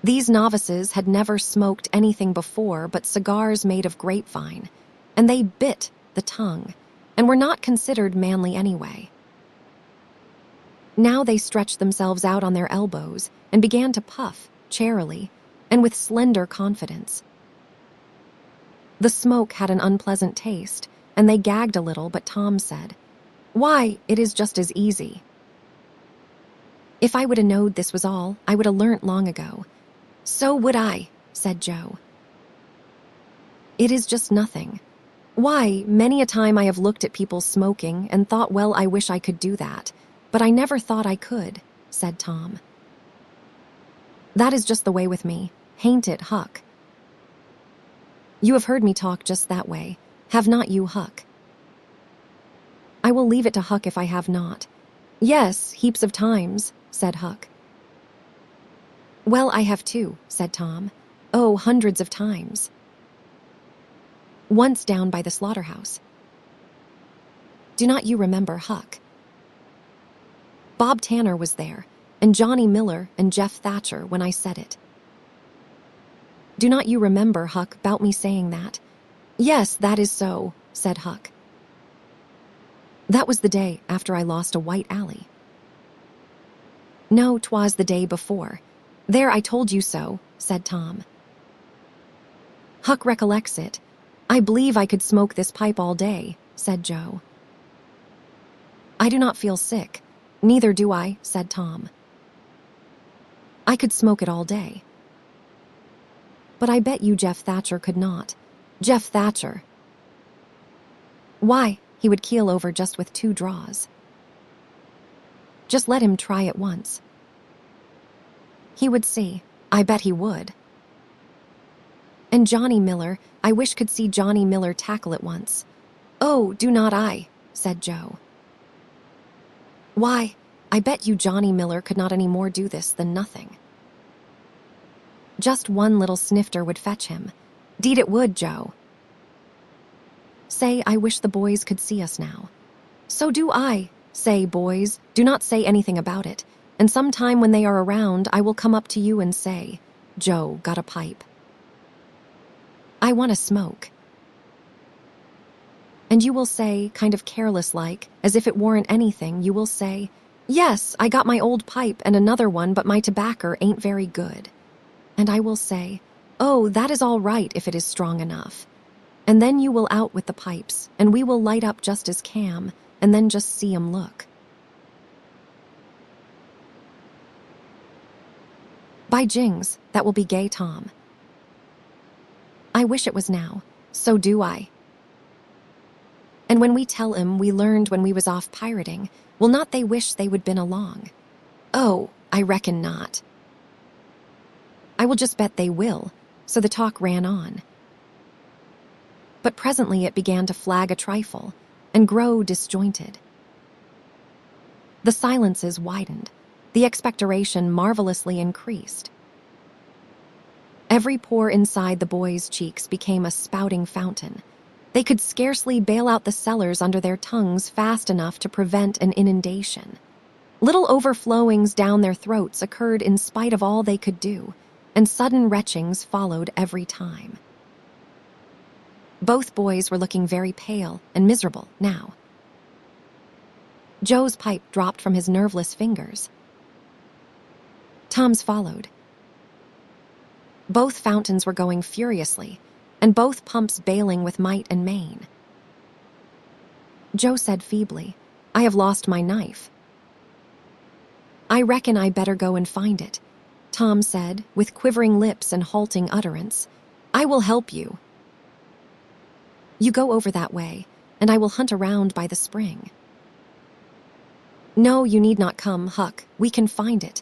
These novices had never smoked anything before but cigars made of grapevine, and they bit the tongue and were not considered manly anyway. Now they stretched themselves out on their elbows and began to puff, charily, and with slender confidence. The smoke had an unpleasant taste, and they gagged a little, but Tom said, "Why, it is just as easy." "If I would have knowed this was all, I would have learnt long ago." "So would I," said Joe. "It is just nothing. Why, many a time I have looked at people smoking and thought, well, I wish I could do that, but I never thought I could," said Tom. "That is just the way with me, hain't it, Huck? You have heard me talk just that way, have not you, Huck?" "I will leave it to Huck if I have not." "Yes, heaps of times," said Huck. "Well, I have too," said Tom. "Oh, hundreds of times. Once down by the slaughterhouse. Do not you remember, Huck? Bob Tanner was there, and Johnny Miller and Jeff Thatcher when I said it. Do not you remember, Huck, 'bout me saying that?" "Yes, that is so," said Huck. "That was the day after I lost a white alley." "No, 'twas the day before. There, I told you so," said Tom. Huck recollects it. "I believe I could smoke this pipe all day," said Joe. "I do not feel sick." "Neither do I," said Tom. "I could smoke it all day." "But I bet you Jeff Thatcher could not." "Jeff Thatcher? Why, he would keel over just with 2 draws. Just let him try it once. He would see. I bet he would." "And Johnny Miller, I wish could see Johnny Miller tackle it once." "Oh, do not I," said Joe. "Why, I bet you Johnny Miller could not any more do this than nothing. Just one little snifter would fetch him. 'Deed it would, Joe. Say, I wish the boys could see us now." "So do I. Say, boys, do not say anything about it, and sometime when they are around, I will come up to you and say, 'Joe, got a pipe? I want to smoke.' And you will say, kind of careless-like, as if it warn't anything, you will say, 'Yes, I got my old pipe and another one, but my tobacco ain't very good.' And I will say, 'Oh, that is all right if it is strong enough.' And then you will out with the pipes, and we will light up just as Cam, and then just see 'em look." "By jings, that will be gay, Tom." "I wish it was now. So do I. And when we tell 'em we learned when we was off pirating, will not they wish they would been along?" "Oh, I reckon not." "I will just bet they will." So the talk ran on. But presently it began to flag a trifle and grow disjointed. The silences widened. The expectoration marvelously increased. Every pore inside the boys' cheeks became a spouting fountain. They could scarcely bail out the cellars under their tongues fast enough to prevent an inundation. Little overflowings down their throats occurred in spite of all they could do, and sudden retchings followed every time. Both boys were looking very pale and miserable now. Joe's pipe dropped from his nerveless fingers. Tom's followed. Both fountains were going furiously, and both pumps bailing with might and main. Joe said feebly, "I have lost my knife." "I reckon I better go and find it," Tom said, with quivering lips and halting utterance. "I will help you. You go over that way, and I will hunt around by the spring." "No, you need not come, Huck. We can find it."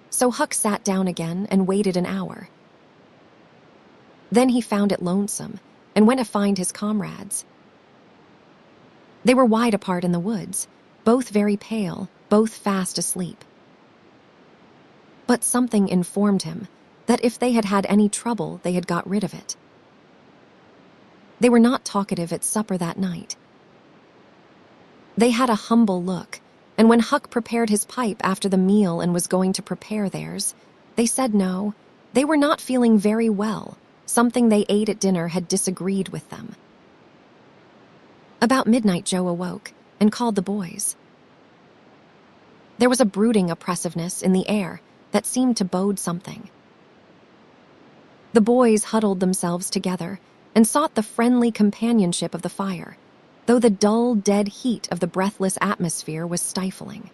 So Huck sat down again and waited an hour. Then he found it lonesome and went to find his comrades. They were wide apart in the woods, both very pale, both fast asleep. But something informed him that if they had had any trouble, they had got rid of it. They were not talkative at supper that night. They had a humble look, and when Huck prepared his pipe after the meal and was going to prepare theirs, they said no, they were not feeling very well. Something they ate at dinner had disagreed with them. About midnight, Joe awoke and called the boys. There was a brooding oppressiveness in the air that seemed to bode something. The boys huddled themselves together and sought the friendly companionship of the fire, though the dull, dead heat of the breathless atmosphere was stifling.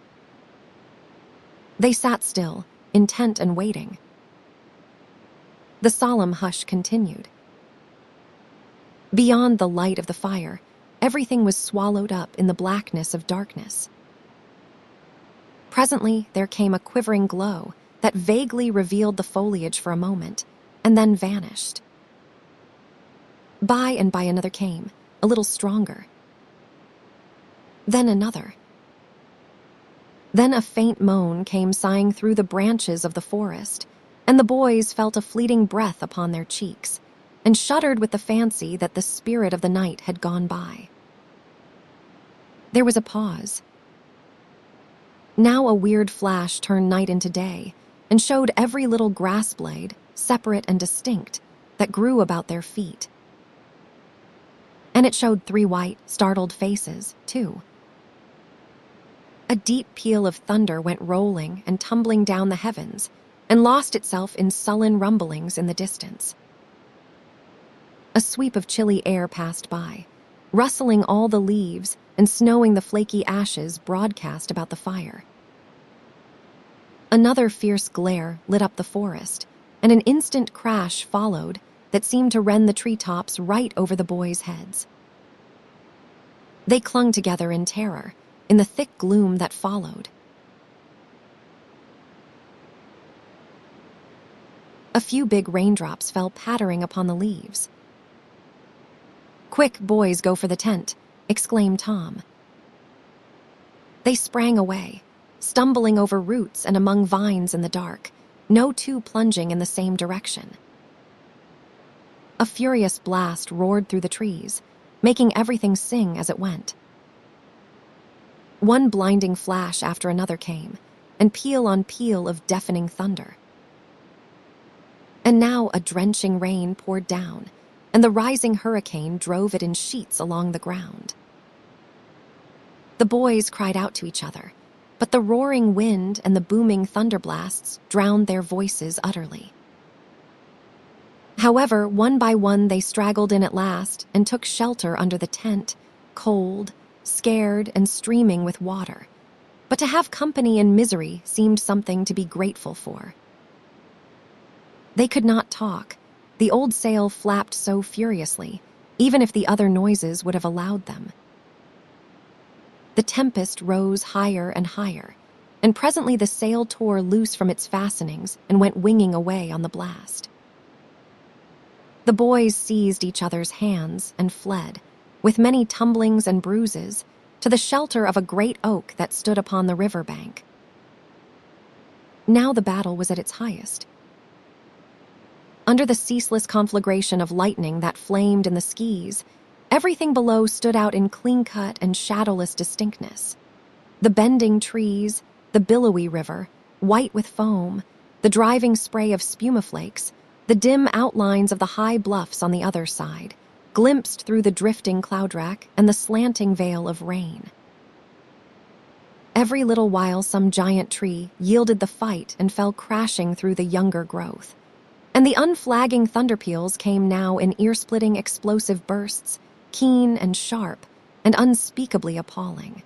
They sat still, intent and waiting. The solemn hush continued. Beyond the light of the fire, everything was swallowed up in the blackness of darkness. Presently, there came a quivering glow that vaguely revealed the foliage for a moment, and then vanished. By and by another came, a little stronger. Then another. Then a faint moan came sighing through the branches of the forest, and the boys felt a fleeting breath upon their cheeks, and shuddered with the fancy that the spirit of the night had gone by. There was a pause. Now a weird flash turned night into day, and showed every little grass blade, separate and distinct, that grew about their feet. And it showed 3 white, startled faces, too. A deep peal of thunder went rolling and tumbling down the heavens, and lost itself in sullen rumblings in the distance. A sweep of chilly air passed by, rustling all the leaves and snowing the flaky ashes broadcast about the fire. Another fierce glare lit up the forest, and an instant crash followed that seemed to rend the treetops right over the boys' heads. They clung together in terror, in the thick gloom that followed. A few big raindrops fell pattering upon the leaves. "Quick, boys, go for the tent," exclaimed Tom. They sprang away, stumbling over roots and among vines in the dark, no two plunging in the same direction. A furious blast roared through the trees, making everything sing as it went. One blinding flash after another came, and peal on peal of deafening thunder. And now a drenching rain poured down, and the rising hurricane drove it in sheets along the ground. The boys cried out to each other, but the roaring wind and the booming thunderblasts drowned their voices utterly. However, one by one they straggled in at last and took shelter under the tent, cold, scared, and streaming with water. But to have company in misery seemed something to be grateful for. They could not talk. The old sail flapped so furiously, even if the other noises would have allowed them. The tempest rose higher and higher, and presently the sail tore loose from its fastenings and went winging away on the blast. The boys seized each other's hands and fled, with many tumblings and bruises, to the shelter of a great oak that stood upon the river bank. Now the battle was at its highest. Under the ceaseless conflagration of lightning that flamed in the skies, Everything below stood out in clean-cut and shadowless distinctness. The bending trees, the billowy river, white with foam, the driving spray of spumaflakes, the dim outlines of the high bluffs on the other side, glimpsed through the drifting cloudrack and the slanting veil of rain. Every little while some giant tree yielded the fight and fell crashing through the younger growth. And the unflagging thunderpeals came now in ear-splitting explosive bursts, keen and sharp, and unspeakably appalling.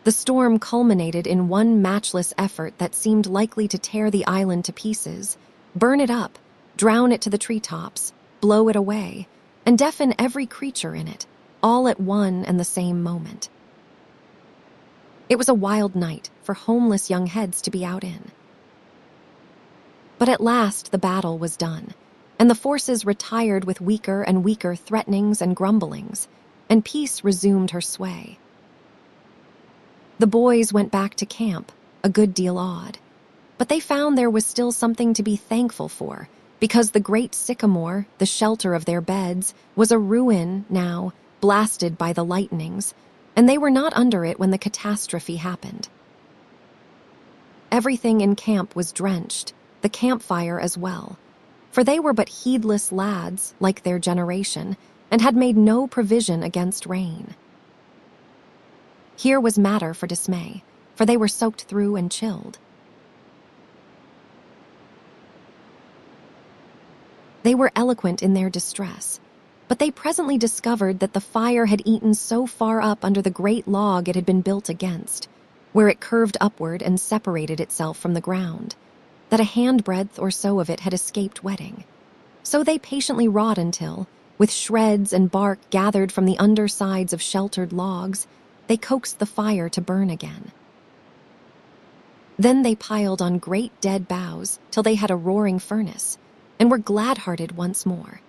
The storm culminated in one matchless effort that seemed likely to tear the island to pieces, burn it up, drown it to the treetops, blow it away, and deafen every creature in it, all at one and the same moment. It was a wild night for homeless young heads to be out in. But at last the battle was done, and the forces retired with weaker and weaker threatenings and grumblings, and peace resumed her sway. The boys went back to camp, a good deal awed, but they found there was still something to be thankful for, because the great sycamore, the shelter of their beds, was a ruin now, blasted by the lightnings, and they were not under it when the catastrophe happened. Everything in camp was drenched, the campfire as well, for they were but heedless lads, like their generation, and had made no provision against rain. Here was matter for dismay, for they were soaked through and chilled. They were eloquent in their distress, but they presently discovered that the fire had eaten so far up under the great log it had been built against, where it curved upward and separated itself from the ground, that a handbreadth or so of it had escaped wetting. So they patiently wrought until, with shreds and bark gathered from the undersides of sheltered logs, they coaxed the fire to burn again. Then they piled on great dead boughs till they had a roaring furnace, and were glad-hearted once more.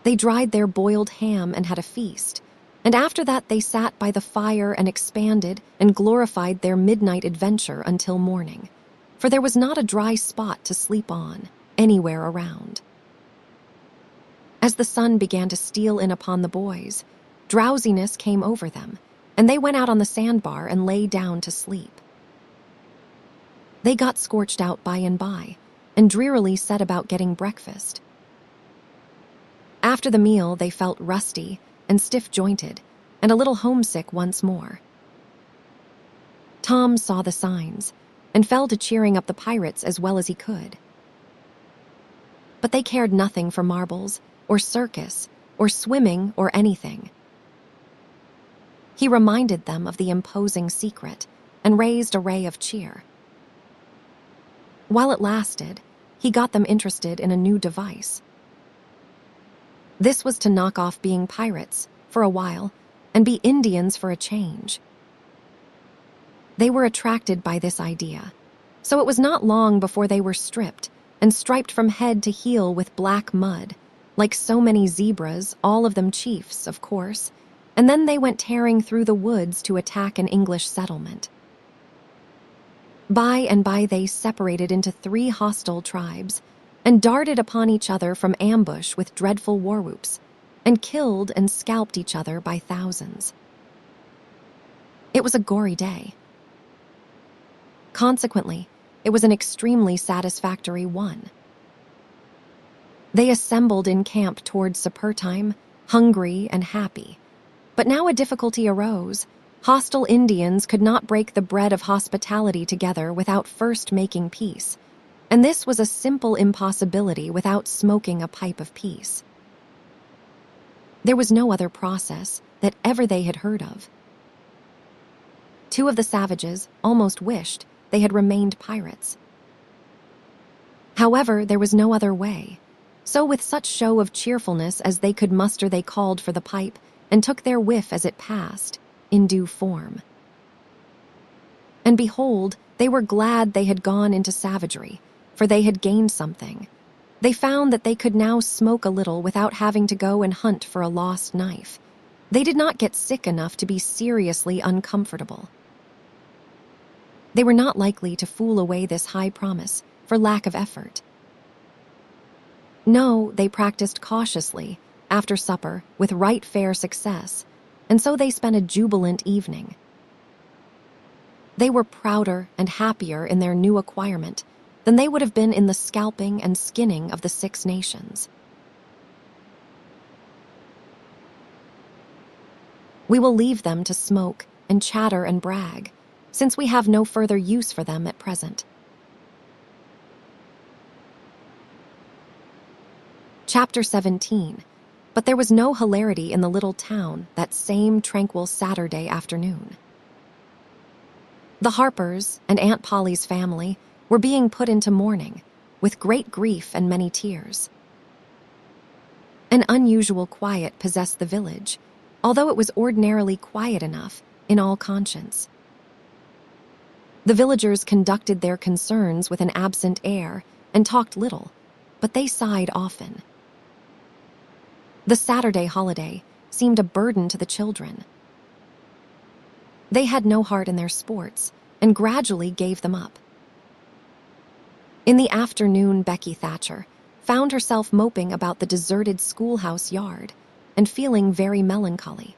They dried their boiled ham and had a feast, and after that they sat by the fire and expanded and glorified their midnight adventure until morning, for there was not a dry spot to sleep on, anywhere around. As the sun began to steal in upon the boys, drowsiness came over them, and they went out on the sandbar and lay down to sleep. They got scorched out by and by, and drearily set about getting breakfast. After the meal, they felt rusty and stiff-jointed, and a little homesick once more. Tom saw the signs, and fell to cheering up the pirates as well as he could. But they cared nothing for marbles, or circus, or swimming, or anything. He reminded them of the imposing secret, and raised a ray of cheer. While it lasted, he got them interested in a new device. This was to knock off being pirates, for a while, and be Indians for a change. They were attracted by this idea, so it was not long before they were stripped and striped from head to heel with black mud, like so many zebras, all of them chiefs, of course, and then they went tearing through the woods to attack an English settlement. By and by they separated into 3 hostile tribes, and darted upon each other from ambush with dreadful war whoops, and killed and scalped each other by thousands. It was a gory day. Consequently, it was an extremely satisfactory one. They assembled in camp towards supper time, hungry and happy. But now a difficulty arose. Hostile Indians could not break the bread of hospitality together without first making peace, and this was a simple impossibility without smoking a pipe of peace. There was no other process that ever they had heard of. 2 of the savages almost wished they had remained pirates. However, there was no other way, so with such show of cheerfulness as they could muster they called for the pipe and took their whiff as it passed, in due form. And behold, they were glad they had gone into savagery, for they had gained something. They found that they could now smoke a little without having to go and hunt for a lost knife. They did not get sick enough to be seriously uncomfortable. They were not likely to fool away this high promise for lack of effort. No, they practiced cautiously, after supper, with right fair success, and so they spent a jubilant evening. They were prouder and happier in their new acquirement than they would have been in the scalping and skinning of the Six Nations. We will leave them to smoke and chatter and brag, since we have no further use for them at present. Chapter 17. But there was no hilarity in the little town that same tranquil Saturday afternoon. The Harpers and Aunt Polly's family were being put into mourning, with great grief and many tears. An unusual quiet possessed the village, although it was ordinarily quiet enough in all conscience. The villagers conducted their concerns with an absent air and talked little, but they sighed often. The Saturday holiday seemed a burden to the children. They had no heart in their sports and gradually gave them up. In the afternoon, Becky Thatcher found herself moping about the deserted schoolhouse yard and feeling very melancholy.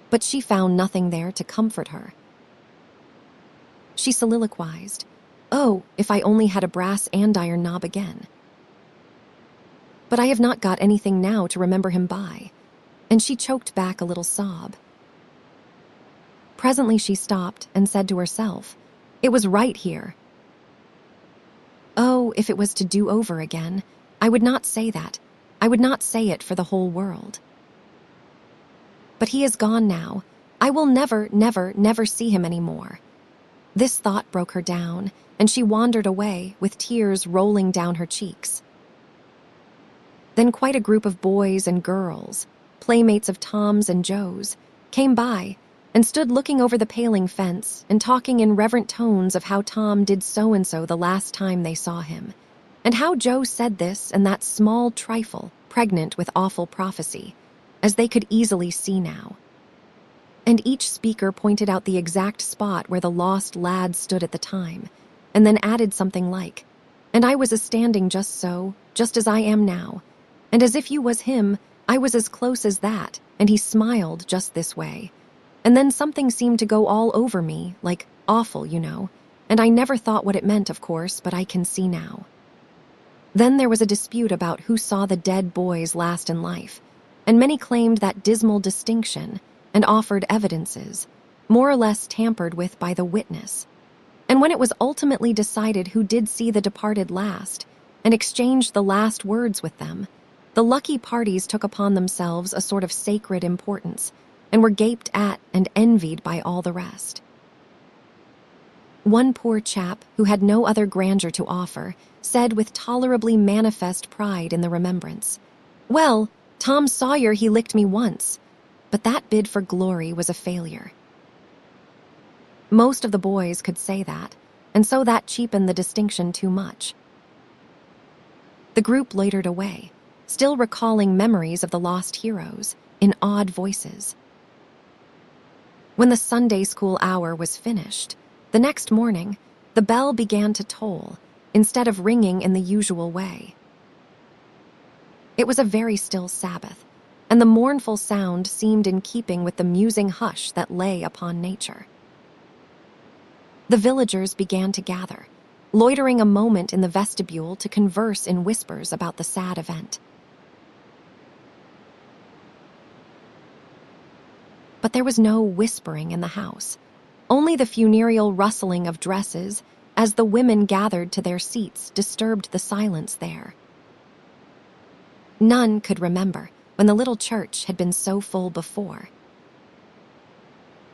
But she found nothing there to comfort her. She soliloquized, "Oh, if I only had a brass andiron knob again. But I have not got anything now to remember him by," and she choked back a little sob. Presently she stopped and said to herself, "It was right here. Oh, if it was to do over again, I would not say that. I would not say it for the whole world. But he is gone now. I will never, never, never see him any more." This thought broke her down, and she wandered away with tears rolling down her cheeks. Then quite a group of boys and girls, playmates of Tom's and Joe's, came by and stood looking over the paling fence and talking in reverent tones of how Tom did so-and-so the last time they saw him, and how Joe said this and that small trifle pregnant with awful prophecy, as they could easily see now. And each speaker pointed out the exact spot where the lost lad stood at the time, and then added something like, "And I was a-standing just so, just as I am now, and as if you was him, I was as close as that, and he smiled just this way. And then something seemed to go all over me, like awful, you know, and I never thought what it meant, of course, but I can see now." Then there was a dispute about who saw the dead boys last in life, and many claimed that dismal distinction and offered evidences, more or less tampered with by the witness. And when it was ultimately decided who did see the departed last and exchanged the last words with them, the lucky parties took upon themselves a sort of sacred importance and were gaped at and envied by all the rest. One poor chap, who had no other grandeur to offer, said with tolerably manifest pride in the remembrance, "Well, Tom Sawyer, he licked me once," but that bid for glory was a failure. Most of the boys could say that, and so that cheapened the distinction too much. The group loitered away, still recalling memories of the lost heroes, in odd voices. When the Sunday school hour was finished, the next morning, the bell began to toll, instead of ringing in the usual way. It was a very still Sabbath, and the mournful sound seemed in keeping with the musing hush that lay upon nature. The villagers began to gather, loitering a moment in the vestibule to converse in whispers about the sad event. But there was no whispering in the house, only the funereal rustling of dresses as the women gathered to their seats disturbed the silence there. None could remember when the little church had been so full before.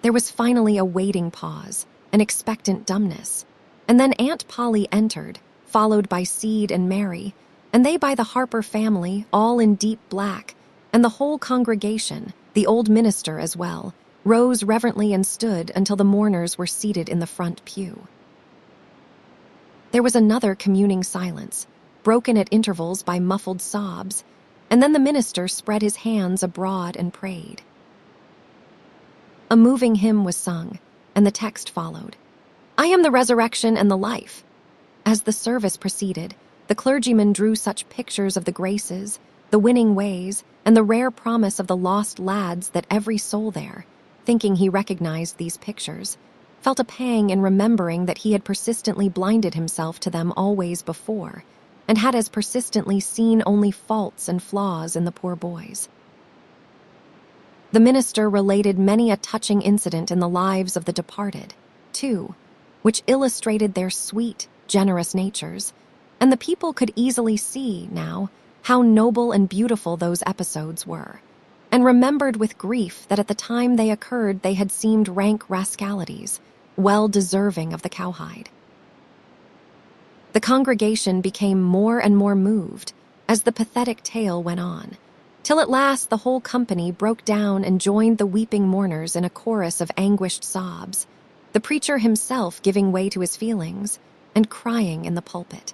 There was finally a waiting pause, an expectant dumbness, and then Aunt Polly entered, followed by Seed and Mary, and they by the Harper family, all in deep black, and the whole congregation, the old minister as well, rose reverently and stood until the mourners were seated in the front pew. There was another communing silence, broken at intervals by muffled sobs, and then the minister spread his hands abroad and prayed. A moving hymn was sung, and the text followed, "I am the resurrection and the life." As the service proceeded, the clergyman drew such pictures of the graces, the winning ways, and the rare promise of the lost lads that every soul there, thinking he recognized these pictures, felt a pang in remembering that he had persistently blinded himself to them always before, and had as persistently seen only faults and flaws in the poor boys. The minister related many a touching incident in the lives of the departed, too, which illustrated their sweet, generous natures, and the people could easily see, now, how noble and beautiful those episodes were, and remembered with grief that at the time they occurred they had seemed rank rascalities, well deserving of the cowhide. The congregation became more and more moved as the pathetic tale went on, till at last the whole company broke down and joined the weeping mourners in a chorus of anguished sobs, the preacher himself giving way to his feelings and crying in the pulpit.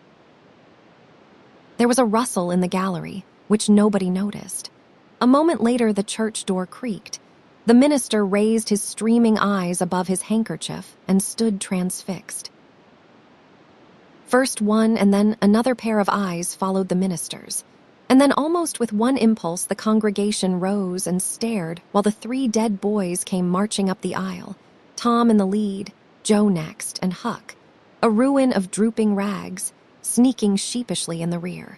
There was a rustle in the gallery, which nobody noticed. A moment later, the church door creaked. The minister raised his streaming eyes above his handkerchief and stood transfixed. First one and then another pair of eyes followed the minister's, and then almost with one impulse the congregation rose and stared while the three dead boys came marching up the aisle, Tom in the lead, Joe next, and Huck, a ruin of drooping rags, sneaking sheepishly in the rear.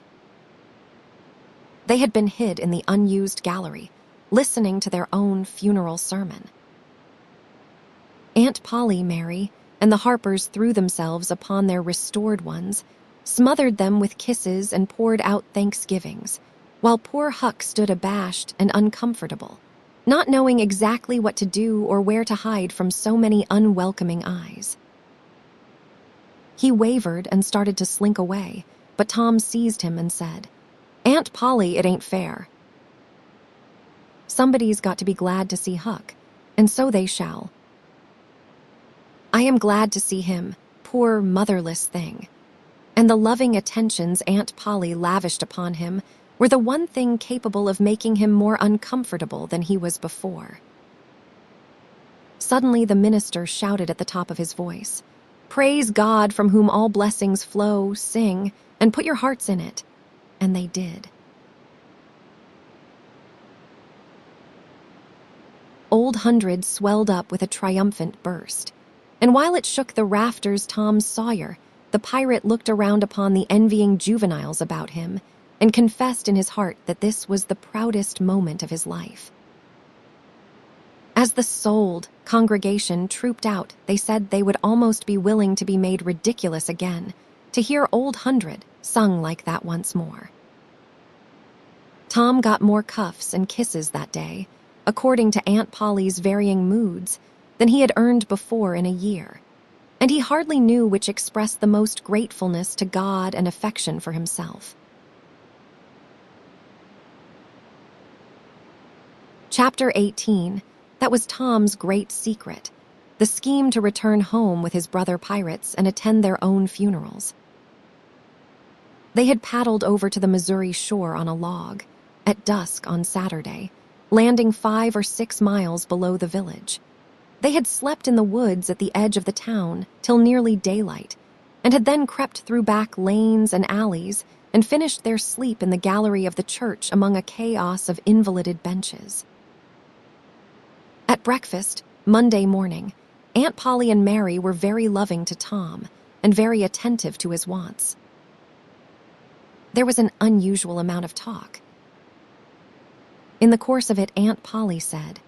They had been hid in the unused gallery, listening to their own funeral sermon. Aunt Polly, Mary, and the Harpers threw themselves upon their restored ones, smothered them with kisses and poured out thanksgivings, while poor Huck stood abashed and uncomfortable, not knowing exactly what to do or where to hide from so many unwelcoming eyes. He wavered and started to slink away, but Tom seized him and said, "Aunt Polly, it ain't fair. Somebody's got to be glad to see Huck, and so they shall. I am glad to see him, poor motherless thing." And the loving attentions Aunt Polly lavished upon him were the one thing capable of making him more uncomfortable than he was before. Suddenly the minister shouted at the top of his voice, "Praise God from whom all blessings flow, sing, and put your hearts in it." And they did. Old Hundred swelled up with a triumphant burst, and while it shook the rafters Tom's Sawyer, the pirate looked around upon the envying juveniles about him and confessed in his heart that this was the proudest moment of his life. As the souled congregation trooped out, they said they would almost be willing to be made ridiculous again, to hear Old Hundred sung like that once more. Tom got more cuffs and kisses that day, according to Aunt Polly's varying moods, than he had earned before in a year, and he hardly knew which expressed the most gratefulness to God and affection for himself. Chapter 18. That was Tom's great secret, the scheme to return home with his brother pirates and attend their own funerals. They had paddled over to the Missouri shore on a log, at dusk on Saturday, landing 5 or 6 miles below the village. They had slept in the woods at the edge of the town till nearly daylight, and had then crept through back lanes and alleys and finished their sleep in the gallery of the church among a chaos of invalided benches. At breakfast, Monday morning, Aunt Polly and Mary were very loving to Tom and very attentive to his wants. There was an unusual amount of talk. In the course of it, Aunt Polly said,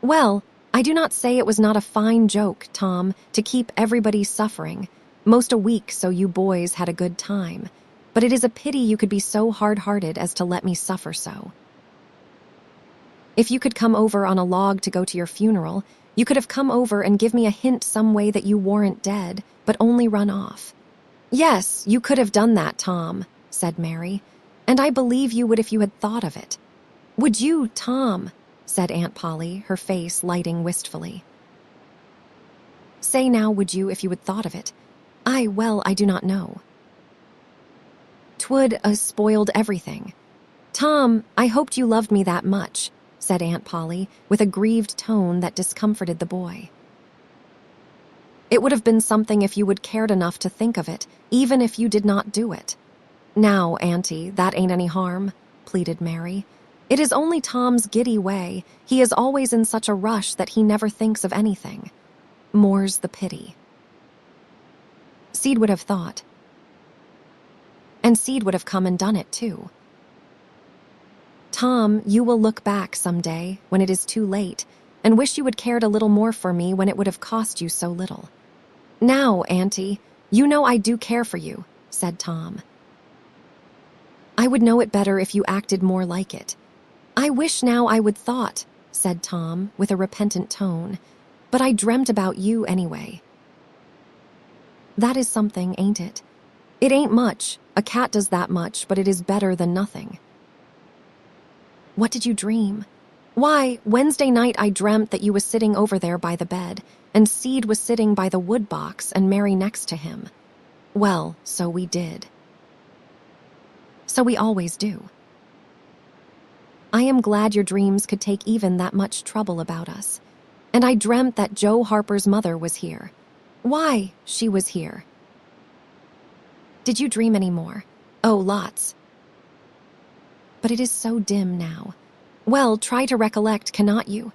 "Well, I do not say it was not a fine joke, Tom, to keep everybody suffering, most a week so you boys had a good time, but it is a pity you could be so hard-hearted as to let me suffer so. If you could come over on a log to go to your funeral, you could have come over and give me a hint some way that you weren't dead, but only run off." "Yes, you could have done that, Tom," said Mary, "and I believe you would if you had thought of it." "Would you, Tom?" said Aunt Polly, her face lighting wistfully. "Say now, would you, if you had thought of it? I do not know." "'Twould spoiled everything. Tom, I hoped you loved me that much," said Aunt Polly, with a grieved tone that discomforted the boy. "It would have been something if you would cared enough to think of it, even if you did not do it. Now, Auntie, that ain't any harm. pleaded Mary. "It is only Tom's giddy way. He is always in such a rush that he never thinks of anything. More's the pity." Seed would have thought. And Seed would have come and done it too. "Tom, you will look back someday, when it is too late, and wish you had cared a little more for me when it would have cost you so little." "Now, Auntie, you know I do care for you," said Tom. "I would know it better if you acted more like it." "I wish now I would thought," said Tom, with a repentant tone, "but I dreamt about you anyway." "That is something, ain't it?" "It ain't much. A cat does that much, but it is better than nothing." "What did you dream?" "Why, Wednesday night I dreamt that you was sitting over there by the bed, and Seed was sitting by the wood box and Mary next to him." "Well, so we did." "So we always do." "I am glad your dreams could take even that much trouble about us. And I dreamt that Joe Harper's mother was here." "Why, she was here." "Did you dream any more?" "Oh, lots." "But it is so dim now." "Well, try to recollect, cannot you?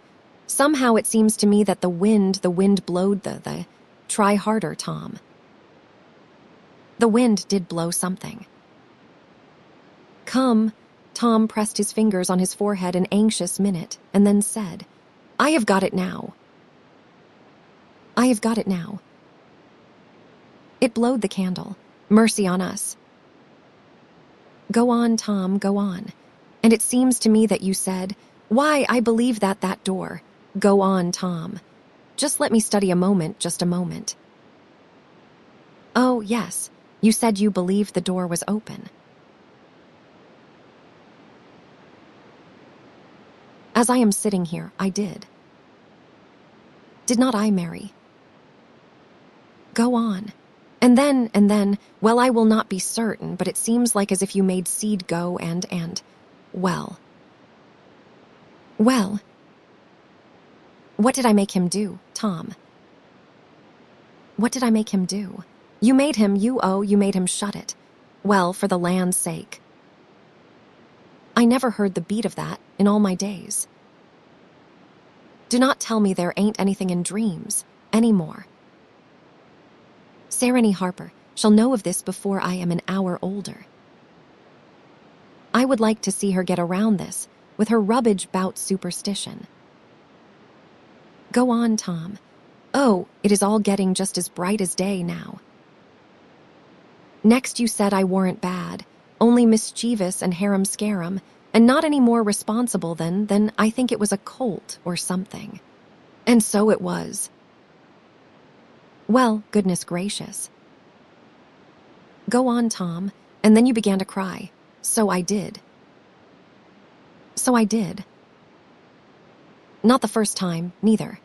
Somehow it seems to me that the wind blowed the. Try harder, Tom." The wind did blow something. "Come." Tom pressed his fingers on his forehead an anxious minute, and then said, "I have got it now." "I have got it now." It blowed the candle. Mercy on us. "Go on, Tom, go on. And it seems to me that you said, 'Why, I believe that door.' Go on, Tom. Just let me study a moment, just a moment." "Oh, yes, you said you believed the door was open." "As I am sitting here, I did." "Did not I, Mary?" "Go on. And then, well, I will not be certain, but it seems like as if you made Seed go and, well. Well. What did I make him do, Tom?" "What did I make him do?" You made him shut it." "Well, for the land's sake." "I never heard the beat of that in all my days." "Do not tell me there ain't anything in dreams, any more." "Sarah Harper shall know of this before I am an hour older." "I would like to see her get around this, with her rubbage 'bout superstition." "Go on, Tom. Oh, it is all getting just as bright as day now." "Next you said I warn't bad, only mischievous and harum-scarum, and not any more responsible than I think it was a colt or something." "And so it was." "Well, goodness gracious." "Go on, Tom, and then you began to cry." "So I did." "So I did." "Not the first time, neither."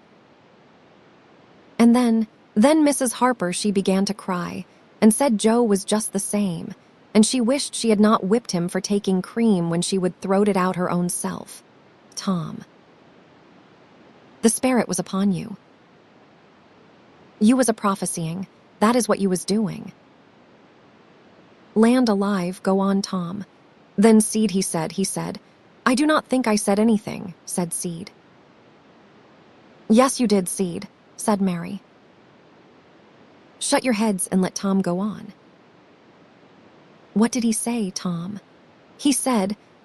"And then Mrs. Harper, she began to cry, and said Joe was just the same, and she wished she had not whipped him for taking cream when she would throwed it out her own self." "Tom." "The spirit was upon you. You was a prophesying, that is what you was doing." "Land alive, go on, Tom." "Then Seed, he said, "I do not think I said anything," said Seed. "Yes, you did, Seed," said Mary. "Shut your heads and let Tom go on." "What did he say, Tom?"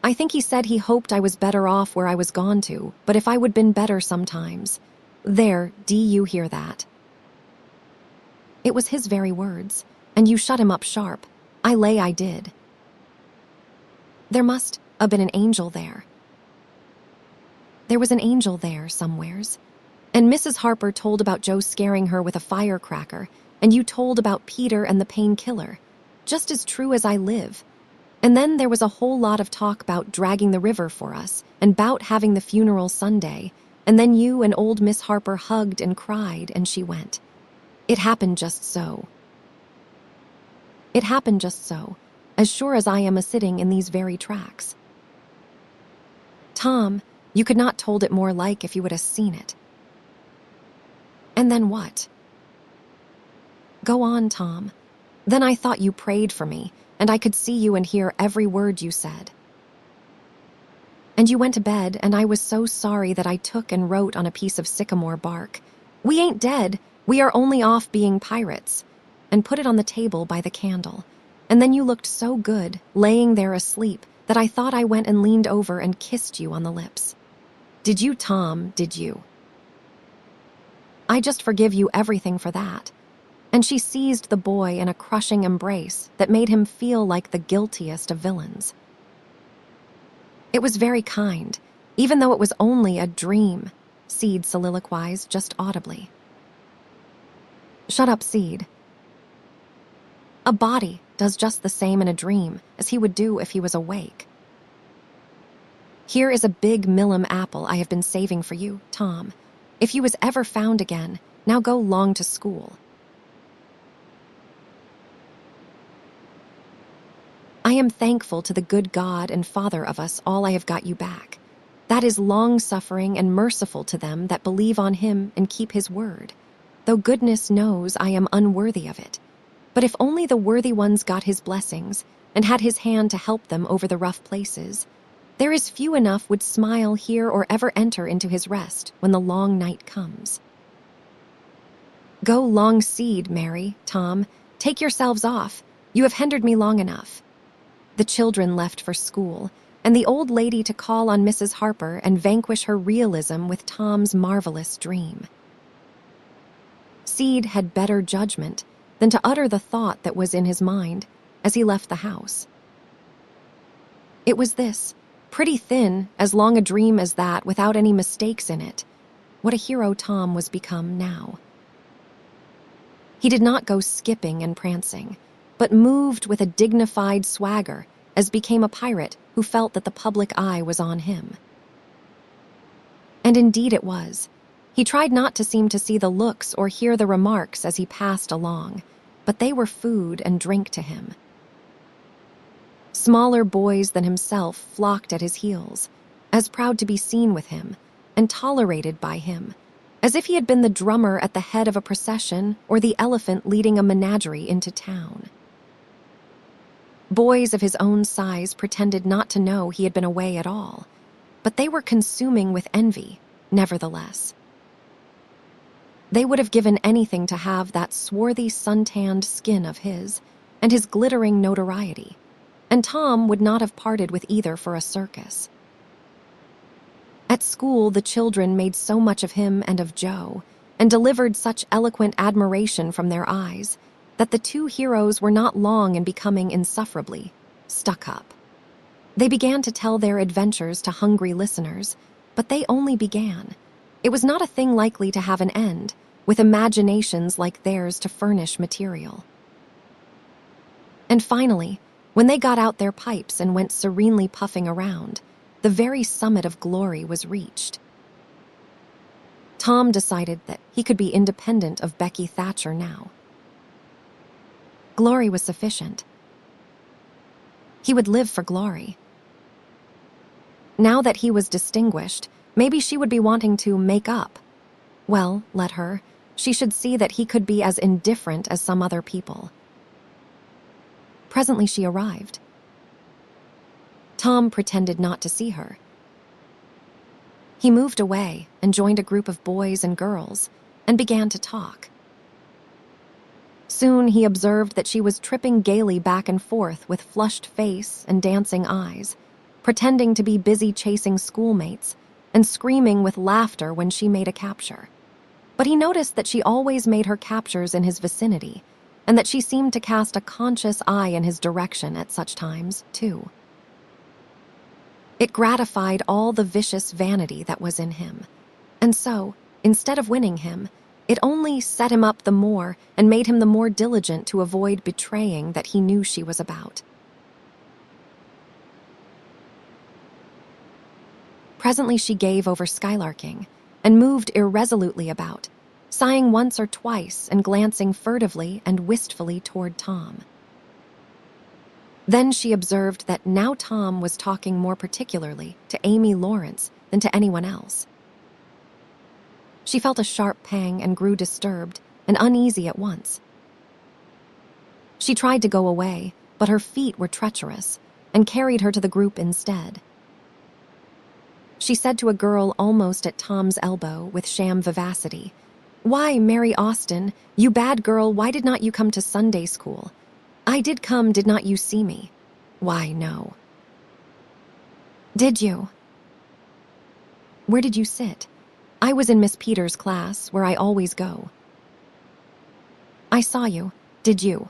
I think he said he hoped I was better off where I was gone to, but if I would been better sometimes. There, do you hear that?" "It was his very words, and you shut him up sharp. I lay I did." "There must a been an angel there." "There was an angel there, somewheres. And Mrs. Harper told about Joe scaring her with a firecracker, and you told about Peter and the painkiller. Just as true as I live. And then there was a whole lot of talk about dragging the river for us, and 'bout having the funeral Sunday, and then you and old Miss Harper hugged and cried, and she went. It happened just so. It happened just so, as sure as I am a-sitting in these very tracks." "Tom, you could not told it more like if you would have seen it." "And then what?" "Go on, Tom. Then I thought you prayed for me, and I could see you and hear every word you said." And you went to bed, and I was so sorry that I took and wrote on a piece of sycamore bark, 'We ain't dead, we are only off being pirates,' and put it on the table by the candle. And then you looked so good, laying there asleep, that I thought I went and leaned over and kissed you on the lips. Did you, Tom, did you? I just forgive you everything for that." And she seized the boy in a crushing embrace that made him feel like the guiltiest of villains. "It was very kind, even though it was only a dream," Seed soliloquized just audibly. "Shut up, Seed. A body does just the same in a dream as he would do if he was awake. Here is a big Millam apple I have been saving for you, Tom. If you was ever found again, now go 'long to school." "I am thankful to the good God and Father of us all I have got you back. That is long-suffering and merciful to them that believe on him and keep his word, though goodness knows I am unworthy of it. But if only the worthy ones got his blessings and had his hand to help them over the rough places, there is few enough would smile here or ever enter into his rest when the long night comes. Go long Seed, Mary, Tom, take yourselves off. You have hindered me long enough." The children left for school, and the old lady to call on Mrs. Harper and vanquish her realism with Tom's marvelous dream. Seed had better judgment than to utter the thought that was in his mind as he left the house. It was this, pretty thin, as long a dream as that without any mistakes in it, what a hero Tom was become now. He did not go skipping and prancing, but moved with a dignified swagger as became a pirate who felt that the public eye was on him. And indeed it was. He tried not to seem to see the looks or hear the remarks as he passed along, but they were food and drink to him. Smaller boys than himself flocked at his heels, as proud to be seen with him and tolerated by him, as if he had been the drummer at the head of a procession or the elephant leading a menagerie into town. Boys of his own size pretended not to know he had been away at all, but they were consuming with envy, nevertheless. They would have given anything to have that swarthy, sun-tanned skin of his and his glittering notoriety, and Tom would not have parted with either for a circus. At school, the children made so much of him and of Joe, and delivered such eloquent admiration from their eyes, that the two heroes were not long in becoming insufferably stuck up. They began to tell their adventures to hungry listeners, but they only began. It was not a thing likely to have an end, with imaginations like theirs to furnish material. And finally, when they got out their pipes and went serenely puffing around, the very summit of glory was reached. Tom decided that he could be independent of Becky Thatcher now. Glory was sufficient. He would live for glory. Now that he was distinguished, maybe she would be wanting to make up. Well, let her. She should see that he could be as indifferent as some other people. Presently she arrived. Tom pretended not to see her. He moved away and joined a group of boys and girls and began to talk. Soon he observed that she was tripping gaily back and forth with flushed face and dancing eyes, pretending to be busy chasing schoolmates and screaming with laughter when she made a capture. But he noticed that she always made her captures in his vicinity, and that she seemed to cast a conscious eye in his direction at such times, too. It gratified all the vicious vanity that was in him, and so, instead of winning him, it only set him up the more and made him the more diligent to avoid betraying that he knew she was about. Presently she gave over skylarking and moved irresolutely about, sighing once or twice and glancing furtively and wistfully toward Tom. Then she observed that now Tom was talking more particularly to Amy Lawrence than to anyone else. She felt a sharp pang and grew disturbed and uneasy at once. She tried to go away, but her feet were treacherous and carried her to the group instead. she said to a girl almost at Tom's elbow with sham vivacity. "Why, Mary Austin, you bad girl, why did not you come to Sunday school? I did come, did not you see me? Why, no." "Did you? Where did you sit?" "I was in Miss Peters' class, where I always go." "I saw you. Did you?"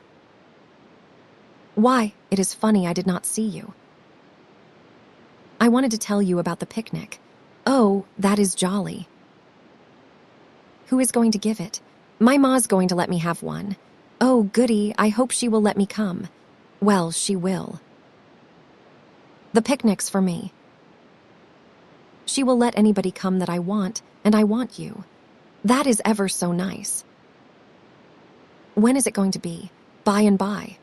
"Why, it is funny I did not see you." "I wanted to tell you about the picnic." "Oh, that is jolly." "Who is going to give it?" "My ma's going to let me have one." "Oh, goody, I hope she will let me come." "Well, she will." "The picnic's for me." "She will let anybody come that I want, and I want you." "That is ever so nice." "When is it going to be?" "By and by."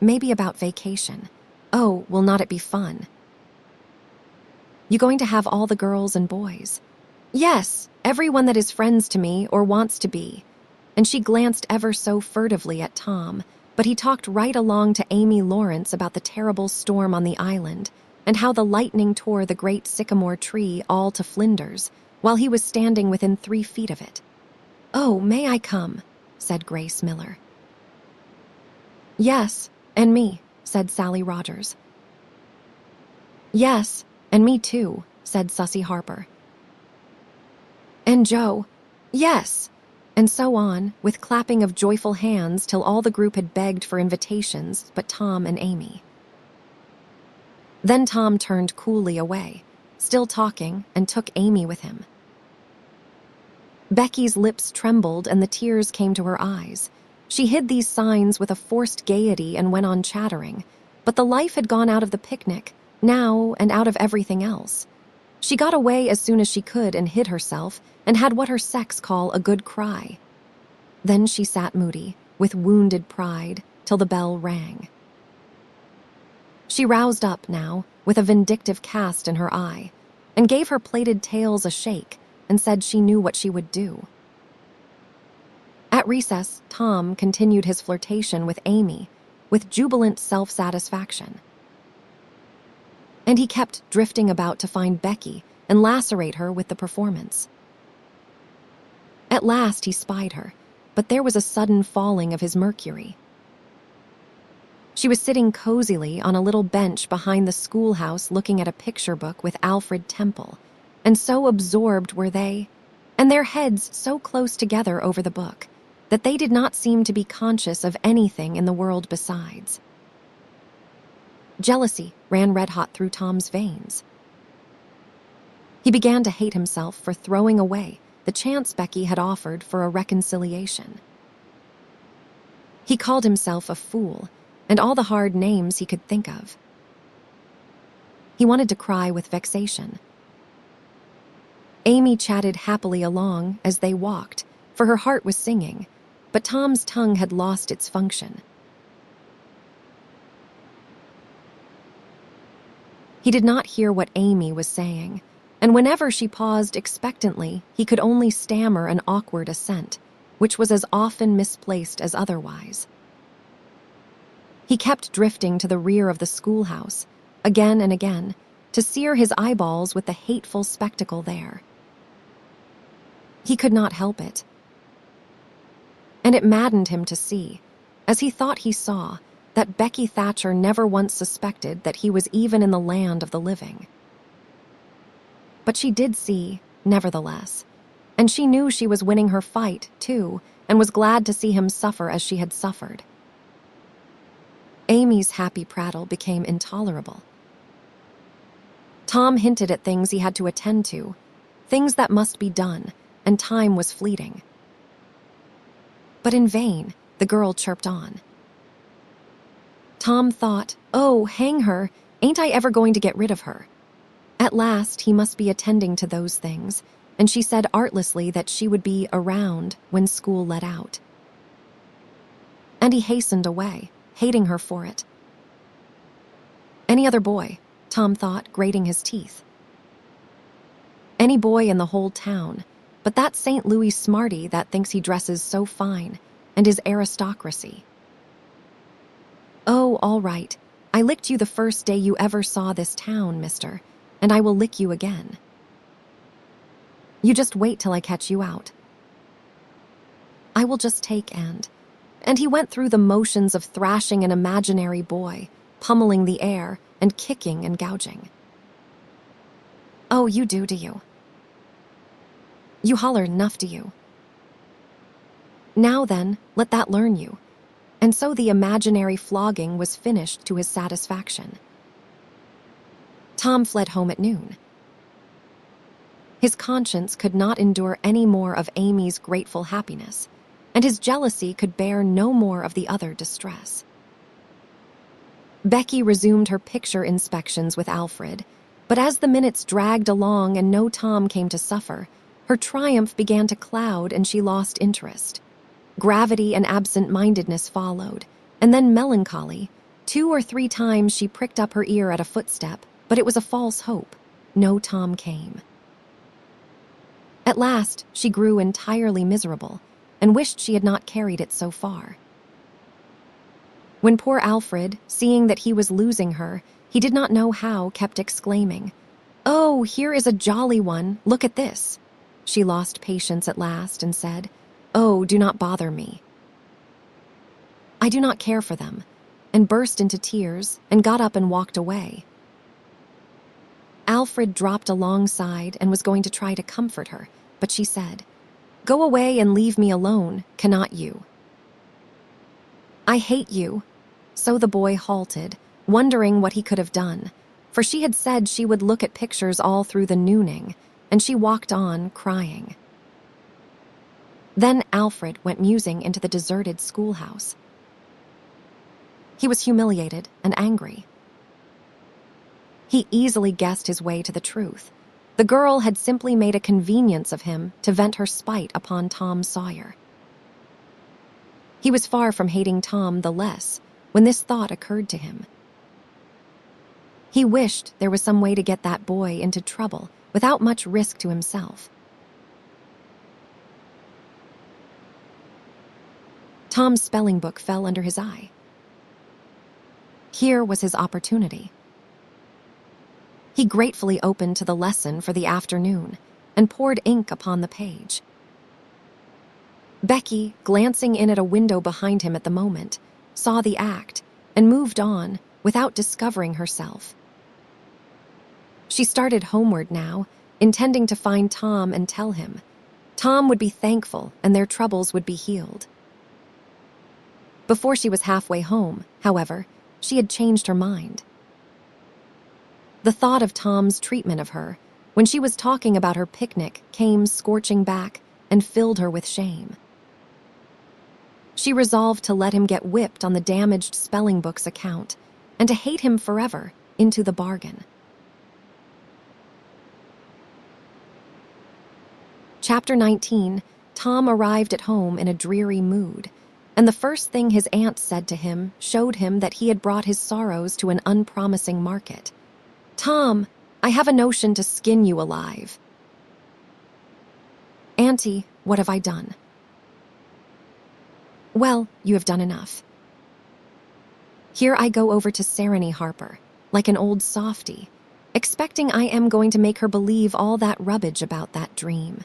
"Maybe about vacation." "Oh, will not it be fun?" "You going to have all the girls and boys?" "Yes, everyone that is friends to me or wants to be." And she glanced ever so furtively at Tom, but he talked right along to Amy Lawrence about the terrible storm on the island and how the lightning tore the great sycamore tree all to flinders while he was standing within 3 feet of it. "Oh, may I come?" said Grace Miller. "Yes, and me," said Sally Rogers. "Yes, and me too," said Susie Harper. "And Joe." "Yes." And so on, with clapping of joyful hands till all the group had begged for invitations but Tom and Amy. Then Tom turned coolly away, still talking, and took Amy with him. Becky's lips trembled and the tears came to her eyes. She hid these signs with a forced gaiety and went on chattering, but the life had gone out of the picnic, now, and out of everything else. She got away as soon as she could and hid herself, and had what her sex call a good cry. Then she sat moody, with wounded pride, till the bell rang. She roused up now, with a vindictive cast in her eye, and gave her plaited tails a shake, and said she knew what she would do. At recess, Tom continued his flirtation with Amy, with jubilant self-satisfaction. And he kept drifting about to find Becky and lacerate her with the performance. At last he spied her, but there was a sudden falling of his mercury. She was sitting cozily on a little bench behind the schoolhouse looking at a picture book with Alfred Temple, and so absorbed were they, and their heads so close together over the book, that they did not seem to be conscious of anything in the world besides. Jealousy ran red-hot through Tom's veins. He began to hate himself for throwing away the chance Becky had offered for a reconciliation. He called himself a fool, and all the hard names he could think of. He wanted to cry with vexation. Amy chatted happily along as they walked, for her heart was singing, but Tom's tongue had lost its function. He did not hear what Amy was saying, and whenever she paused expectantly, he could only stammer an awkward assent, which was as often misplaced as otherwise. He kept drifting to the rear of the schoolhouse, again and again, to sear his eyeballs with the hateful spectacle there. He could not help it. And it maddened him to see, as he thought he saw, that Becky Thatcher never once suspected that he was even in the land of the living. But she did see, nevertheless, and she knew she was winning her fight, too, and was glad to see him suffer as she had suffered. Amy's happy prattle became intolerable. Tom hinted at things he had to attend to, things that must be done, and time was fleeting. But in vain, the girl chirped on. Tom thought, "Oh, hang her, ain't I ever going to get rid of her?" At last, he must be attending to those things, and she said artlessly that she would be around when school let out. And he hastened away, hating her for it. Any other boy, Tom thought, grating his teeth. Any boy in the whole town, but that St. Louis smarty that thinks he dresses so fine, and is aristocracy. "Oh, all right. I licked you the first day you ever saw this town, mister, and I will lick you again. You just wait till I catch you out. I will just take and he went through the motions of thrashing an imaginary boy, pummeling the air, and kicking and gouging. Oh, you do you? You holler enough, do you? Now then, let that learn you. And so the imaginary flogging was finished to his satisfaction. Tom fled home at noon. His conscience could not endure any more of Amy's grateful happiness, and his jealousy could bear no more of the other distress. Becky resumed her picture inspections with Alfred, but as the minutes dragged along and no Tom came to suffer, her triumph began to cloud and she lost interest. Gravity and absent-mindedness followed, and then melancholy. 2 or 3 times she pricked up her ear at a footstep, but it was a false hope. No Tom came. At last, she grew entirely miserable, and wished she had not carried it so far. When poor Alfred, seeing that he was losing her, he did not know how, kept exclaiming, "Oh, here is a jolly one, look at this." She lost patience at last and said, "Oh, do not bother me. I do not care for them," and burst into tears and got up and walked away. Alfred dropped alongside and was going to try to comfort her, but she said, "Go away and leave me alone, cannot you? I hate you." So the boy halted, wondering what he could have done, for she had said she would look at pictures all through the nooning, and she walked on, crying. Then Alfred went musing into the deserted schoolhouse. He was humiliated and angry. He easily guessed his way to the truth. The girl had simply made a convenience of him to vent her spite upon Tom Sawyer. He was far from hating Tom the less when this thought occurred to him. He wished there was some way to get that boy into trouble without much risk to himself. Tom's spelling book fell under his eye. Here was his opportunity. He gratefully opened to the lesson for the afternoon and poured ink upon the page. Becky, glancing in at a window behind him at the moment, saw the act and moved on without discovering herself. She started homeward now, intending to find Tom and tell him. Tom would be thankful and their troubles would be healed. Before she was halfway home, however, she had changed her mind. The thought of Tom's treatment of her, when she was talking about her picnic, came scorching back and filled her with shame. She resolved to let him get whipped on the damaged spelling book's account, and to hate him forever into the bargain. Chapter 19, Tom arrived at home in a dreary mood, and the first thing his aunt said to him showed him that he had brought his sorrows to an unpromising market. "Tom, I have a notion to skin you alive." "Auntie, what have I done?" "Well, you have done enough. Here I go over to Serenity Harper, like an old softy, expecting I am going to make her believe all that rubbish about that dream,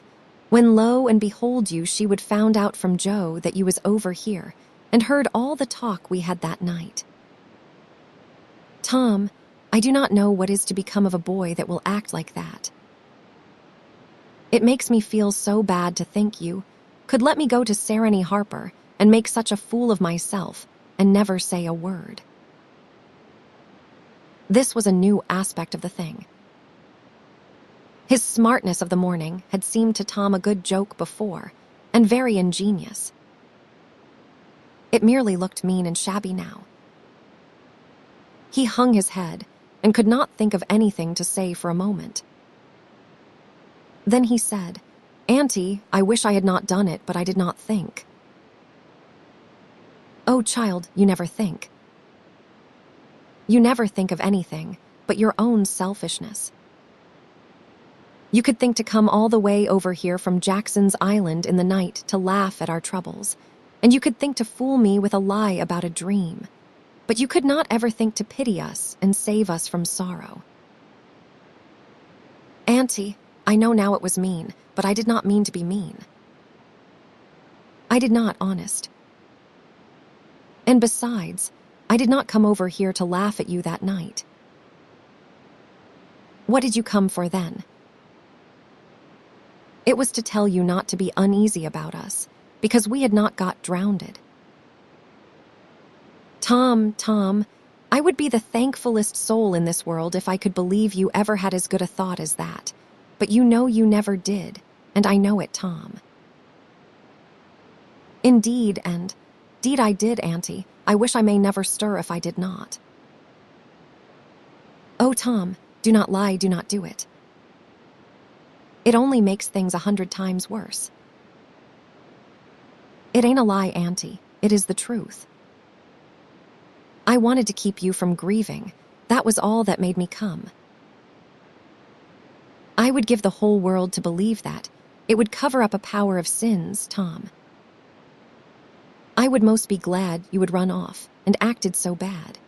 when lo and behold she would found out from Joe that you was over here and heard all the talk we had that night. Tom, I do not know what is to become of a boy that will act like that. It makes me feel so bad to think you could let me go to Serenity Harper and make such a fool of myself and never say a word." This was a new aspect of the thing. His smartness of the morning had seemed to Tom a good joke before, and very ingenious. It merely looked mean and shabby now. He hung his head and could not think of anything to say for a moment. Then he said, "Auntie, I wish I had not done it, but I did not think." "Oh, child, you never think. You never think of anything but your own selfishness. You could think to come all the way over here from Jackson's Island in the night to laugh at our troubles, and you could think to fool me with a lie about a dream, but you could not ever think to pity us and save us from sorrow. Auntie, I know now it was mean, but I did not mean to be mean. I did not, honest. And besides, I did not come over here to laugh at you that night. What did you come for then? It was to tell you not to be uneasy about us, because we had not got drowned. Tom, I would be the thankfulest soul in this world if I could believe you ever had as good a thought as that. But you know you never did, and I know it, Tom. Indeed I did, Auntie. I wish I may never stir if I did not. Oh, Tom, do not lie, do not do it. It only makes things 100 times worse. It ain't a lie, Auntie. It is the truth. I wanted to keep you from grieving. That was all that made me come. I would give the whole world to believe that. It would cover up a power of sins, Tom. I would most be glad you would run off and acted so bad.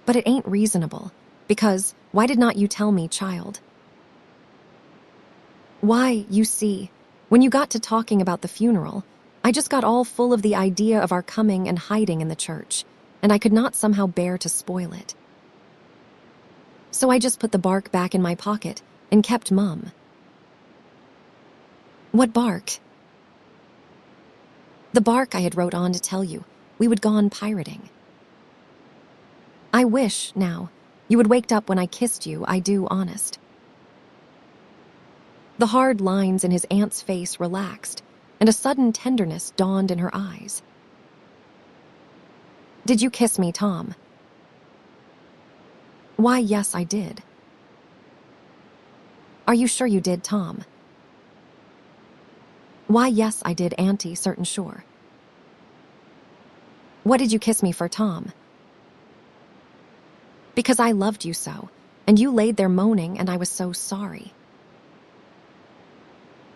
But it ain't reasonable, because why did not you tell me, child? Why, you see, when you got to talking about the funeral, I just got all full of the idea of our coming and hiding in the church, and I could not somehow bear to spoil it. So I just put the bark back in my pocket and kept mum. What bark? The bark I had wrote on to tell you we would gone pirating. I wish, now, you would waked up when I kissed you, I do, honest. The hard lines in his aunt's face relaxed, and a sudden tenderness dawned in her eyes. Did you kiss me, Tom? Why, yes, I did. Are you sure you did, Tom? Why, yes, I did, Auntie, certain sure. What did you kiss me for, Tom? Because I loved you so, and you laid there moaning, and I was so sorry.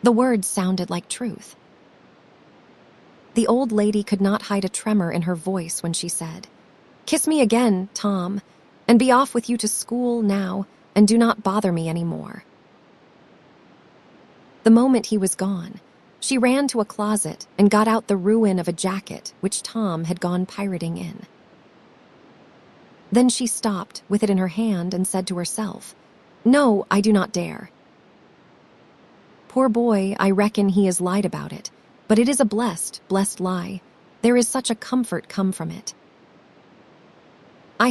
The words sounded like truth. The old lady could not hide a tremor in her voice when she said, "Kiss me again, Tom, and be off with you to school now, and do not bother me any more." The moment he was gone, she ran to a closet and got out the ruin of a jacket which Tom had gone pirating in. Then she stopped with it in her hand and said to herself, "No, I do not dare. Poor boy, I reckon he has lied about it, but it is a blessed lie. There is such a comfort come from it. I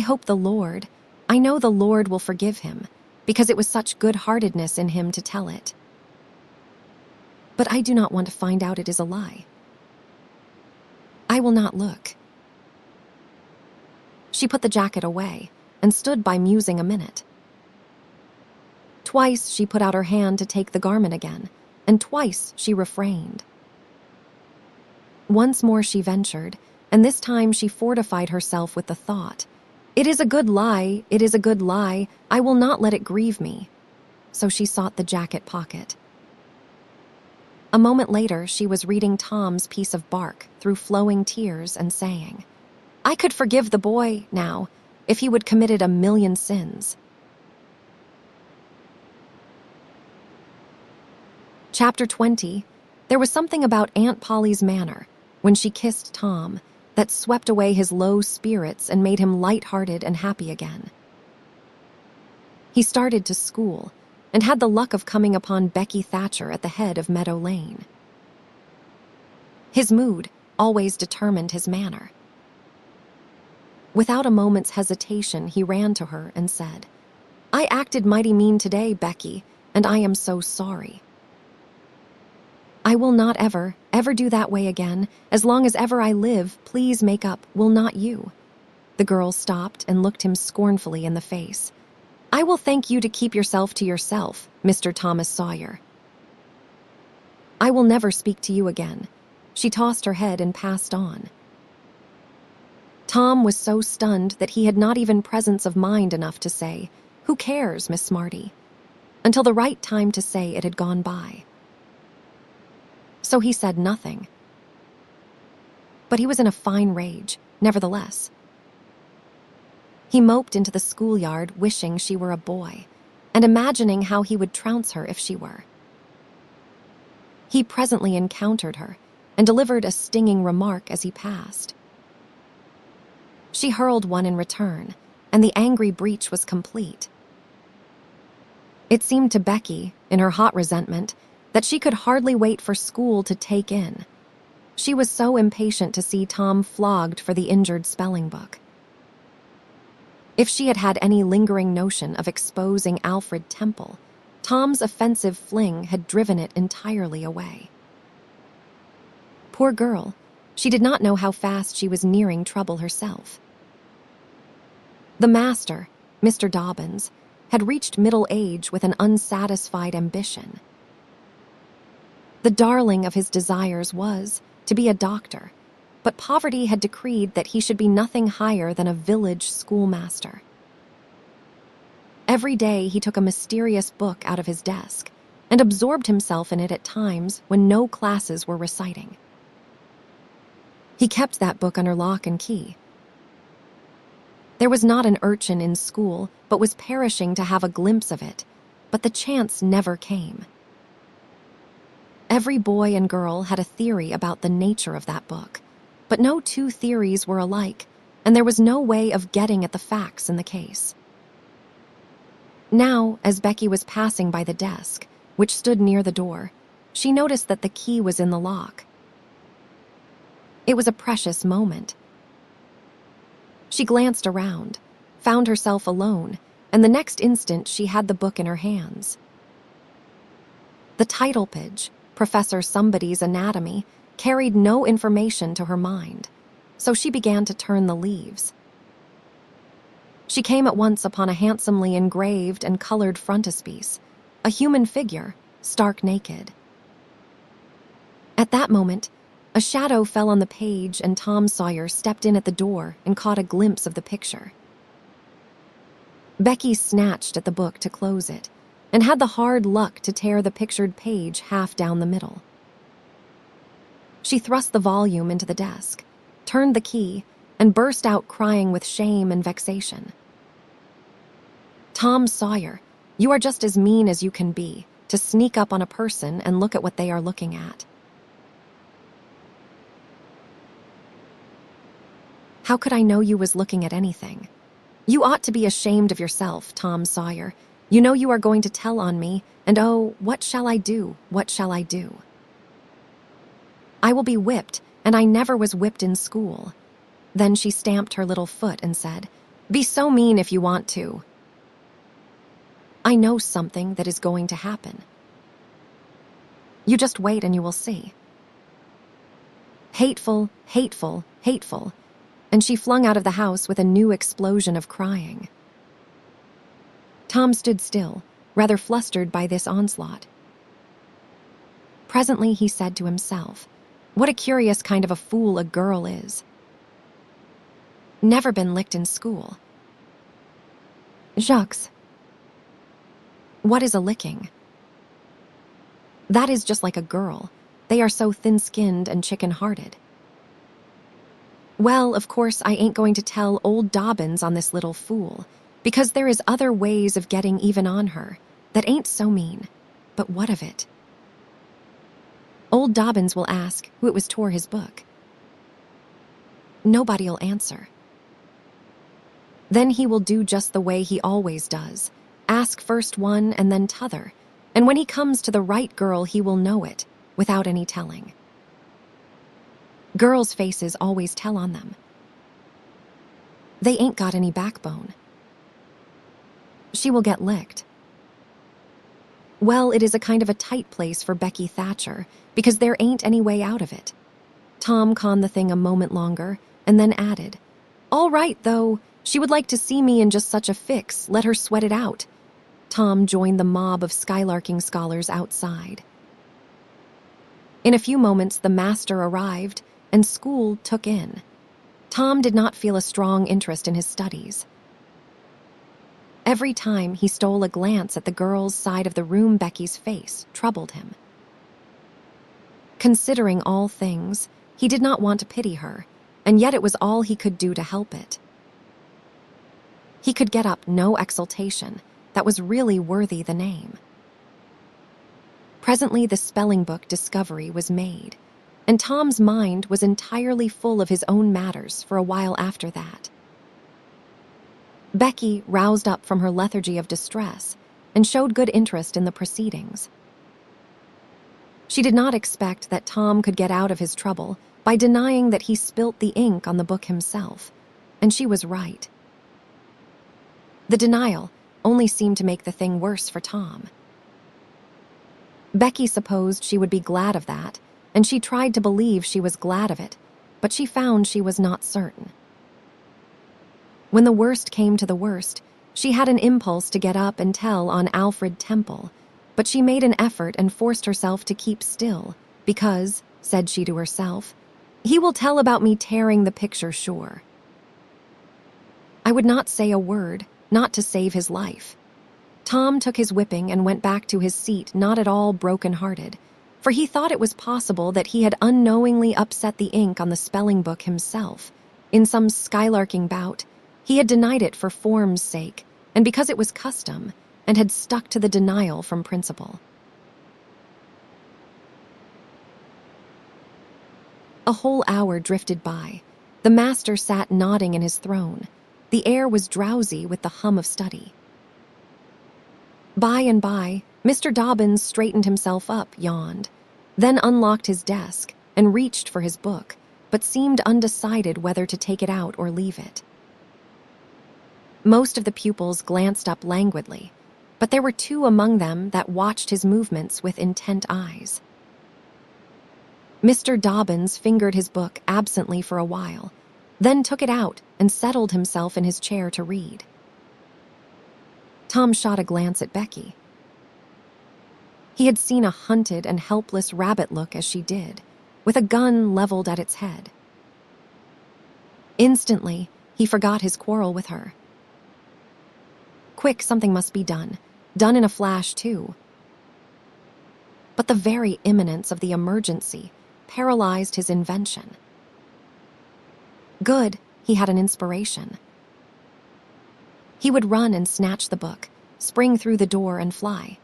know the Lord will forgive him, because it was such good-heartedness in him to tell it. But I do not want to find out it is a lie. I will not look." She put the jacket away and stood by musing a minute. Twice she put out her hand to take the garment again, and twice she refrained. Once more she ventured, and this time she fortified herself with the thought, "It is a good lie, it is a good lie, I will not let it grieve me." So she sought the jacket pocket. A moment later she was reading Tom's piece of bark through flowing tears and saying, "I could forgive the boy, now, if he would committed 1,000,000 sins." Chapter 20. There was something about Aunt Polly's manner, when she kissed Tom, that swept away his low spirits and made him light-hearted and happy again. He started to school, and had the luck of coming upon Becky Thatcher at the head of Meadow Lane. His mood always determined his manner. Without a moment's hesitation, he ran to her and said, "I acted mighty mean today, Becky, and I am so sorry. I will not ever do that way again. As long as ever I live, please make up, will not you?" The girl stopped and looked him scornfully in the face. "I will thank you to keep yourself to yourself, Mr. Thomas Sawyer. I will never speak to you again." She tossed her head and passed on. Tom was so stunned that he had not even presence of mind enough to say, "Who cares, Miss Smarty?" until the right time to say it had gone by. So he said nothing. But he was in a fine rage, nevertheless. He moped into the schoolyard wishing she were a boy, and imagining how he would trounce her if she were. He presently encountered her and delivered a stinging remark as he passed. She hurled one in return, and the angry breach was complete. It seemed to Becky, in her hot resentment, that she could hardly wait for school to take in. She was so impatient to see Tom flogged for the injured spelling book. If she had had any lingering notion of exposing Alfred Temple, Tom's offensive fling had driven it entirely away. Poor girl, she did not know how fast she was nearing trouble herself. The master, Mr. Dobbins, had reached middle age with an unsatisfied ambition. The darling of his desires was to be a doctor, but poverty had decreed that he should be nothing higher than a village schoolmaster. Every day he took a mysterious book out of his desk and absorbed himself in it at times when no classes were reciting. He kept that book under lock and key. There was not an urchin in school but was perishing to have a glimpse of it, but the chance never came. Every boy and girl had a theory about the nature of that book, but no two theories were alike, and there was no way of getting at the facts in the case. Now, as Becky was passing by the desk, which stood near the door, she noticed that the key was in the lock. It was a precious moment. She glanced around, found herself alone, and the next instant she had the book in her hands. The title page, Professor Somebody's Anatomy, carried no information to her mind, so she began to turn the leaves. She came at once upon a handsomely engraved and colored frontispiece, a human figure, stark naked. At that moment, a shadow fell on the page and Tom Sawyer stepped in at the door and caught a glimpse of the picture. Becky snatched at the book to close it and had the hard luck to tear the pictured page half down the middle. She thrust the volume into the desk, turned the key, and burst out crying with shame and vexation. Tom Sawyer, you are just as mean as you can be to sneak up on a person and look at what they are looking at. How could I know you was looking at anything? You ought to be ashamed of yourself, Tom Sawyer. You know you are going to tell on me, and oh, what shall I do? What shall I do? I will be whipped, and I never was whipped in school. Then she stamped her little foot and said, Be so mean if you want to. I know something that is going to happen. You just wait and you will see. Hateful, hateful, hateful. And she flung out of the house with a new explosion of crying. Tom stood still, rather flustered by this onslaught. Presently he said to himself, What a curious kind of a fool a girl is. Never been licked in school. Jacques. What is a licking? That is just like a girl. They are so thin-skinned and chicken-hearted. Well, of course, I ain't going to tell old Dobbins on this little fool, because there is other ways of getting even on her that ain't so mean. But what of it? Old Dobbins will ask who it was tore his book. Nobody'll answer. Then he will do just the way he always does, ask first one and then t'other, and when he comes to the right girl he will know it, without any telling. Girls' faces always tell on them. They ain't got any backbone. She will get licked. Well, it is a kind of a tight place for Becky Thatcher, because there ain't any way out of it. Tom conned the thing a moment longer, and then added, All right, though, she would like to see me in just such a fix, let her sweat it out. Tom joined the mob of skylarking scholars outside. In a few moments the master arrived, and school took in. Tom did not feel a strong interest in his studies. Every time he stole a glance at the girl's side of the room, Becky's face troubled him. Considering all things, he did not want to pity her, and yet it was all he could do to help it. He could get up no exultation, that was really worthy the name. Presently, the spelling book discovery was made, and Tom's mind was entirely full of his own matters for a while after that. Becky roused up from her lethargy of distress and showed good interest in the proceedings. She did not expect that Tom could get out of his trouble by denying that he spilt the ink on the book himself, and she was right. The denial only seemed to make the thing worse for Tom. Becky supposed she would be glad of that, and she tried to believe she was glad of it, but she found she was not certain. When the worst came to the worst, she had an impulse to get up and tell on Alfred Temple, but she made an effort and forced herself to keep still, because, said she to herself, he will tell about me tearing the picture sure. I would not say a word, not to save his life. Tom took his whipping and went back to his seat not at all broken-hearted, for he thought it was possible that he had unknowingly upset the ink on the spelling book himself. In some skylarking bout, he had denied it for form's sake, and because it was custom, and had stuck to the denial from principle. A whole hour drifted by. The master sat nodding in his throne. The air was drowsy with the hum of study. By and by, Mr. Dobbins straightened himself up, yawned, then unlocked his desk and reached for his book, but seemed undecided whether to take it out or leave it. Most of the pupils glanced up languidly, but there were two among them that watched his movements with intent eyes. Mr. Dobbins fingered his book absently for a while, then took it out and settled himself in his chair to read. Tom shot a glance at Becky. He had seen a hunted and helpless rabbit look as she did, with a gun leveled at its head. Instantly, he forgot his quarrel with her. Quick, something must be done. Done in a flash, too. But the very imminence of the emergency paralyzed his invention. Good, he had an inspiration. He would run and snatch the book, spring through the door and fly.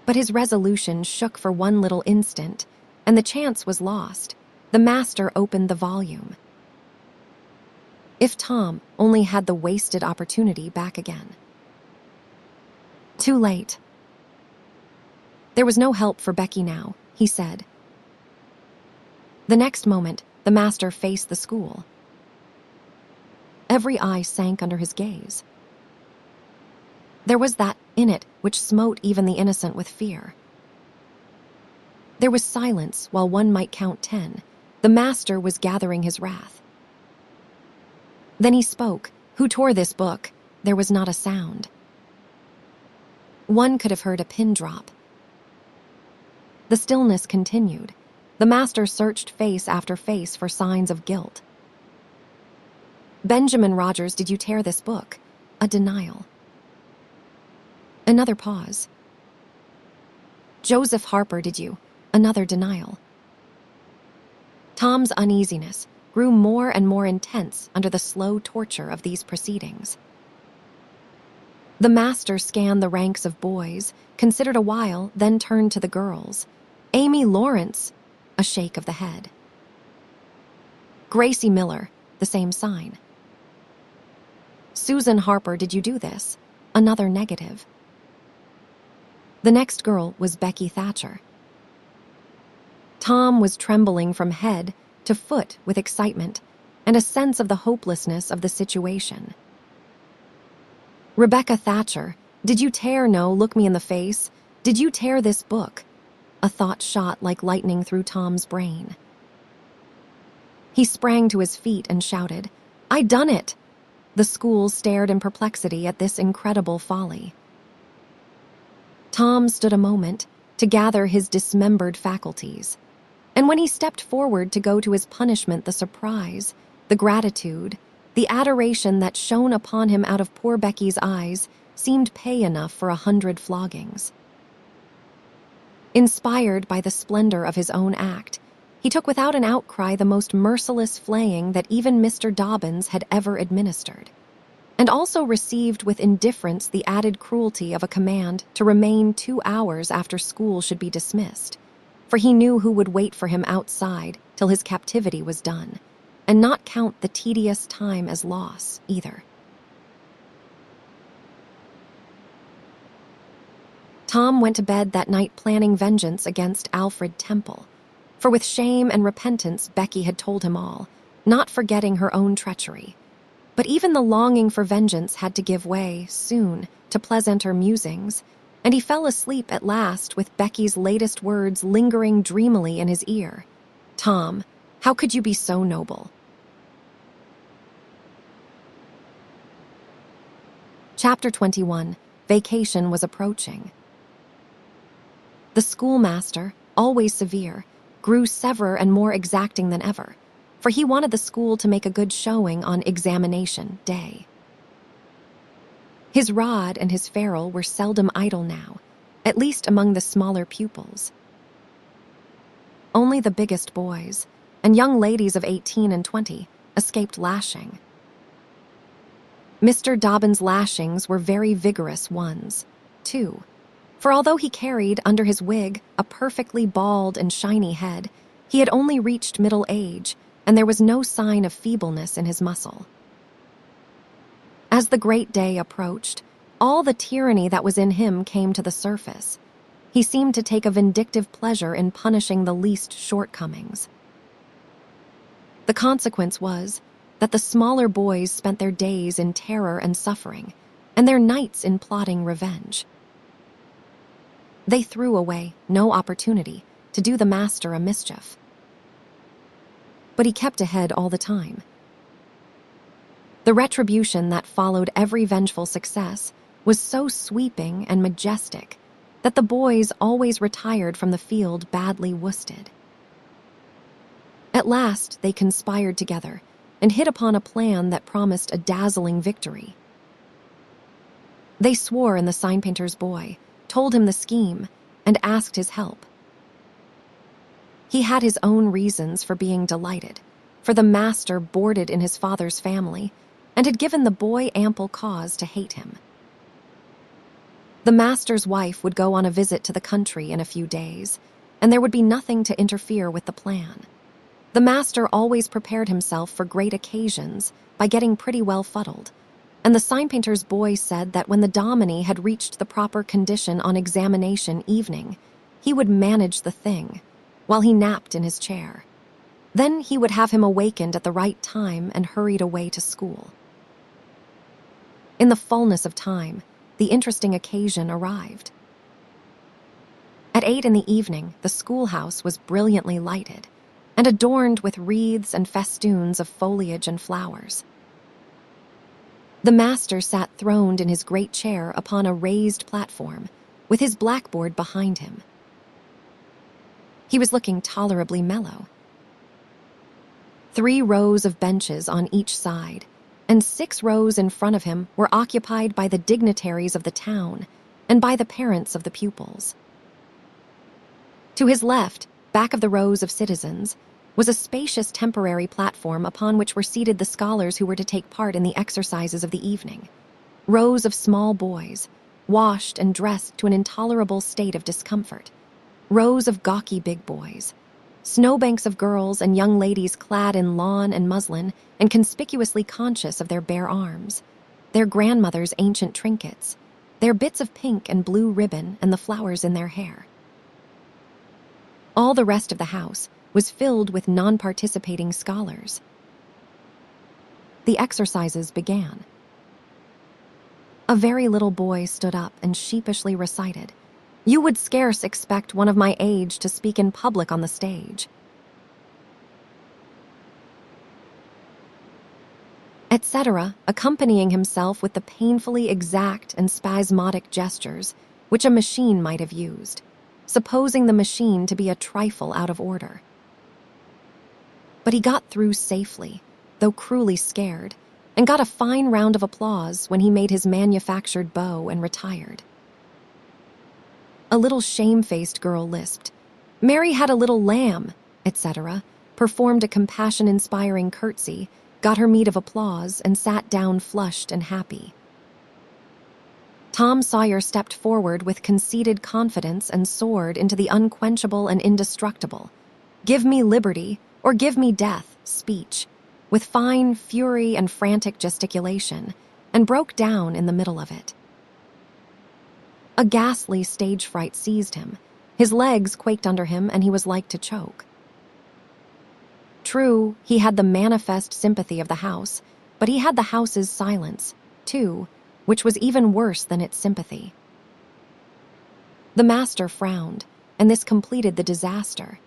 But his resolution shook for one little instant, and the chance was lost. The master opened the volume. If Tom only had the wasted opportunity back again. Too late. There was no help for Becky now, he said. The next moment, the master faced the school. Every eye sank under his gaze. There was that in it which smote even the innocent with fear. There was silence while one might count 10. The master was gathering his wrath. Then he spoke. Who tore this book? There was not a sound. One could have heard a pin drop. The stillness continued. The master searched face after face for signs of guilt. Benjamin Rogers, did you tear this book? A denial. Another pause. Joseph Harper, did you? Another denial. Tom's uneasiness grew more and more intense under the slow torture of these proceedings. The master scanned the ranks of boys, considered a while, then turned to the girls. Amy Lawrence, a shake of the head. Gracie Miller, the same sign. Susan Harper, did you do this? Another negative. The next girl was Becky Thatcher. Tom was trembling from head to foot with excitement and a sense of the hopelessness of the situation. Rebecca Thatcher, did you tear? No, look me in the face. Did you tear this book? A thought shot like lightning through Tom's brain. He sprang to his feet and shouted, I done it! The school stared in perplexity at this incredible folly. Tom stood a moment to gather his dismembered faculties, and when he stepped forward to go to his punishment, the surprise, the gratitude, the adoration that shone upon him out of poor Becky's eyes seemed pay enough for 100 floggings. Inspired by the splendor of his own act, he took without an outcry the most merciless flaying that even Mr. Dobbins had ever administered. and also received with indifference the added cruelty of a command to remain 2 hours after school should be dismissed, for he knew who would wait for him outside till his captivity was done, and not count the tedious time as loss either. Tom went to bed that night planning vengeance against Alfred Temple, for with shame and repentance Becky had told him all, not forgetting her own treachery. But even the longing for vengeance had to give way, soon, to pleasanter musings, and he fell asleep at last with Becky's latest words lingering dreamily in his ear. "Tom, how could you be so noble?" Chapter 21. Vacation was approaching. The schoolmaster, always severe, grew severer and more exacting than ever, for he wanted the school to make a good showing on examination day. His rod and his ferule were seldom idle now, at least among the smaller pupils. Only the biggest boys, and young ladies of 18 and 20, escaped lashing. Mr. Dobbin's lashings were very vigorous ones, too, for although he carried under his wig a perfectly bald and shiny head, he had only reached middle age, and there was no sign of feebleness in his muscle. As the great day approached, all the tyranny that was in him came to the surface. He seemed to take a vindictive pleasure in punishing the least shortcomings. The consequence was that the smaller boys spent their days in terror and suffering, and their nights in plotting revenge. They threw away no opportunity to do the master a mischief. But he kept ahead all the time. The retribution that followed every vengeful success was so sweeping and majestic that the boys always retired from the field badly worsted. At last they conspired together and hit upon a plan that promised a dazzling victory. They swore in the sign-painter's boy, told him the scheme, and asked his help. He had his own reasons for being delighted, for the master boarded in his father's family and had given the boy ample cause to hate him. The master's wife would go on a visit to the country in a few days, and there would be nothing to interfere with the plan. The master always prepared himself for great occasions by getting pretty well fuddled, and the sign-painter's boy said that when the dominie had reached the proper condition on examination evening, he would manage the thing, while he napped in his chair. Then he would have him awakened at the right time and hurried away to school. In the fullness of time, the interesting occasion arrived. At 8 in the evening, the schoolhouse was brilliantly lighted and adorned with wreaths and festoons of foliage and flowers. The master sat throned in his great chair upon a raised platform, with his blackboard behind him. He was looking tolerably mellow. 3 rows of benches on each side, and 6 rows in front of him were occupied by the dignitaries of the town and by the parents of the pupils. To his left, back of the rows of citizens, was a spacious temporary platform upon which were seated the scholars who were to take part in the exercises of the evening. Rows of small boys, washed and dressed to an intolerable state of discomfort. Rows of gawky big boys. Snowbanks of girls and young ladies clad in lawn and muslin and conspicuously conscious of their bare arms, their grandmother's ancient trinkets, their bits of pink and blue ribbon and the flowers in their hair. All the rest of the house was filled with non-participating scholars. The exercises began. A very little boy stood up and sheepishly recited, "You would scarce expect one of my age to speak in public on the stage," etc., accompanying himself with the painfully exact and spasmodic gestures which a machine might have used, supposing the machine to be a trifle out of order. But he got through safely, though cruelly scared, and got a fine round of applause when he made his manufactured bow and retired. A little shamefaced girl lisped, "Mary had a little lamb," etc., performed a compassion-inspiring curtsy, got her meed of applause, and sat down flushed and happy. Tom Sawyer stepped forward with conceited confidence and soared into the unquenchable and indestructible "Give me liberty or give me death" speech, with fine fury and frantic gesticulation, and broke down in the middle of it. A ghastly stage fright seized him. His legs quaked under him, and he was like to choke. True, he had the manifest sympathy of the house, but he had the house's silence, too, which was even worse than its sympathy. The master frowned, and this completed the disaster.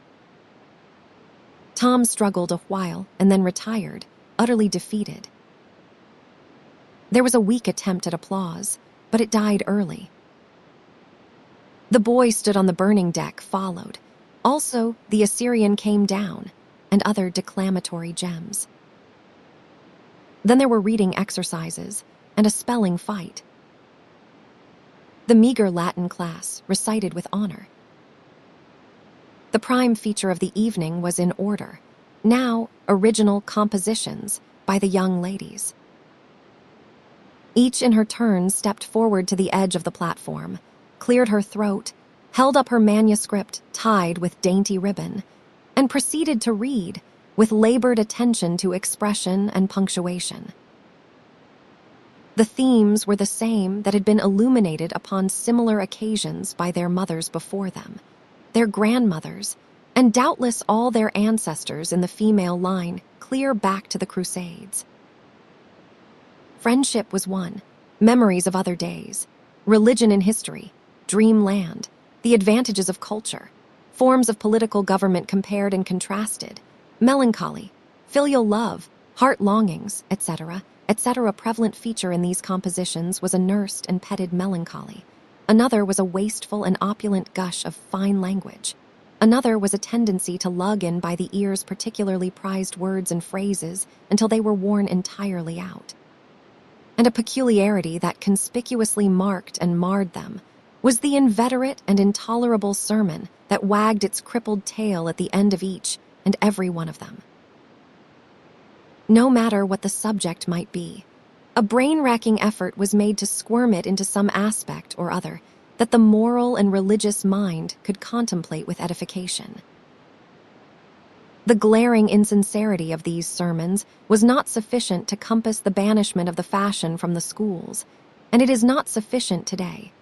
Tom struggled a while and then retired, utterly defeated. There was a weak attempt at applause, but it died early. The boy stood on the burning deck, followed. Also, the Assyrian came down, and other declamatory gems. Then there were reading exercises and a spelling fight. The meager Latin class recited with honor. The prime feature of the evening was in order. Now, original compositions by the young ladies. Each in her turn stepped forward to the edge of the platform, cleared her throat, held up her manuscript tied with dainty ribbon, and proceeded to read with labored attention to expression and punctuation. The themes were the same that had been illuminated upon similar occasions by their mothers before them, their grandmothers, and doubtless all their ancestors in the female line clear back to the Crusades. Friendship was one, memories of other days, religion and history, dreamland, the advantages of culture, forms of political government compared and contrasted, melancholy, filial love, heart longings, etc., etc. Prevalent feature in these compositions was a nursed and petted melancholy. Another was a wasteful and opulent gush of fine language. Another was a tendency to lug in by the ears particularly prized words and phrases until they were worn entirely out. And a peculiarity that conspicuously marked and marred them was the inveterate and intolerable sermon that wagged its crippled tail at the end of each and every one of them. No matter what the subject might be, a brain-racking effort was made to squirm it into some aspect or other that the moral and religious mind could contemplate with edification. The glaring insincerity of these sermons was not sufficient to compass the banishment of the fashion from the schools, and it is not sufficient today.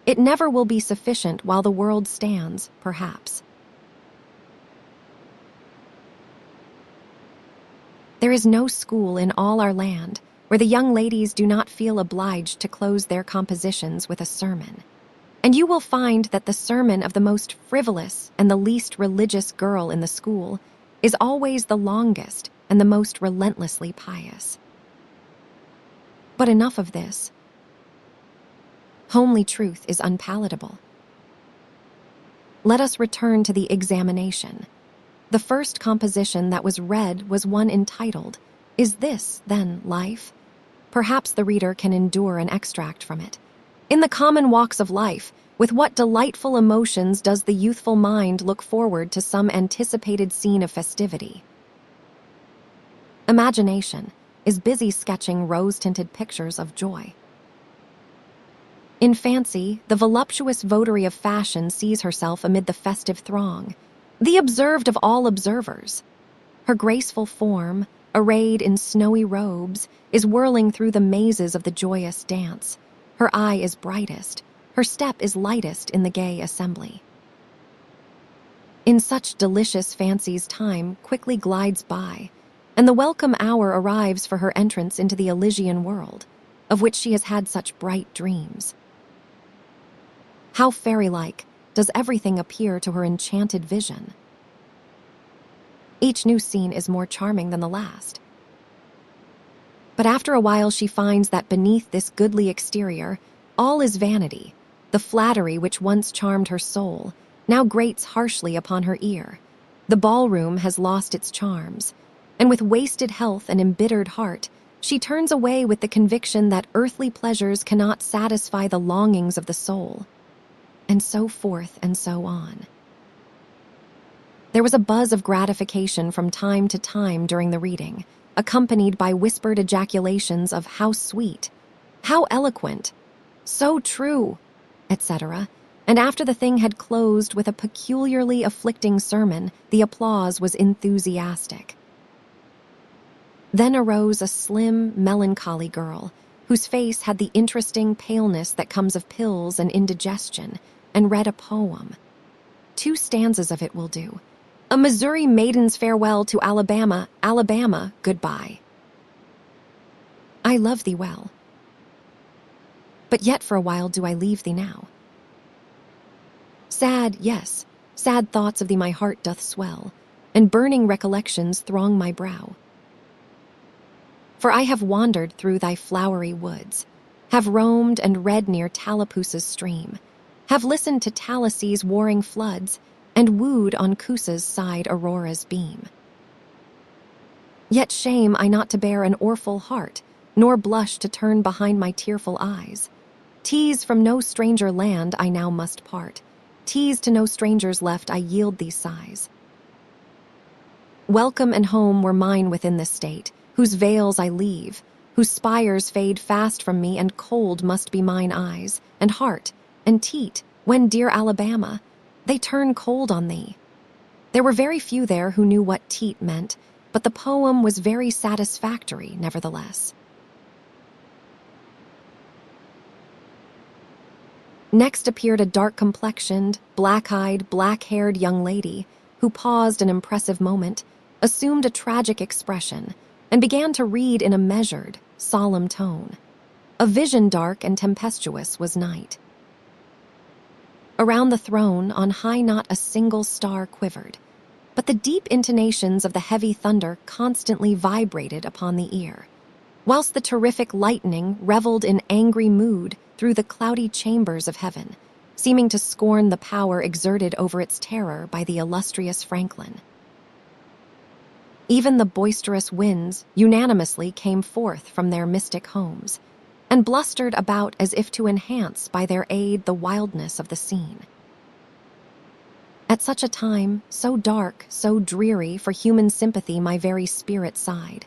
It never will be sufficient while the world stands, perhaps. There is no school in all our land where the young ladies do not feel obliged to close their compositions with a sermon. And you will find that the sermon of the most frivolous and the least religious girl in the school is always the longest and the most relentlessly pious. But enough of this. Homely truth is unpalatable. Let us return to the examination. The first composition that was read was one entitled, "Is This, Then, Life?" Perhaps the reader can endure an extract from it. In the common walks of life, with what delightful emotions does the youthful mind look forward to some anticipated scene of festivity? Imagination is busy sketching rose-tinted pictures of joy. In fancy, the voluptuous votary of fashion sees herself amid the festive throng, the observed of all observers. Her graceful form, arrayed in snowy robes, is whirling through the mazes of the joyous dance. Her eye is brightest, her step is lightest in the gay assembly. In such delicious fancies time quickly glides by, and the welcome hour arrives for her entrance into the Elysian world, of which she has had such bright dreams. How fairy-like does everything appear to her enchanted vision. Each new scene is more charming than the last. But after a while she finds that beneath this goodly exterior, all is vanity. The flattery which once charmed her soul now grates harshly upon her ear. The ballroom has lost its charms, and with wasted health and embittered heart, she turns away with the conviction that earthly pleasures cannot satisfy the longings of the soul. And so forth and so on. There was a buzz of gratification from time to time during the reading, accompanied by whispered ejaculations of "how sweet," "how eloquent," "so true," etc. And after the thing had closed with a peculiarly afflicting sermon, the applause was enthusiastic. Then arose a slim, melancholy girl, whose face had the interesting paleness that comes of pills and indigestion, and read a poem. 2 stanzas of it will do. "A Missouri maiden's farewell to Alabama, Alabama, goodbye. I love thee well. But yet for a while do I leave thee now. Sad, yes, sad thoughts of thee my heart doth swell, and burning recollections throng my brow. For I have wandered through thy flowery woods, have roamed and read near Tallapoosa's stream, have listened to Tallahassee warring floods, and wooed on Coosa's side Aurora's beam. Yet shame I not to bear an orphan heart, nor blush to turn behind my tearful eyes. Tease from no stranger land I now must part, tease to no strangers left I yield these sighs. Welcome and home were mine within this state, whose vales I leave, whose spires fade fast from me, and cold must be mine eyes, and heart, and teat, when, dear Alabama, they turn cold on thee. There were very few there who knew what teat meant, but the poem was very satisfactory, nevertheless. Next appeared a dark-complexioned, black-eyed, black-haired young lady, who paused an impressive moment, assumed a tragic expression, and began to read in a measured, solemn tone. A vision dark and tempestuous was night. Around the throne, on high not a single star quivered, but the deep intonations of the heavy thunder constantly vibrated upon the ear, whilst the terrific lightning reveled in angry mood through the cloudy chambers of heaven, seeming to scorn the power exerted over its terror by the illustrious Franklin. Even the boisterous winds unanimously came forth from their mystic homes, and blustered about as if to enhance by their aid the wildness of the scene. At such a time, so dark, so dreary, for human sympathy my very spirit sighed.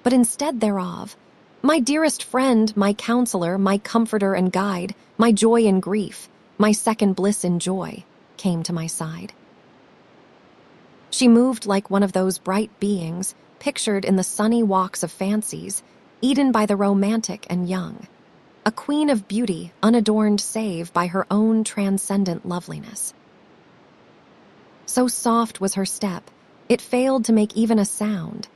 But instead thereof, my dearest friend, my counselor, my comforter and guide, my joy in grief, my second bliss in joy, came to my side. She moved like one of those bright beings pictured in the sunny walks of fancies, eaten by the romantic and young, a queen of beauty unadorned save by her own transcendent loveliness. So soft was her step, it failed to make even a sound,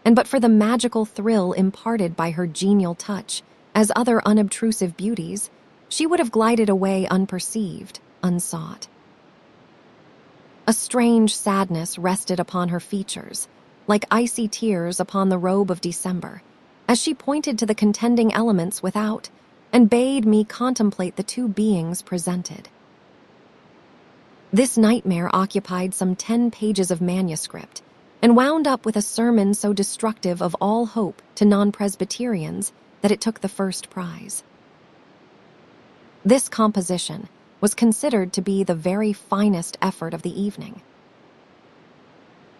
and but for the magical thrill imparted by her genial touch, as other unobtrusive beauties, she would have glided away unperceived, unsought. A strange sadness rested upon her features, like icy tears upon the robe of December, as she pointed to the contending elements without, and bade me contemplate the 2 beings presented. This nightmare occupied some 10 pages of manuscript, and wound up with a sermon so destructive of all hope to non-Presbyterians that it took the first prize. This composition was considered to be the very finest effort of the evening.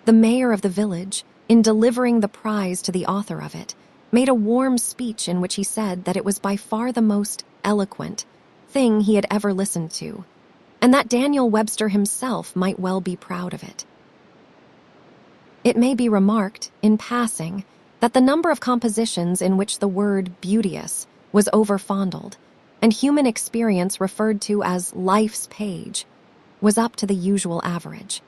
The mayor of the village, in delivering the prize to the author of it, made a warm speech in which he said that it was by far the most eloquent thing he had ever listened to, and that Daniel Webster himself might well be proud of it. It may be remarked, in passing, that the number of compositions in which the word beauteous was over-fondled, and human experience referred to as life's page, was up to the usual average.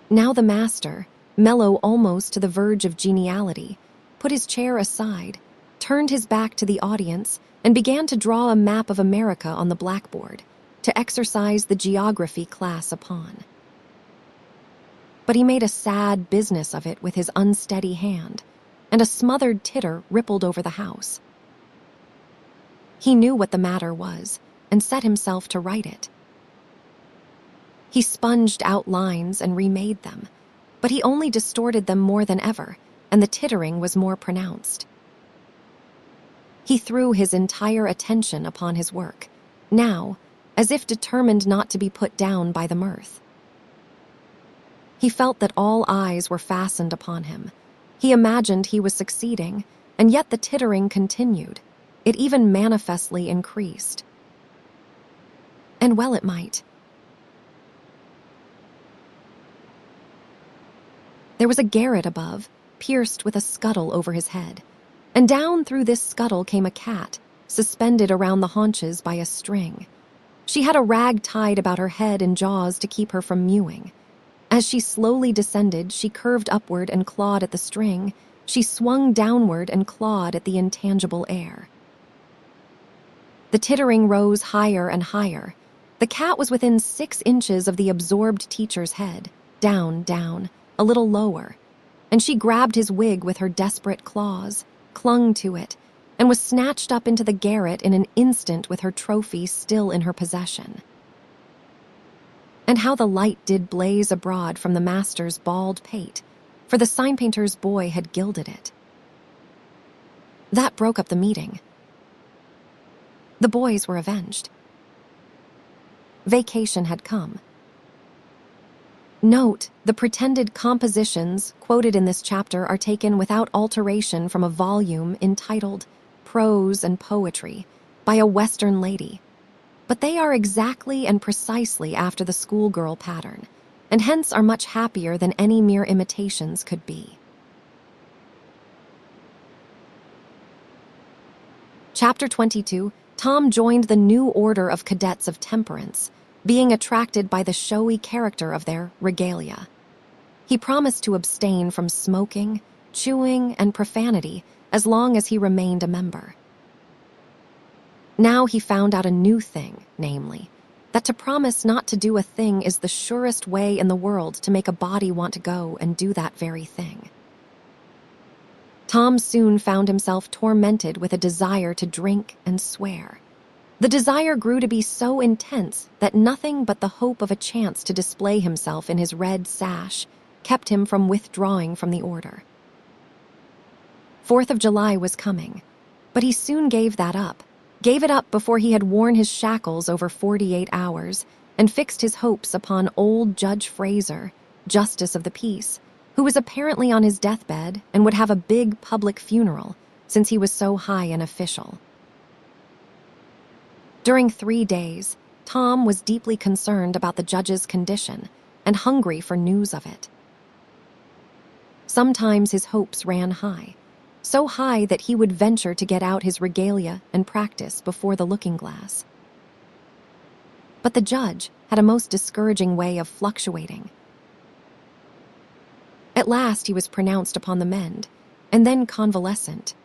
Now the master, mellow almost to the verge of geniality, put his chair aside, turned his back to the audience, and began to draw a map of America on the blackboard, to exercise the geography class upon. But he made a sad business of it with his unsteady hand, and a smothered titter rippled over the house. He knew what the matter was, and set himself to write it. He sponged out lines and remade them, but he only distorted them more than ever, and the tittering was more pronounced. He threw his entire attention upon his work, now, as if determined not to be put down by the mirth. He felt that all eyes were fastened upon him, He imagined he was succeeding, and yet the tittering continued. It even manifestly increased. And well it might. There was a garret above, pierced with a scuttle over his head, and down through this scuttle came a cat, suspended around the haunches by a string. She had a rag tied about her head and jaws to keep her from mewing. As she slowly descended, she curved upward and clawed at the string. She swung downward and clawed at the intangible air. The tittering rose higher and higher. The cat was within 6 inches of the absorbed teacher's head, down, a little lower, and she grabbed his wig with her desperate claws, clung to it, and was snatched up into the garret in an instant with her trophy still in her possession. And how the light did blaze abroad from the master's bald pate, for the sign painter's boy had gilded it. That broke up the meeting. The boys were avenged. Vacation had come. Note, the pretended compositions quoted in this chapter are taken without alteration from a volume entitled Prose and Poetry by a Western lady, but they are exactly and precisely after the schoolgirl pattern, and hence are much happier than any mere imitations could be. Chapter 22, Tom joined the new order of cadets of temperance, being attracted by the showy character of their regalia. He promised to abstain from smoking, chewing, and profanity as long as he remained a member. Now he found out a new thing, namely, that to promise not to do a thing is the surest way in the world to make a body want to go and do that very thing. Tom soon found himself tormented with a desire to drink and swear. The desire grew to be so intense that nothing but the hope of a chance to display himself in his red sash kept him from withdrawing from the order. 4th of July was coming, but he soon gave it up before he had worn his shackles over 48 hours and fixed his hopes upon old Judge Fraser, Justice of the Peace, who was apparently on his deathbed and would have a big public funeral since he was so high an official. During 3 days, Tom was deeply concerned about the judge's condition and hungry for news of it. Sometimes his hopes ran high, so high that he would venture to get out his regalia and practice before the looking-glass. But the judge had a most discouraging way of fluctuating. At last he was pronounced upon the mend, and then convalescent.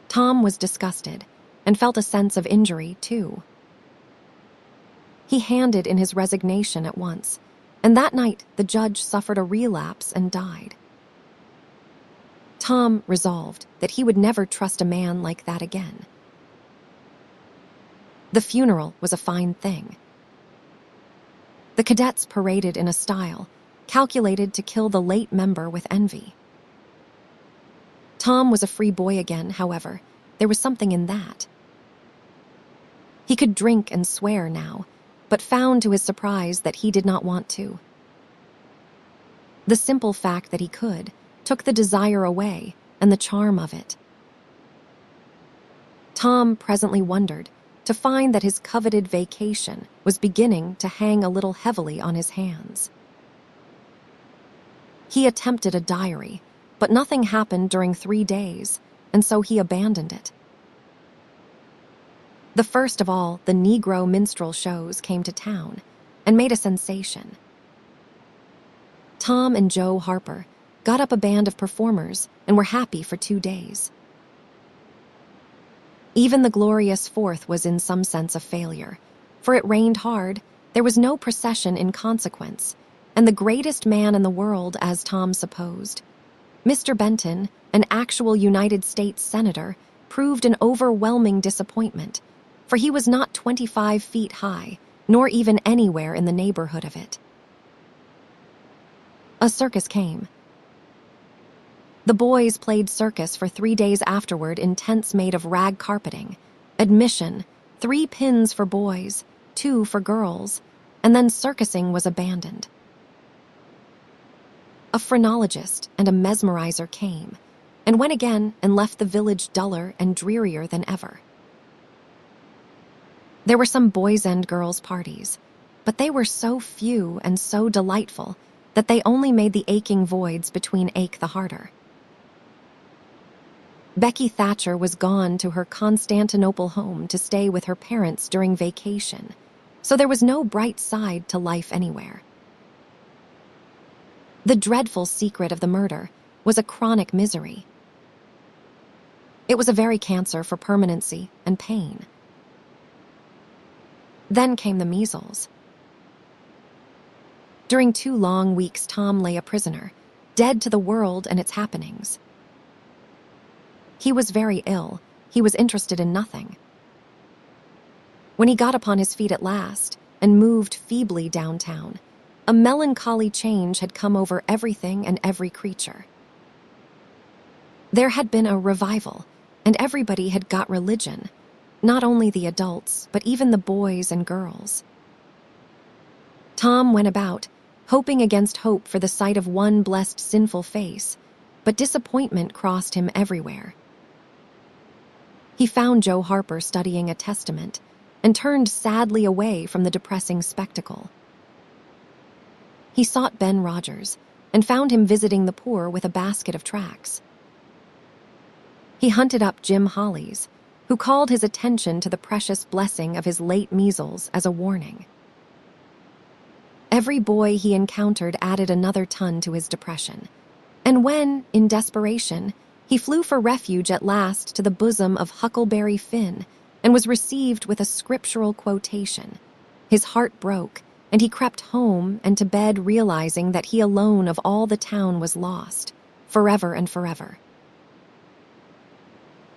Tom was disgusted, and felt a sense of injury, too. He handed in his resignation at once, and that night the judge suffered a relapse and died. Tom resolved that he would never trust a man like that again. The funeral was a fine thing. The cadets paraded in a style calculated to kill the late member with envy. Tom was a free boy again, however. There was something in that. He could drink and swear now, but found to his surprise that he did not want to. The simple fact that he could took the desire away and the charm of it. Tom presently wondered to find that his coveted vacation was beginning to hang a little heavily on his hands. He attempted a diary, but nothing happened during 3 days, and so he abandoned it. The first of all, the Negro minstrel shows came to town and made a sensation. Tom and Joe Harper got up a band of performers and were happy for 2 days. Even the glorious 4th was in some sense a failure, for it rained hard, there was no procession in consequence, and the greatest man in the world, as Tom supposed, Mr. Benton, an actual United States Senator, proved an overwhelming disappointment, for he was not 25 feet high, nor even anywhere in the neighborhood of it. A circus came. The boys played circus for 3 days afterward in tents made of rag carpeting. Admission, 3 pins for boys, 2 for girls, and then circusing was abandoned. A phrenologist and a mesmerizer came, and went again and left the village duller and drearier than ever. There were some boys' and girls' parties, but they were so few and so delightful that they only made the aching voids between ache the harder. Becky Thatcher was gone to her Constantinople home to stay with her parents during vacation, so there was no bright side to life anywhere. The dreadful secret of the murder was a chronic misery. It was a very cancer for permanency and pain. Then came the measles. During 2 long weeks, Tom lay a prisoner, dead to the world and its happenings. He was very ill. He was interested in nothing. When he got upon his feet at last and moved feebly downtown, a melancholy change had come over everything and every creature. There had been a revival, and everybody had got religion, not only the adults, but even the boys and girls. Tom went about, hoping against hope for the sight of one blessed sinful face, but disappointment crossed him everywhere. He found Joe Harper studying a testament and turned sadly away from the depressing spectacle. He sought Ben Rogers and found him visiting the poor with a basket of tracts. He hunted up Jim Hollies, who called his attention to the precious blessing of his late measles as a warning. Every boy he encountered added another ton to his depression, and when, in desperation, he flew for refuge at last to the bosom of Huckleberry Finn and was received with a scriptural quotation, his heart broke, and he crept home and to bed realizing that he alone of all the town was lost, forever and forever.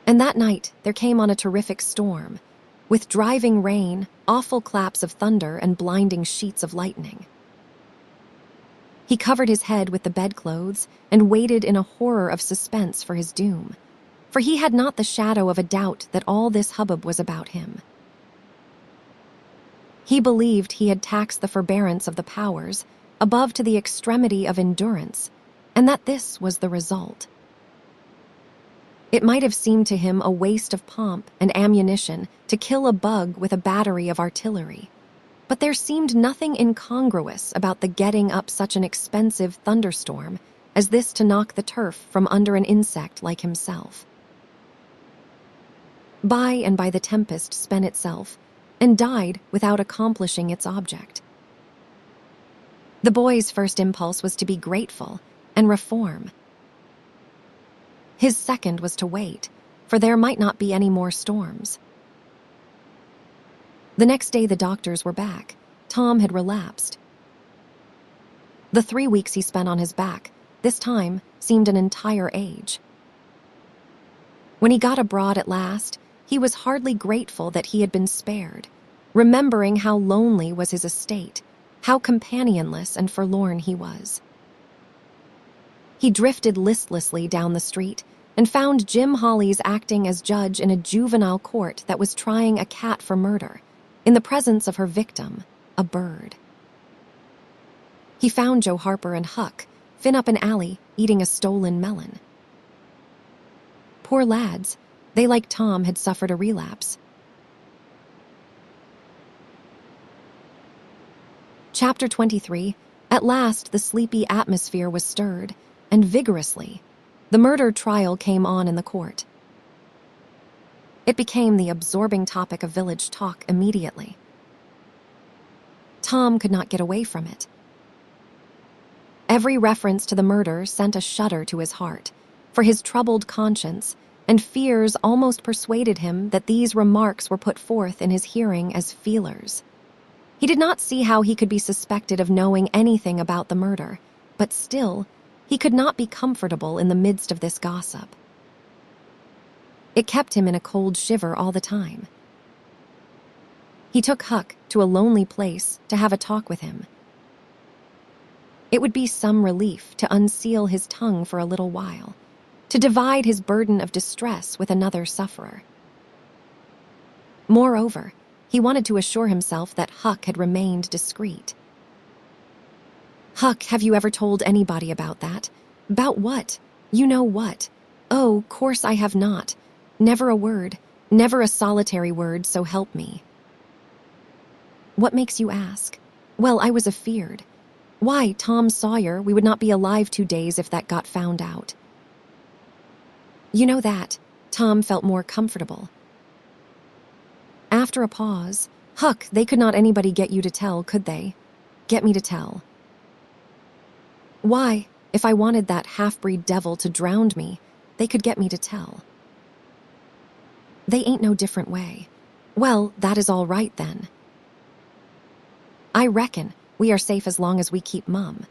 And that night there came on a terrific storm, with driving rain, awful claps of thunder, and blinding sheets of lightning. He covered his head with the bedclothes and waited in a horror of suspense for his doom, for he had not the shadow of a doubt that all this hubbub was about him. He believed he had taxed the forbearance of the powers above to the extremity of endurance, and that this was the result. It might have seemed to him a waste of pomp and ammunition to kill a bug with a battery of artillery, but there seemed nothing incongruous about the getting up such an expensive thunderstorm as this to knock the turf from under an insect like himself. By and by the tempest spent itself and died without accomplishing its object. The boy's first impulse was to be grateful and reform. His second was to wait, for there might not be any more storms. The next day the doctors were back. Tom had relapsed. The 3 weeks he spent on his back, this time, seemed an entire age. When he got abroad at last, he was hardly grateful that he had been spared, remembering how lonely was his estate, how companionless and forlorn he was. He drifted listlessly down the street and found Jim Hollies acting as judge in a juvenile court that was trying a cat for murder, in the presence of her victim, a bird. He found Joe Harper and Huck, Finn up an alley, eating a stolen melon. Poor lads, they like Tom had suffered a relapse. Chapter 23. At last the sleepy atmosphere was stirred, and vigorously, the murder trial came on in the court. It became the absorbing topic of village talk immediately. Tom could not get away from it. Every reference to the murder sent a shudder to his heart, for his troubled conscience and fears almost persuaded him that these remarks were put forth in his hearing as feelers. He did not see how he could be suspected of knowing anything about the murder, but still, he could not be comfortable in the midst of this gossip. It kept him in a cold shiver all the time. He took Huck to a lonely place to have a talk with him. It would be some relief to unseal his tongue for a little while, to divide his burden of distress with another sufferer. Moreover, he wanted to assure himself that Huck had remained discreet. Huck, have you ever told anybody about that? About what? You know what? Oh, course I have not. Never a word. Never a solitary word, so help me. What makes you ask? Well, I was afeard. Why, Tom Sawyer, we would not be alive 2 days if that got found out. You know that. Tom felt more comfortable. After a pause, Huck, they could not anybody get you to tell, could they? Get me to tell. Why, if I wanted that half-breed devil to drown me, they could get me to tell. They ain't no different way. Well, that is all right then. I reckon we are safe as long as we keep mum.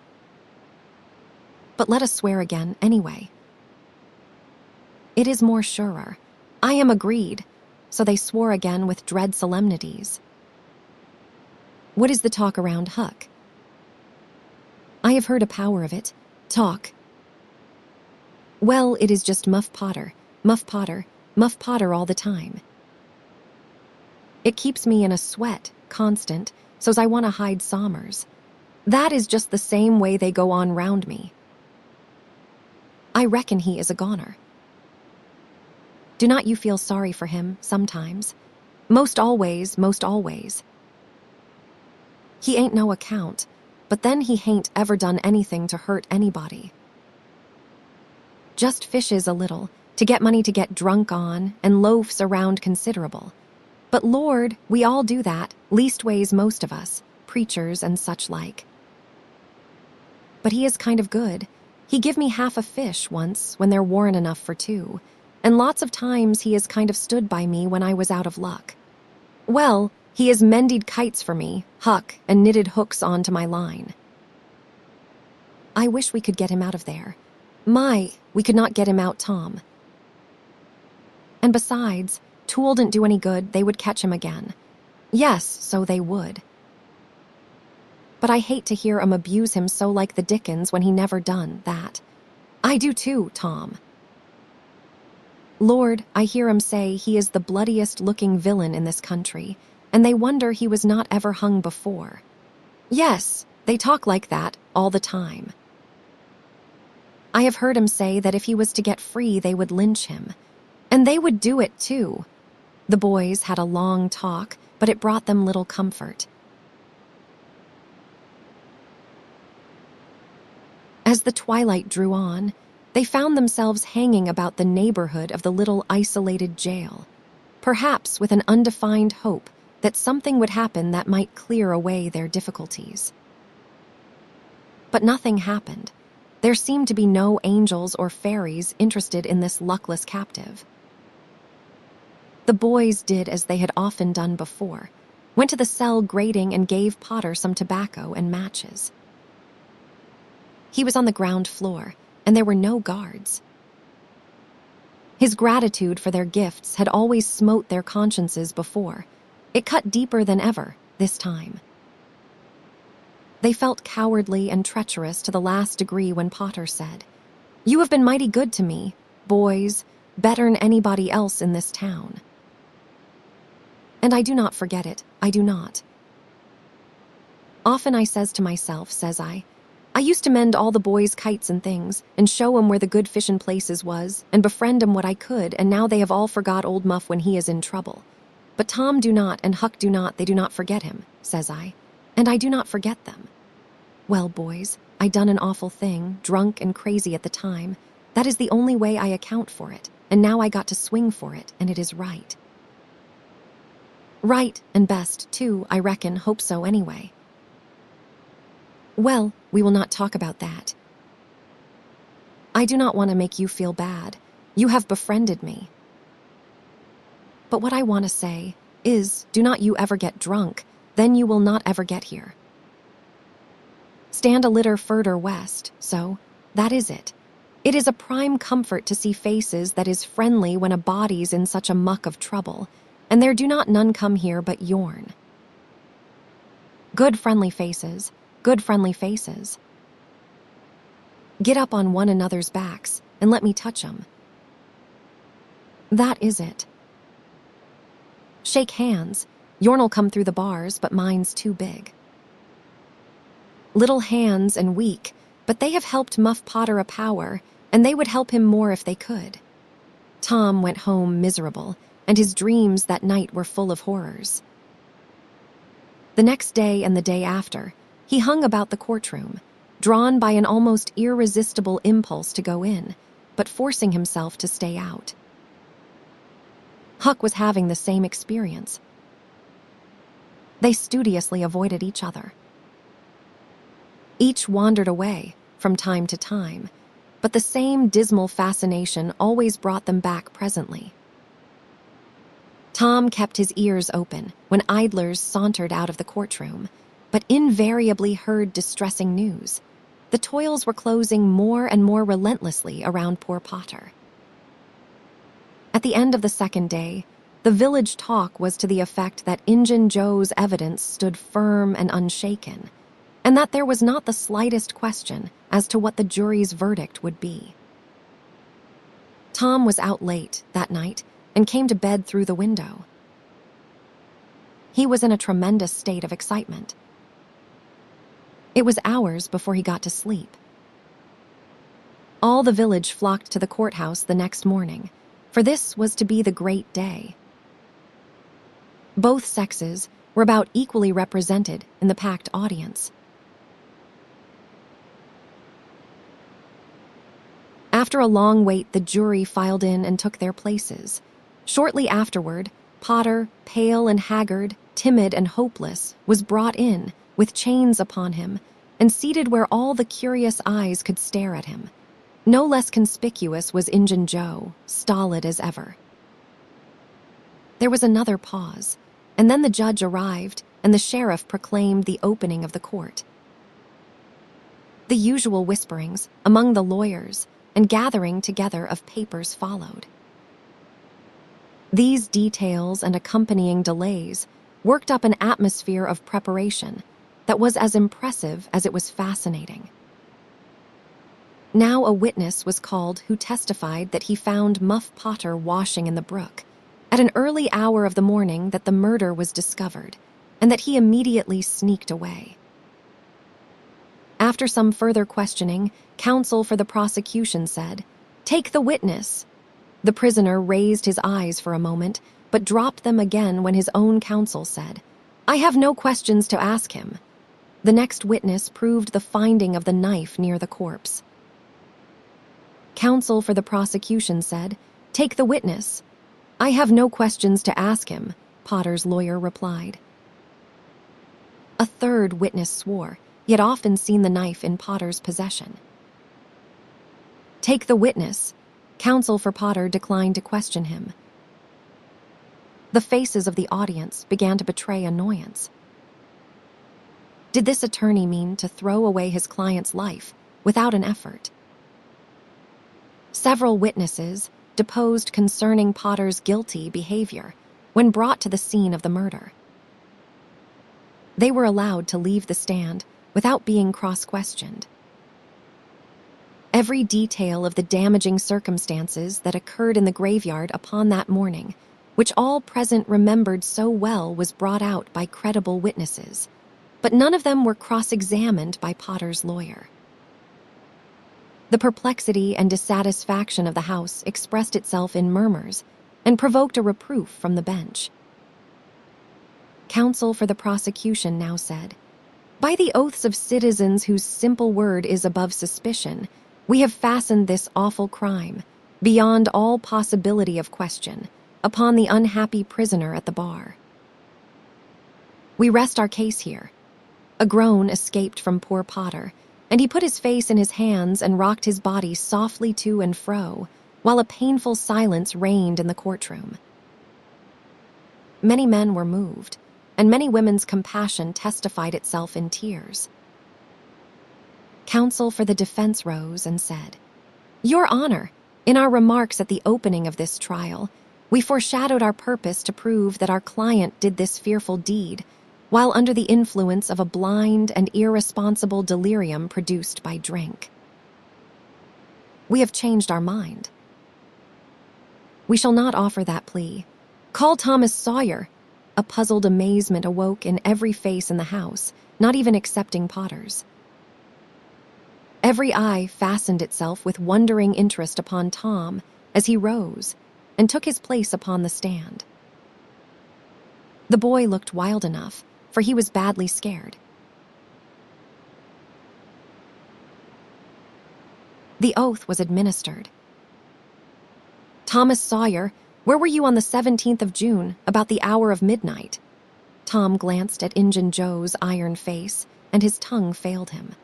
But let us swear again, anyway. It is more surer. I am agreed. So they swore again with dread solemnities. What is the talk around Huck? I have heard a power of it. Talk. Well, it is just Muff Potter, Muff Potter, Muff Potter all the time. It keeps me in a sweat, constant, so's I want to hide Sommers. That is just the same way they go on round me. I reckon he is a goner. Do not you feel sorry for him sometimes? Most always, most always. He ain't no account, but then he hain't ever done anything to hurt anybody. Just fishes a little, to get money to get drunk on, and loafs around considerable. But Lord, we all do that, leastways most of us, preachers and such like. But he is kind of good. He give me half a fish once when there warn't enough for 2, and lots of times he has kind of stood by me when I was out of luck. Well, he has mended kites for me, Huck, and knitted hooks onto my line. I wish we could get him out of there. My, we could not get him out, Tom. And besides, tool didn't do any good, they would catch him again. Yes, so they would. But I hate to hear 'em abuse him so like the Dickens when he never done that. I do too, Tom. Lord, I hear 'em say he is the bloodiest-looking villain in this country, and they wonder he was not ever hung before. Yes, they talk like that all the time. I have heard 'em say that if he was to get free, they would lynch him. And they would do it, too. The boys had a long talk, but it brought them little comfort. As the twilight drew on, they found themselves hanging about the neighborhood of the little isolated jail, perhaps with an undefined hope that something would happen that might clear away their difficulties. But nothing happened. There seemed to be no angels or fairies interested in this luckless captive. The boys did as they had often done before, went to the cell grating and gave Potter some tobacco and matches. He was on the ground floor, and there were no guards. His gratitude for their gifts had always smote their consciences before. It cut deeper than ever, this time. They felt cowardly and treacherous to the last degree when Potter said, "You have been mighty good to me, boys, better'n anybody else in this town. And I do not forget it, I do not. Often I says to myself, says I used to mend all the boys' kites and things, and show 'em where the good fishin' places was, and befriend 'em what I could, and now they have all forgot old Muff when he is in trouble. But Tom do not, and Huck do not, they do not forget him, says I, and I do not forget them. Well, boys, I done an awful thing, drunk and crazy at the time. That is the only way I account for it, and now I got to swing for it, and it is right. Right, and best, too, I reckon, hope so anyway. Well, we will not talk about that. I do not want to make you feel bad. You have befriended me. But what I want to say is, do not you ever get drunk, then you will not ever get here. Stand a litter furder west, so that is it. It is a prime comfort to see faces that is friendly when a body's in such a muck of trouble, and there do not none come here but yourn. Good friendly faces, good friendly faces. Get up on one another's backs and let me touch 'em. That is it. Shake hands. Yourn'll come through the bars, but mine's too big. Little hands and weak, but they have helped Muff Potter a power, and they would help him more if they could. Tom went home miserable, and his dreams that night were full of horrors. The next day and the day after, he hung about the courtroom, drawn by an almost irresistible impulse to go in, but forcing himself to stay out. Huck was having the same experience. They studiously avoided each other. Each wandered away from time to time, but the same dismal fascination always brought them back presently. Tom kept his ears open when idlers sauntered out of the courtroom, but invariably heard distressing news. The toils were closing more and more relentlessly around poor Potter. At the end of the second day, the village talk was to the effect that Injun Joe's evidence stood firm and unshaken, and that there was not the slightest question as to what the jury's verdict would be. Tom was out late that night and came to bed through the window. He was in a tremendous state of excitement. It was hours before he got to sleep. All the village flocked to the courthouse the next morning, for this was to be the great day. Both sexes were about equally represented in the packed audience. After a long wait, the jury filed in and took their places. Shortly afterward, Potter, pale and haggard, timid and hopeless, was brought in, with chains upon him, and seated where all the curious eyes could stare at him. No less conspicuous was Injun Joe, stolid as ever. There was another pause, and then the judge arrived, and the sheriff proclaimed the opening of the court. The usual whisperings among the lawyers and gathering together of papers followed. These details and accompanying delays worked up an atmosphere of preparation that was as impressive as it was fascinating. Now a witness was called who testified that he found Muff Potter washing in the brook at an early hour of the morning that the murder was discovered, and that he immediately sneaked away. After some further questioning, counsel for the prosecution said, "Take the witness." The prisoner raised his eyes for a moment, but dropped them again when his own counsel said, "I have no questions to ask him." The next witness proved the finding of the knife near the corpse. Counsel for the prosecution said, "Take the witness." "I have no questions to ask him," Potter's lawyer replied. A third witness swore he had often seen the knife in Potter's possession. "Take the witness." Counsel for Potter declined to question him. The faces of the audience began to betray annoyance. Did this attorney mean to throw away his client's life without an effort? Several witnesses deposed concerning Potter's guilty behavior when brought to the scene of the murder. They were allowed to leave the stand without being cross-questioned. Every detail of the damaging circumstances that occurred in the graveyard upon that morning, which all present remembered so well, was brought out by credible witnesses, but none of them were cross-examined by Potter's lawyer. The perplexity and dissatisfaction of the House expressed itself in murmurs and provoked a reproof from the bench. Counsel for the prosecution now said, "By the oaths of citizens whose simple word is above suspicion, we have fastened this awful crime, beyond all possibility of question, upon the unhappy prisoner at the bar. We rest our case here." A groan escaped from poor Potter, and he put his face in his hands and rocked his body softly to and fro, while a painful silence reigned in the courtroom. Many men were moved, and many women's compassion testified itself in tears. Counsel for the defense rose and said, "Your Honor, in our remarks at the opening of this trial, we foreshadowed our purpose to prove that our client did this fearful deed while under the influence of a blind and irresponsible delirium produced by drink. We have changed our mind. We shall not offer that plea. Call Thomas Sawyer." A puzzled amazement awoke in every face in the house, not even excepting Potter's. Every eye fastened itself with wondering interest upon Tom as he rose and took his place upon the stand. The boy looked wild enough, for he was badly scared. The oath was administered. "Thomas Sawyer, where were you on the 17th of June, about the hour of midnight?" Tom glanced at Injun Joe's iron face, and his tongue failed him.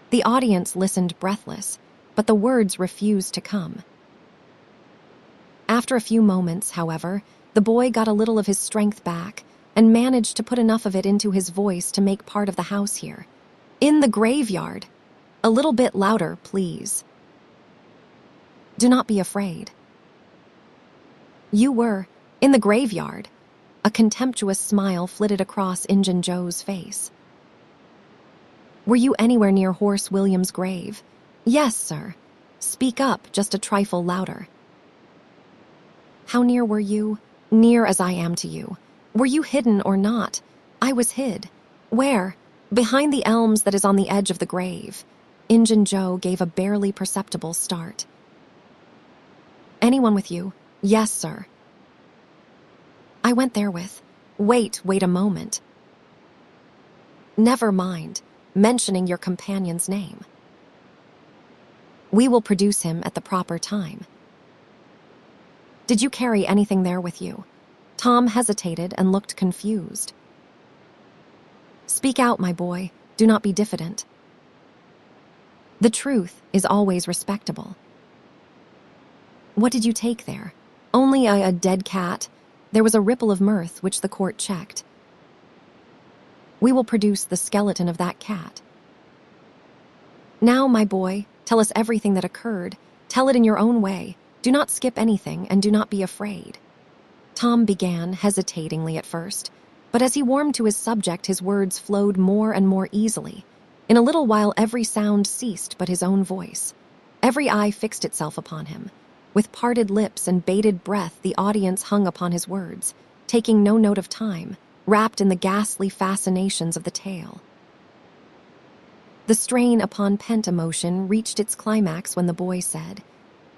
The audience listened breathless, but the words refused to come. After a few moments, however, the boy got a little of his strength back and managed to put enough of it into his voice to make part of the house here. "In the graveyard. A little bit louder, please. Do not be afraid." "You were in the graveyard." A contemptuous smile flitted across Injun Joe's face. "Were you anywhere near Horse William's grave?" "Yes, sir." "Speak up just a trifle louder." "How near were you?" "Near as I am to you." "Were you hidden or not?" "I was hid." "Where?" "Behind the elms that is on the edge of the grave." Injun Joe gave a barely perceptible start. "Anyone with you?" "Yes, sir." "I went there with—" Wait a moment." "Never mind mentioning your companion's name. We will produce him at the proper time." "Did you carry anything there with you?" Tom hesitated and looked confused. "Speak out, my boy. Do not be diffident. The truth is always respectable." "What did you take there?" "Only a dead cat." There was a ripple of mirth which the court checked. "We will produce the skeleton of that cat. Now, my boy, tell us everything that occurred. Tell it in your own way. Do not skip anything, and do not be afraid." Tom began hesitatingly at first, but as he warmed to his subject, his words flowed more and more easily. In a little while, every sound ceased but his own voice. Every eye fixed itself upon him. With parted lips and bated breath, the audience hung upon his words, taking no note of time, wrapped in the ghastly fascinations of the tale. The strain upon pent emotion reached its climax when the boy said,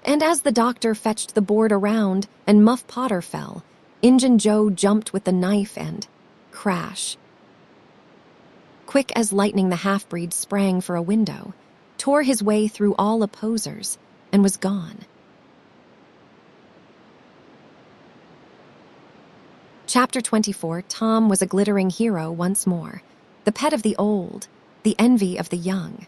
"And as the doctor fetched the board around and Muff Potter fell, Injun Joe jumped with the knife and—" Crash. Quick as lightning, the half-breed sprang for a window, tore his way through all opposers, and was gone. Chapter 24. Tom was a glittering hero once more, the pet of the old, the envy of the young.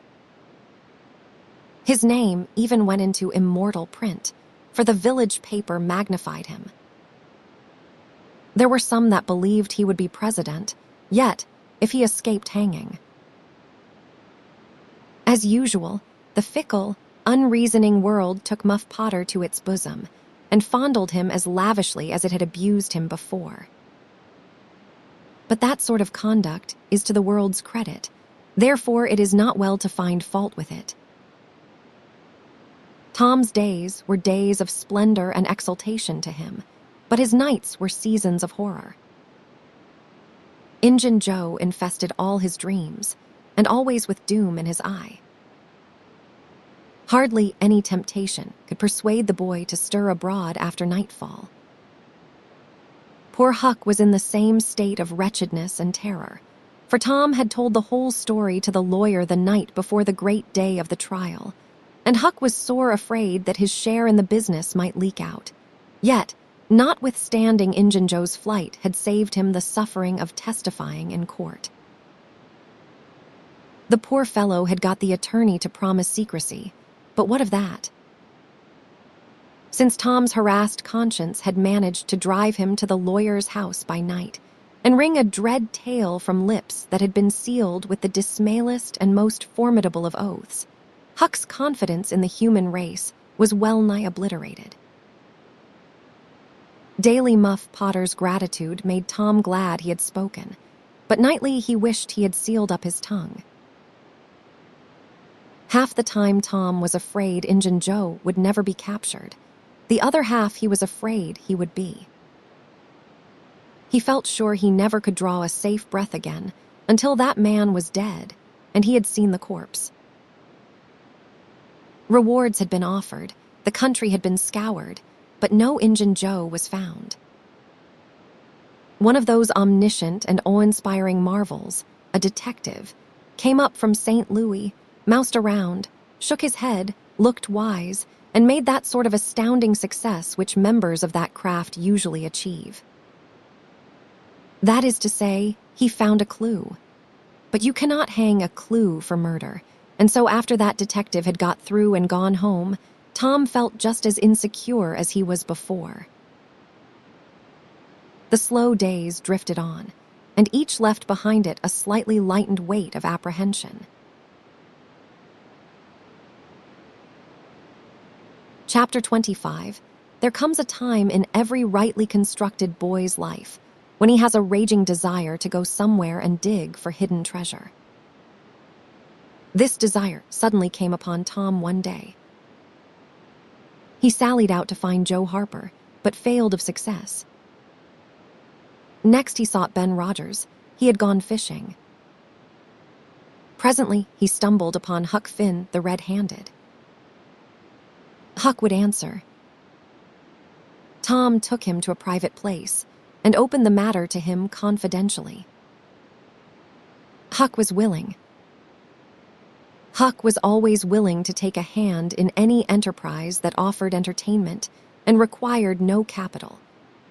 His name even went into immortal print, for the village paper magnified him. There were some that believed he would be president, yet if he escaped hanging. As usual, the fickle, unreasoning world took Muff Potter to its bosom and fondled him as lavishly as it had abused him before. But that sort of conduct is to the world's credit, therefore it is not well to find fault with it. Tom's days were days of splendor and exultation to him, but his nights were seasons of horror. Injun Joe infested all his dreams, and always with doom in his eye. Hardly any temptation could persuade the boy to stir abroad after nightfall. Poor Huck was in the same state of wretchedness and terror, for Tom had told the whole story to the lawyer the night before the great day of the trial, and Huck was sore afraid that his share in the business might leak out. Yet, notwithstanding Injun Joe's flight had saved him the suffering of testifying in court. The poor fellow had got the attorney to promise secrecy, but what of that? Since Tom's harassed conscience had managed to drive him to the lawyer's house by night and wring a dread tale from lips that had been sealed with the dismalest and most formidable of oaths, Huck's confidence in the human race was well-nigh obliterated. Daily Muff Potter's gratitude made Tom glad he had spoken, but nightly he wished he had sealed up his tongue. Half the time Tom was afraid Injun Joe would never be captured. The other half he was afraid he would be. He felt sure he never could draw a safe breath again until that man was dead and he had seen the corpse. Rewards had been offered, the country had been scoured, but no Injun Joe was found. One of those omniscient and awe-inspiring marvels, a detective, came up from St. Louis, moused around, shook his head, looked wise, and made that sort of astounding success which members of that craft usually achieve. That is to say, he found a clue. But you cannot hang a clue for murder, and so after that detective had got through and gone home, Tom felt just as insecure as he was before. The slow days drifted on, and each left behind it a slightly lightened weight of apprehension. Chapter 25. There comes a time in every rightly constructed boy's life when he has a raging desire to go somewhere and dig for hidden treasure. This desire suddenly came upon Tom one day. He sallied out to find Joe Harper, but failed of success. Next he sought Ben Rogers. He had gone fishing. Presently he stumbled upon Huck Finn, the red-handed. Huck would answer. Tom took him to a private place and opened the matter to him confidentially. Huck was willing. Huck was always willing to take a hand in any enterprise that offered entertainment and required no capital,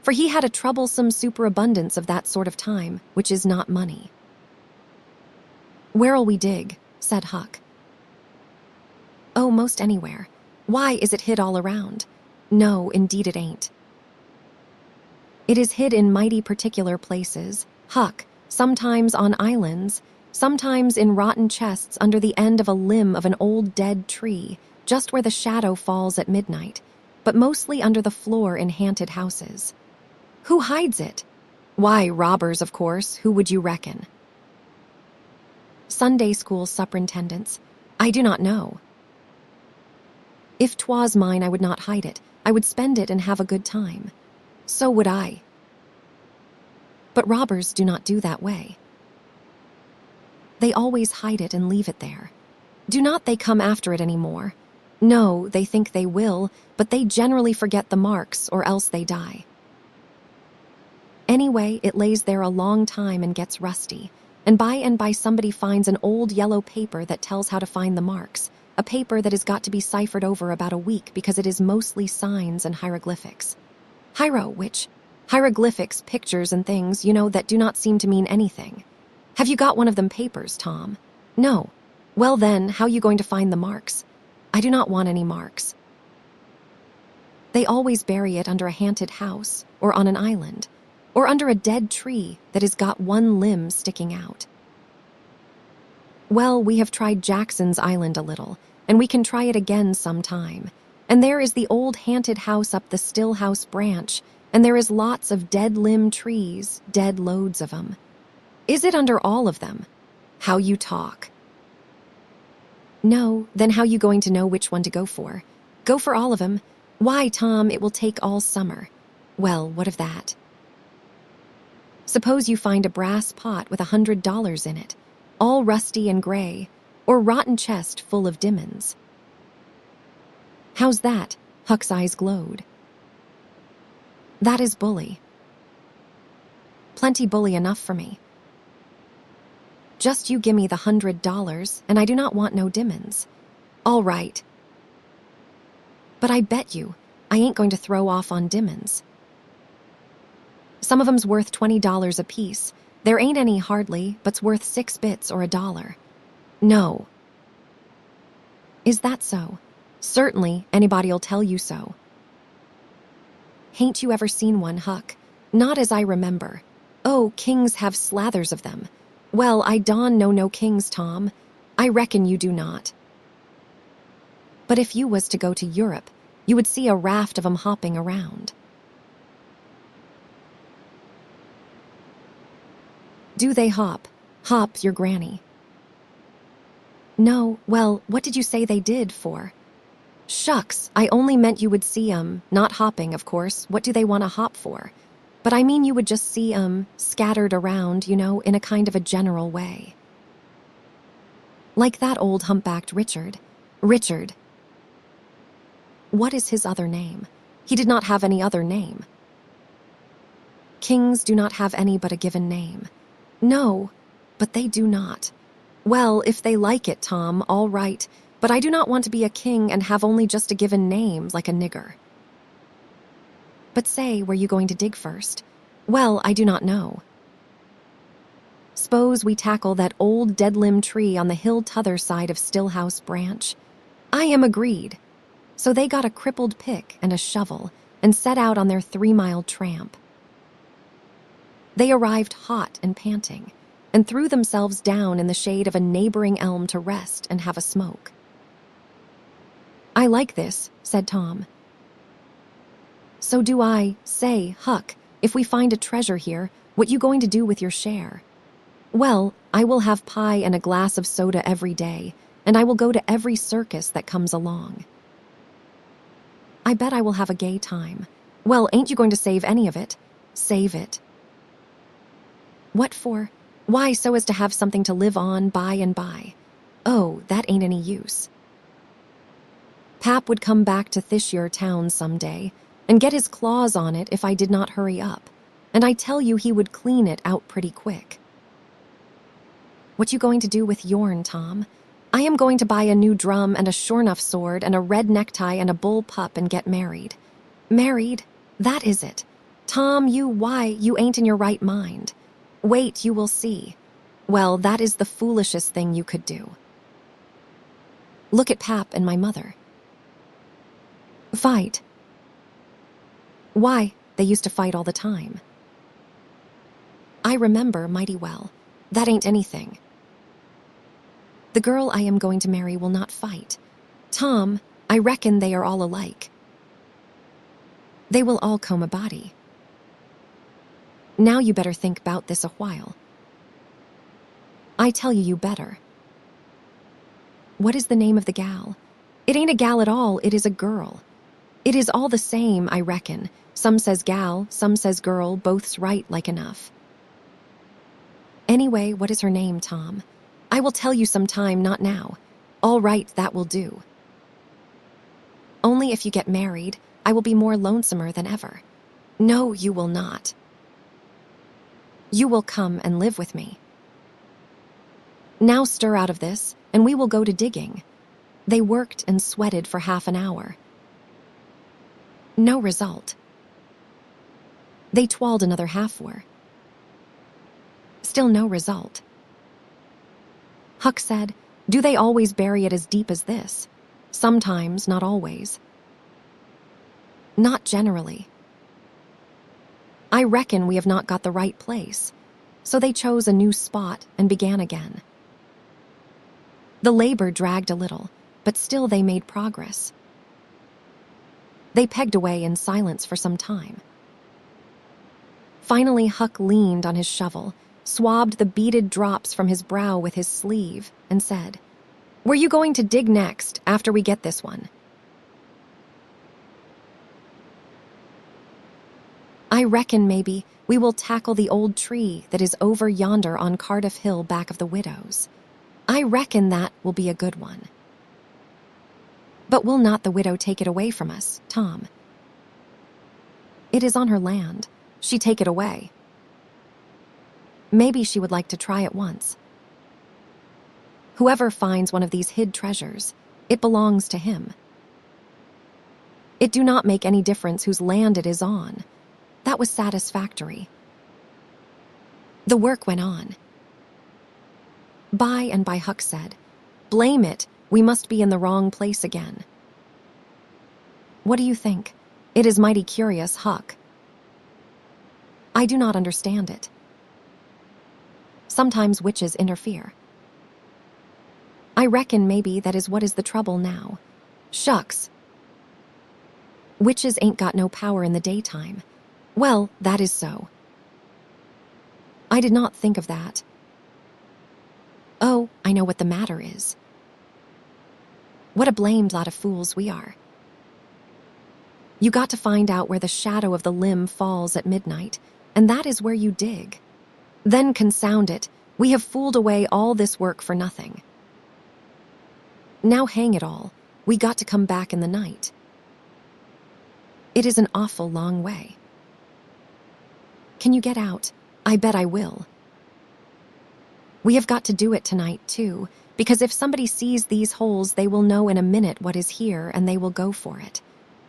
for he had a troublesome superabundance of that sort of time, which is not money. "Where'll we dig?" said Huck. "Oh, most anywhere. Why, is it hid all around?" "No, indeed it ain't. It is hid in mighty particular places, Huck, sometimes on islands, sometimes in rotten chests under the end of a limb of an old dead tree, just where the shadow falls at midnight, but mostly under the floor in haunted houses." "Who hides it?" "Why, robbers, of course. Who would you reckon?" "Sunday school superintendents. I do not know. If 'twas mine, I would not hide it. I would spend it and have a good time." "So would I. But robbers do not do that way. They always hide it and leave it there. Do not they come after it any more? No, they think they will, but they generally forget the marks or else they die. Anyway, it lays there a long time and gets rusty, and by somebody finds an old yellow paper that tells how to find the marks, a paper that has got to be ciphered over about a week because it is mostly signs and hieroglyphics. Hieroglyphics, pictures and things, you know, that do not seem to mean anything. Have you got one of them papers, Tom?" "No." "Well then, how you going to find the marks?" "I do not want any marks." They always bury it under a haunted house, or on an island, or under a dead tree that has got one limb sticking out. "Well, we have tried Jackson's Island a little, and we can try it again sometime. And there is the old haunted house up the Stillhouse branch, and there is lots of dead limb trees, dead loads of 'em." "Is it under all of them?" "How you talk." "No, then how you going to know which one to go for?" "Go for all of 'em." "Why, Tom, it will take all summer." "Well, what of that?" "Suppose you find a brass pot with $100 in it, all rusty and gray, or rotten chest full of diamonds." "How's that?" Huck's eyes glowed. "That is bully. Plenty bully enough for me. Just you gimme the $100, and I do not want no diamonds." "All right. But I bet you, I ain't going to throw off on diamonds. Some of 'em's worth $20 apiece. There ain't any hardly, but's worth 6 bits or $1. "No." "Is that so?" "Certainly, anybody'll tell you so." "Hain't you ever seen one, Huck?" "Not as I remember." "Oh, kings have slathers of them." "Well, I don know no kings, Tom." "I reckon you do not. But if you was to go to Europe, you would see a raft of 'em hopping around." "Do they hop?" "Hop, your granny." "No, well, what did you say they did for?" "Shucks, I only meant you would see 'em, not hopping, of course. What do they want to hop for? But I mean you would just see 'em scattered around, you know, in a kind of a general way. Like that old humpbacked Richard." "Richard." What is his other name? He did not have any other name. Kings do not have any but a given name. No, but they do not. Well, if they like it, Tom, all right, but I do not want to be a king and have only just a given name like a nigger. But say, were you going to dig first? Well, I do not know. S'pose we tackle that old dead-limb tree on the hill t'other side of Stillhouse Branch. I am agreed. So they got a crippled pick and a shovel and set out on their 3-mile tramp. They arrived hot and panting, and threw themselves down in the shade of a neighboring elm to rest and have a smoke. I like this, said Tom. So do I. Say, Huck, if we find a treasure here, what you going to do with your share? Well, I will have pie and a glass of soda every day, and I will go to every circus that comes along. I bet I will have a gay time. Well, ain't you going to save any of it? Save it. What for? Why, so as to have something to live on by and by. Oh, that ain't any use. Pap would come back to Thishere town some day and get his claws on it if I did not hurry up, and I tell you he would clean it out pretty quick. What you going to do with yourn, Tom? I am going to buy a new drum and a sure-'nough sword and a red necktie and a bull pup and get married. Married? That is it. Tom, you ain't in your right mind. Wait, you will see. Well, that is the foolishest thing you could do. Look at Pap and my mother. Fight. Why, they used to fight all the time. I remember mighty well. That ain't anything. The girl I am going to marry will not fight. Tom, I reckon they are all alike. They will all comb a body. Now you better think 'bout this a while. I tell you better. What is the name of the gal? It ain't a gal at all, it is a girl. It is all the same, I reckon. Some says gal, some says girl, both's right like enough. Anyway, what is her name, Tom? I will tell you sometime, not now. All right, that will do. Only if you get married, I will be more lonesomer than ever. No, you will not. You will come and live with me. Now stir out of this, and we will go to digging. They worked and sweated for half an hour. No result. They twalled another half-hour. Still no result. Huck said, do they always bury it as deep as this? Sometimes, not always. Not generally. I reckon we have not got the right place. So they chose a new spot and began again. The labor dragged a little, but still they made progress. They pegged away in silence for some time. Finally, Huck leaned on his shovel, swabbed the beaded drops from his brow with his sleeve, and said, "Where you going to dig next after we get this one?" I reckon maybe we will tackle the old tree that is over yonder on Cardiff Hill back of the widows. I reckon that will be a good one. But will not the widow take it away from us, Tom? It is on her land. She take it away. Maybe she would like to try it once. Whoever finds one of these hid treasures, it belongs to him. It do not make any difference whose land it is on. That was satisfactory. The work went on. By and by Huck said, "Blame it, we must be in the wrong place again." What do you think? It is mighty curious, Huck. I do not understand it. Sometimes witches interfere. I reckon maybe that is what is the trouble now. Shucks. Witches ain't got no power in the daytime. Well, that is so. I did not think of that. Oh, I know what the matter is. What a blamed lot of fools we are. You got to find out where the shadow of the limb falls at midnight, and that is where you dig. Then consound it, we have fooled away all this work for nothing. Now hang it all, we got to come back in the night. It is an awful long way. Can you get out? I bet I will. We have got to do it tonight, too, because if somebody sees these holes, they will know in a minute what is here and they will go for it.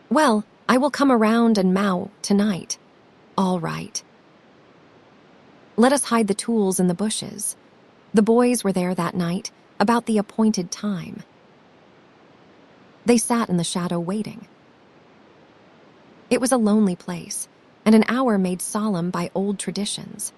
Well, I will come around and mow tonight. All right. Let us hide the tools in the bushes. The boys were there that night, about the appointed time. They sat in the shadow waiting. It was a lonely place, and an hour made solemn by old traditions.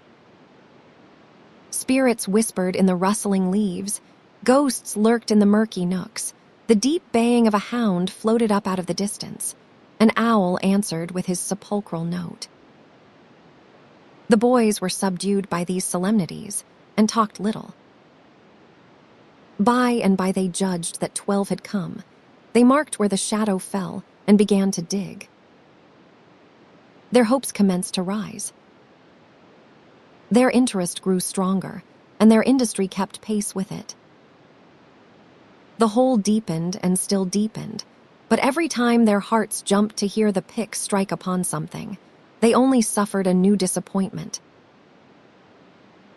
Spirits whispered in the rustling leaves, ghosts lurked in the murky nooks, the deep baying of a hound floated up out of the distance, an owl answered with his sepulchral note. The boys were subdued by these solemnities, and talked little. By and by they judged that 12 had come. They marked where the shadow fell and began to dig. Their hopes commenced to rise. Their interest grew stronger, and their industry kept pace with it. The hole deepened and still deepened, but every time their hearts jumped to hear the pick strike upon something, they only suffered a new disappointment.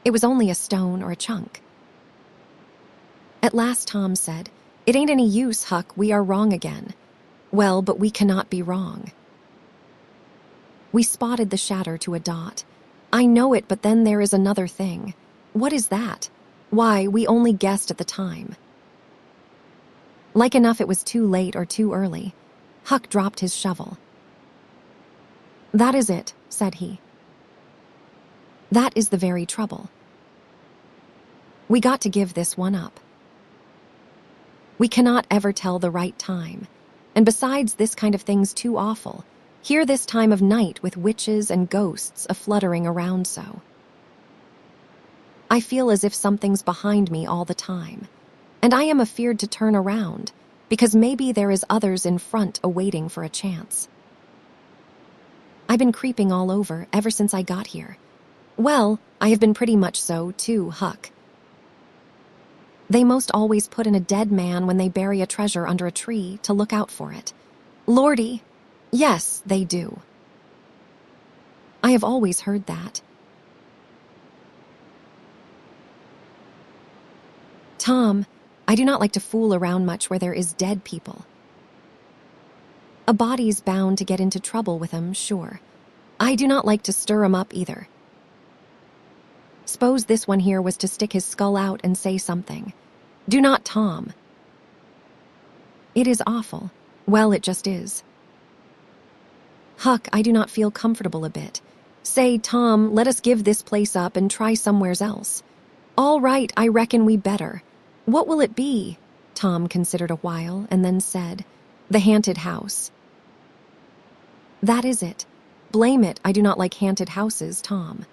It was only a stone or a chunk. At last Tom said, "It ain't any use, Huck, we are wrong again." Well, but we cannot be wrong. We spotted the shatter to a dot. I know it, but then there is another thing. What is that? Why, we only guessed at the time. Like enough it was too late or too early. Huck dropped his shovel. "That is it," said he. "That is the very trouble. We got to give this one up. We cannot ever tell the right time. And besides, this kind of thing's too awful. Here this time of night with witches and ghosts a-fluttering around so. I feel as if something's behind me all the time. And I am afeared to turn around, because maybe there is others in front awaiting for a chance. I've been creeping all over ever since I got here. Well, I have been pretty much so, too, Huck. They most always put in a dead man when they bury a treasure under a tree to look out for it. Lordy! Yes, they do. I have always heard that. Tom, I do not like to fool around much where there is dead people. A body's bound to get into trouble with 'em, sure. I do not like to stir 'em up either. S'pose this one here was to stick his skull out and say something. Do not, Tom. It is awful. Well, it just is. Huck, I do not feel comfortable a bit. Say, Tom, let us give this place up and try somewheres else. All right, I reckon we better. What will it be? Tom considered a while and then said, The haunted house. That is it. Blame it, I do not like haunted houses, Tom.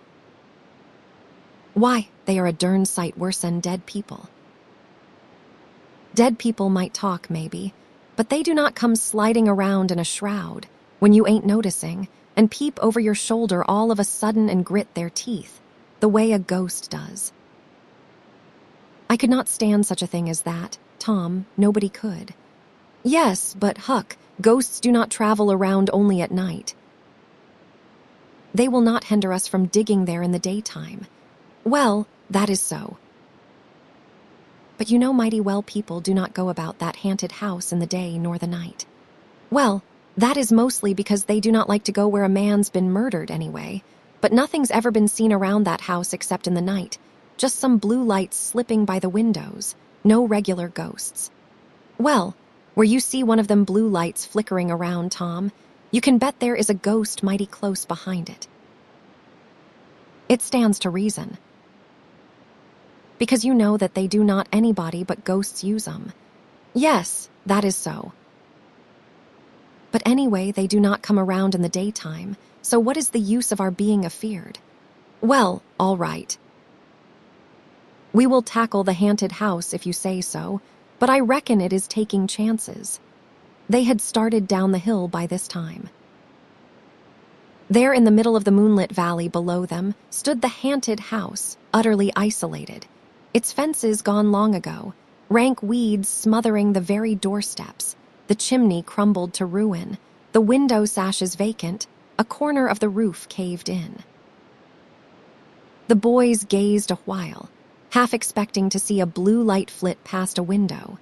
Why, they are a darn sight worse than dead people. Dead people might talk, maybe, but they do not come sliding around in a shroud when you ain't noticing and peep over your shoulder all of a sudden and grit their teeth, the way a ghost does. I could not stand such a thing as that, Tom, nobody could. Yes, but Huck, ghosts do not travel around only at night. They will not hinder us from digging there in the daytime. Well, that is so. But you know mighty well people do not go about that haunted house in the day nor the night. Well, that is mostly because they do not like to go where a man's been murdered anyway, but nothing's ever been seen around that house except in the night, just some blue lights slipping by the windows, no regular ghosts. Well, where you see one of them blue lights flickering around, Tom, you can bet there is a ghost mighty close behind it. It stands to reason. Because you know that they do not anybody but ghosts use 'em. Yes, that is so. But anyway, they do not come around in the daytime, so what is the use of our being afeared? Well, all right. We will tackle the haunted house if you say so, but I reckon it is taking chances. They had started down the hill by this time. There in the middle of the moonlit valley below them stood the haunted house, utterly isolated, its fences gone long ago, rank weeds smothering the very doorsteps, the chimney crumbled to ruin, the window sashes vacant, a corner of the roof caved in. The boys gazed a while, half expecting to see a blue light flit past a window.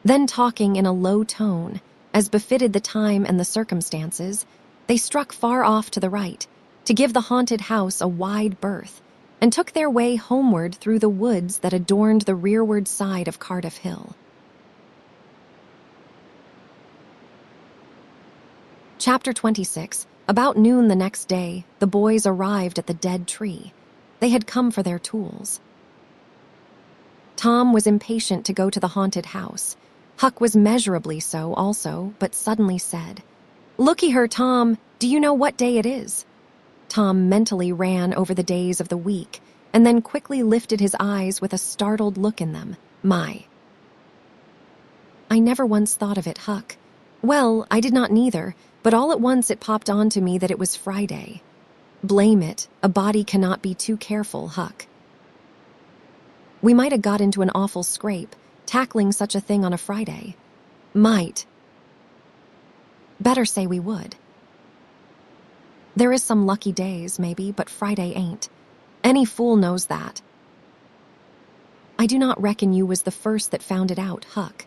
Then, talking in a low tone, as befitted the time and the circumstances, they struck far off to the right, to give the haunted house a wide berth, and took their way homeward through the woods that adorned the rearward side of Cardiff Hill. Chapter 26. About noon the next day, the boys arrived at the dead tree. They had come for their tools. Tom was impatient to go to the haunted house. Huck was measurably so also, but suddenly said, "Looky her, Tom, do you know what day it is?" Tom mentally ran over the days of the week, and then quickly lifted his eyes with a startled look in them. "My." "I never once thought of it, Huck." "Well, I did not neither, but all at once it popped onto me that it was Friday." "Blame it, a body cannot be too careful, Huck." "We might have got into an awful scrape, tackling such a thing on a Friday." "Might." "Better say we would." "There is some lucky days, maybe, but Friday ain't. Any fool knows that." "I do not reckon you was the first that found it out, Huck."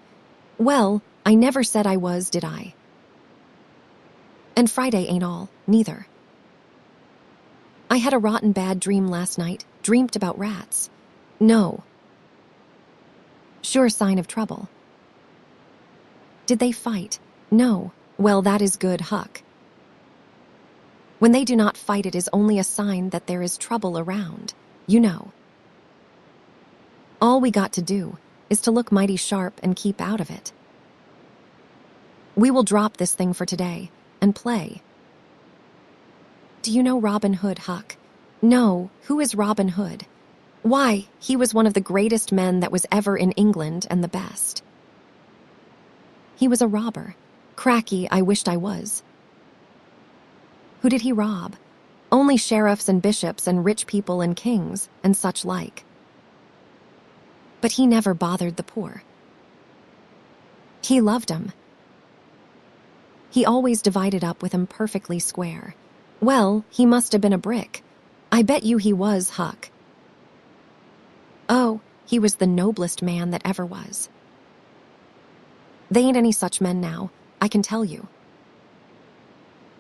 "Well, I never said I was, did I?" "And Friday ain't all, neither." "I had a rotten bad dream last night, dreamt about rats." "No." "Sure sign of trouble." "Did they fight?" "No." "Well, that is good, Huck. When they do not fight, it is only a sign that there is trouble around, you know. All we got to do is to look mighty sharp and keep out of it. We will drop this thing for today and play. Do you know Robin Hood, Huck?" "No, who is Robin Hood?" "Why, he was one of the greatest men that was ever in England, and the best." "He was a robber. Cracky, I wished I was." "Who did he rob?" "Only sheriffs and bishops and rich people and kings and such like." "But he never bothered the poor." "He loved 'em. He always divided up with 'em perfectly square." "Well, he must have been a brick. I bet you he was, Huck." "Oh, he was the noblest man that ever was." "They ain't any such men now, I can tell you."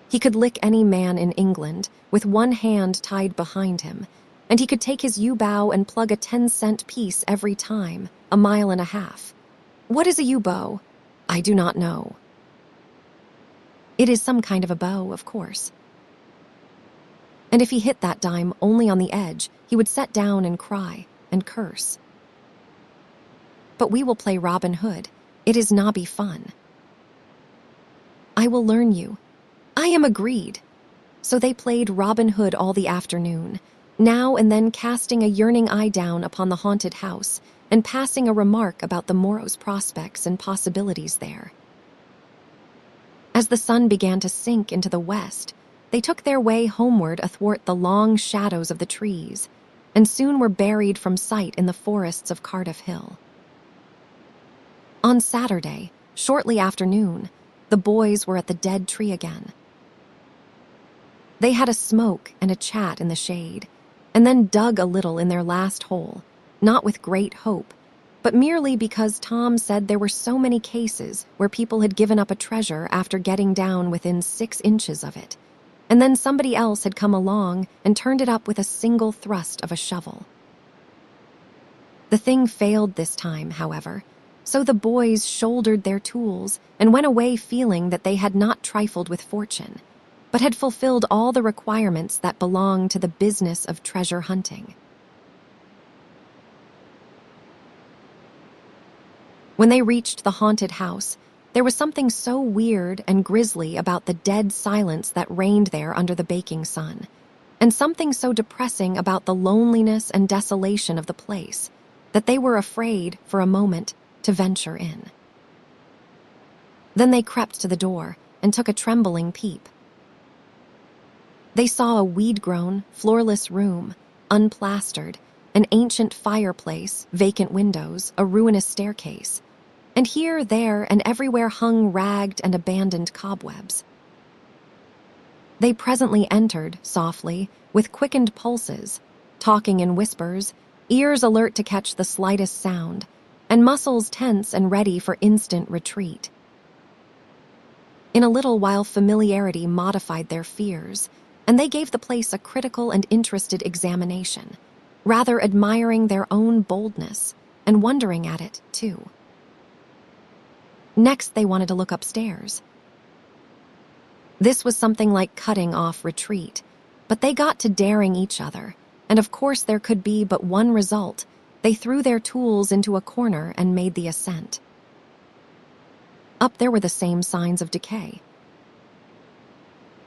"He could lick any man in England with one hand tied behind him, and he could take his U-bow and plug a 10-cent piece every time, a mile and a half." "What is a U-bow?" "I do not know." "It is some kind of a bow, of course." "And if he hit that dime only on the edge, he would set down and cry and curse." "But we will play Robin Hood. It is nobby fun." "I will learn you." "I am agreed." So they played Robin Hood all the afternoon, now and then casting a yearning eye down upon the haunted house and passing a remark about the morrow's prospects and possibilities there. As the sun began to sink into the west, they took their way homeward athwart the long shadows of the trees, and soon were buried from sight in the forests of Cardiff Hill. On Saturday, shortly after noon, the boys were at the dead tree again. They had a smoke and a chat in the shade, and then dug a little in their last hole, not with great hope, but merely because Tom said there were so many cases where people had given up a treasure after getting down within 6 inches of it, and then somebody else had come along and turned it up with a single thrust of a shovel. The thing failed this time, however, so the boys shouldered their tools and went away feeling that they had not trifled with fortune, but had fulfilled all the requirements that belong to the business of treasure hunting. When they reached the haunted house, there was something so weird and grisly about the dead silence that reigned there under the baking sun, and something so depressing about the loneliness and desolation of the place, that they were afraid, for a moment, to venture in. Then they crept to the door and took a trembling peep. They saw a weed-grown, floorless room, unplastered, an ancient fireplace, vacant windows, a ruinous staircase, and here, there, and everywhere hung ragged and abandoned cobwebs. They presently entered, softly, with quickened pulses, talking in whispers, ears alert to catch the slightest sound, and muscles tense and ready for instant retreat. In a little while, familiarity modified their fears, and they gave the place a critical and interested examination, rather admiring their own boldness and wondering at it, too. Next, they wanted to look upstairs. This was something like cutting off retreat, but they got to daring each other, and of course there could be but one result. They threw their tools into a corner and made the ascent. Up there were the same signs of decay.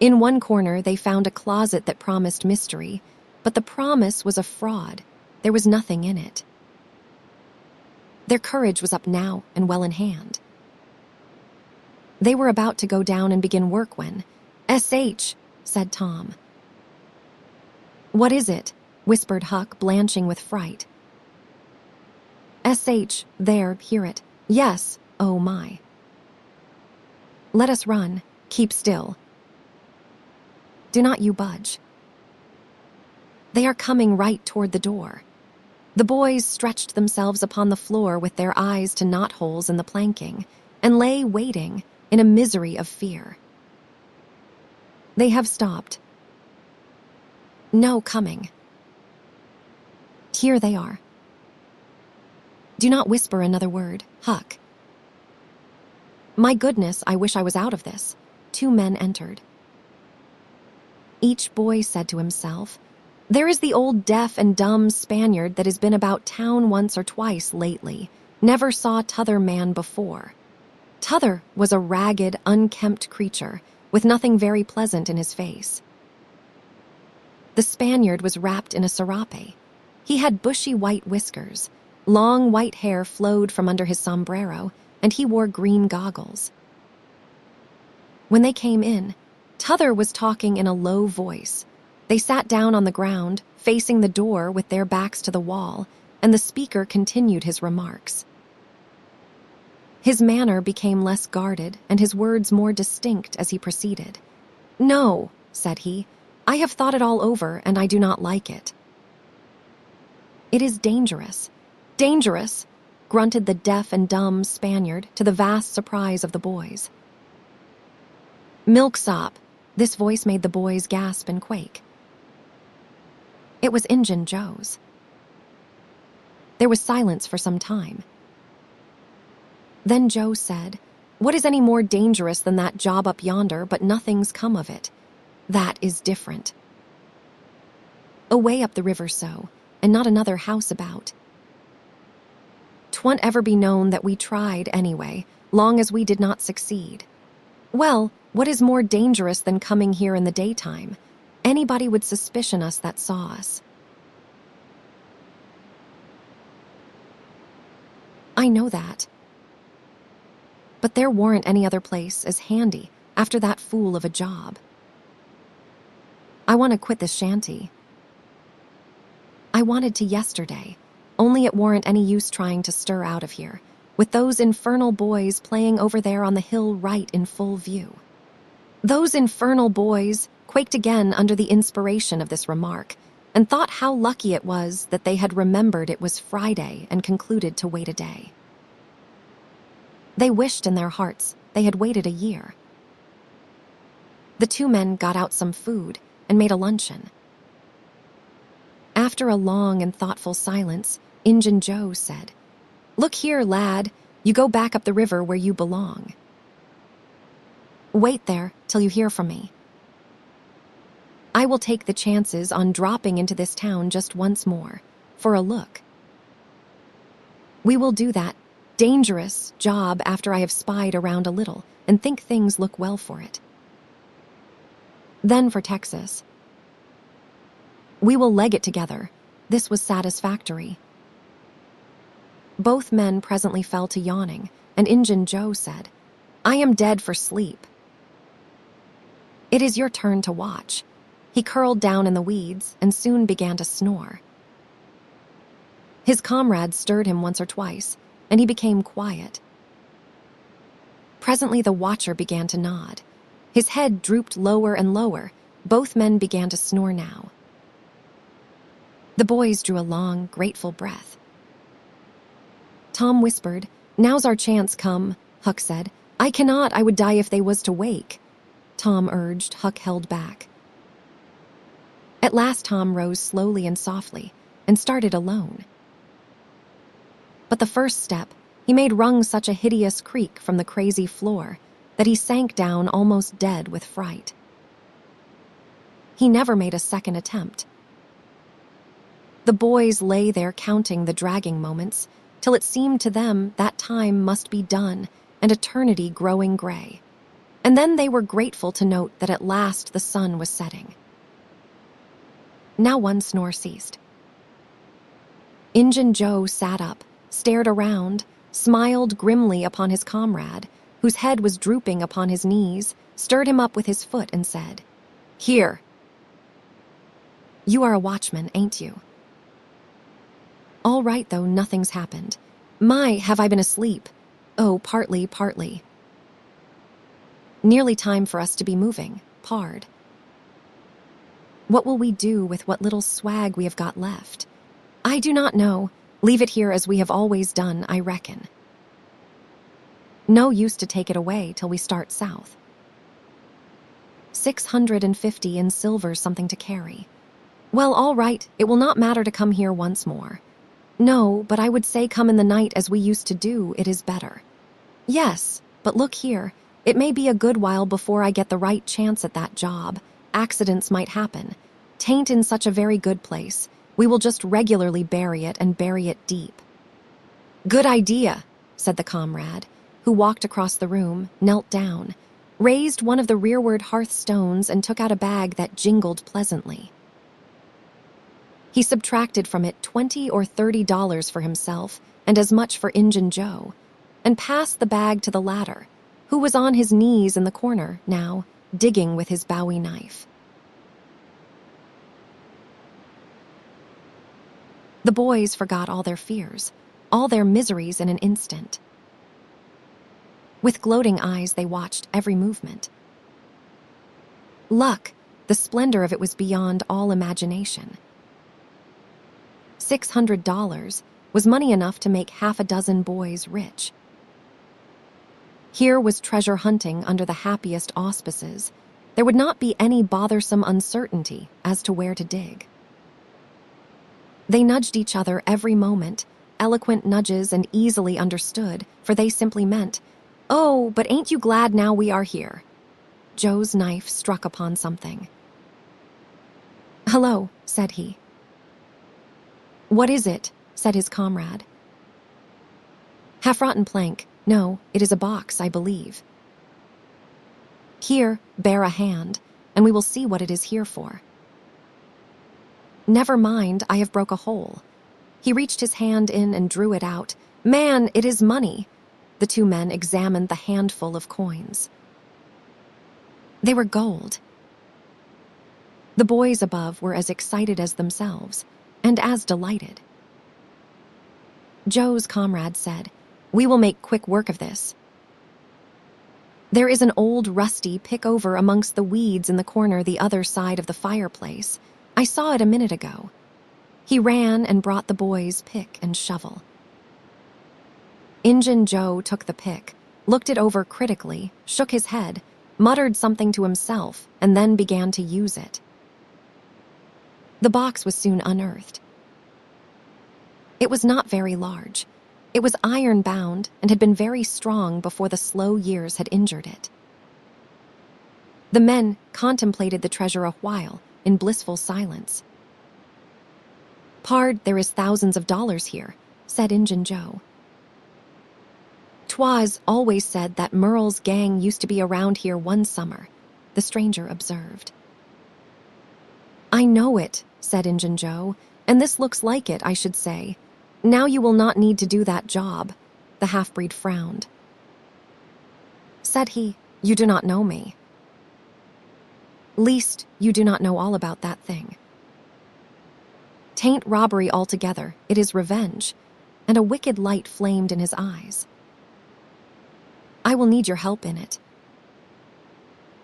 In one corner, they found a closet that promised mystery, but the promise was a fraud. There was nothing in it. Their courage was up now and well in hand. They were about to go down and begin work when, "SH," said Tom. "What is it?" whispered Huck, blanching with fright. "SH, there, hear it. Yes, oh my. Let us run. Keep still. Do not you budge. They are coming right toward the door." The boys stretched themselves upon the floor with their eyes to knotholes in the planking and lay waiting in a misery of fear. "They have stopped." "No, coming." "Here they are." "Do not whisper another word, Huck." "My goodness, I wish I was out of this." 2 men entered. Each boy said to himself, "There is the old deaf and dumb Spaniard that has been about town once or twice lately. Never saw t'other man before." T'other was a ragged, unkempt creature with nothing very pleasant in his face. The Spaniard was wrapped in a serape. He had bushy white whiskers, long white hair flowed from under his sombrero, and he wore green goggles. When they came in, T'other was talking in a low voice. They sat down on the ground, facing the door with their backs to the wall, and the speaker continued his remarks. His manner became less guarded and his words more distinct as he proceeded. "No," said he, "I have thought it all over and I do not like it." "It is dangerous. Dangerous," grunted the deaf and dumb Spaniard to the vast surprise of the boys. "Milksop." This voice made the boys gasp and quake. It was Injun Joe's. There was silence for some time. Then Joe said, "What is any more dangerous than that job up yonder, but nothing's come of it? That is different. Away up the river so, and not another house about. 'Twon't ever be known that we tried anyway, long as we did not succeed. Well, what is more dangerous than coming here in the daytime? Anybody would suspicion us that saw us." "I know that. But there warn't any other place as handy after that fool of a job. I want to quit this shanty. I wanted to yesterday, only it warn't any use trying to stir out of here, with those infernal boys playing over there on the hill right in full view." Those infernal boys quaked again under the inspiration of this remark, and thought how lucky it was that they had remembered it was Friday and concluded to wait a day. They wished in their hearts they had waited a year. The 2 men got out some food and made a luncheon. After a long and thoughtful silence, Injun Joe said, "Look here, lad, you go back up the river where you belong. Wait there till you hear from me. I will take the chances on dropping into this town just once more, for a look. We will do that dangerous job after I have spied around a little and think things look well for it. Then for Texas. We will leg it together." This was satisfactory. Both men presently fell to yawning, and Injun Joe said, "I am dead for sleep. It is your turn to watch." He curled down in the weeds and soon began to snore. His comrades stirred him once or twice, and he became quiet. Presently the watcher began to nod. His head drooped lower and lower, Both men began to snore now. The boys drew a long, grateful breath. Tom whispered, "Now's our chance, come," Huck said. "I cannot, I would die if they was to wake." Tom urged. Huck held back. At last Tom rose slowly and softly and started alone. But the first step he made rung such a hideous creak from the crazy floor that he sank down almost dead with fright. He never made a second attempt. The boys lay there counting the dragging moments till it seemed to them that time must be done and eternity growing gray. And then they were grateful to note that at last the sun was setting. Now one snore ceased. Injun Joe sat up, stared around, smiled grimly upon his comrade, whose head was drooping upon his knees, stirred him up with his foot and said, "Here. You are a watchman, ain't you?" "All right, though nothing's happened. My, have I been asleep? Oh, partly. Nearly time for us to be moving, pard. What will we do with what little swag we have got left? I do not know. Leave it here as we have always done, I reckon. No use to take it away till we start south. 650 in silver something to carry. Well, all right, it will not matter to come here once more. No, but I would say come in the night as we used to do, it is better. Yes, but look here, it may be a good while before I get the right chance at that job. Accidents might happen. Tain't in such a very good place. We will just regularly bury it and bury it deep." "Good idea," said the comrade, who walked across the room, knelt down, raised one of the rearward hearthstones and took out a bag that jingled pleasantly. He subtracted from it $20 or $30 for himself and as much for Injun Joe, and passed the bag to the latter, who was on his knees in the corner now, digging with his Bowie knife. The boys forgot all their fears, all their miseries in an instant. With gloating eyes, they watched every movement. Luck, the splendor of it was beyond all imagination. $600 was money enough to make half a dozen boys rich. Here was treasure hunting under the happiest auspices. There would not be any bothersome uncertainty as to where to dig. They nudged each other every moment, eloquent nudges and easily understood, for they simply meant, "Oh, but ain't you glad now we are here?" Joe's knife struck upon something. "Hello," said he. "What is it?" said his comrade. "Half-rotten plank. No, it is a box, I believe." "Here, bear a hand, and we will see what it is here for." "Never mind, I have broke a hole." He reached his hand in and drew it out. "Man, it is money." The two men examined the handful of coins. They were gold. The boys above were as excited as themselves, and as delighted. Joe's comrade said, "We will make quick work of this. There is an old rusty pick-over amongst the weeds in the corner the other side of the fireplace. I saw it a minute ago." He ran and brought the boys pick and shovel. Injun Joe took the pick, looked it over critically, shook his head, muttered something to himself, and then began to use it. The box was soon unearthed. It was not very large. It was iron-bound and had been very strong before the slow years had injured it. The men contemplated the treasure a while in blissful silence. "Pard, there is thousands of dollars here," said Injun Joe. "'Twas always said that Merle's gang used to be around here one summer," the stranger observed. "I know it," said Injun Joe, "and this looks like it, I should say. Now you will not need to do that job." The half-breed frowned. Said he, "You do not know me. Least, you do not know all about that thing. 'Tain't robbery altogether, it is revenge," and a wicked light flamed in his eyes. "I will need your help in it.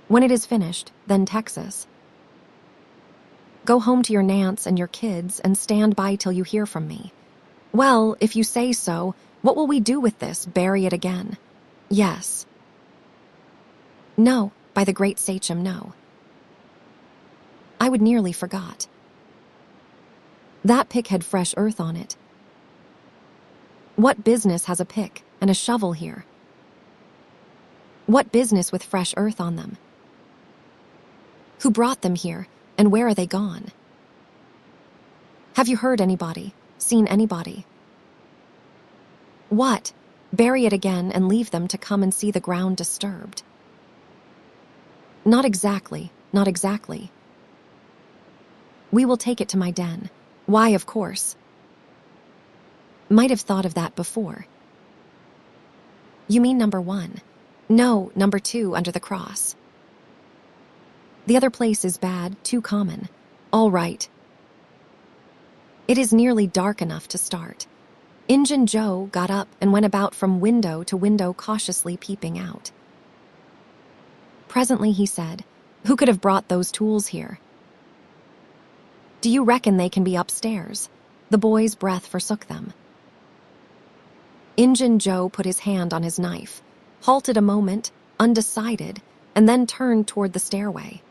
When it is finished, then Texas. Go home to your Nance and your kids and stand by till you hear from me. Well, if you say so, what will we do with this? Bury it again? Yes. No, by the great sachem, no. I would nearly forgot. That pick had fresh earth on it. What business has a pick and a shovel here? What business with fresh earth on them? Who brought them here, and where are they gone? Have you heard anybody, seen anybody? What? Bury it again and leave them to come and see the ground disturbed? Not exactly, not exactly. We will take it to my den. Why, of course. Might have thought of that before. You mean number 1? No, number 2 under the cross. The other place is bad, too common. All right. It is nearly dark enough to start. Injun Joe got up and went about from window to window, cautiously peeping out. Presently he said, "Who could have brought those tools here? Do you reckon they can be upstairs?" The boy's breath forsook them. Injun Joe put his hand on his knife, halted a moment, undecided, and then turned toward the stairway.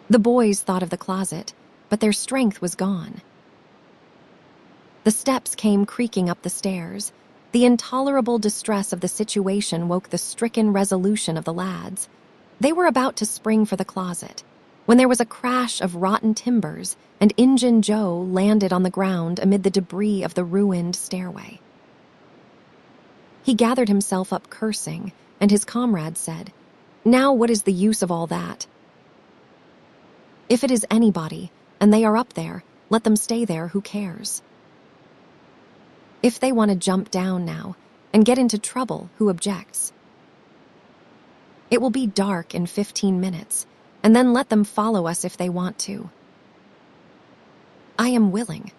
The boys thought of the closet, but their strength was gone. The steps came creaking up the stairs. The intolerable distress of the situation woke the stricken resolution of the lads. They were about to spring for the closet, when there was a crash of rotten timbers, and Injun Joe landed on the ground amid the debris of the ruined stairway. He gathered himself up cursing, and his comrade said, "Now what is the use of all that? If it is anybody, and they are up there, let them stay there, who cares? If they want to jump down now, and get into trouble, who objects? It will be dark in 15 minutes, and then let them follow us if they want to. I am willing.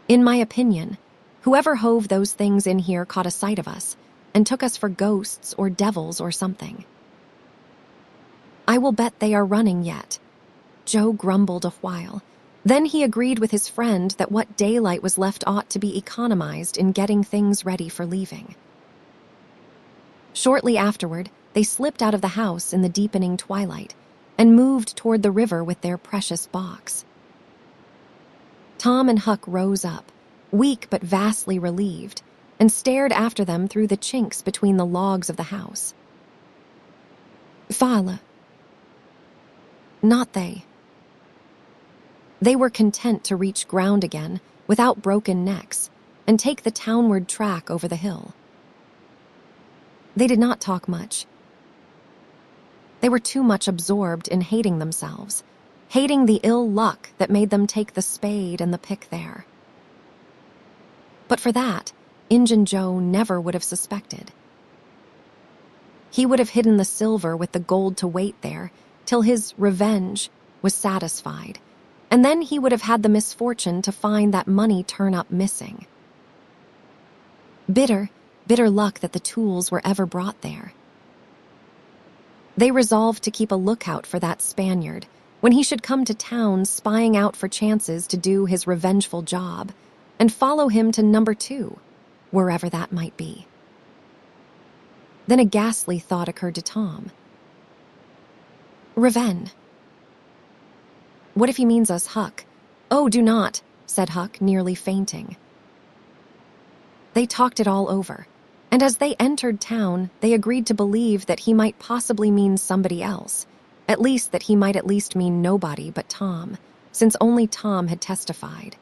In my opinion, whoever hove those things in here caught a sight of us, and took us for ghosts or devils or something. I will bet they are running yet." Joe grumbled a while. Then he agreed with his friend that what daylight was left ought to be economized in getting things ready for leaving. Shortly afterward, they slipped out of the house in the deepening twilight and moved toward the river with their precious box. Tom and Huck rose up, weak but vastly relieved, and stared after them through the chinks between the logs of the house. "Father." Not they. They were content to reach ground again without broken necks and take the townward track over the hill. They did not talk much. They were too much absorbed in hating themselves, hating the ill luck that made them take the spade and the pick there. But for that, Injun Joe never would have suspected. He would have hidden the silver with the gold to wait there till his revenge was satisfied, and then he would have had the misfortune to find that money turn up missing. Bitter, bitter luck that the tools were ever brought there. They resolved to keep a lookout for that Spaniard when he should come to town, spying out for chances to do his revengeful job, and follow him to number 2, wherever that might be. Then a ghastly thought occurred to Tom. Revenge. What if he means us, Huck? "Oh, do not," said Huck, nearly fainting. They talked it all over, and as they entered town, they agreed to believe that he might possibly mean somebody else, at least that he might at least mean nobody but Tom, since only Tom had testified.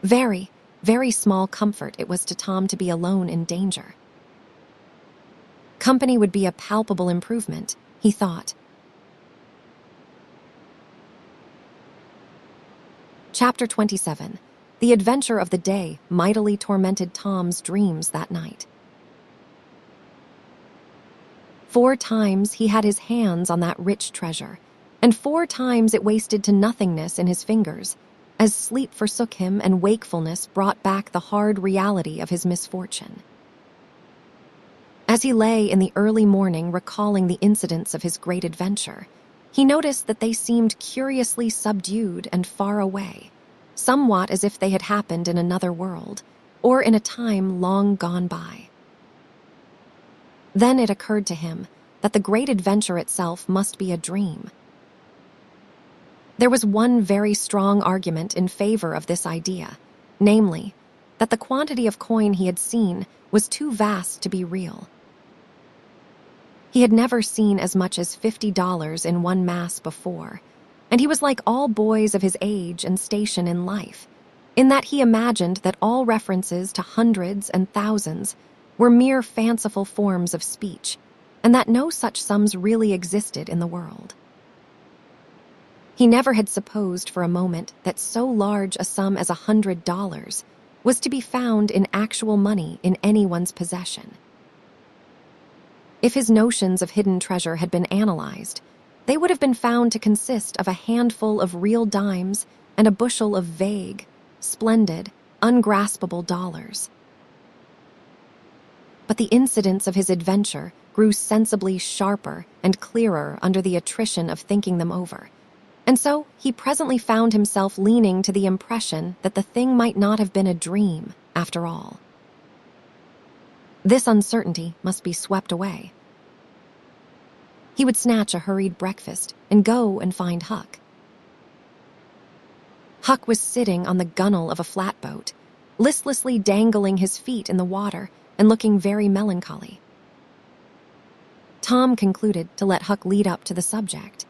Very, very small comfort it was to Tom to be alone in danger. Company would be a palpable improvement, he thought. Chapter 27. The adventure of the day mightily tormented Tom's dreams that night. 4 times he had his hands on that rich treasure, and 4 times it wasted to nothingness in his fingers, as sleep forsook him and wakefulness brought back the hard reality of his misfortune. As he lay in the early morning recalling the incidents of his great adventure, he noticed that they seemed curiously subdued and far away, somewhat as if they had happened in another world, or in a time long gone by. Then it occurred to him that the great adventure itself must be a dream. There was one very strong argument in favor of this idea, namely, that the quantity of coin he had seen was too vast to be real. He had never seen as much as $50 in one mass before, and he was like all boys of his age and station in life, in that he imagined that all references to hundreds and thousands were mere fanciful forms of speech, and that no such sums really existed in the world. He never had supposed for a moment that so large a sum as $100 was to be found in actual money in anyone's possession. If his notions of hidden treasure had been analyzed, they would have been found to consist of a handful of real dimes and a bushel of vague, splendid, ungraspable dollars. But the incidents of his adventure grew sensibly sharper and clearer under the attrition of thinking them over, and so he presently found himself leaning to the impression that the thing might not have been a dream, after all. This uncertainty must be swept away. He would snatch a hurried breakfast and go and find Huck. Huck was sitting on the gunwale of a flatboat, listlessly dangling his feet in the water and looking very melancholy. Tom concluded to let Huck lead up to the subject.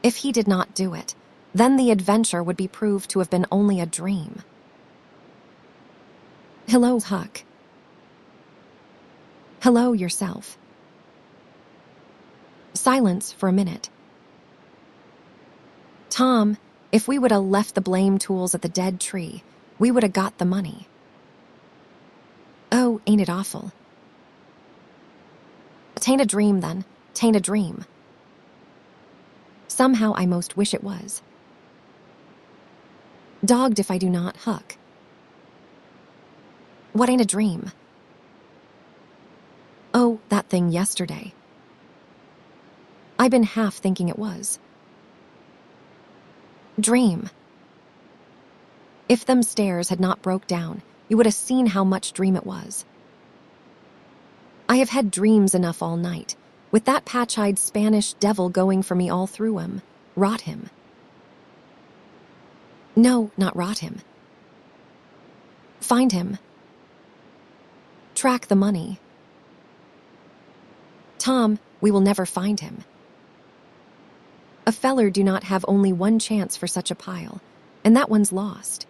If he did not do it, then the adventure would be proved to have been only a dream. "Hello, Huck." "Hello yourself." Silence for a minute. "Tom, if we would have left the blame tools at the dead tree, we would have got the money." "Oh, ain't it awful?" "'Tain't a dream, then. 'Tain't a dream." "Somehow I most wish it was." "Dogged if I do not, Huck." "What ain't a dream?" "Oh, that thing yesterday. I been half thinking it was." "Dream." If them stairs had not broke down, you would have seen how much dream it was. "I have had dreams enough all night, with that patch-eyed Spanish devil going for me all through 'em. Rot him." "No, not rot him. Find him. Track the money." "Tom, we will never find him. A feller do not have only one chance for such a pile, and that one's lost.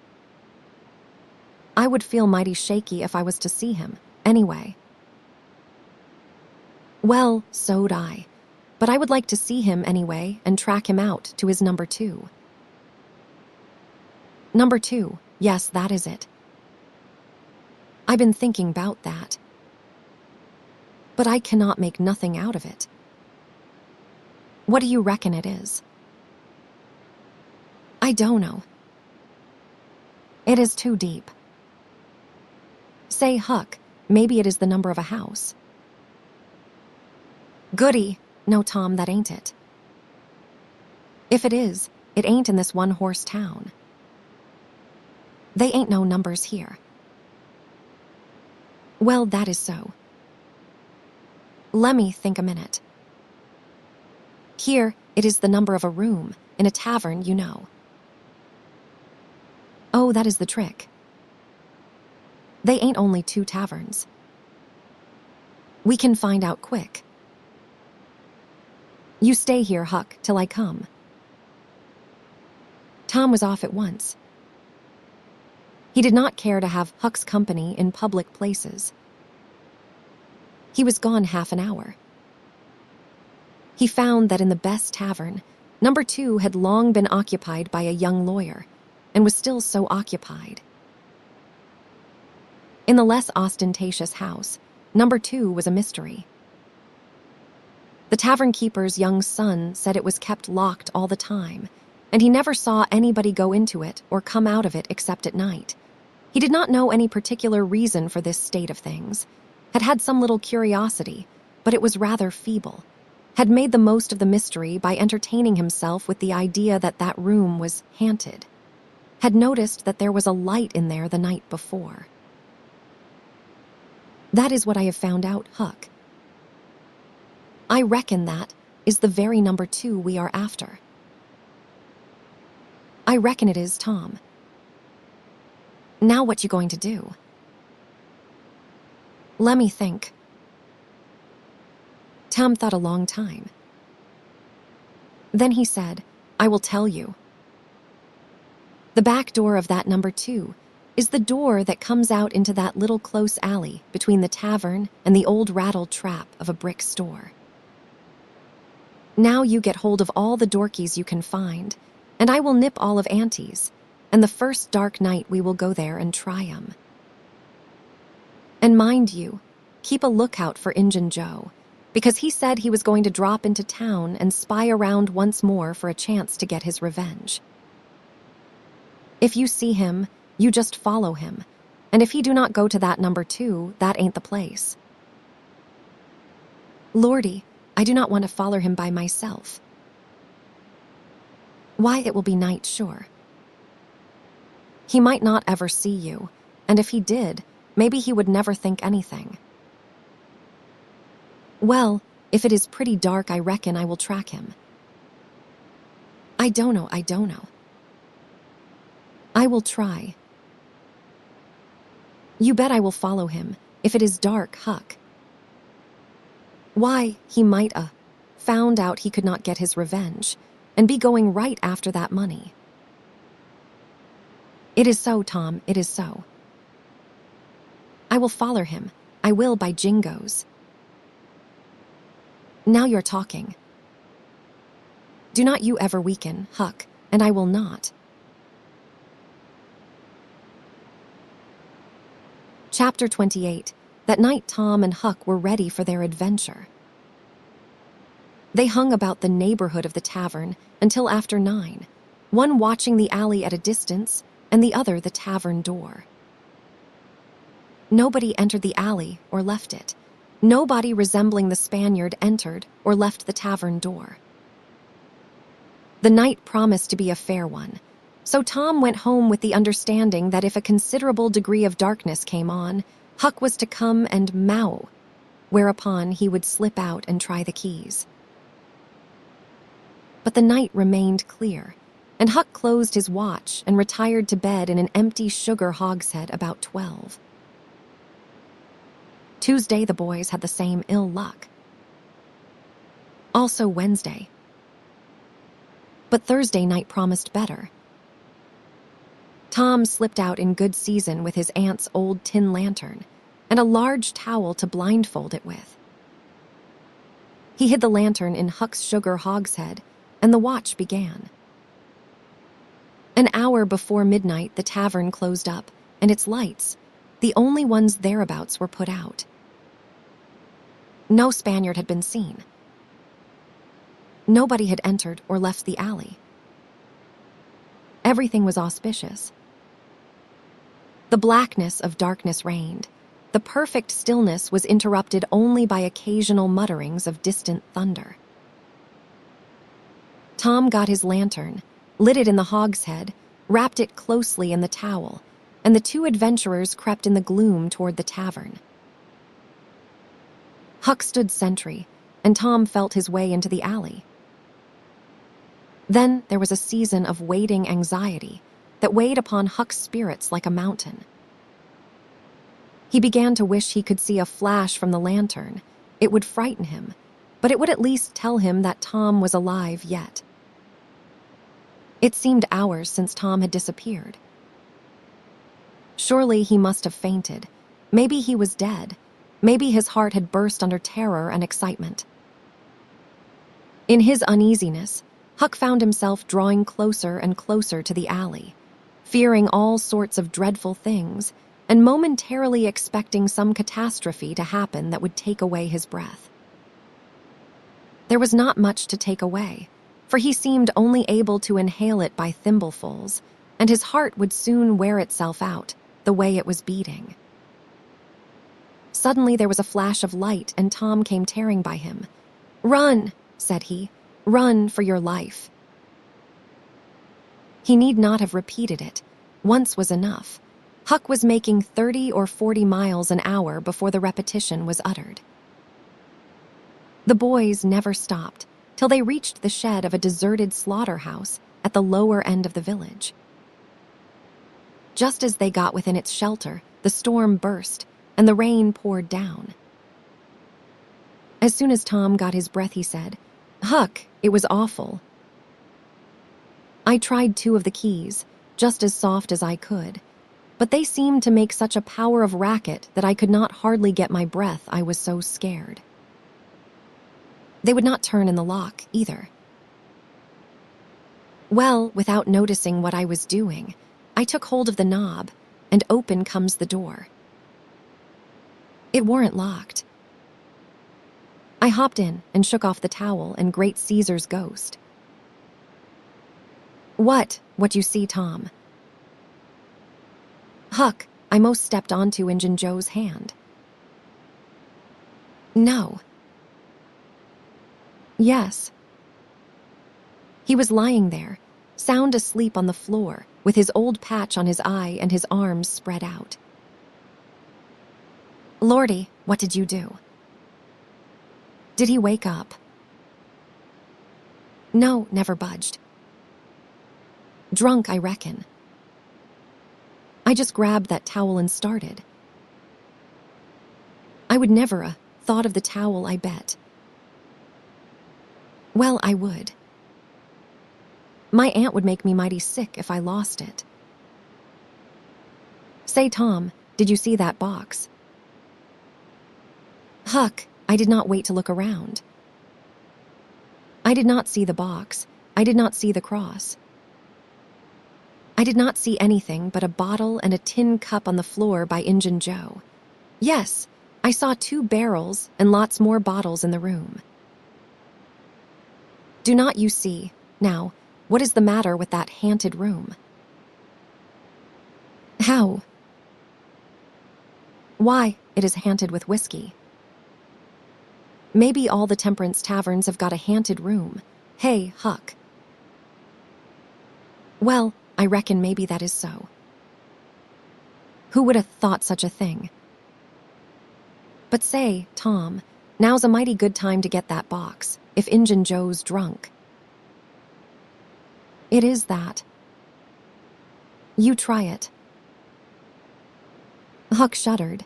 I would feel mighty shaky if I was to see him, anyway." "Well, so'd I, but I would like to see him anyway and track him out to his number 2. Number 2, yes, that is it. I been thinking 'bout that. But I cannot make nothing out of it. What do you reckon it is?" "I don't know. It is too deep. Say, Huck, maybe it is the number of a house." "Goody. No, Tom, that ain't it. If it is, it ain't in this one-horse town. They ain't no numbers here." "Well, that is so. Lemme think a minute. Here, it is the number of a room, in a tavern, you know." "Oh, that is the trick. They ain't only 2 taverns. We can find out quick. You stay here, Huck, till I come." Tom was off at once. He did not care to have Huck's company in public places. He was gone half an hour. He found that in the best tavern, number 2 had long been occupied by a young lawyer, and was still so occupied. In the less ostentatious house, number 2 was a mystery. The tavern keeper's young son said it was kept locked all the time, and he never saw anybody go into it or come out of it except at night. He did not know any particular reason for this state of things, had had some little curiosity, but it was rather feeble, had made the most of the mystery by entertaining himself with the idea that that room was haunted, had noticed that there was a light in there the night before. That is what I have found out, Huck. I reckon that is the very number 2 we are after. I reckon it is, Tom. Now what you going to do? Lemme think. Tom thought a long time. Then he said, I will tell you. The back door of that number 2 is the door that comes out into that little close alley between the tavern and the old rattle trap of a brick store. Now you get hold of all the dorkies you can find, and I will nip all of Auntie's, and the first dark night we will go there and try 'em. And mind you, keep a lookout for Injun Joe, because he said he was going to drop into town and spy around once more for a chance to get his revenge. If you see him, you just follow him, and if he do not go to that number 2, that ain't the place. Lordy, I do not want to follow him by myself. Why, it will be night, sure. He might not ever see you, and if he did, maybe he would never think anything. Well, if it is pretty dark, I reckon I will track him. I don't know. I will try. You bet I will follow him, if it is dark, Huck. Why, he might found out he could not get his revenge, and be going right after that money. It is so, Tom, it is so. I will follow him. I will, by jingoes. Now you're talking. Do not you ever weaken, Huck, and I will not. Chapter 28. That night Tom and Huck were ready for their adventure. They hung about the neighborhood of the tavern until after 9, one watching the alley at a distance and the other the tavern door. Nobody entered the alley or left it. Nobody resembling the Spaniard entered or left the tavern door. The night promised to be a fair one, so Tom went home with the understanding that if a considerable degree of darkness came on, Huck was to come and mow, whereupon he would slip out and try the keys. But the night remained clear, and Huck closed his watch and retired to bed in an empty sugar hogshead about 12. Tuesday, the boys had the same ill luck. Also Wednesday. But Thursday night promised better. Tom slipped out in good season with his aunt's old tin lantern and a large towel to blindfold it with. He hid the lantern in Huck's sugar hogshead, and the watch began. An hour before midnight, the tavern closed up, and its lights, the only ones thereabouts, were put out. No Spaniard had been seen. Nobody had entered or left the alley. Everything was auspicious. The blackness of darkness reigned. The perfect stillness was interrupted only by occasional mutterings of distant thunder. Tom got his lantern, lit it in the hogshead, wrapped it closely in the towel, and the two adventurers crept in the gloom toward the tavern. Huck stood sentry, and Tom felt his way into the alley. Then there was a season of waiting anxiety that weighed upon Huck's spirits like a mountain. He began to wish he could see a flash from the lantern. It would frighten him, but it would at least tell him that Tom was alive yet. It seemed hours since Tom had disappeared. Surely he must have fainted. Maybe he was dead. Maybe his heart had burst under terror and excitement. In his uneasiness, Huck found himself drawing closer and closer to the alley, fearing all sorts of dreadful things, and momentarily expecting some catastrophe to happen that would take away his breath. There was not much to take away, for he seemed only able to inhale it by thimblefuls, and his heart would soon wear itself out, the way it was beating. Suddenly there was a flash of light and Tom came tearing by him. "Run," said he. "Run for your life." He need not have repeated it. Once was enough. Huck was making 30 or 40 miles an hour before the repetition was uttered. The boys never stopped till they reached the shed of a deserted slaughterhouse at the lower end of the village. Just as they got within its shelter, the storm burst and the rain poured down. As soon as Tom got his breath, he said, "Huck, it was awful. I tried 2 of the keys, just as soft as I could, but they seemed to make such a power of racket that I could not hardly get my breath. I was so scared. They would not turn in the lock, either. Well, without noticing what I was doing, I took hold of the knob, and open comes the door. It weren't locked. I hopped in and shook off the towel and Great Caesar's ghost. What you see, Tom?" "Huck, I most stepped onto Injun Joe's hand." "No." "Yes." He was lying there, sound asleep on the floor, with his old patch on his eye and his arms spread out. "Lordy, what did you do?" "Did he wake up?" "No, never budged. Drunk, I reckon. I just grabbed that towel and started. I would never thought of the towel, I bet." "Well, I would. My aunt would make me mighty sick if I lost it." "Say, Tom, did you see that box?" "Huck, I did not wait to look around. I did not see the box. I did not see the cross. I did not see anything but a bottle and a tin cup on the floor by Injun Joe. Yes, I saw 2 barrels and lots more bottles in the room. Do not you see? Now, what is the matter with that haunted room?" "How?" "Why, it is haunted with whiskey. Maybe all the temperance taverns have got a haunted room. Hey, Huck." "Well, I reckon maybe that is so. Who would have thought such a thing? But say, Tom, now's a mighty good time to get that box, if Injun Joe's drunk." "It is that. You try it." Huck shuddered.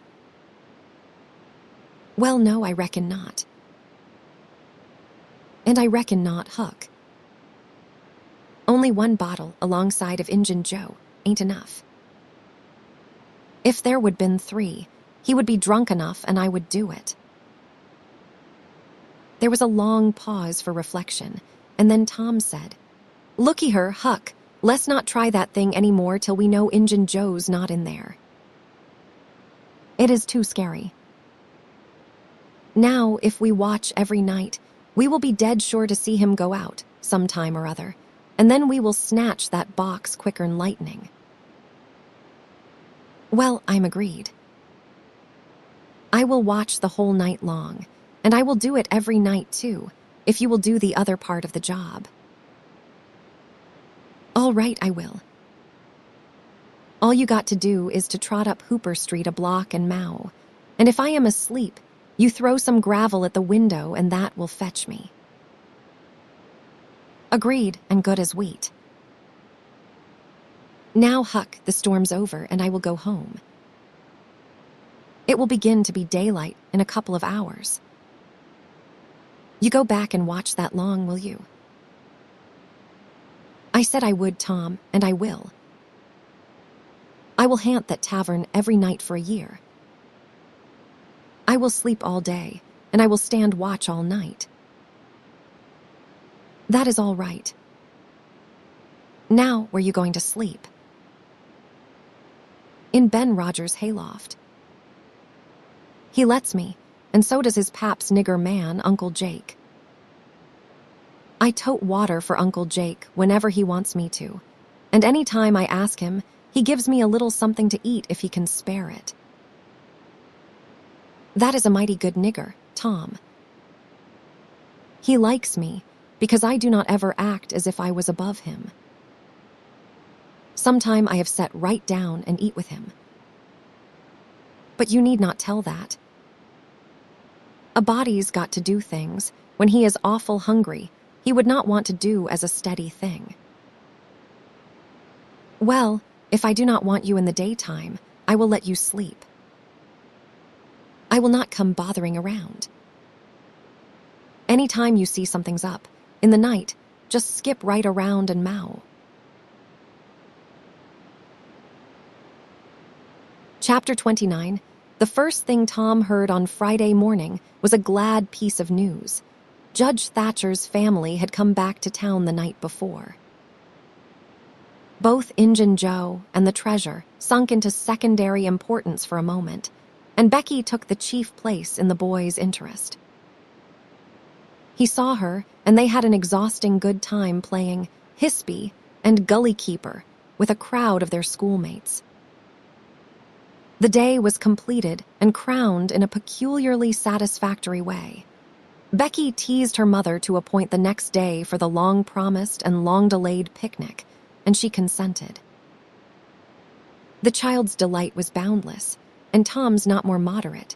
"Well, no, I reckon not." "And I reckon not, Huck. Only 1 bottle alongside of Injun Joe ain't enough. If there would been 3, he would be drunk enough and I would do it." There was a long pause for reflection, and then Tom said, "Looky her, Huck, let's not try that thing any more till we know Injun Joe's not in there. It is too scary. Now, if we watch every night, we will be dead sure to see him go out, some time or other, and then we will snatch that box quicker'n lightning." "Well, I'm agreed. I will watch the whole night long, and I will do it every night too, if you will do the other part of the job." "All right, I will. All you got to do is to trot up Hooper Street a block and mow, and if I am asleep, you throw some gravel at the window and that will fetch me." "Agreed, and good as wheat. Now, Huck, the storm's over and I will go home. It will begin to be daylight in a couple of hours. You go back and watch that long, will you?" "I said I would, Tom, and I will. I will haunt that tavern every night for a year. I will sleep all day, and I will stand watch all night." "That is all right. Now, where you going to sleep?" "In Ben Rogers' hayloft. He lets me, and so does his pap's nigger man, Uncle Jake. I tote water for Uncle Jake whenever he wants me to, and any time I ask him, he gives me a little something to eat if he can spare it. That is a mighty good nigger, Tom. He likes me, because I do not ever act as if I was above him. Sometime I have sat right down and eat with him. But you need not tell that. A body's got to do things. When he is awful hungry, he would not want to do as a steady thing. Well, if I do not want you in the daytime, I will let you sleep. I will not come bothering around. Anytime you see something's up, in the night, just skip right around and meow. Chapter 29. The first thing Tom heard on Friday morning was a glad piece of news. Judge Thatcher's family had come back to town the night before. Both Injun Joe and the treasure sunk into secondary importance for a moment, and Becky took the chief place in the boy's interest. He saw her, and they had an exhausting good time playing Hispy and Gully Keeper with a crowd of their schoolmates. The day was completed and crowned in a peculiarly satisfactory way. Becky teased her mother to appoint the next day for the long-promised and long-delayed picnic, and she consented. The child's delight was boundless, and Tom's not more moderate.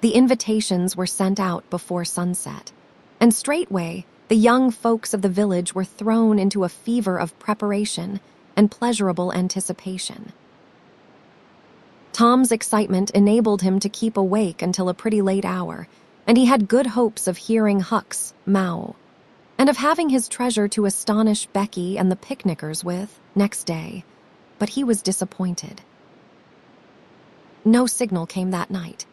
The invitations were sent out before sunset, and straightway the young folks of the village were thrown into a fever of preparation and pleasurable anticipation. Tom's excitement enabled him to keep awake until a pretty late hour, and he had good hopes of hearing Huck's meow, and of having his treasure to astonish Becky and the picnickers with next day, but he was disappointed. No signal came that night.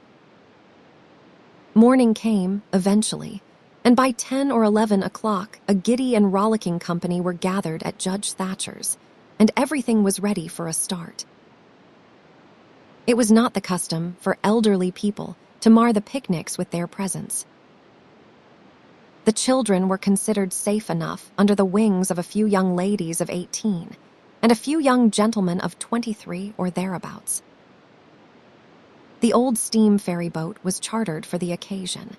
Morning came, eventually, and by 10 or 11 o'clock, a giddy and rollicking company were gathered at Judge Thatcher's, and everything was ready for a start. It was not the custom for elderly people to mar the picnics with their presence. The children were considered safe enough under the wings of a few young ladies of 18 and a few young gentlemen of 23 or thereabouts. The old steam ferry boat was chartered for the occasion.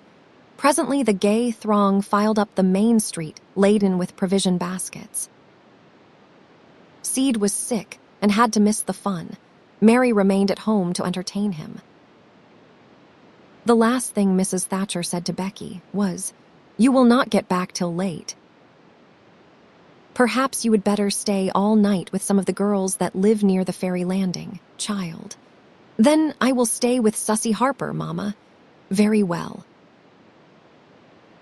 Presently the gay throng filed up the main street laden with provision baskets. Seed was sick and had to miss the fun. Mary remained at home to entertain him. The last thing Mrs. Thatcher said to Becky was, "You will not get back till late. Perhaps you would better stay all night with some of the girls that live near the ferry landing, child." "Then I will stay with Sussy Harper, Mama." "Very well.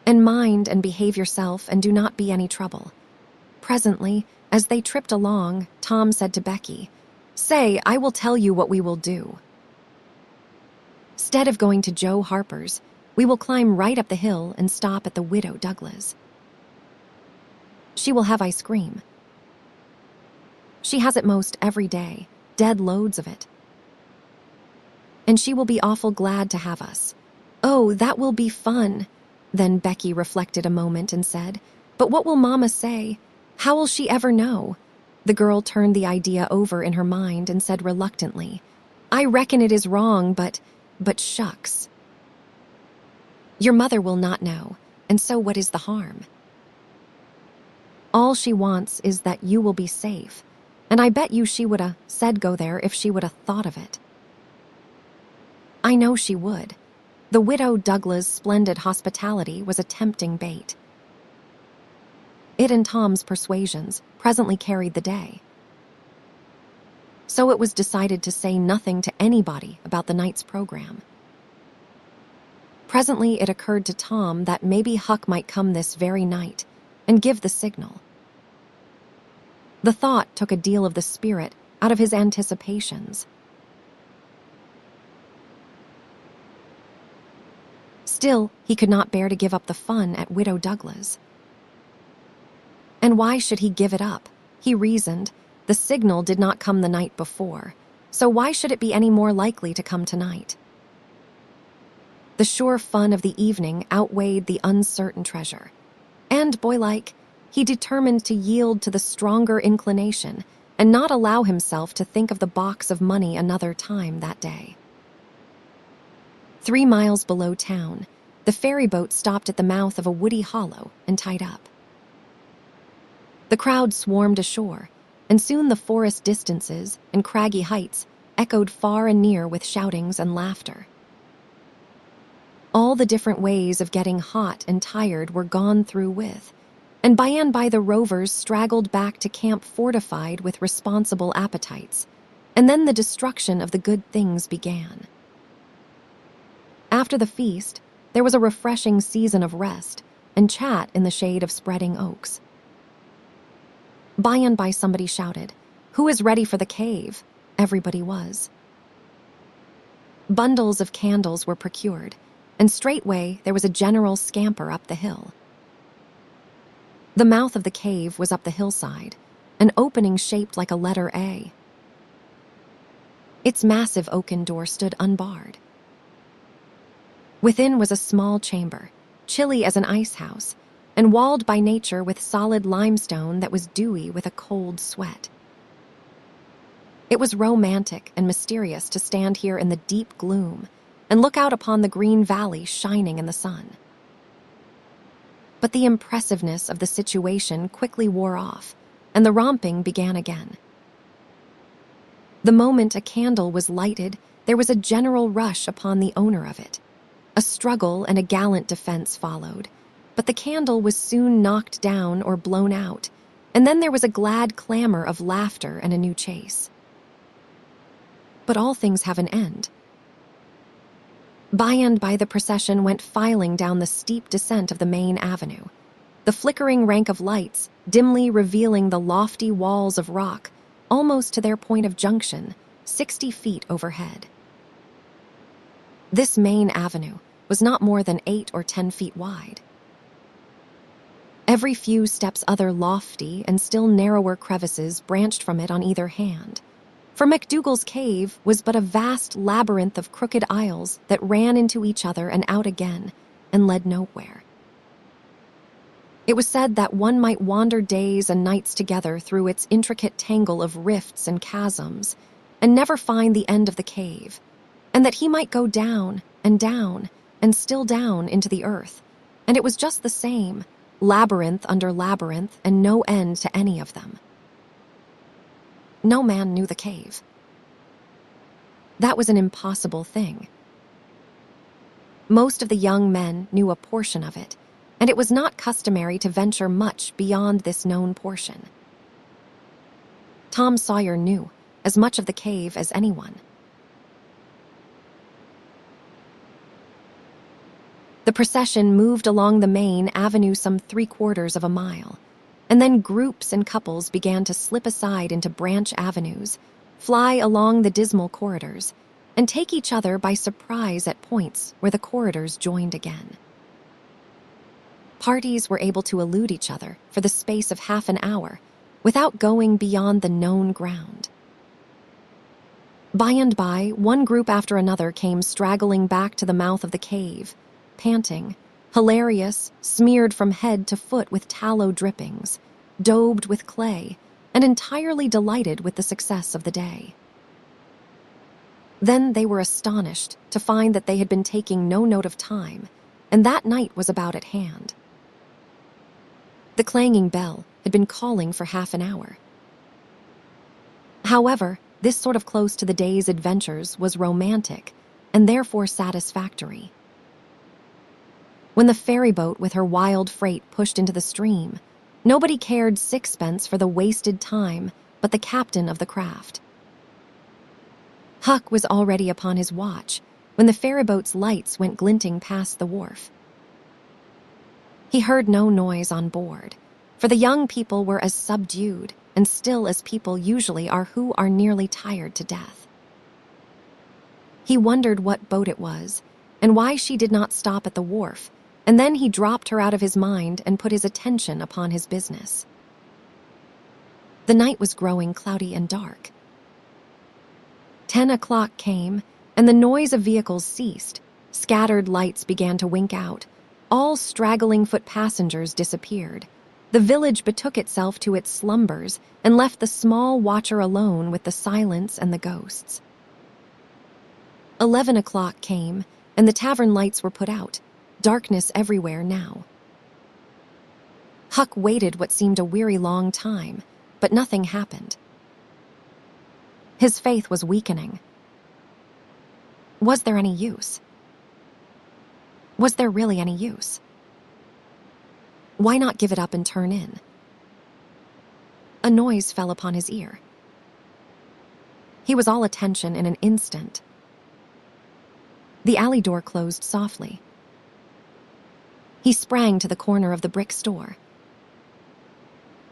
And mind and behave yourself and do not be any trouble." Presently, as they tripped along, Tom said to Becky, "Say, I will tell you what we will do. Instead of going to Joe Harper's, we will climb right up the hill and stop at the Widow Douglas. She will have ice cream. She has it most every day, dead loads of it. And she will be awful glad to have us." "Oh, that will be fun." Then Becky reflected a moment and said, "But what will Mama say? How will she ever know?" The girl turned the idea over in her mind and said reluctantly, "I reckon it is wrong, but shucks. Your mother will not know, and so what is the harm? All she wants is that you will be safe, and I bet you she would-a said go there if she would-a thought of it." I know she would. The Widow Douglas' splendid hospitality was a tempting bait. It and Tom's persuasions presently carried the day. So it was decided to say nothing to anybody about the night's program. Presently it occurred to Tom that maybe Huck might come this very night and give the signal. The thought took a deal of the spirit out of his anticipations. Still, he could not bear to give up the fun at Widow Douglas. And why should he give it up? He reasoned. The signal did not come the night before, so why should it be any more likely to come tonight? The sure fun of the evening outweighed the uncertain treasure, and, boylike, he determined to yield to the stronger inclination and not allow himself to think of the box of money another time that day. 3 miles below town, the ferry boat stopped at the mouth of a woody hollow and tied up. The crowd swarmed ashore, and soon the forest distances and craggy heights echoed far and near with shoutings and laughter. All the different ways of getting hot and tired were gone through with, and by the rovers straggled back to camp fortified with responsible appetites, and then the destruction of the good things began. After the feast, there was a refreshing season of rest and chat in the shade of spreading oaks. By somebody shouted, "Who is ready for the cave?" Everybody was. Bundles of candles were procured, and straightway there was a general scamper up the hill. The mouth of the cave was up the hillside, an opening shaped like a letter A. Its massive oaken door stood unbarred. Within was a small chamber, chilly as an ice house, and walled by nature with solid limestone that was dewy with a cold sweat. It was romantic and mysterious to stand here in the deep gloom and look out upon the green valley shining in the sun. But the impressiveness of the situation quickly wore off, and the romping began again. The moment a candle was lighted, there was a general rush upon the owner of it. A struggle and a gallant defense followed, but the candle was soon knocked down or blown out, and then there was a glad clamor of laughter and a new chase. But all things have an end. By the procession went filing down the steep descent of the main avenue, the flickering rank of lights dimly revealing the lofty walls of rock almost to their point of junction, 60 feet overhead. This main avenue was not more than 8 or 10 feet wide. Every few steps other lofty and still narrower crevices branched from it on either hand, for MacDougall's cave was but a vast labyrinth of crooked aisles that ran into each other and out again and led nowhere. It was said that one might wander days and nights together through its intricate tangle of rifts and chasms and never find the end of the cave, and that he might go down and still down into the earth, and it was just the same, labyrinth under labyrinth and no end to any of them. No man knew the cave. That was an impossible thing. Most of the young men knew a portion of it, and it was not customary to venture much beyond this known portion. Tom Sawyer knew as much of the cave as anyone. The procession moved along the main avenue some 3/4 of a mile, and then groups and couples began to slip aside into branch avenues, fly along the dismal corridors, and take each other by surprise at points where the corridors joined again. Parties were able to elude each other for the space of half an hour without going beyond the known ground. By, one group after another came straggling back to the mouth of the cave, panting, hilarious, smeared from head to foot with tallow drippings, daubed with clay, and entirely delighted with the success of the day. Then they were astonished to find that they had been taking no note of time, and that night was about at hand. The clanging bell had been calling for half an hour. However, this sort of close to the day's adventures was romantic and therefore satisfactory. When the ferry boat with her wild freight pushed into the stream, nobody cared sixpence for the wasted time but the captain of the craft. Huck was already upon his watch when the ferryboat's lights went glinting past the wharf. He heard no noise on board, for the young people were as subdued and still as people usually are who are nearly tired to death. He wondered what boat it was and why she did not stop at the wharf, and then he dropped her out of his mind and put his attention upon his business. The night was growing cloudy and dark. 10 o'clock came, and the noise of vehicles ceased. Scattered lights began to wink out. All straggling foot passengers disappeared. The village betook itself to its slumbers and left the small watcher alone with the silence and the ghosts. 11 o'clock came, and the tavern lights were put out, darkness everywhere now. Huck waited what seemed a weary long time, but nothing happened. His faith was weakening. Was there any use? Was there really any use? Why not give it up and turn in? A noise fell upon his ear. He was all attention in an instant. The alley door closed softly. He sprang to the corner of the brick store.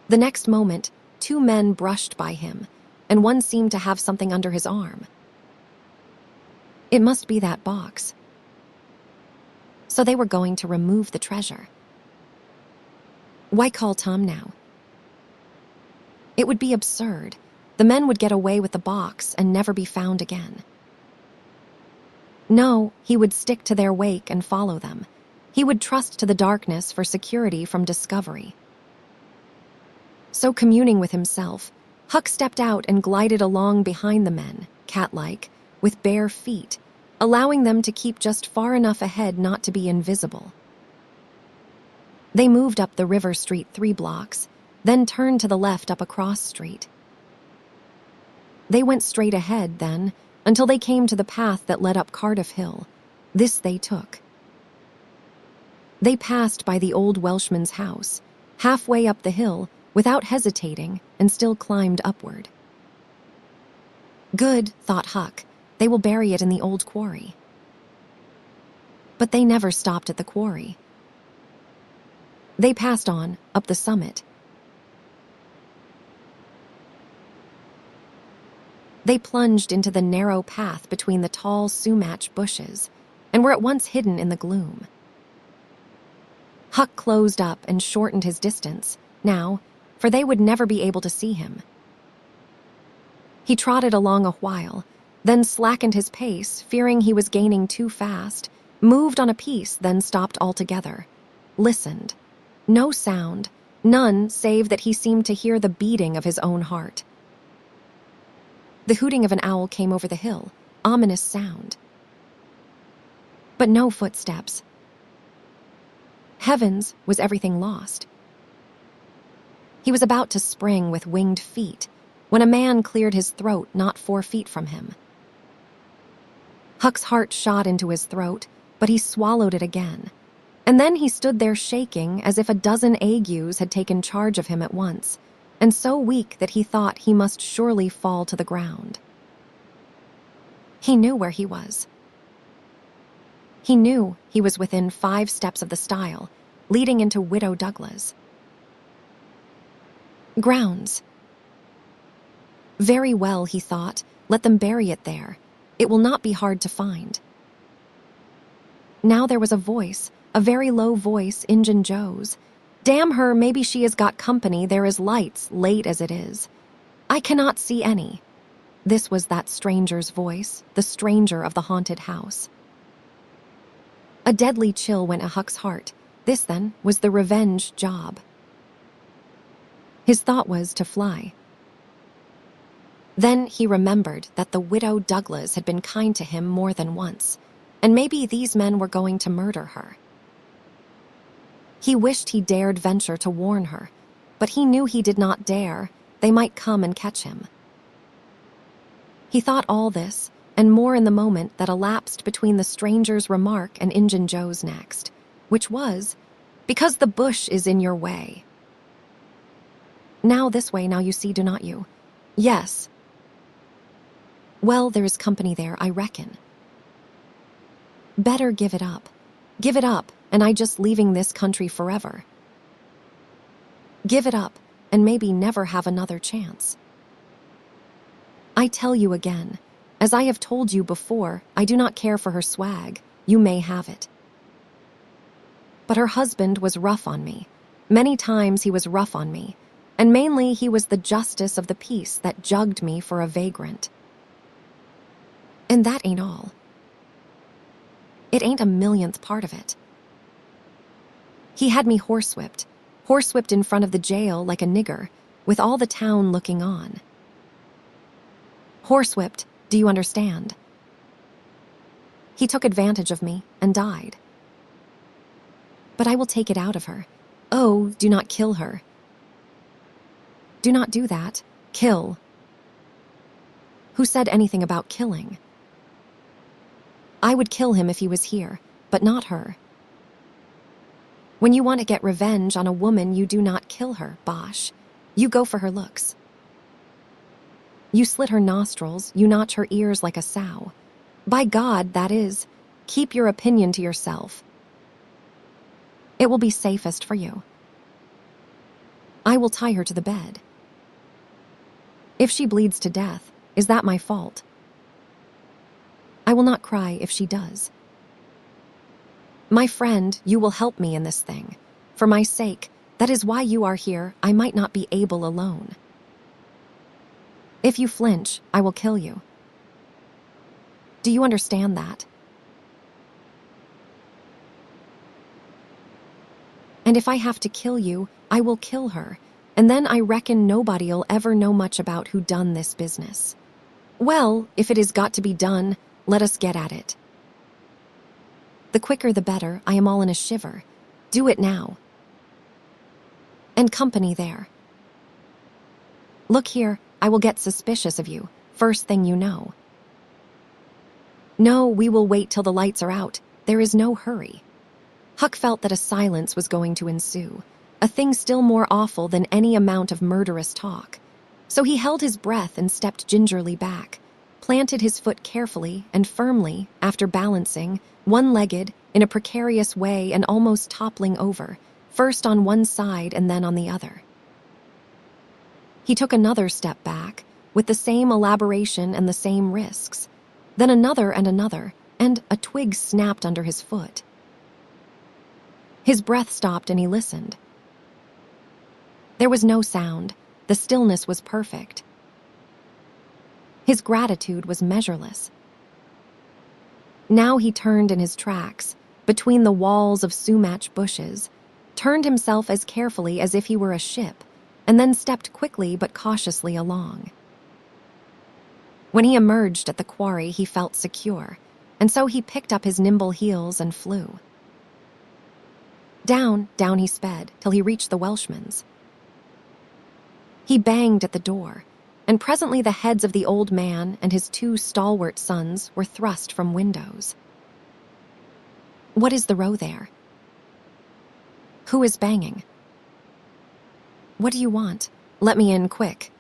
The next moment, 2 men brushed by him, and one seemed to have something under his arm. It must be that box. So they were going to remove the treasure. Why call Tom now? It would be absurd. The men would get away with the box and never be found again. No, he would stick to their wake and follow them. He would trust to the darkness for security from discovery. So communing with himself, Huck stepped out and glided along behind the men, cat-like, with bare feet, allowing them to keep just far enough ahead not to be invisible. They moved up the River Street 3 blocks, then turned to the left up a cross street. They went straight ahead, then, until they came to the path that led up Cardiff Hill. This they took. They passed by the old Welshman's house, halfway up the hill, without hesitating, and still climbed upward. Good, thought Huck, they will bury it in the old quarry. But they never stopped at the quarry. They passed on, up the summit. They plunged into the narrow path between the tall sumac bushes, and were at once hidden in the gloom. Huck closed up and shortened his distance, now, for they would never be able to see him. He trotted along a while, then slackened his pace, fearing he was gaining too fast, moved on a piece, then stopped altogether, listened. No sound, none save that he seemed to hear the beating of his own heart. The hooting of an owl came over the hill, ominous sound. But no footsteps. Heavens, was everything lost? He was about to spring with winged feet when a man cleared his throat not 4 feet from him. Huck's heart shot into his throat, but he swallowed it again. And then he stood there shaking as if a dozen agues had taken charge of him at once, and so weak that he thought he must surely fall to the ground. He knew where he was. He knew he was within 5 steps of the stile, leading into Widow Douglas' grounds. Very well, he thought, let them bury it there. It will not be hard to find. Now there was a voice, a very low voice, Injun Joe's. Damn her, maybe she has got company, there is lights, late as it is. I cannot see any. This was that stranger's voice, the stranger of the haunted house. A deadly chill went at Huck's heart. This, then, was the revenge job. His thought was to fly. Then he remembered that the Widow Douglas had been kind to him more than once, and maybe these men were going to murder her. He wished he dared venture to warn her, but he knew he did not dare. They might come and catch him. He thought all this, and more in the moment that elapsed between the stranger's remark and Injun Joe's next, which was, because the bush is in your way. Now this way, now you see, do not you? Yes. Well, there is company there, I reckon. Better give it up. Give it up, and I just leaving this country forever. Give it up, and maybe never have another chance. I tell you again, as I have told you before, I do not care for her swag. You may have it. But her husband was rough on me. Many times he was rough on me, and mainly he was the justice of the peace that jugged me for a vagrant. And that ain't all. It ain't a millionth part of it. He had me horsewhipped in front of the jail like a nigger, with all the town looking on. Horsewhipped, do you understand? He took advantage of me and died. But I will take it out of her. Oh, do not kill her. Do not do that. Kill. Who said anything about killing? I would kill him if he was here, but not her. When you want to get revenge on a woman, you do not kill her, Bosh. You go for her looks. You slit her nostrils, you notch her ears like a sow. By God, that is. Keep your opinion to yourself. It will be safest for you. I will tie her to the bed. If she bleeds to death, is that my fault? I will not cry if she does. My friend, you will help me in this thing. For my sake, that is why you are here. I might not be able alone. If you flinch, I will kill you. Do you understand that? And if I have to kill you, I will kill her, and then I reckon nobody'll ever know much about who done this business. Well, if it is got to be done, let us get at it. The quicker the better. I am all in a shiver. Do it now. And company there. Look here, I will get suspicious of you, first thing you know. No, we will wait till the lights are out. There is no hurry. Huck felt that a silence was going to ensue, a thing still more awful than any amount of murderous talk. So he held his breath and stepped gingerly back, planted his foot carefully and firmly after balancing, one-legged, in a precarious way and almost toppling over, first on one side and then on the other. He took another step back, with the same elaboration and the same risks, then another, and a twig snapped under his foot. His breath stopped and he listened. There was no sound. The stillness was perfect. His gratitude was measureless. Now he turned in his tracks, between the walls of sumac bushes, turned himself as carefully as if he were a ship, and then stepped quickly but cautiously along. When he emerged at the quarry, he felt secure, and so he picked up his nimble heels and flew. Down he sped, till he reached the Welshman's. He banged at the door, and presently the heads of the old man and his two stalwart sons were thrust from windows. What is the row there? Who is banging? What do you want? Let me in, quick.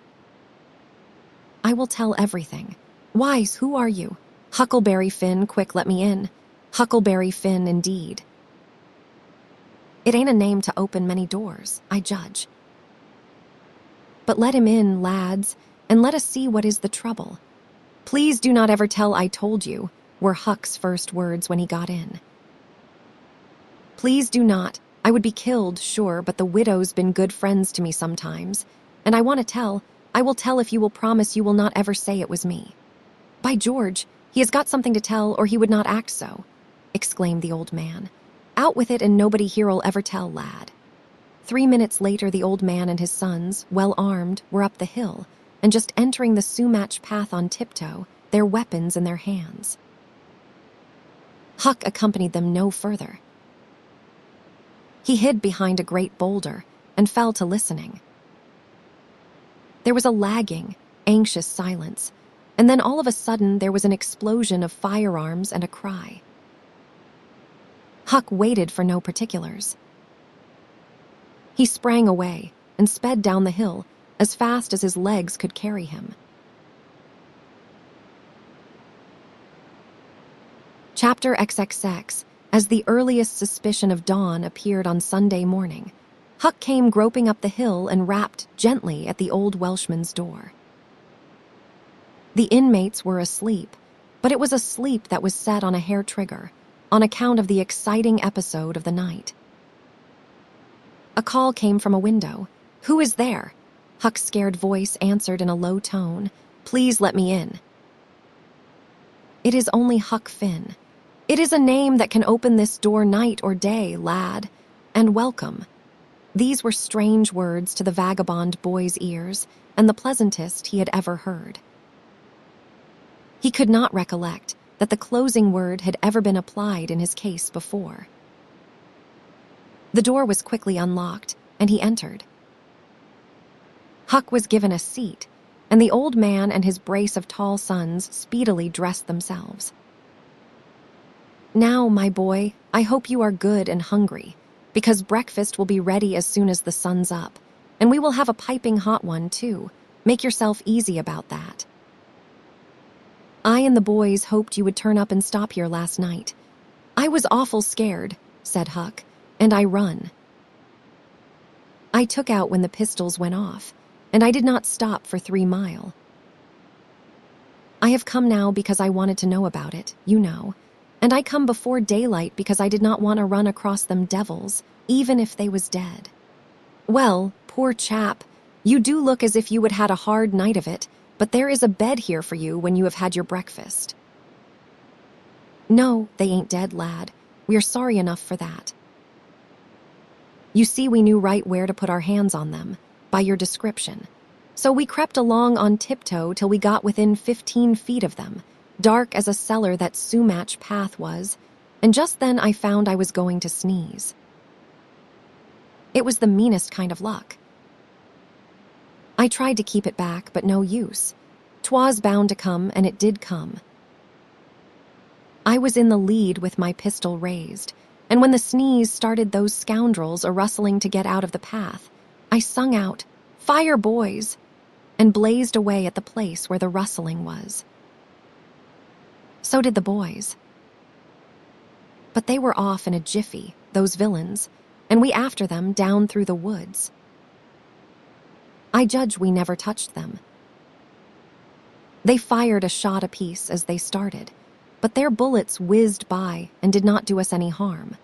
I will tell everything. Wise, who are you? Huckleberry Finn, quick, let me in. Huckleberry Finn, indeed. It ain't a name to open many doors, I judge. But let him in, lads, and let us see what is the trouble. Please do not ever tell I told you, were Huck's first words when he got in. Please do not. I would be killed, sure, but the widow's been good friends to me sometimes, and I want to tell. I will tell if you will promise you will not ever say it was me. By George, he has got something to tell, or he would not act so, exclaimed the old man. Out with it, and nobody here'll ever tell, lad. 3 minutes later, the old man and his sons, well armed, were up the hill, and just entering the sumac path on tiptoe, their weapons in their hands. Huck accompanied them no further. He hid behind a great boulder and fell to listening. There was a lagging, anxious silence, and then all of a sudden there was an explosion of firearms and a cry. Huck waited for no particulars. He sprang away and sped down the hill as fast as his legs could carry him. Chapter XXX. As the earliest suspicion of dawn appeared on Sunday morning, Huck came groping up the hill and rapped gently at the old Welshman's door. The inmates were asleep, but it was a sleep that was set on a hair trigger, on account of the exciting episode of the night. A call came from a window. Who is there? Huck's scared voice answered in a low tone. Please let me in. It is only Huck Finn. It is a name that can open this door night or day, lad, and welcome. These were strange words to the vagabond boy's ears, and the pleasantest he had ever heard. He could not recollect, that the closing word had ever been applied in his case before. The door was quickly unlocked, and he entered. Huck was given a seat, and the old man and his brace of tall sons speedily dressed themselves. "Now, my boy, I hope you are good and hungry, because breakfast will be ready as soon as the sun's up, and we will have a piping hot one, too. Make yourself easy about that. I and the boys hoped you would turn up and stop here last night. I was awful scared," said Huck, "and I run. I took out when the pistols went off, and I did not stop for 3 miles. I have come now because I wanted to know about it, you know, and I come before daylight because I did not want to run across them devils, even if they was dead." "Well, poor chap, you do look as if you would had a hard night of it, but there is a bed here for you when you have had your breakfast." "No, they ain't dead, lad. We are sorry enough for that. You see, we knew right where to put our hands on them, by your description. So we crept along on tiptoe till we got within 15 feet of them, dark as a cellar that sumac path was, and just then I found I was going to sneeze. It was the meanest kind of luck. I tried to keep it back, but no use. 'Twas bound to come, and it did come. I was in the lead with my pistol raised, and when the sneeze started those scoundrels a-rustling to get out of the path, I sung out, "Fire, boys!" and blazed away at the place where the rustling was. So did the boys. But they were off in a jiffy, those villains, and we after them down through the woods. I judge we never touched them. They fired a shot apiece as they started, but their bullets whizzed by and did not do us any harm.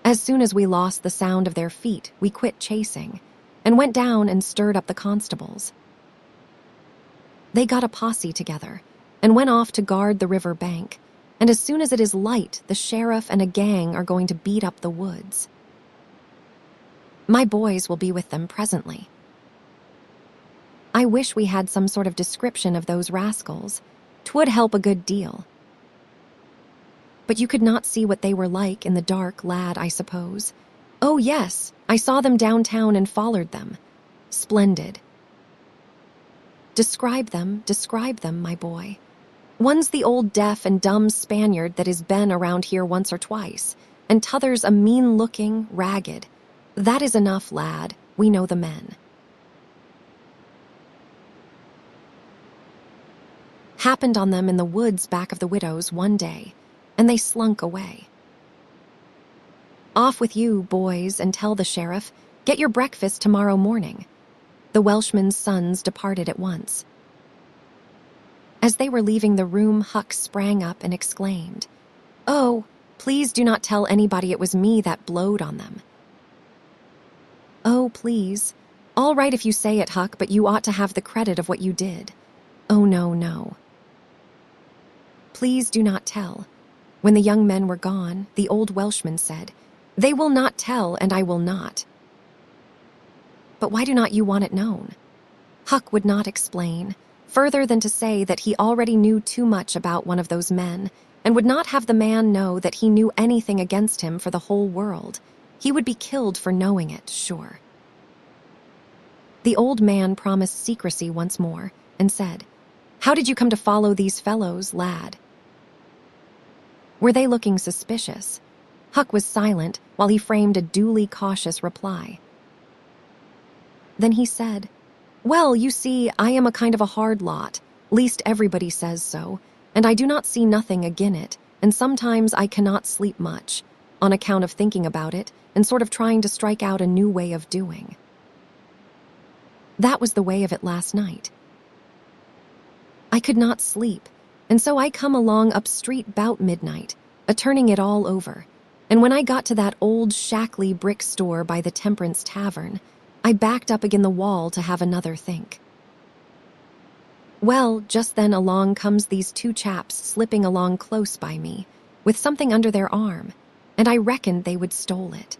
As soon as we lost the sound of their feet, we quit chasing and went down and stirred up the constables. They got a posse together and went off to guard the river bank, and as soon as it is light, the sheriff and a gang are going to beat up the woods. My boys will be with them presently. I wish we had some sort of description of those rascals. 'Twould help a good deal. But you could not see what they were like in the dark, lad, I suppose. Oh, yes, I saw them downtown and followed them. Splendid. Describe them, my boy. One's the old deaf and dumb Spaniard that has been around here once or twice, and t'other's a mean-looking, ragged. That is enough, lad. We know the men. Happened on them in the woods back of the widow's one day, and they slunk away. Off with you, boys, and tell the sheriff, get your breakfast tomorrow morning. The Welshman's sons departed at once. As they were leaving the room, Huck sprang up and exclaimed, "Oh, please do not tell anybody it was me that blowed on them." "Oh, please. All right if you say it, Huck, but you ought to have the credit of what you did." "Oh, no, no. Please do not tell." When the young men were gone, the old Welshman said, "They will not tell, and I will not." "But why do not you want it known?" Huck would not explain, further than to say that he already knew too much about one of those men, and would not have the man know that he knew anything against him for the whole world. He would be killed for knowing it, sure. The old man promised secrecy once more, and said, "How did you come to follow these fellows, lad?" Were they looking suspicious? Huck was silent while he framed a duly cautious reply. Then he said, "Well, you see, I am a kind of a hard lot, least everybody says so, and I do not see nothing agin it, and sometimes I cannot sleep much, on account of thinking about it and sort of trying to strike out a new way of doing. That was the way of it last night. I could not sleep, and so I come along up street 'bout midnight, a-turning it all over, and when I got to that old shackly brick store by the Temperance Tavern, I backed up agin the wall to have another think. Well, just then along comes these 2 chaps slipping along close by me, with something under their arm, and I reckoned they would stole it.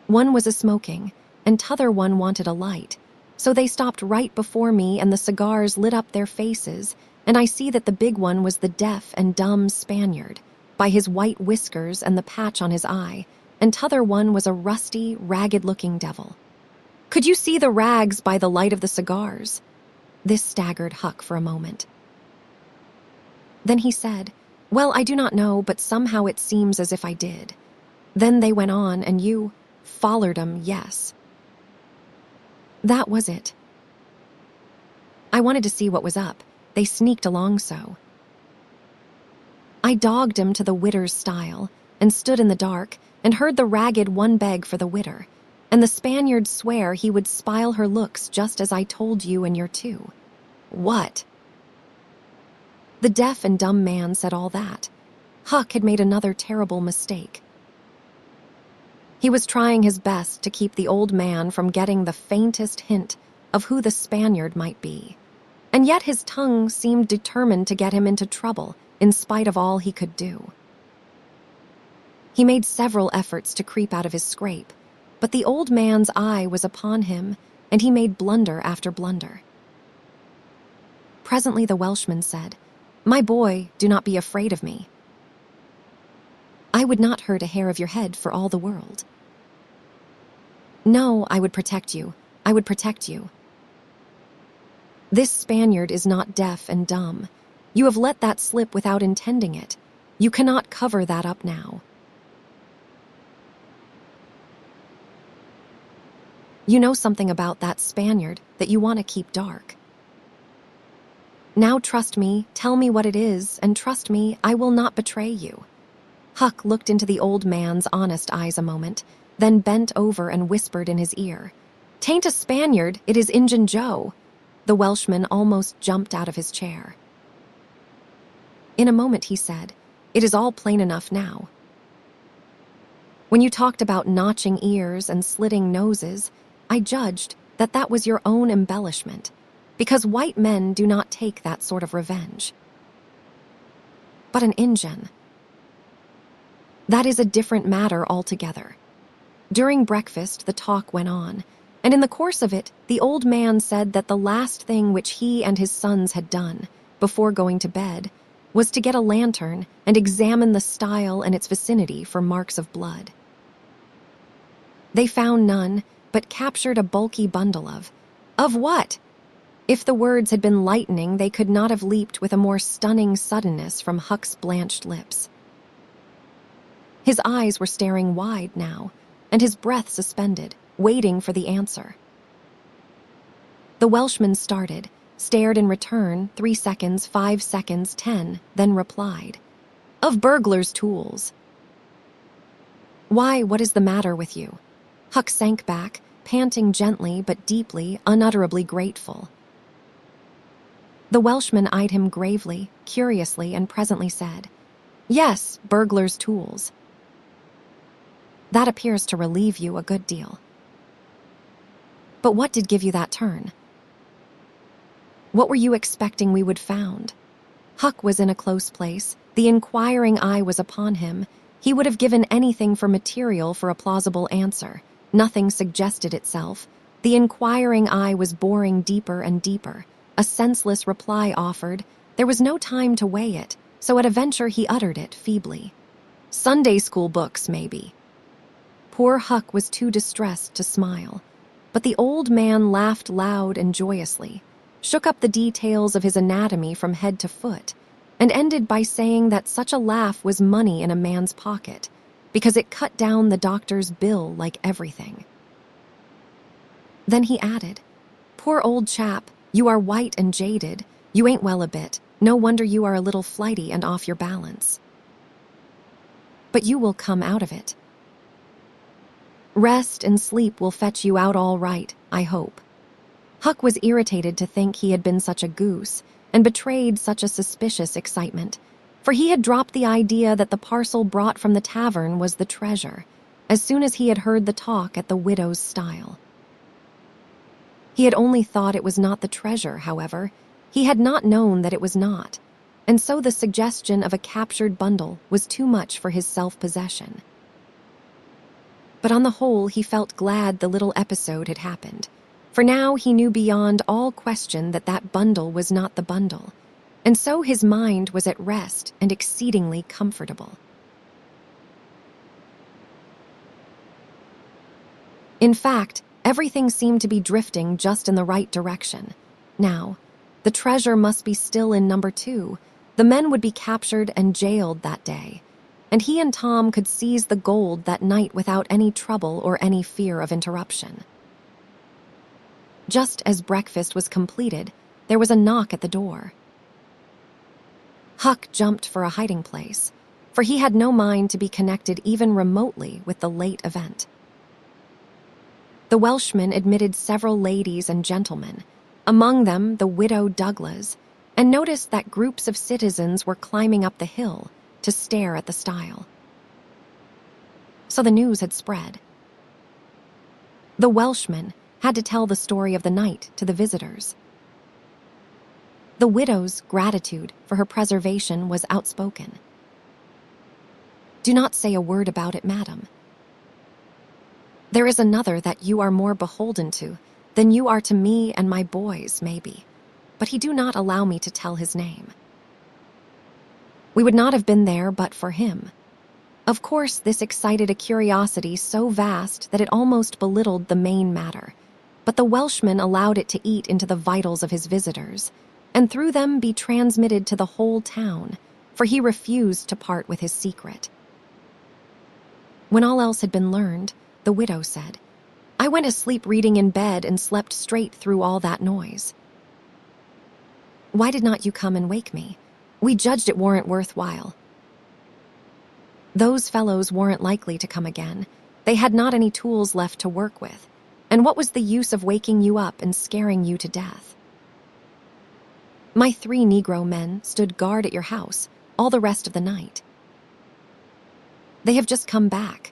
One was a-smoking, and t'other one wanted a light, so they stopped right before me, and the cigars lit up their faces, and I see that the big one was the deaf and dumb Spaniard, by his white whiskers and the patch on his eye, and t'other one was a rusty, ragged-looking devil. Could you see the rags by the light of the cigars? This staggered Huck for a moment. Then he said, "Well, I do not know, but somehow it seems as if I did. Then they went on, and you follered 'em, yes. That was it. I wanted to see what was up. They sneaked along so. I dogged 'em to the widder's stile, and stood in the dark, and heard the ragged one beg for the widder, and the Spaniard swear he would spile her looks just as I told you and your two." "What?" The deaf and dumb man said all that. Huck had made another terrible mistake. He was trying his best to keep the old man from getting the faintest hint of who the Spaniard might be, and yet his tongue seemed determined to get him into trouble in spite of all he could do. He made several efforts to creep out of his scrape, but the old man's eye was upon him, and he made blunder after blunder. Presently the Welshman said, "My boy, do not be afraid of me. I would not hurt a hair of your head for all the world. No, I would protect you. I would protect you. This Spaniard is not deaf and dumb. You have let that slip without intending it. You cannot cover that up now. You know something about that Spaniard that you want to keep dark. Now trust me, tell me what it is, and trust me, I will not betray you." Huck looked into the old man's honest eyes a moment, then bent over and whispered in his ear, "'Tain't a Spaniard, it is Injun Joe." The Welshman almost jumped out of his chair. In a moment he said, "It is all plain enough now. When you talked about notching ears and slitting noses, I judged that that was your own embellishment, because white men do not take that sort of revenge. But an Injun, that is a different matter altogether." During breakfast, the talk went on, and in the course of it, the old man said that the last thing which he and his sons had done, before going to bed, was to get a lantern and examine the stile and its vicinity for marks of blood. They found none, but captured a bulky bundle of what? If the words had been lightning, they could not have leaped with a more stunning suddenness from Huck's blanched lips. His eyes were staring wide now, and his breath suspended, waiting for the answer. The Welshman started, stared in return, 3 seconds, 5 seconds, 10, then replied, "Of burglars' tools." "Why, what is the matter with you?" Huck sank back, panting gently but deeply, unutterably grateful. The Welshman eyed him gravely, curiously, and presently said, "Yes, burglars' tools. That appears to relieve you a good deal. But what did give you that turn? What were you expecting we would found?" Huck was in a close place. The inquiring eye was upon him. He would have given anything for material for a plausible answer. Nothing suggested itself. The inquiring eye was boring deeper and deeper. A senseless reply offered. There was no time to weigh it, so at a venture he uttered it feebly. "Sunday school books, maybe." Poor Huck was too distressed to smile, but the old man laughed loud and joyously, shook up the details of his anatomy from head to foot, and ended by saying that such a laugh was money in a man's pocket, because it cut down the doctor's bill like everything. Then he added, "Poor old chap, you are white and jaded. You ain't well a bit. No wonder you are a little flighty and off your balance. But you will come out of it. Rest and sleep will fetch you out all right, I hope." Huck was irritated to think he had been such a goose and betrayed such a suspicious excitement, for he had dropped the idea that the parcel brought from the tavern was the treasure, as soon as he had heard the talk at the widow's stile. He had only thought it was not the treasure, however. He had not known that it was not, and so the suggestion of a captured bundle was too much for his self-possession. But on the whole, he felt glad the little episode had happened, for now he knew beyond all question that that bundle was not the bundle, and so his mind was at rest and exceedingly comfortable. In fact, everything seemed to be drifting just in the right direction. Now, the treasure must be still in number 2. The men would be captured and jailed that day, and he and Tom could seize the gold that night without any trouble or any fear of interruption. Just as breakfast was completed, there was a knock at the door. Huck jumped for a hiding place, for he had no mind to be connected even remotely with the late event. The Welshman admitted several ladies and gentlemen, among them the widow Douglas, and noticed that groups of citizens were climbing up the hill to stare at the stile. So the news had spread. The Welshman had to tell the story of the night to the visitors. The widow's gratitude for her preservation was outspoken. "Do not say a word about it, madam. There is another that you are more beholden to than you are to me and my boys, maybe, but he do not allow me to tell his name. We would not have been there but for him." Of course, this excited a curiosity so vast that it almost belittled the main matter, but the Welshman allowed it to eat into the vitals of his visitors, and through them be transmitted to the whole town, for he refused to part with his secret. When all else had been learned, the widow said, "I went asleep reading in bed and slept straight through all that noise. Why did not you come and wake me? We judged it warn't worthwhile. Those fellows weren't likely to come again. They had not any tools left to work with, and what was the use of waking you up and scaring you to death? My 3 Negro men stood guard at your house all the rest of the night. They have just come back.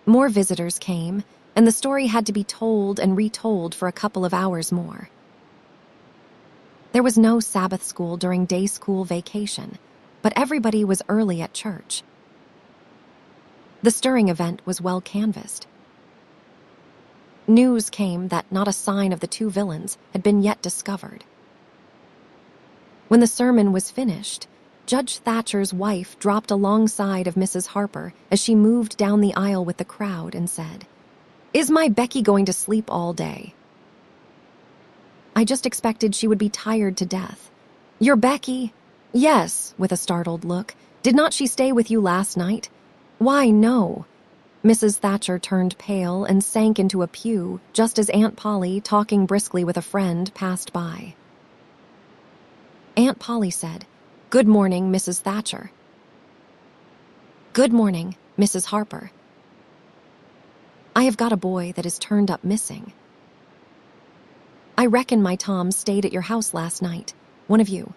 More visitors came, and the story had to be told and retold for a couple of hours more. There was no Sabbath school during day school vacation, but everybody was early at church. The stirring event was well canvassed. News came that not a sign of the 2 villains had been yet discovered. When the sermon was finished, Judge Thatcher's wife dropped alongside of Mrs. Harper as she moved down the aisle with the crowd and said, "Is my Becky going to sleep all day? I just expected she would be tired to death. Your Becky?" "Yes," with a startled look. "Did not she stay with you last night?" "Why, no." Mrs. Thatcher turned pale and sank into a pew just as Aunt Polly, talking briskly with a friend, passed by. Aunt Polly said, "Good morning, Mrs. Thatcher." "Good morning, Mrs. Harper. I have got a boy that is turned up missing. I reckon my Tom stayed at your house last night, one of you.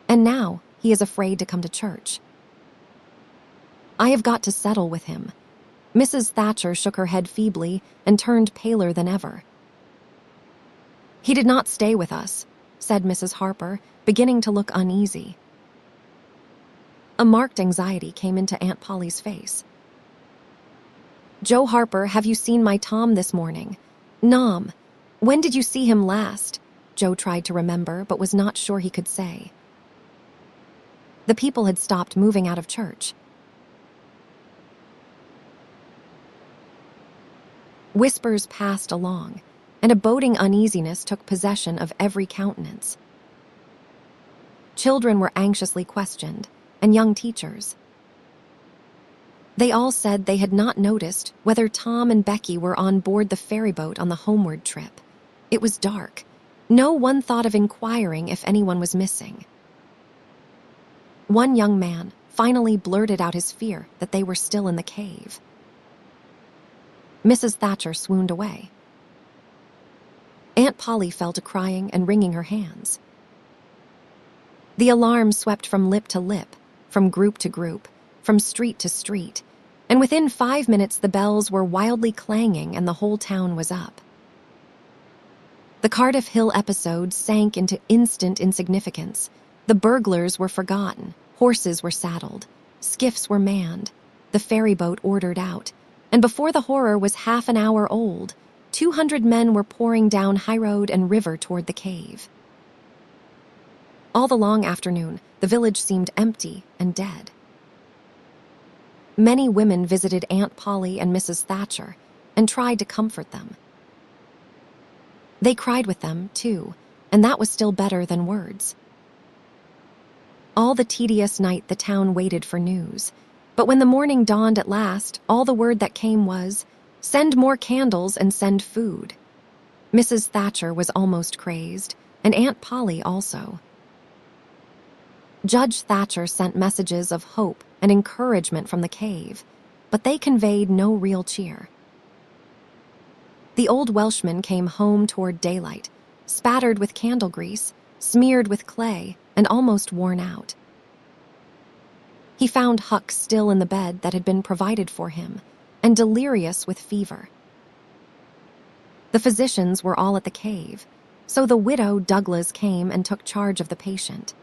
And now he is afraid to come to church. I have got to settle with him." Mrs. Thatcher shook her head feebly and turned paler than ever. "He did not stay with us," said Mrs. Harper, beginning to look uneasy. A marked anxiety came into Aunt Polly's face. "Joe Harper, have you seen my Tom this morning?" "Nom. When did you see him last?" Joe tried to remember, but was not sure he could say. The people had stopped moving out of church. Whispers passed along, and a boding uneasiness took possession of every countenance. Children were anxiously questioned, and young teachers. They all said they had not noticed whether Tom and Becky were on board the ferryboat on the homeward trip. It was dark. No one thought of inquiring if anyone was missing. One young man finally blurted out his fear that they were still in the cave. Mrs. Thatcher swooned away. Aunt Polly fell to crying and wringing her hands. The alarm swept from lip to lip, from group to group, from street to street, and within 5 minutes the bells were wildly clanging and the whole town was up. The Cardiff Hill episode sank into instant insignificance. The burglars were forgotten, horses were saddled, skiffs were manned, the ferryboat ordered out, and before the horror was half an hour old, 200 men were pouring down high road and river toward the cave. All the long afternoon, the village seemed empty and dead. Many women visited Aunt Polly and Mrs. Thatcher and tried to comfort them. They cried with them, too, and that was still better than words. All the tedious night the town waited for news, but when the morning dawned at last, all the word that came was, "Send more candles and send food." Mrs. Thatcher was almost crazed, and Aunt Polly also. Judge Thatcher sent messages of hope and encouragement from the cave, but they conveyed no real cheer. The old Welshman came home toward daylight, spattered with candle grease, smeared with clay, and almost worn out. He found Huck still in the bed that had been provided for him, and delirious with fever. The physicians were all at the cave, so the widow Douglas came and took charge of the patient.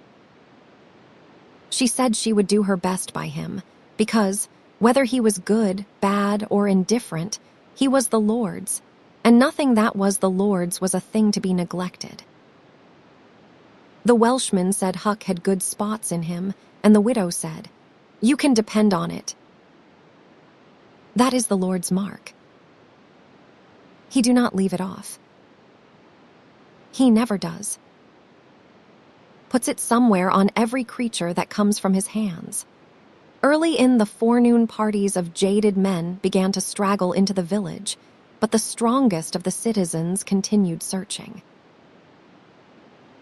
She said she would do her best by him, because, whether he was good, bad, or indifferent, he was the Lord's, and nothing that was the Lord's was a thing to be neglected. The Welshman said Huck had good spots in him, and the widow said, "You can depend on it. That is the Lord's mark. He do not leave it off. He never does. Puts it somewhere on every creature that comes from his hands." Early in the forenoon, parties of jaded men began to straggle into the village, but the strongest of the citizens continued searching.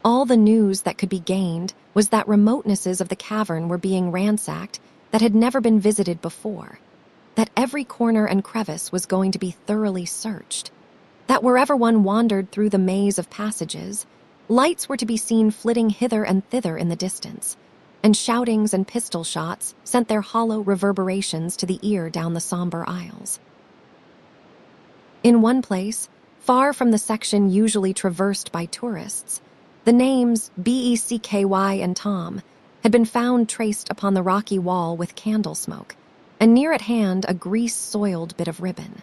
All the news that could be gained was that remotenesses of the cavern were being ransacked that had never been visited before, that every corner and crevice was going to be thoroughly searched, that wherever one wandered through the maze of passages, lights were to be seen flitting hither and thither in the distance, and shoutings and pistol shots sent their hollow reverberations to the ear down the somber aisles. In one place, far from the section usually traversed by tourists, the names Becky and Tom had been found traced upon the rocky wall with candle smoke, and near at hand a grease-soiled bit of ribbon.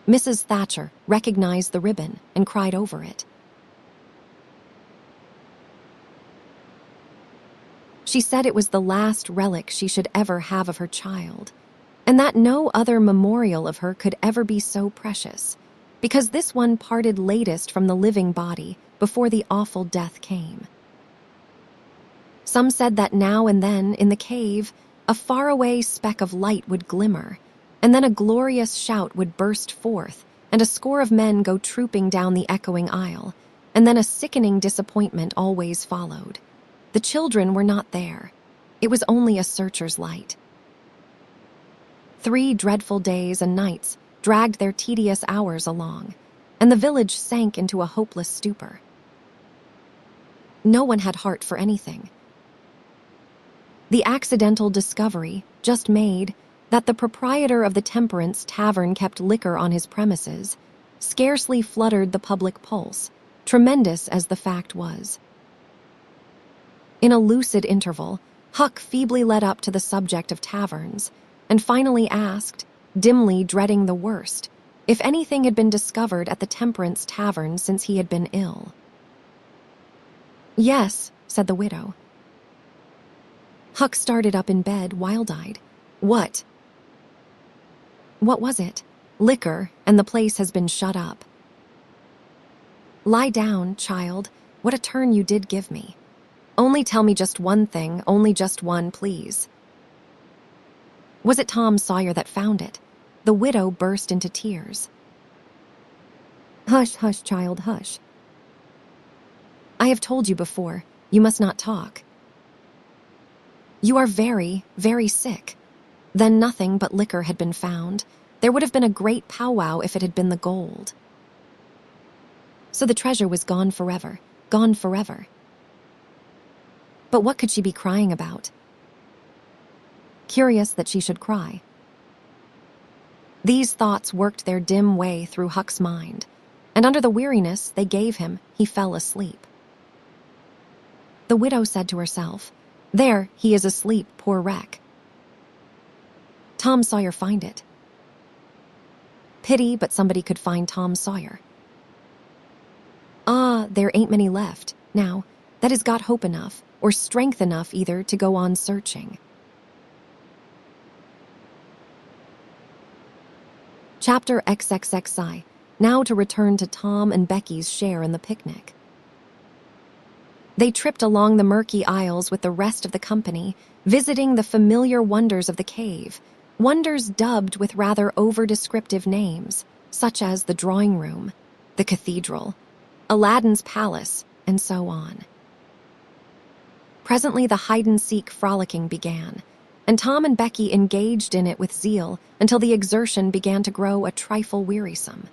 Mrs. Thatcher recognized the ribbon and cried over it. She said it was the last relic she should ever have of her child, and that no other memorial of her could ever be so precious, because this one parted latest from the living body before the awful death came. Some said that now and then, in the cave, a faraway speck of light would glimmer, and then a glorious shout would burst forth, and a score of men go trooping down the echoing aisle, and then a sickening disappointment always followed. The children were not there. It was only a searcher's light. 3 dreadful days and nights dragged their tedious hours along, and the village sank into a hopeless stupor. No one had heart for anything. The accidental discovery, just made, that the proprietor of the Temperance Tavern kept liquor on his premises, scarcely fluttered the public pulse, tremendous as the fact was. In a lucid interval, Huck feebly led up to the subject of taverns, and finally asked, dimly dreading the worst, if anything had been discovered at the Temperance Tavern since he had been ill. "Yes," said the widow. Huck started up in bed, wild-eyed. "What?" "What was it?" "Liquor, and the place has been shut up." "Lie down, child. What a turn you did give me. Only tell me just one thing, only just one, please." "Was it Tom Sawyer that found it?" The widow burst into tears. "Hush, hush, child, hush. I have told you before, you must not talk. You are very, very sick. Then nothing but liquor had been found. There would have been a great powwow if it had been the gold. So the treasure was gone forever, gone forever. But what could she be crying about? Curious that she should cry. These thoughts worked their dim way through Huck's mind, and under the weariness they gave him, he fell asleep. The widow said to herself, "There, he is asleep, poor wreck. Tom Sawyer find it. Pity, but somebody could find Tom Sawyer. Ah, there ain't many left. Now, that has got hope enough or strength enough either to go on searching. Chapter XXXI. Now to return to Tom and Becky's share in the picnic. They tripped along the murky aisles with the rest of the company, visiting the familiar wonders of the cave, wonders dubbed with rather over-descriptive names, such as the drawing room, the cathedral, Aladdin's palace, and so on. Presently the hide-and-seek frolicking began, and Tom and Becky engaged in it with zeal until the exertion began to grow a trifle wearisome.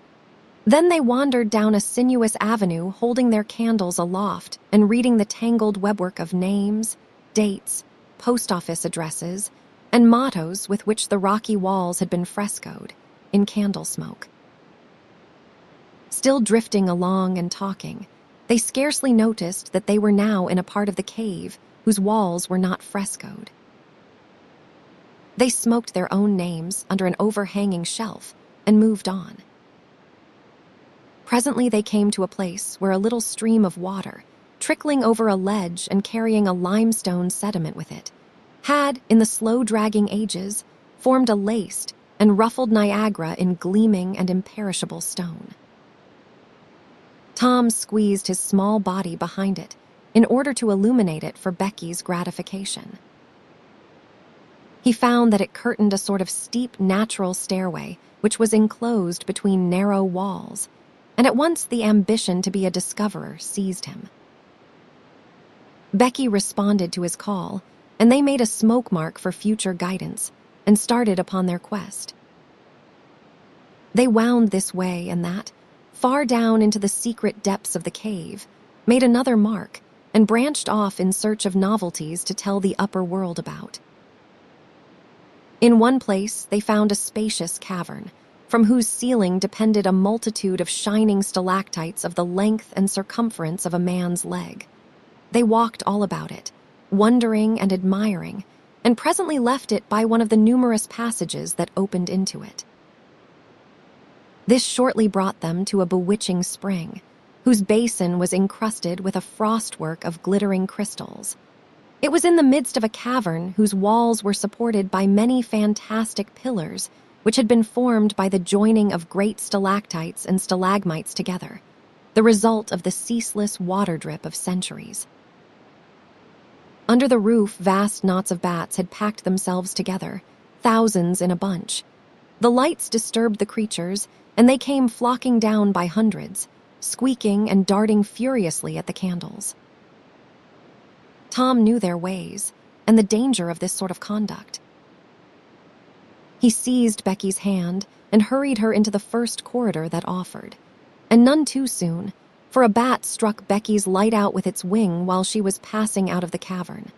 Then they wandered down a sinuous avenue holding their candles aloft and reading the tangled webwork of names, dates, post office addresses, and mottos with which the rocky walls had been frescoed in candle smoke. Still drifting along and talking, they scarcely noticed that they were now in a part of the cave whose walls were not frescoed. They smoked their own names under an overhanging shelf and moved on. Presently they came to a place where a little stream of water, trickling over a ledge and carrying a limestone sediment with it, had, in the slow-dragging ages, formed a laced and ruffled Niagara in gleaming and imperishable stone. Tom squeezed his small body behind it in order to illuminate it for Becky's gratification. He found that it curtained a sort of steep natural stairway which was enclosed between narrow walls, and at once the ambition to be a discoverer seized him. Becky responded to his call, and they made a smoke mark for future guidance and started upon their quest. They wound this way and that, far down into the secret depths of the cave, made another mark, and branched off in search of novelties to tell the upper world about. In one place they found a spacious cavern, from whose ceiling depended a multitude of shining stalactites of the length and circumference of a man's leg. They walked all about it, wondering and admiring, and presently left it by one of the numerous passages that opened into it. This shortly brought them to a bewitching spring, whose basin was encrusted with a frostwork of glittering crystals. It was in the midst of a cavern whose walls were supported by many fantastic pillars which had been formed by the joining of great stalactites and stalagmites together, the result of the ceaseless water drip of centuries. Under the roof, vast knots of bats had packed themselves together, thousands in a bunch. The lights disturbed the creatures, and they came flocking down by hundreds, squeaking and darting furiously at the candles. Tom knew their ways and the danger of this sort of conduct. He seized Becky's hand and hurried her into the first corridor that offered, and none too soon, for a bat struck Becky's light out with its wing while she was passing out of the cavern.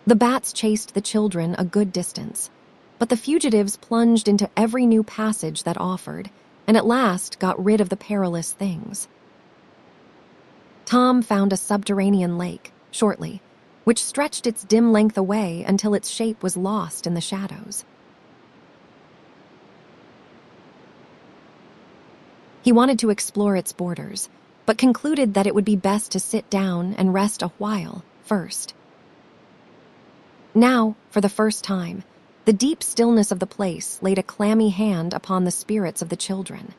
The bats chased the children a good distance, but the fugitives plunged into every new passage that offered, and at last got rid of the perilous things. Tom found a subterranean lake, shortly, which stretched its dim length away until its shape was lost in the shadows. He wanted to explore its borders, but concluded that it would be best to sit down and rest a while first. Now, for the first time, the deep stillness of the place laid a clammy hand upon the spirits of the children.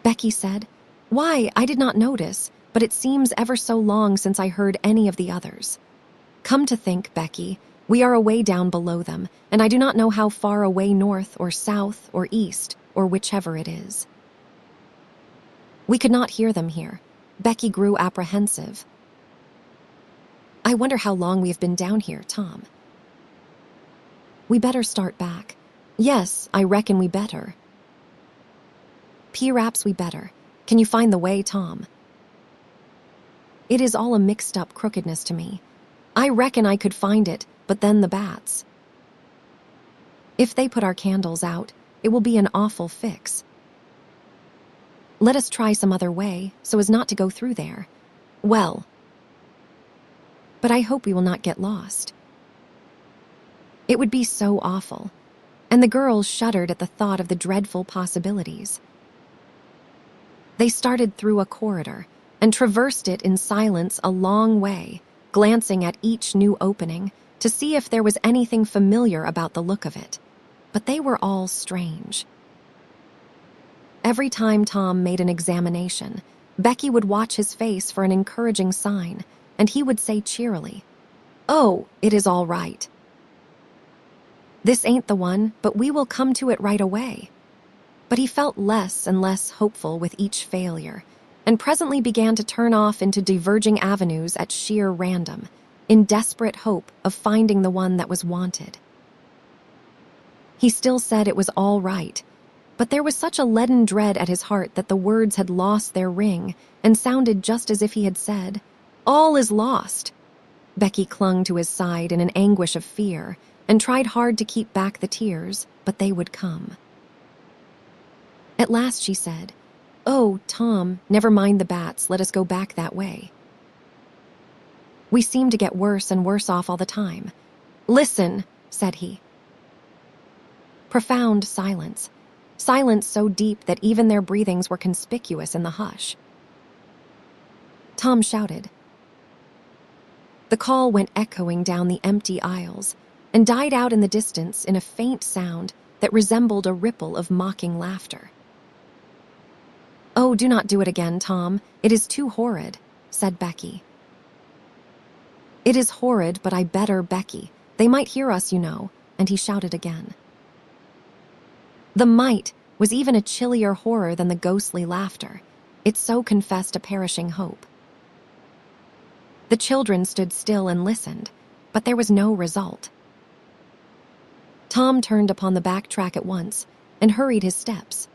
Becky said, "Why, I did not notice, but it seems ever so long since I heard any of the others. Come to think, Becky, we are away down below them, and I do not know how far away north or south or east or whichever it is." We could not hear them here. Becky grew apprehensive. "I wonder how long we have been down here, Tom." "We better start back." "Yes, I reckon we better." "P'raps we better. Can you find the way, Tom?" "It is all a mixed-up crookedness to me. I reckon I could find it, but then the bats. If they put our candles out, it will be an awful fix. Let us try some other way, so as not to go through there." "Well, but I hope we will not get lost." It would be so awful, and the girls shuddered at the thought of the dreadful possibilities. They started through a corridor, and traversed it in silence a long way, glancing at each new opening to see if there was anything familiar about the look of it. But they were all strange. Every time Tom made an examination, Becky would watch his face for an encouraging sign, and he would say cheerily, "Oh, it is all right. This ain't the one, but we will come to it right away." But he felt less and less hopeful with each failure, and presently began to turn off into diverging avenues at sheer random, in desperate hope of finding the one that was wanted. He still said it was all right, but there was such a leaden dread at his heart that the words had lost their ring and sounded just as if he had said, "All is lost." Becky clung to his side in an anguish of fear and tried hard to keep back the tears, but they would come. At last she said, "Oh, Tom, never mind the bats, let us go back that way. We seem to get worse and worse off all the time." "Listen," said he. Profound silence. Silence so deep that even their breathings were conspicuous in the hush. Tom shouted. The call went echoing down the empty aisles and died out in the distance in a faint sound that resembled a ripple of mocking laughter. "Oh, do not do it again, Tom. It is too horrid," said Becky. "It is horrid, but I better, Becky. They might hear us, you know," and he shouted again. The might was even a chillier horror than the ghostly laughter. It so confessed a perishing hope. The children stood still and listened, but there was no result. Tom turned upon the back track at once and hurried his steps.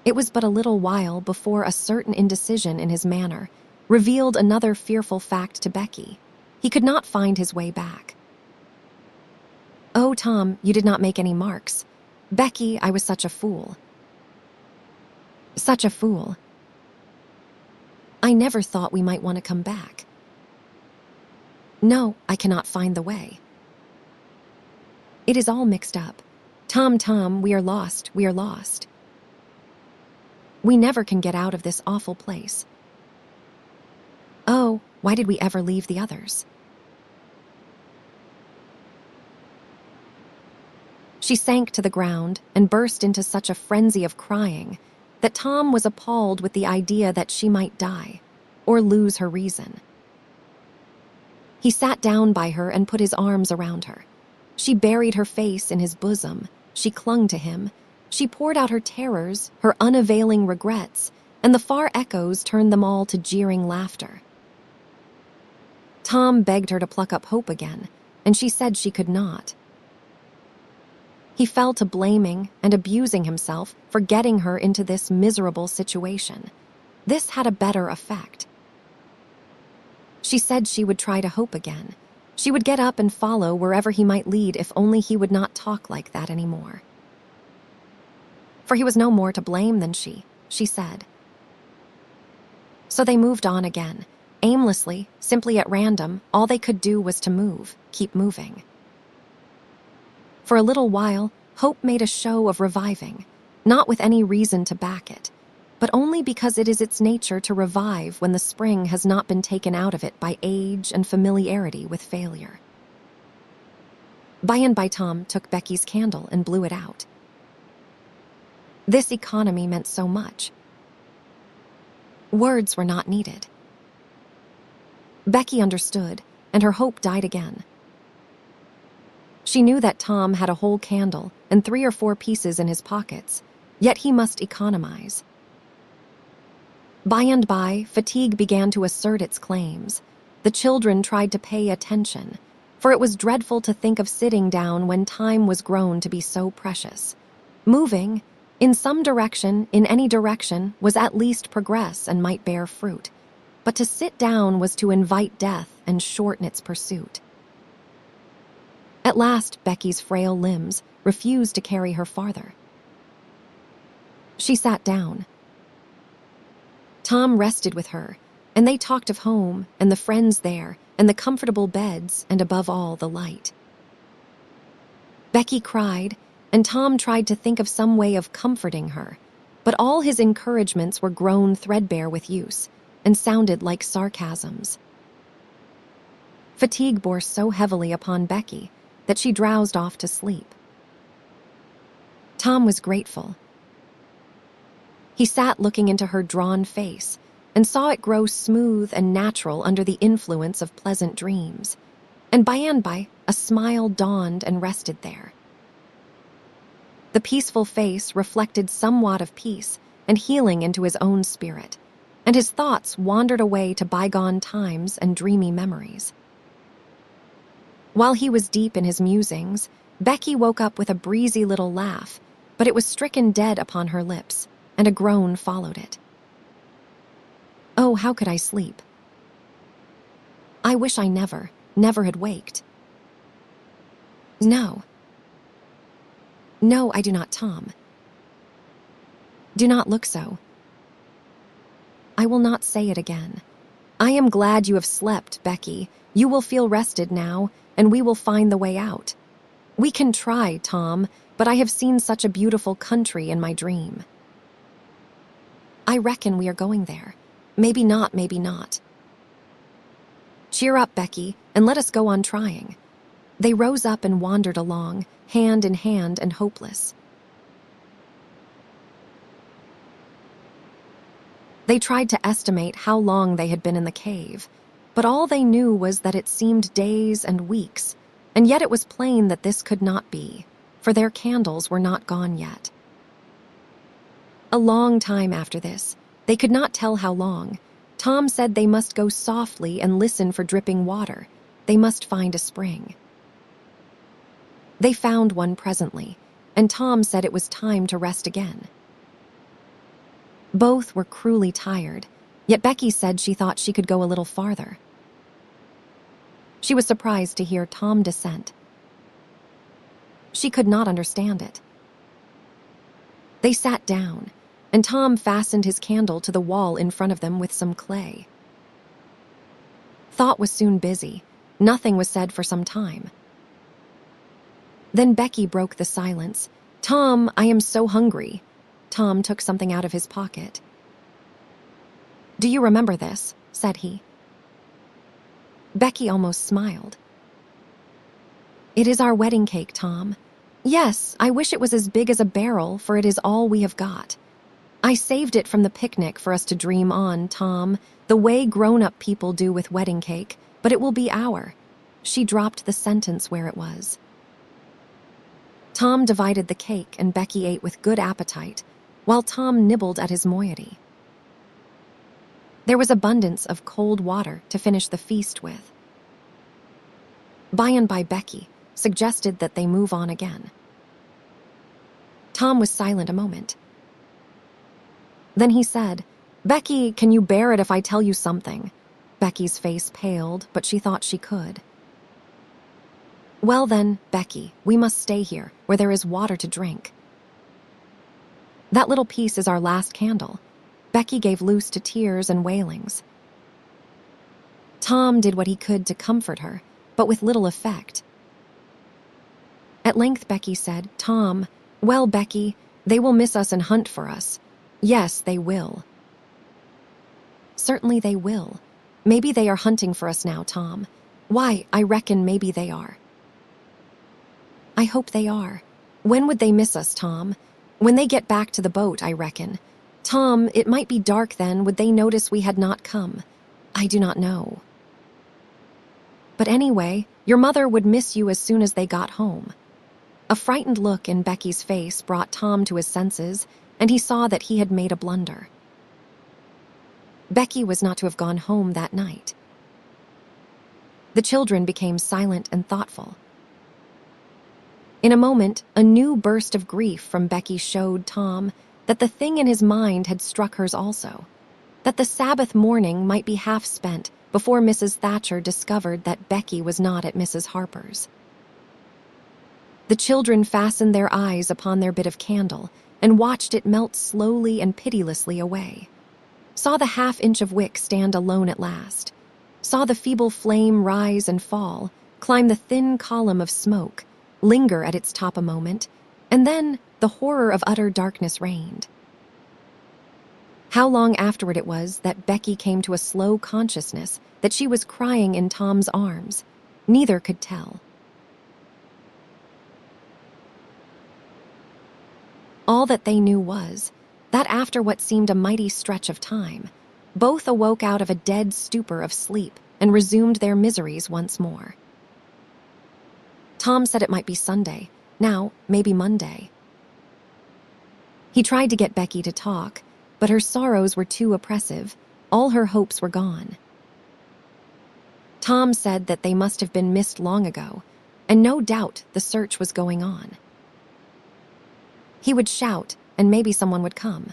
It was but a little while before a certain indecision in his manner revealed another fearful fact to Becky. He could not find his way back. "Oh, Tom, you did not make any marks. Becky, I was such a fool. Such a fool. I never thought we might want to come back. No, I cannot find the way. It is all mixed up. Tom, Tom, we are lost, we are lost. We never can get out of this awful place. Oh, why did we ever leave the others?" She sank to the ground and burst into such a frenzy of crying that Tom was appalled with the idea that she might die or lose her reason. He sat down by her and put his arms around her. She buried her face in his bosom. She clung to him. She poured out her terrors, her unavailing regrets, and the far echoes turned them all to jeering laughter. Tom begged her to pluck up hope again, and she said she could not. He fell to blaming and abusing himself for getting her into this miserable situation. This had a better effect. She said she would try to hope again. She would get up and follow wherever he might lead if only he would not talk like that anymore. For he was no more to blame than she said. So they moved on again. Aimlessly, simply at random, all they could do was to move, keep moving. For a little while, hope made a show of reviving, not with any reason to back it, but only because it is its nature to revive when the spring has not been taken out of it by age and familiarity with failure. By and by, Tom took Becky's candle and blew it out. This economy meant so much. Words were not needed. Becky understood, and her hope died again. She knew that Tom had a whole candle and 3 or 4 pieces in his pockets, yet he must economize. By and by, fatigue began to assert its claims. The children tried to pay attention, for it was dreadful to think of sitting down when time was grown to be so precious. Moving, in some direction, in any direction, was at least progress and might bear fruit. But to sit down was to invite death and shorten its pursuit. At last, Becky's frail limbs refused to carry her farther. She sat down. Tom rested with her, and they talked of home and the friends there and the comfortable beds and, above all, the light. Becky cried, and Tom tried to think of some way of comforting her, But all his encouragements were grown threadbare with use and sounded like sarcasms. Fatigue bore so heavily upon Becky that she drowsed off to sleep. Tom was grateful. He sat looking into her drawn face and saw it grow smooth and natural under the influence of pleasant dreams, and by a smile dawned and rested there. The peaceful face reflected somewhat of peace and healing into his own spirit, and his thoughts wandered away to bygone times and dreamy memories. While he was deep in his musings, Becky woke up with a breezy little laugh, but it was stricken dead upon her lips, and a groan followed it. Oh, how could I sleep? I wish I never had waked. No, I do not, Tom. Do not look so. I will not say it again. I am glad you have slept, Becky. You will feel rested now, and we will find the way out. We can try, Tom, but I have seen such a beautiful country in my dream. I reckon we are going there. Maybe not, maybe not. Cheer up, Becky, and let us go on trying. They rose up and wandered along, hand in hand and hopeless. They tried to estimate how long they had been in the cave, but all they knew was that it seemed days and weeks, and yet it was plain that this could not be, for their candles were not gone yet. A long time after this, they could not tell how long, Tom said they must go softly and listen for dripping water. They must find a spring. They found one presently, and Tom said it was time to rest again. Both were cruelly tired, yet Becky said she thought she could go a little farther. She was surprised to hear Tom dissent. She could not understand it. They sat down, and Tom fastened his candle to the wall in front of them with some clay. Thought was soon busy. Nothing was said for some time. Then Becky broke the silence. Tom, I am so hungry. Tom took something out of his pocket. Do you remember this? Said he. Becky almost smiled. It is our wedding cake, Tom. Yes, I wish it was as big as a barrel, for it is all we have got. I saved it from the picnic for us to dream on, Tom, the way grown-up people do with wedding cake, but it will be our. She dropped the sentence where it was. Tom divided the cake and Becky ate with good appetite, while Tom nibbled at his moiety. There was abundance of cold water to finish the feast with. By and by Becky suggested that they move on again. Tom was silent a moment. Then he said, Becky, can you bear it if I tell you something? Becky's face paled, but she thought she could. Well then, Becky, we must stay here, where there is water to drink. That little piece is our last candle. Becky gave loose to tears and wailings. Tom did what he could to comfort her, but with little effect. At length Becky said, Tom, well, Becky, they will miss us and hunt for us. Yes, they will. Certainly they will. Maybe they are hunting for us now, Tom. Why, I reckon maybe they are. I hope they are. When would they miss us, Tom? When they get back to the boat, I reckon. Tom, it might be dark then. Would they notice we had not come? I do not know. But anyway, your mother would miss you as soon as they got home. A frightened look in Becky's face brought Tom to his senses, and he saw that he had made a blunder. Becky was not to have gone home that night. The children became silent and thoughtful. In a moment, a new burst of grief from Becky showed Tom that the thing in his mind had struck hers also, that the Sabbath morning might be half spent before Mrs. Thatcher discovered that Becky was not at Mrs. Harper's. The children fastened their eyes upon their bit of candle and watched it melt slowly and pitilessly away, saw the half-inch of wick stand alone at last, saw the feeble flame rise and fall, climb the thin column of smoke, linger at its top a moment, and then the horror of utter darkness reigned. How long afterward it was that Becky came to a slow consciousness that she was crying in Tom's arms, neither could tell. All that they knew was that after what seemed a mighty stretch of time, both awoke out of a dead stupor of sleep and resumed their miseries once more. Tom said it might be Sunday, now maybe Monday. He tried to get Becky to talk, but her sorrows were too oppressive. All her hopes were gone. Tom said that they must have been missed long ago, and no doubt the search was going on. He would shout, and maybe someone would come.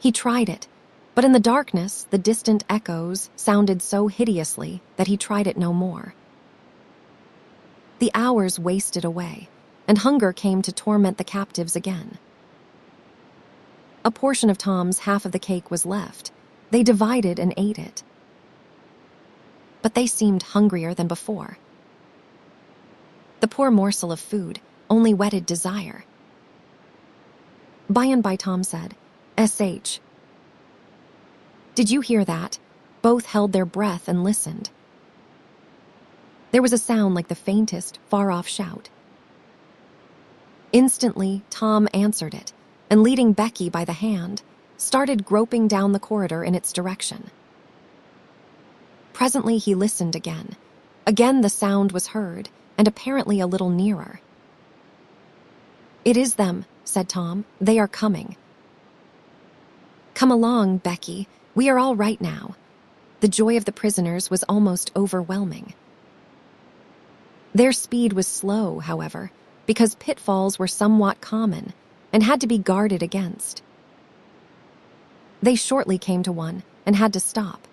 He tried it, but in the darkness, the distant echoes sounded so hideously that he tried it no more. The hours wasted away, and hunger came to torment the captives again. A portion of Tom's half of the cake was left. They divided and ate it. But they seemed hungrier than before. The poor morsel of food only whetted desire. By and by Tom said, "S.H. Did you hear that?" Both held their breath and listened. There was a sound like the faintest, far-off shout. Instantly, Tom answered it, and leading Becky by the hand, started groping down the corridor in its direction. Presently he listened again. Again the sound was heard, and apparently a little nearer. "It is them," said Tom. "They are coming." "Come along, Becky. We are all right now." The joy of the prisoners was almost overwhelming. Their speed was slow, however, because pitfalls were somewhat common and had to be guarded against. They shortly came to one and had to stop.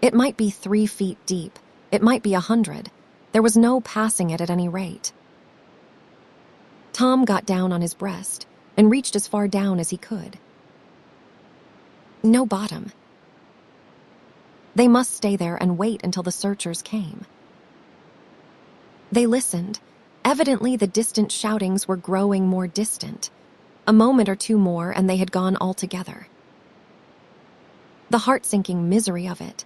It might be 3 feet deep, it might be 100. There was no passing it at any rate. Tom got down on his breast and reached as far down as he could. No bottom. They must stay there and wait until the searchers came. They listened. Evidently, the distant shoutings were growing more distant. A moment or two more, and they had gone altogether. The heart-sinking misery of it.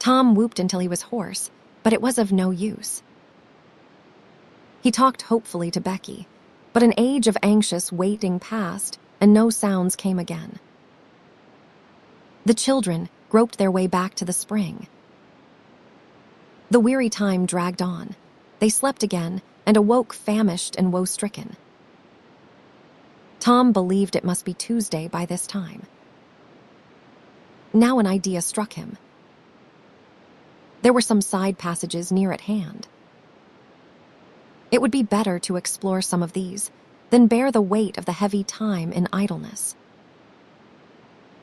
Tom whooped until he was hoarse, but it was of no use. He talked hopefully to Becky, but an age of anxious waiting passed, and no sounds came again. The children groped their way back to the spring. The weary time dragged on. They slept again and awoke famished and woe-stricken. Tom believed it must be Tuesday by this time. Now an idea struck him. There were some side passages near at hand. It would be better to explore some of these than bear the weight of the heavy time in idleness.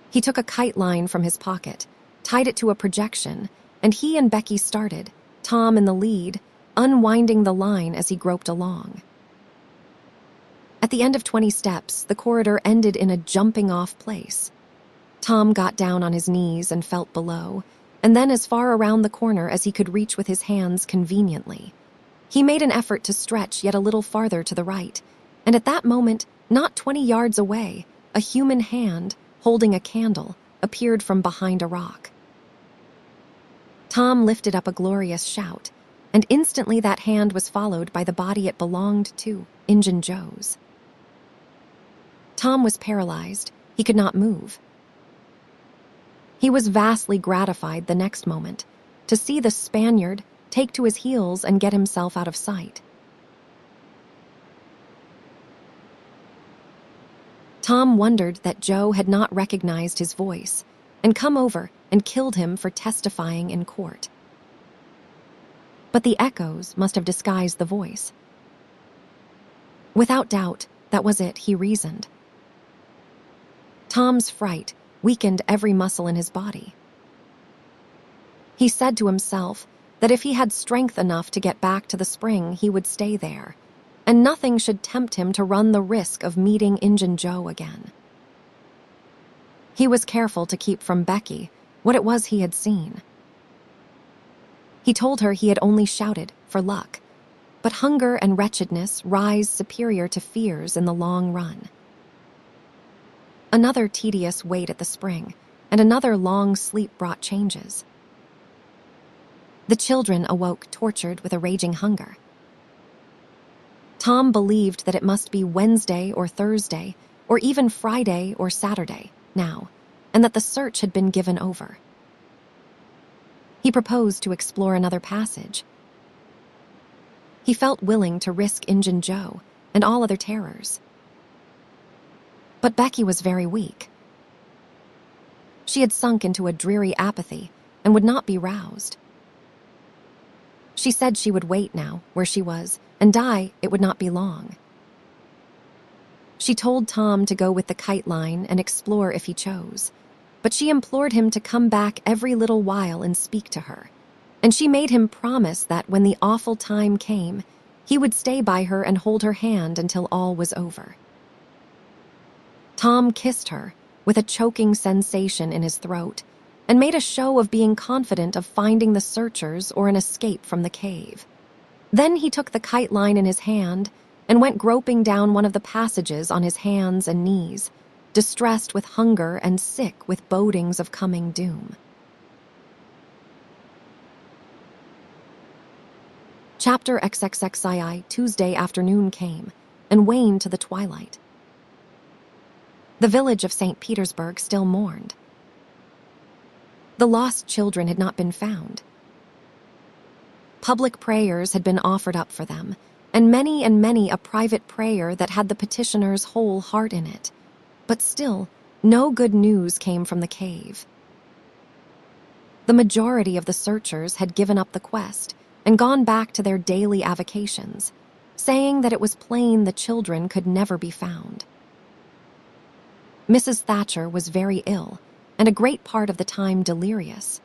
He took a kite line from his pocket, tied it to a projection, and he and Becky started, Tom in the lead, unwinding the line as he groped along. At the end of 20 steps, the corridor ended in a jumping-off place. Tom got down on his knees and felt below, and then as far around the corner as he could reach with his hands conveniently. He made an effort to stretch yet a little farther to the right, and at that moment, not 20 yards away, a human hand, holding a candle, appeared from behind a rock. Tom lifted up a glorious shout, and instantly that hand was followed by the body it belonged to, Injun Joe's. Tom was paralyzed. He could not move. He was vastly gratified the next moment to see the Spaniard take to his heels and get himself out of sight. Tom wondered that Joe had not recognized his voice and come over and killed him for testifying in court. But the echoes must have disguised the voice. Without doubt, that was it, he reasoned. Tom's fright weakened every muscle in his body. He said to himself that if he had strength enough to get back to the spring, he would stay there, and nothing should tempt him to run the risk of meeting Injun Joe again. He was careful to keep from Becky what it was he had seen. He told her he had only shouted for luck, but hunger and wretchedness rise superior to fears in the long run. Another tedious wait at the spring, and another long sleep brought changes. The children awoke tortured with a raging hunger. Tom believed that it must be Wednesday or Thursday, or even Friday or Saturday now, and that the search had been given over. He proposed to explore another passage. He felt willing to risk Injun Joe and all other terrors. But Becky was very weak. She had sunk into a dreary apathy and would not be roused. She said she would wait now, where she was, and die it would not be long. She told Tom to go with the kite line and explore if he chose, but she implored him to come back every little while and speak to her, and she made him promise that when the awful time came, he would stay by her and hold her hand until all was over. Tom kissed her, with a choking sensation in his throat, and made a show of being confident of finding the searchers or an escape from the cave. Then he took the kite line in his hand and went groping down one of the passages on his hands and knees, distressed with hunger and sick with bodings of coming doom. Chapter XXXII. Tuesday afternoon came, and waned to the twilight. The village of St. Petersburg still mourned. The lost children had not been found. Public prayers had been offered up for them, and many a private prayer that had the petitioner's whole heart in it. But still, no good news came from the cave. The majority of the searchers had given up the quest and gone back to their daily avocations, saying that it was plain the children could never be found. Mrs. Thatcher was very ill, and a great part of the time delirious.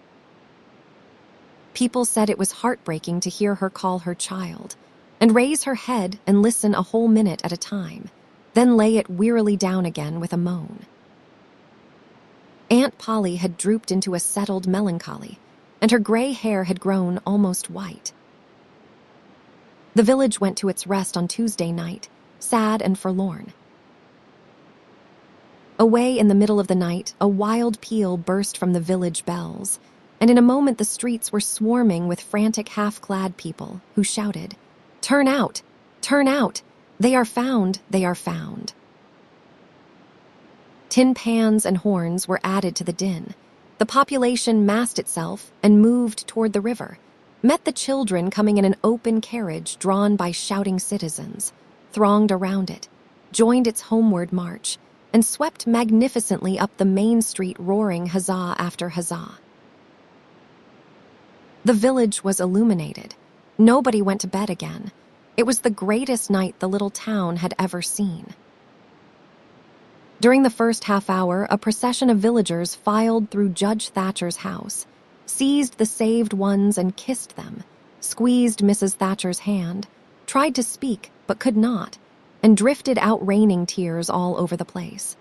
People said it was heartbreaking to hear her call her child, and raise her head and listen a whole minute at a time, then lay it wearily down again with a moan. Aunt Polly had drooped into a settled melancholy, and her gray hair had grown almost white. The village went to its rest on Tuesday night, sad and forlorn. Away in the middle of the night, a wild peal burst from the village bells, and in a moment the streets were swarming with frantic half-clad people who shouted, "Turn out! Turn out! They are found! They are found!" Tin pans and horns were added to the din. The population massed itself and moved toward the river, met the children coming in an open carriage drawn by shouting citizens, thronged around it, joined its homeward march, and swept magnificently up the main street roaring huzzah after huzzah. The village was illuminated. Nobody went to bed again. It was the greatest night the little town had ever seen. During the first half hour, a procession of villagers filed through Judge Thatcher's house, seized the saved ones and kissed them, squeezed Mrs. Thatcher's hand, tried to speak but could not, and drifted out raining tears all over the place.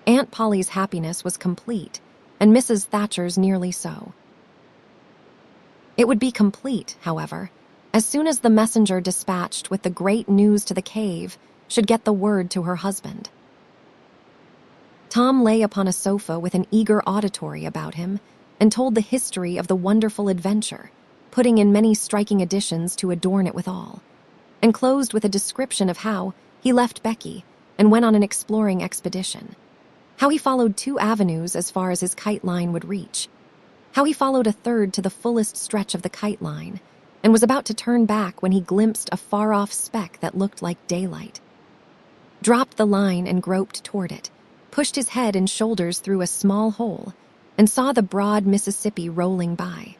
Aunt Polly's happiness was complete, and Mrs. Thatcher's nearly so. It would be complete, however, as soon as the messenger dispatched with the great news to the cave should get the word to her husband. Tom lay upon a sofa with an eager auditory about him and told the history of the wonderful adventure, putting in many striking additions to adorn it withal, and closed with a description of how he left Becky and went on an exploring expedition, how he followed 2 avenues as far as his kite line would reach, how he followed a third to the fullest stretch of the kite line, and was about to turn back when he glimpsed a far-off speck that looked like daylight, dropped the line and groped toward it, pushed his head and shoulders through a small hole, and saw the broad Mississippi rolling by.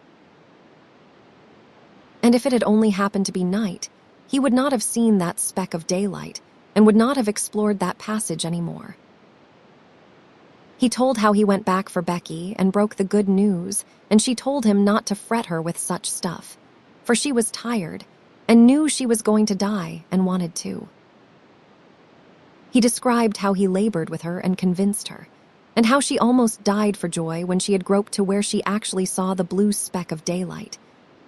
And if it had only happened to be night, he would not have seen that speck of daylight and would not have explored that passage anymore. He told how he went back for Becky and broke the good news, and she told him not to fret her with such stuff, for she was tired and knew she was going to die and wanted to. He described how he labored with her and convinced her, and how she almost died for joy when she had groped to where she actually saw the blue speck of daylight,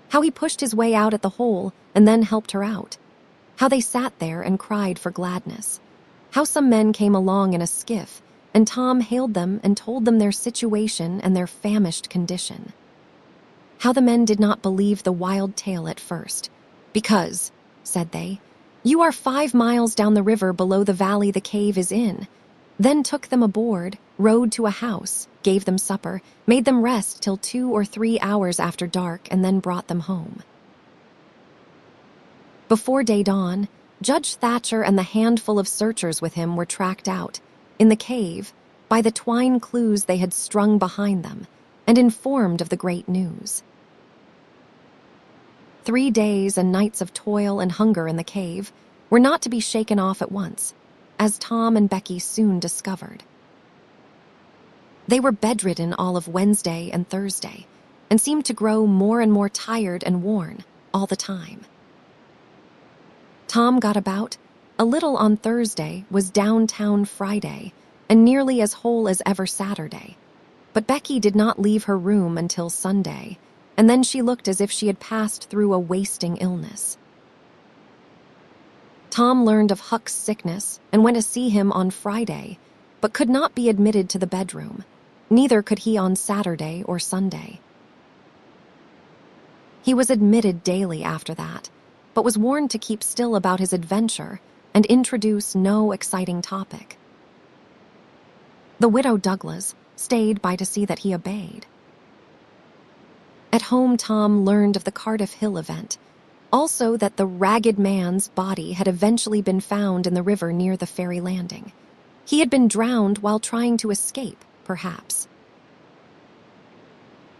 how he pushed his way out at the hole and then helped her out, how they sat there and cried for gladness, How some men came along in a skiff, and Tom hailed them and told them their situation and their famished condition. How the men did not believe the wild tale at first, because, said they, you are 5 miles down the river below the valley the cave is in. Then took them aboard, rowed to a house, gave them supper, made them rest till 2 or 3 hours after dark, and then brought them home. Before day dawn, Judge Thatcher and the handful of searchers with him were tracked out, in the cave, by the twine clues they had strung behind them, and informed of the great news. 3 days and nights of toil and hunger in the cave were not to be shaken off at once, as Tom and Becky soon discovered. They were bedridden all of Wednesday and Thursday, and seemed to grow more and more tired and worn all the time. Tom got about a little on Thursday, was downtown Friday, and nearly as whole as ever Saturday. But Becky did not leave her room until Sunday, and then she looked as if she had passed through a wasting illness. Tom learned of Huck's sickness and went to see him on Friday, but could not be admitted to the bedroom. Neither could he on Saturday or Sunday. He was admitted daily after that, but was warned to keep still about his adventure and introduce no exciting topic. The widow Douglas stayed by to see that he obeyed. At home, Tom learned of the Cardiff Hill event, also that the ragged man's body had eventually been found in the river near the ferry landing. He had been drowned while trying to escape, perhaps.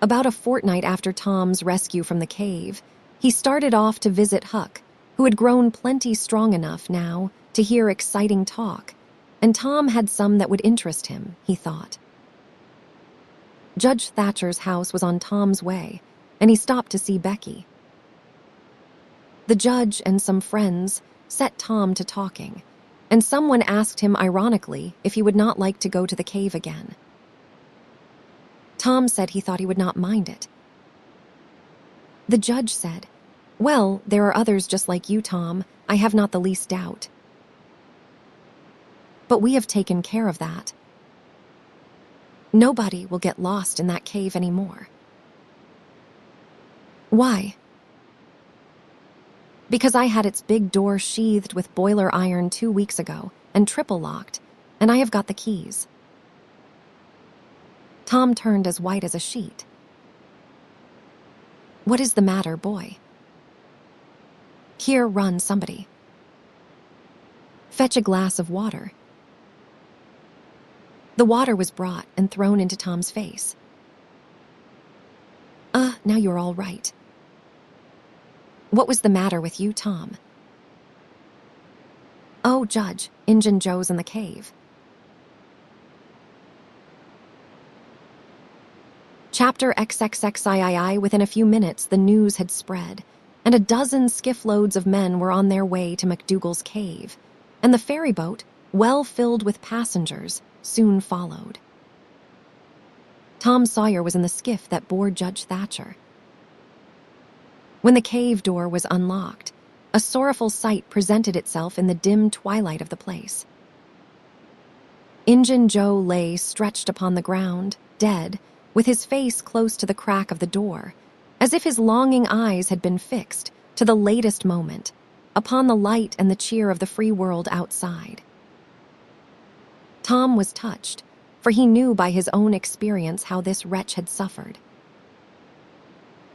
About a fortnight after Tom's rescue from the cave, he started off to visit Huck, who had grown plenty strong enough now to hear exciting talk, and Tom had some that would interest him, he thought. Judge Thatcher's house was on Tom's way, and he stopped to see Becky. The judge and some friends set Tom to talking, and someone asked him ironically if he would not like to go to the cave again. Tom said he thought he would not mind it. The judge said, well, there are others just like you, Tom. I have not the least doubt. But we have taken care of that. Nobody will get lost in that cave anymore. Why? Because I had its big door sheathed with boiler iron 2 weeks ago and triple locked, and I have got the keys. Tom turned as white as a sheet. What is the matter, boy? Here, run, somebody. Fetch a glass of water. The water was brought and thrown into Tom's face. Now you're all right. What was the matter with you, Tom? Oh, Judge, Injun Joe's in the cave. Chapter XXXIII. Within a few minutes, the news had spread, and a dozen skiff-loads of men were on their way to McDougal's cave, and the ferry boat, well filled with passengers, soon followed. Tom Sawyer was in the skiff that bore Judge Thatcher. When the cave door was unlocked, a sorrowful sight presented itself in the dim twilight of the place. Injun Joe lay stretched upon the ground, dead, with his face close to the crack of the door, as if his longing eyes had been fixed, to the latest moment, upon the light and the cheer of the free world outside. Tom was touched, for he knew by his own experience how this wretch had suffered.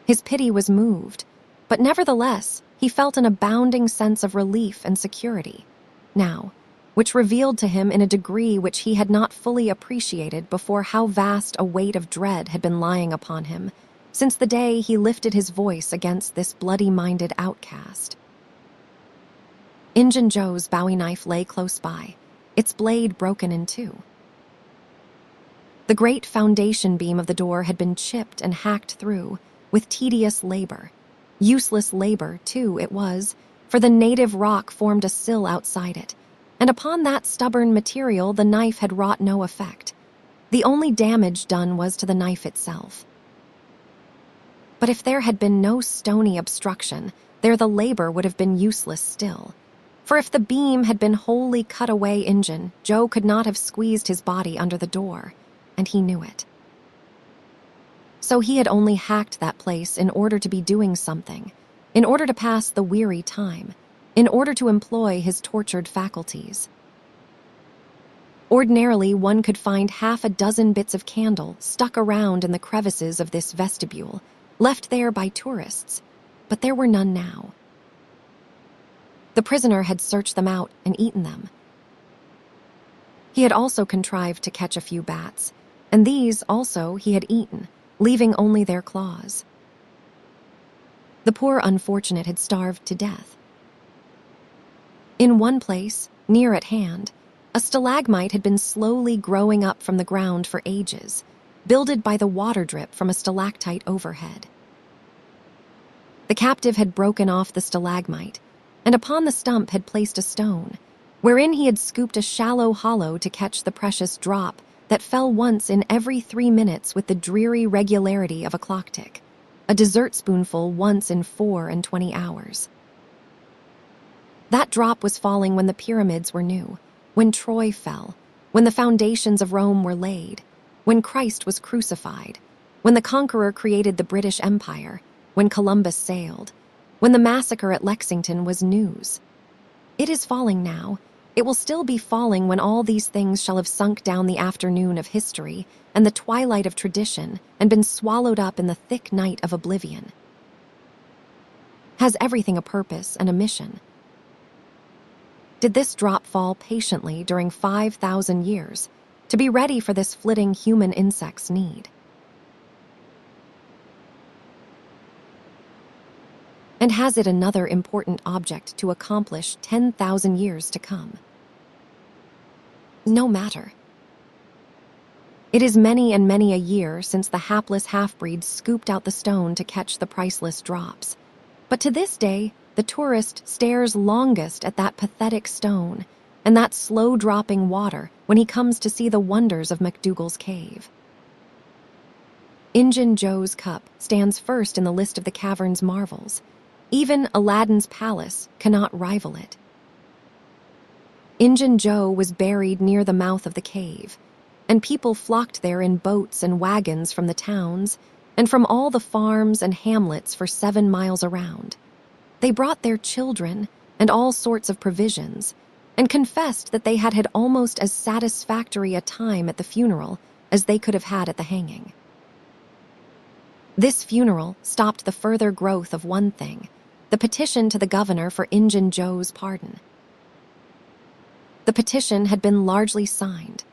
His pity was moved, but nevertheless, he felt an abounding sense of relief and security, now, which revealed to him in a degree which he had not fully appreciated before how vast a weight of dread had been lying upon him since the day he lifted his voice against this bloody-minded outcast. Injun Joe's bowie knife lay close by, its blade broken in two. The great foundation beam of the door had been chipped and hacked through with tedious labor. Useless labor, too, it was, for the native rock formed a sill outside it, and upon that stubborn material the knife had wrought no effect. The only damage done was to the knife itself. But if there had been no stony obstruction, there the labor would have been useless still, For if the beam had been wholly cut away Injun, Joe could not have squeezed his body under the door, and he knew it. So he had only hacked that place in order to be doing something, in order to pass the weary time, in order to employ his tortured faculties. Ordinarily, one could find half a dozen bits of candle stuck around in the crevices of this vestibule, left there by tourists, but there were none now. The prisoner had searched them out and eaten them. He had also contrived to catch a few bats, and these also he had eaten, leaving only their claws. The poor unfortunate had starved to death. In one place, near at hand, a stalagmite had been slowly growing up from the ground for ages, builded by the water drip from a stalactite overhead. The captive had broken off the stalagmite, and upon the stump had placed a stone, wherein he had scooped a shallow hollow to catch the precious drop that fell once in every 3 minutes with the dreary regularity of a clock tick, a dessert spoonful once in 24 hours. That drop was falling when the pyramids were new, when Troy fell, when the foundations of Rome were laid, when Christ was crucified, when the conqueror created the British Empire, when Columbus sailed, when the massacre at Lexington was news. It is falling now. It will still be falling when all these things shall have sunk down the afternoon of history and the twilight of tradition and been swallowed up in the thick night of oblivion. Has everything a purpose and a mission? Did this drop fall patiently during 5,000 years to be ready for this flitting human insect's need? And has it another important object to accomplish 10,000 years to come? No matter. It is many and many a year since the hapless half-breed scooped out the stone to catch the priceless drops. But to this day, the tourist stares longest at that pathetic stone and that slow-dropping water when he comes to see the wonders of MacDougall's cave. Injun Joe's cup stands first in the list of the cavern's marvels. Even Aladdin's palace cannot rival it. Injun Joe was buried near the mouth of the cave, and people flocked there in boats and wagons from the towns and from all the farms and hamlets for 7 miles around. They brought their children and all sorts of provisions, and confessed that they had had almost as satisfactory a time at the funeral as they could have had at the hanging. This funeral stopped the further growth of one thing: the petition to the governor for Injun Joe's pardon. The petition had been largely signed.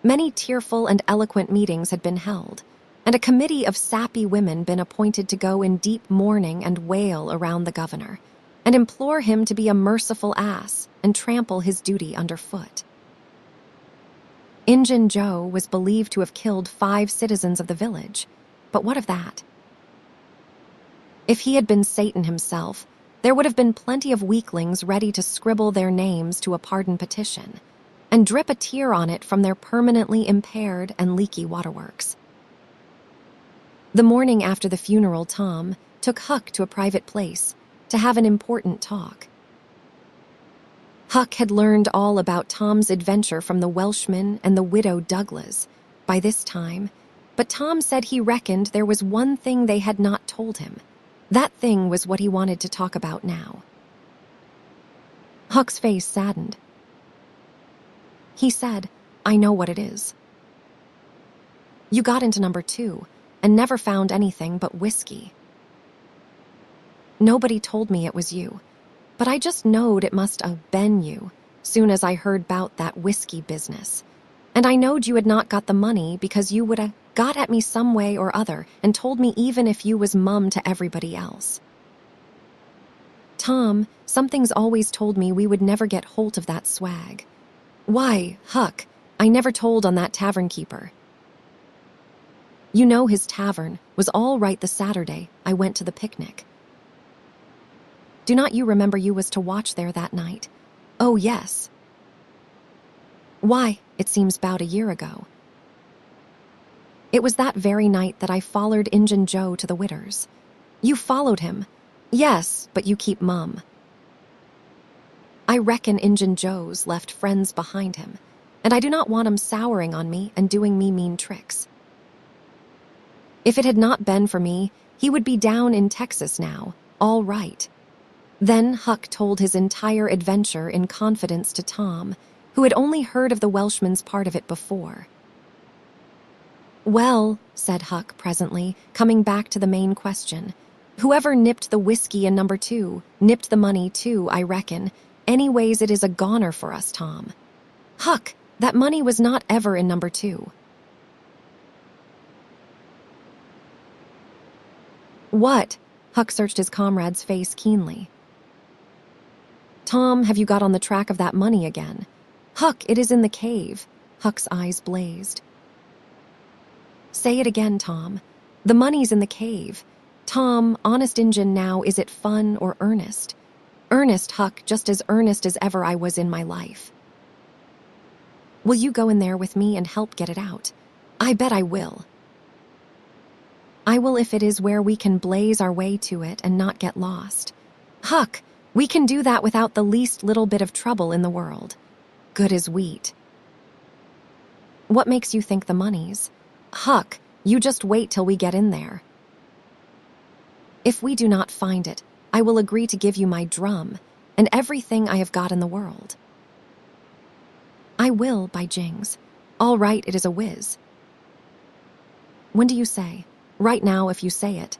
Many tearful and eloquent meetings had been held, and a committee of sappy women been appointed to go in deep mourning and wail around the governor, and implore him to be a merciful ass and trample his duty underfoot. Injun Joe was believed to have killed 5 citizens of the village, but what of that? If he had been Satan himself, there would have been plenty of weaklings ready to scribble their names to a pardon petition and drip a tear on it from their permanently impaired and leaky waterworks. The morning after the funeral, Tom took Huck to a private place to have an important talk. Huck had learned all about Tom's adventure from the Welshman and the widow Douglas by this time, but Tom said he reckoned there was one thing they had not told him. That thing was what he wanted to talk about now. Huck's face saddened. He said, "I know what it is. You got into number 2 and never found anything but whiskey. Nobody told me it was you, but I just knowed it must have been you soon as I heard 'bout that whiskey business. And I knowed you had not got the money because you would have got at me some way or other and told me even if you was mum to everybody else. Tom, something's always told me we would never get holt of that swag. Why, Huck, I never told on that tavern keeper. You know his tavern was all right the Saturday I went to the picnic. Do not you remember you was to watch there that night? Oh, yes. Why, it seems 'bout a year ago. It was that very night that I followed Injun Joe to the Witters. You followed him. Yes, but you keep mum. I reckon Injun Joe's left friends behind him, and I do not want 'em souring on me and doing me mean tricks. If it had not been for me, he would be down in Texas now, all right." Then Huck told his entire adventure in confidence to Tom, who had only heard of the Welshman's part of it before. "Well," said Huck presently, coming back to the main question, "whoever nipped the whiskey in number 2, nipped the money too, I reckon. Anyways, it is a goner for us, Tom." "Huck, that money was not ever in number 2. "What?" Huck searched his comrade's face keenly. "Tom, have you got on the track of that money again?" "Huck, it is in the cave." Huck's eyes blazed. "Say it again, Tom. The money's in the cave. Tom, honest Injun now, is it fun or earnest?" "Earnest, Huck, just as earnest as ever I was in my life." "Will you go in there with me and help get it out?" "I bet I will." "I will if it is where we can blaze our way to it and not get lost." "Huck, we can do that without the least little bit of trouble in the world." "Good as wheat." "What makes you think the money's?" "Huck, you just wait till we get in there. If we do not find it, I will agree to give you my drum and everything I have got in the world." "I will, by jings." "All right, it is a whiz." "When do you say?" "Right now, if you say it."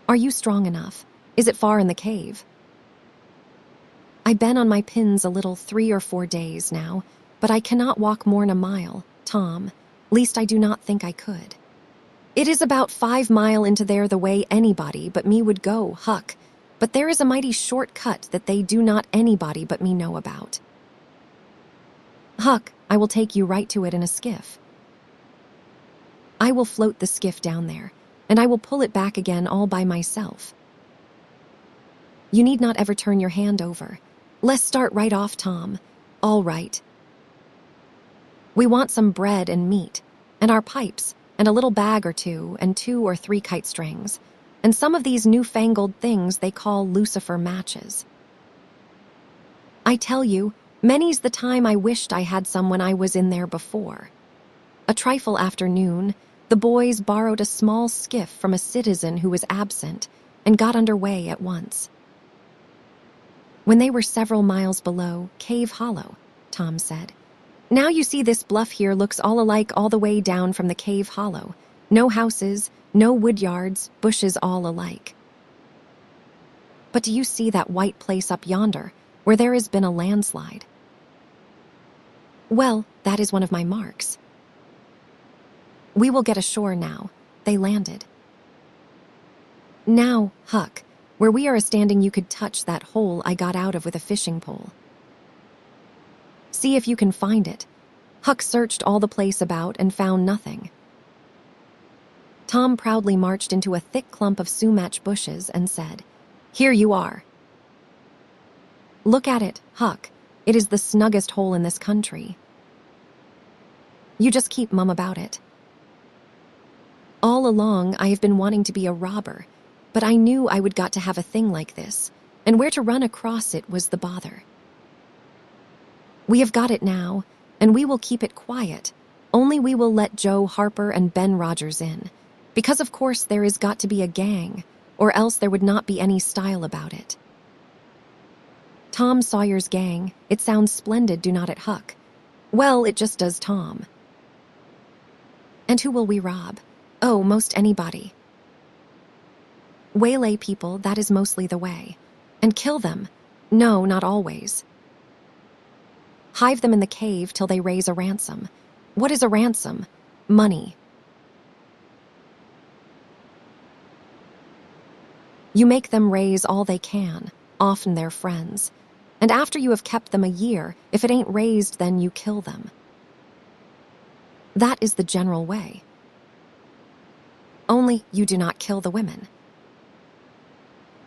"Are you strong enough? Is it far in the cave?" "I been on my pins a little 3 or 4 days now, but I cannot walk more'n a mile, Tom. Least I do not think I could." "It is about 5 mile into there the way anybody but me would go, Huck, but there is a mighty short cut that they do not anybody but me know about." "Huck, I will take you right to it in a skiff." "I will float the skiff down there, and I will pull it back again all by myself. You need not ever turn your hand over. Let's start right off, Tom." "All right." "We want some bread and meat, and our pipes, and a little bag or two, and 2 or 3 kite strings, and some of these newfangled things they call lucifer matches. I tell you, many's the time I wished I had some when I was in there before." A trifle after noon, the boys borrowed a small skiff from a citizen who was absent and got under way at once. When they were several miles below Cave Hollow, Tom said, "Now you see this bluff here looks all alike all the way down from the Cave Hollow. No houses, no wood yards, bushes all alike. But do you see that white place up yonder, where there has been a landslide?" "Well, that is one of my marks." "We will get ashore now." They landed. "Now, Huck, where we are a-standing you could touch that hole I got out of with a fishing pole. See if you can find it." Huck searched all the place about and found nothing. Tom proudly marched into a thick clump of sumac bushes and said, "Here you are. Look at it, Huck. It is the snuggest hole in this country. You just keep mum about it. All along I have been wanting to be a robber, but I knew I would got to have a thing like this, and where to run across it was the bother. We have got it now, and we will keep it quiet, only we will let Joe Harper and Ben Rogers in, because of course there is got to be a gang, or else there would not be any style about it. Tom Sawyer's gang, it sounds splendid, do not it, Huck? Well, it just does, Tom. And who will we rob? Oh, most anybody. Waylay people, that is mostly the way. And kill them? No, not always. Hive them in the cave till they raise a ransom. What is a ransom? Money. You make them raise all they can, often their friends. And after you have kept them a year, if it ain't raised, then you kill them. That is the general way. Only you do not kill the women.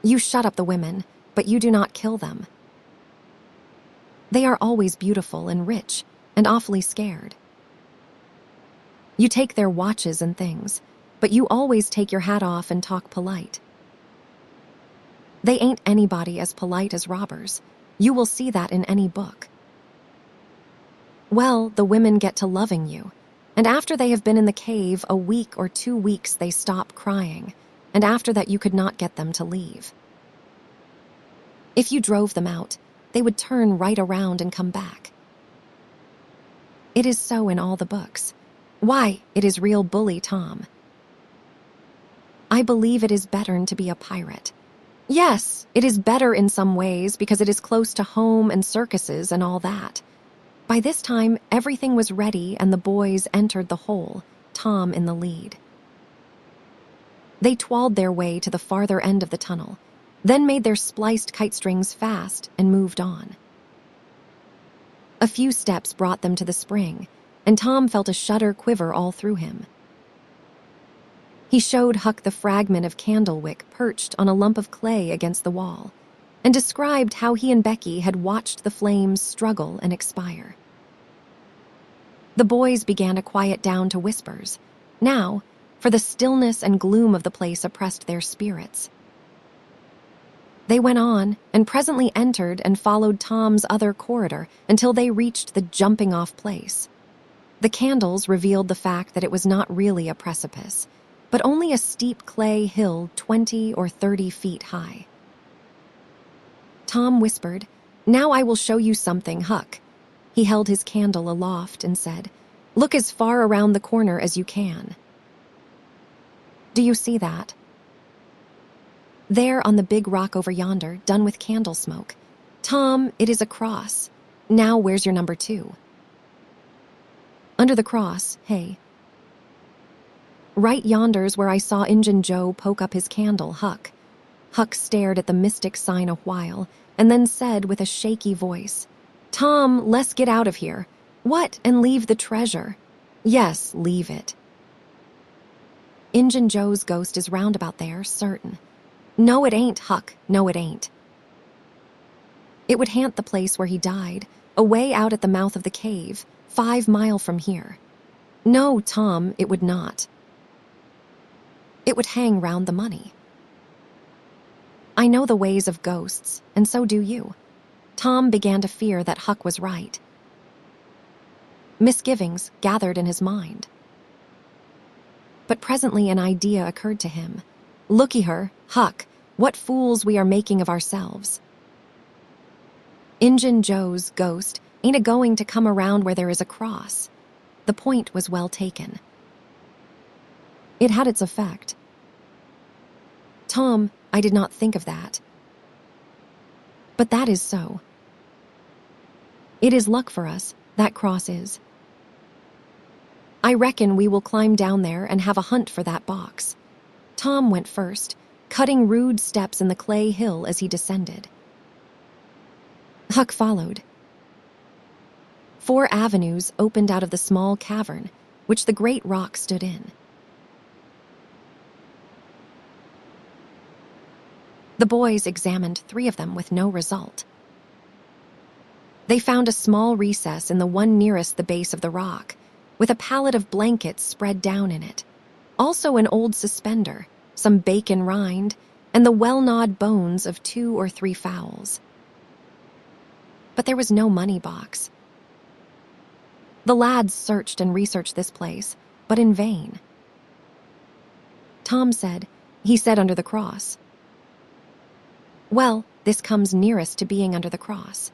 You shut up the women, but you do not kill them. They are always beautiful and rich and awfully scared. You take their watches and things, but you always take your hat off and talk polite. They ain't anybody as polite as robbers. You will see that in any book. Well, the women get to loving you, and after they have been in the cave a week or 2 weeks, they stop crying, and after that you could not get them to leave. If you drove them out, they would turn right around and come back. It is so in all the books. Why, it is real bully Tom. I believe it is better to be a pirate. Yes, it is better in some ways because it is close to home and circuses and all that. By this time, everything was ready and the boys entered the hole, Tom in the lead. They twirled their way to the farther end of the tunnel, then made their spliced kite strings fast and moved on. A few steps brought them to the spring, and Tom felt a shudder quiver all through him. He showed Huck the fragment of candlewick perched on a lump of clay against the wall, and described how he and Becky had watched the flames struggle and expire. The boys began to quiet down to whispers, now, for the stillness and gloom of the place oppressed their spirits. They went on and presently entered and followed Tom's other corridor until they reached the jumping-off place. The candles revealed the fact that it was not really a precipice, but only a steep clay hill 20 or 30 feet high. Tom whispered, "Now I will show you something, Huck." He held his candle aloft and said, "Look as far around the corner as you can." Do you see that? There on the big rock over yonder, done with candle smoke. Tom, it is a cross. Now where's your number 2? Under the cross, hey. Right yonder's where I saw Injun Joe poke up his candle, Huck. Huck stared at the mystic sign a while, and then said with a shaky voice, "Tom, let's get out of here. What, and leave the treasure?" "Yes, leave it." Injun Joe's ghost is round about there, certain. "No, it ain't, Huck. No, it ain't. It would haunt the place where he died, away out at the mouth of the cave, 5 mile from here. No, Tom, it would not. It would hang round the money. I know the ways of ghosts, and so do you." Tom began to fear that Huck was right. Misgivings gathered in his mind. But presently an idea occurred to him. "Looky her, Huck, what fools we are making of ourselves. Injun Joe's ghost ain't a-going to come around where there is a cross." The point was well taken. It had its effect. "Tom, I did not think of that. But that is so. It is luck for us, that cross is. I reckon we will climb down there and have a hunt for that box." Tom went first, cutting rude steps in the clay hill as he descended. Huck followed. 4 avenues opened out of the small cavern, which the great rock stood in. The boys examined 3 of them with no result. They found a small recess in the one nearest the base of the rock, with a pallet of blankets spread down in it, also an old suspender, some bacon rind, and the well-gnawed bones of 2 or 3 fowls. But there was no money box. The lads searched and researched this place, but in vain. Tom said, "He said under the cross." Well, this comes nearest to being under the cross.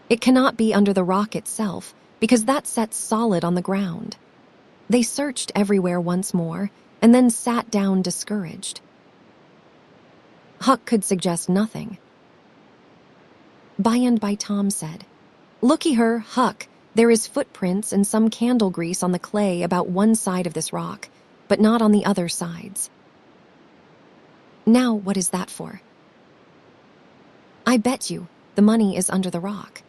It cannot be under the rock itself, because that sets solid on the ground. They searched everywhere once more, and then sat down discouraged. Huck could suggest nothing. By and by Tom said, "Looky her, Huck, there is footprints and some candle grease on the clay about one side of this rock, but not on the other sides." Now what is that for? I bet you the money is under the rock.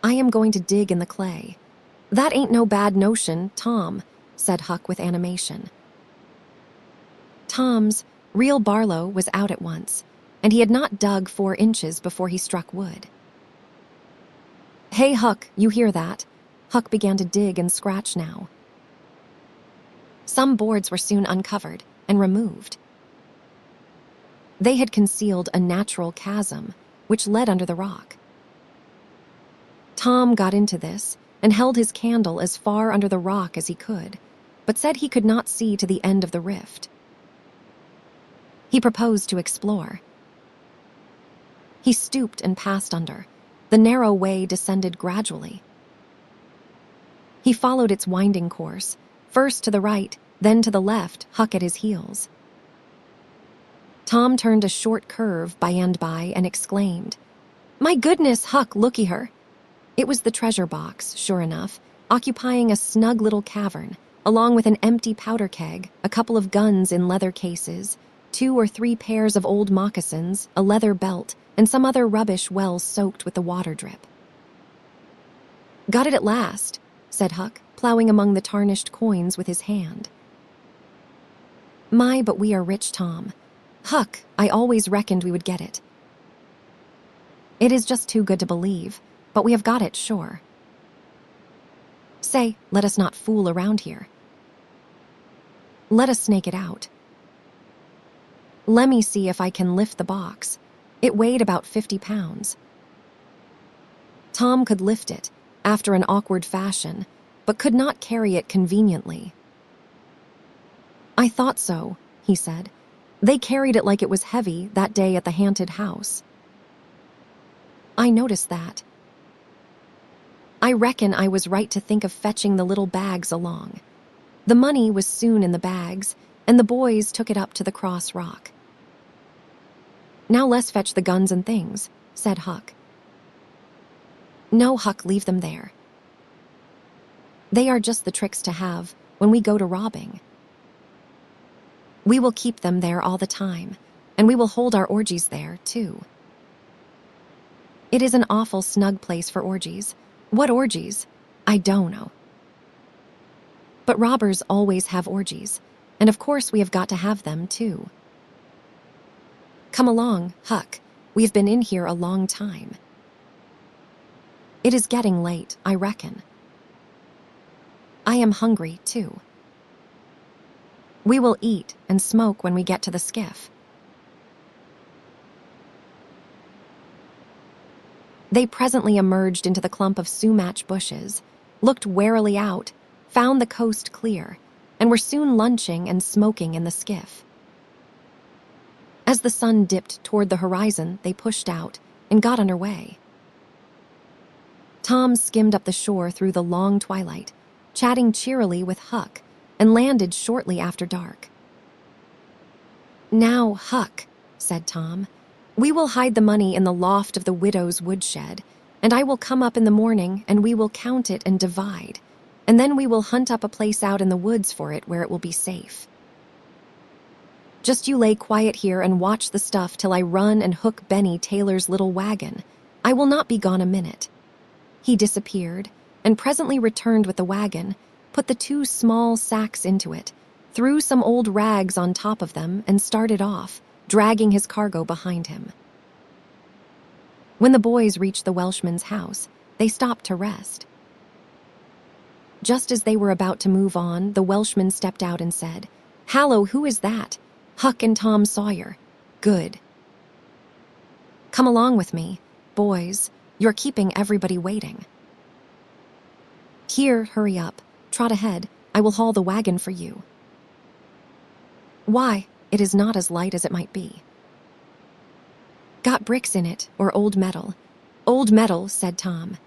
I am going to dig in the clay. That ain't no bad notion, Tom, said Huck with animation. Tom's real Barlow was out at once, and he had not dug 4 inches before he struck wood. Hey, Huck, you hear that? Huck began to dig and scratch now. Some boards were soon uncovered and removed. They had concealed a natural chasm, which led under the rock. Tom got into this and held his candle as far under the rock as he could, but said he could not see to the end of the rift. He proposed to explore. He stooped and passed under. The narrow way descended gradually. He followed its winding course, first to the right, then to the left, Huck at his heels. Tom turned a short curve by and exclaimed, "My goodness, Huck, looky her!" It was the treasure box, sure enough, occupying a snug little cavern, along with an empty powder keg, a couple of guns in leather cases, 2 or 3 pairs of old moccasins, a leather belt, and some other rubbish well soaked with the water drip. "Got it at last," said Huck, plowing among the tarnished coins with his hand. "My, but we are rich, Tom. Huck, I always reckoned we would get it." "It is just too good to believe, but we have got it, sure." "Say, let us not fool around here. Let us snake it out. Let me see if I can lift the box. It weighed about 50 pounds. Tom could lift it, after an awkward fashion, but could not carry it conveniently. "I thought so," he said. "They carried it like it was heavy that day at the haunted house." "I noticed that. I reckon I was right to think of fetching the little bags along." The money was soon in the bags, and the boys took it up to the cross rock. "Now let's fetch the guns and things," said Huck. "No, Huck, leave them there. They are just the tricks to have when we go to robbing. We will keep them there all the time, and we will hold our orgies there, too. It is an awful snug place for orgies. What orgies? I don't know. But robbers always have orgies, and of course we have got to have them, too. Come along, Huck. We have been in here a long time. It is getting late, I reckon. I am hungry, too. We will eat and smoke when we get to the skiff." They presently emerged into the clump of sumac bushes, looked warily out, found the coast clear, and were soon lunching and smoking in the skiff. As the sun dipped toward the horizon, they pushed out and got under way. Tom skimmed up the shore through the long twilight, chatting cheerily with Huck, and landed shortly after dark. "Now, Huck," said Tom, "we will hide the money in the loft of the widow's woodshed, and I will come up in the morning and we will count it and divide, and then we will hunt up a place out in the woods for it where it will be safe. Just you lay quiet here and watch the stuff till I run and hook Benny Taylor's little wagon. I will not be gone a minute." He disappeared, and presently returned with the wagon, put the 2 small sacks into it, threw some old rags on top of them, and started off, dragging his cargo behind him. When the boys reached the Welshman's house, they stopped to rest. Just as they were about to move on, the Welshman stepped out and said, "Hallo, who is that?" "Huck and Tom Sawyer." "Good. Come along with me, boys. You're keeping everybody waiting. Here, hurry up. Trot ahead. I will haul the wagon for you." "Why, it is not as light as it might be." "Got bricks in it, or old metal." "Old metal," said Tom.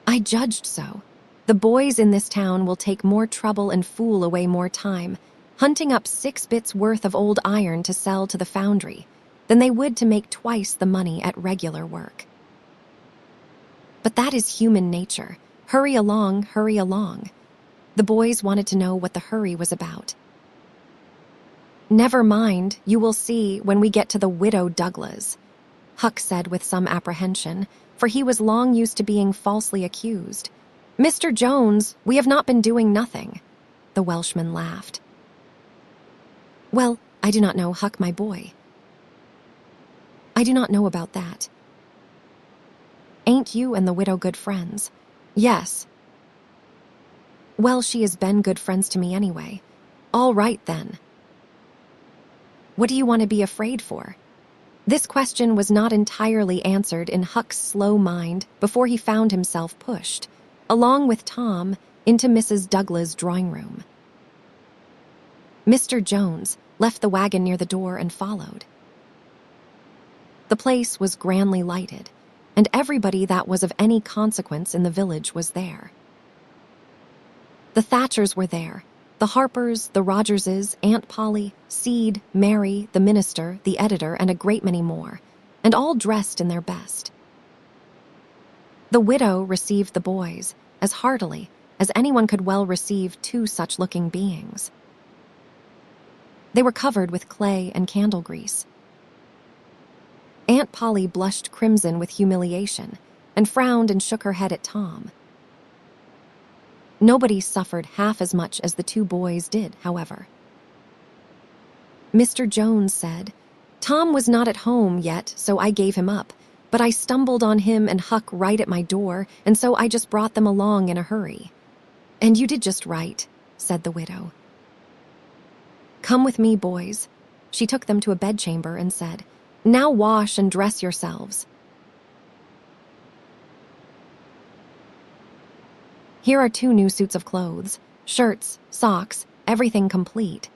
"I judged so. The boys in this town will take more trouble and fool away more time, hunting up 6 bits worth of old iron to sell to the foundry, than they would to make twice the money at regular work. But that is human nature. Hurry along, hurry along." The boys wanted to know what the hurry was about. "Never mind, you will see when we get to the Widow Douglas," Huck said with some apprehension, for he was long used to being falsely accused. "Mr. Jones, we have not been doing nothing." The Welshman laughed. "Well, I do not know, Huck, my boy. I do not know about that. Ain't you and the widow good friends?" "Yes." "Well, she has been good friends to me anyway." "All right, then." What do you want to be afraid for? This question was not entirely answered in Huck's slow mind before he found himself pushed, along with Tom, into Mrs. Douglas' drawing room. Mr. Jones left the wagon near the door and followed. The place was grandly lighted, and everybody that was of any consequence in the village was there. The Thatchers were there, the Harpers, the Rogerses, Aunt Polly, Seed, Mary, the minister, the editor, and a great many more, and all dressed in their best. The widow received the boys as heartily as anyone could well receive two such-looking beings. They were covered with clay and candle grease. Aunt Polly blushed crimson with humiliation and frowned and shook her head at Tom. Nobody suffered half as much as the two boys did, however. Mr. Jones said, "Tom was not at home yet, so I gave him up, but I stumbled on him and Huck right at my door, and so I just brought them along in a hurry." "And you did just right," said the widow. "Come with me, boys." She took them to a bedchamber and said, "Now wash and dress yourselves. Here are 2 new suits of clothes, shirts, socks, everything complete."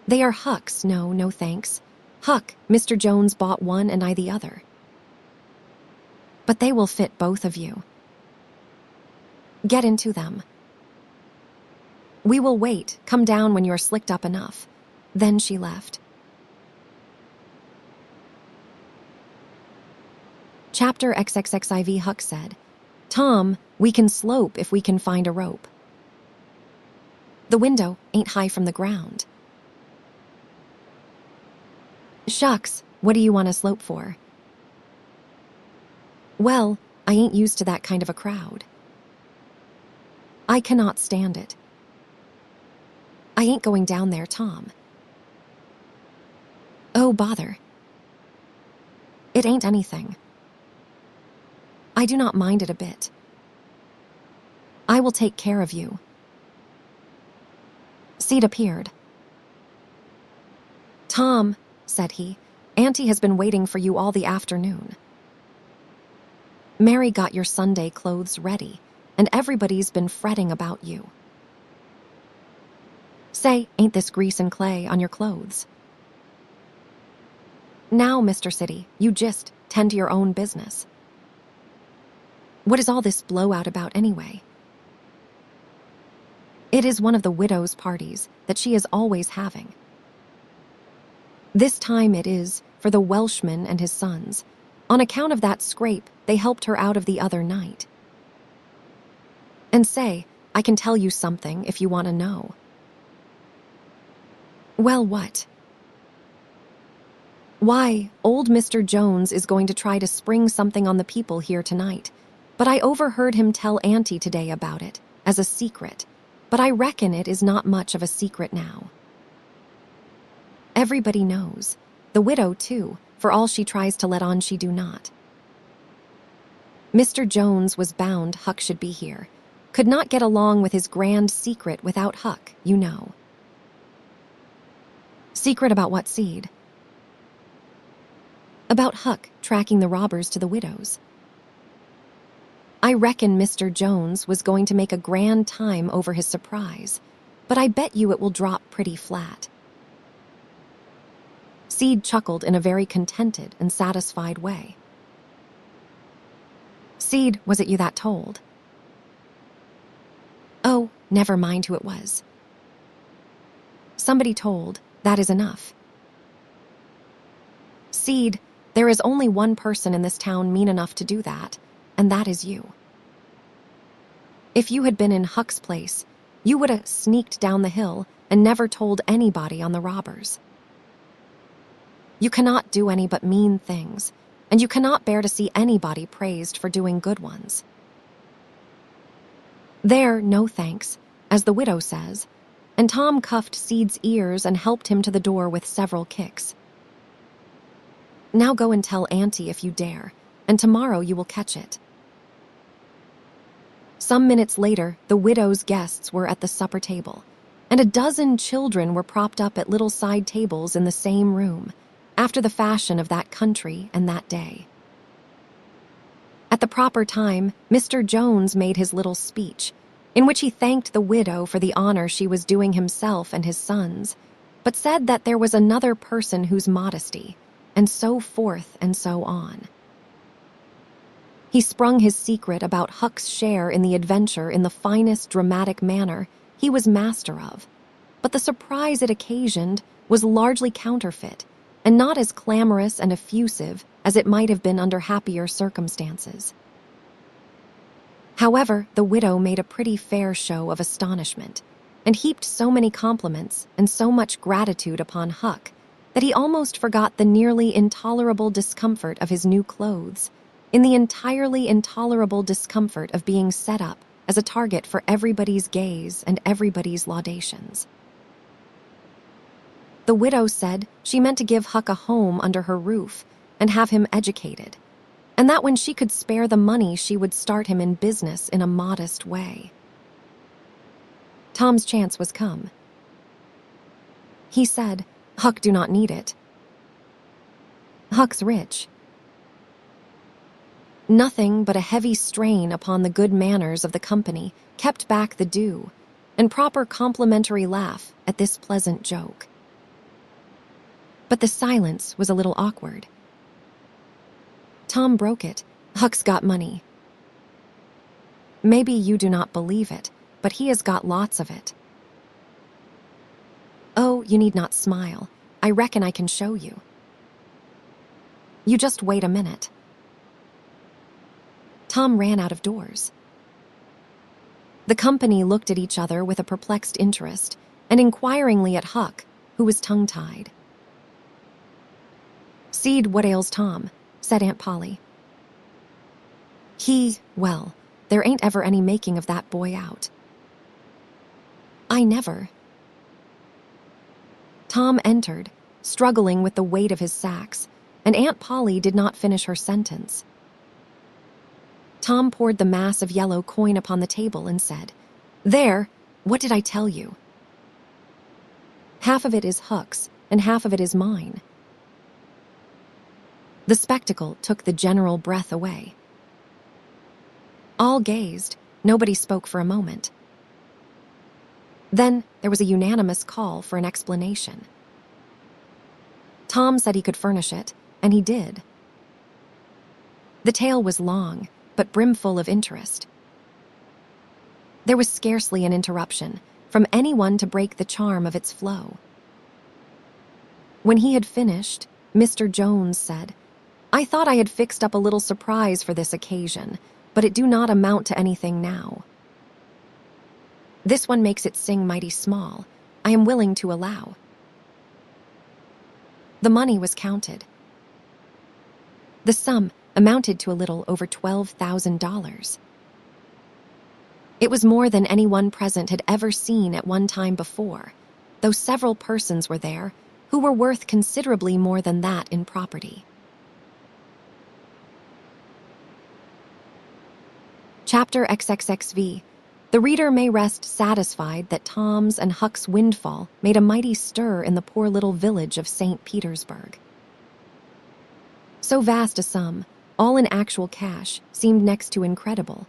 "They are Huck's, no thanks. Huck, Mr. Jones bought one and I the other." "But they will fit both of you." "Get into them." "We will wait, come down when you are slicked up enough." Then she left. Chapter XXXIV. Huck said, "Tom, we can slope if we can find a rope. The window ain't high from the ground." "Shucks, what do you want to slope for?" "Well, I ain't used to that kind of a crowd. I cannot stand it. I ain't going down there, Tom." "Oh, bother. It ain't anything. I do not mind it a bit. I will take care of you." Seed appeared. "Tom," said he, "Auntie has been waiting for you all the afternoon. Mary got your Sunday clothes ready, and everybody's been fretting about you. Say, ain't this grease and clay on your clothes? Now, Mr. City, you just tend to your own business. What is all this blowout about anyway?" "It is one of the widow's parties that she is always having. This time it is for the Welshman and his sons. On account of that scrape, they helped her out of the other night. And say, I can tell you something if you want to know." "Well, what?" "Why, old Mr. Jones is going to try to spring something on the people here tonight, but I overheard him tell Auntie today about it, as a secret, but I reckon it is not much of a secret now. Everybody knows, the widow too, for all she tries to let on she do not. Mr. Jones was bound Huck should be here, could not get along with his grand secret without Huck, you know." "Secret about what, Seed?" "About Huck tracking the robbers to the widow's. I reckon Mr. Jones was going to make a grand time over his surprise, but I bet you it will drop pretty flat." Seed chuckled in a very contented and satisfied way. "Seed, was it you that told?" "Oh, never mind who it was. Somebody told, that is enough. Seed, there is only one person in this town mean enough to do that, and that is you. If you had been in Huck's place, you would have sneaked down the hill and never told anybody on the robbers. You cannot do any but mean things, and you cannot bear to see anybody praised for doing good ones. There, no thanks, as the widow says," and Tom cuffed Seed's ears and helped him to the door with several kicks. "Now go and tell Auntie if you dare, and tomorrow you will catch it." Some minutes later, the widow's guests were at the supper table, and a dozen children were propped up at little side tables in the same room, after the fashion of that country and that day. At the proper time, Mr. Jones made his little speech, in which he thanked the widow for the honor she was doing himself and his sons, but said that there was another person whose modesty, and so forth and so on. He sprung his secret about Huck's share in the adventure in the finest dramatic manner he was master of, but the surprise it occasioned was largely counterfeit and not as clamorous and effusive as it might have been under happier circumstances. However, the widow made a pretty fair show of astonishment, and heaped so many compliments and so much gratitude upon Huck that he almost forgot the nearly intolerable discomfort of his new clothes in the entirely intolerable discomfort of being set up as a target for everybody's gaze and everybody's laudations. The widow said she meant to give Huck a home under her roof and have him educated, and that when she could spare the money she would start him in business in a modest way. Tom's chance was come. He said, "Huck do not need it. Huck's rich." Nothing but a heavy strain upon the good manners of the company kept back the due and proper complimentary laugh at this pleasant joke. But the silence was a little awkward. Tom broke it. "Huck's got money. Maybe you do not believe it, but he has got lots of it." "Oh, you need not smile. I reckon I can show you." "You just wait a minute." Tom ran out of doors. The company looked at each other with a perplexed interest and inquiringly at Huck, who was tongue-tied. "Seed, what ails Tom?" said Aunt Polly. Well, there ain't ever any making of that boy out." "I never." Tom entered, struggling with the weight of his sacks, and Aunt Polly did not finish her sentence. Tom poured the mass of yellow coin upon the table and said, "There, what did I tell you? Half of it is Huck's, and half of it is mine." The spectacle took the general breath away. All gazed, nobody spoke for a moment. Then there was a unanimous call for an explanation. Tom said he could furnish it, and he did. The tale was long, but brimful of interest. There was scarcely an interruption from anyone to break the charm of its flow. When he had finished, Mr. Jones said, "I thought I had fixed up a little surprise for this occasion, but it do not amount to anything now. This one makes it sing mighty small, I am willing to allow." The money was counted. The sum amounted to a little over $12,000. It was more than anyone present had ever seen at one time before, though several persons were there who were worth considerably more than that in property. Chapter XXXV. The reader may rest satisfied that Tom's and Huck's windfall made a mighty stir in the poor little village of St. Petersburg. So vast a sum, all in actual cash, seemed next to incredible.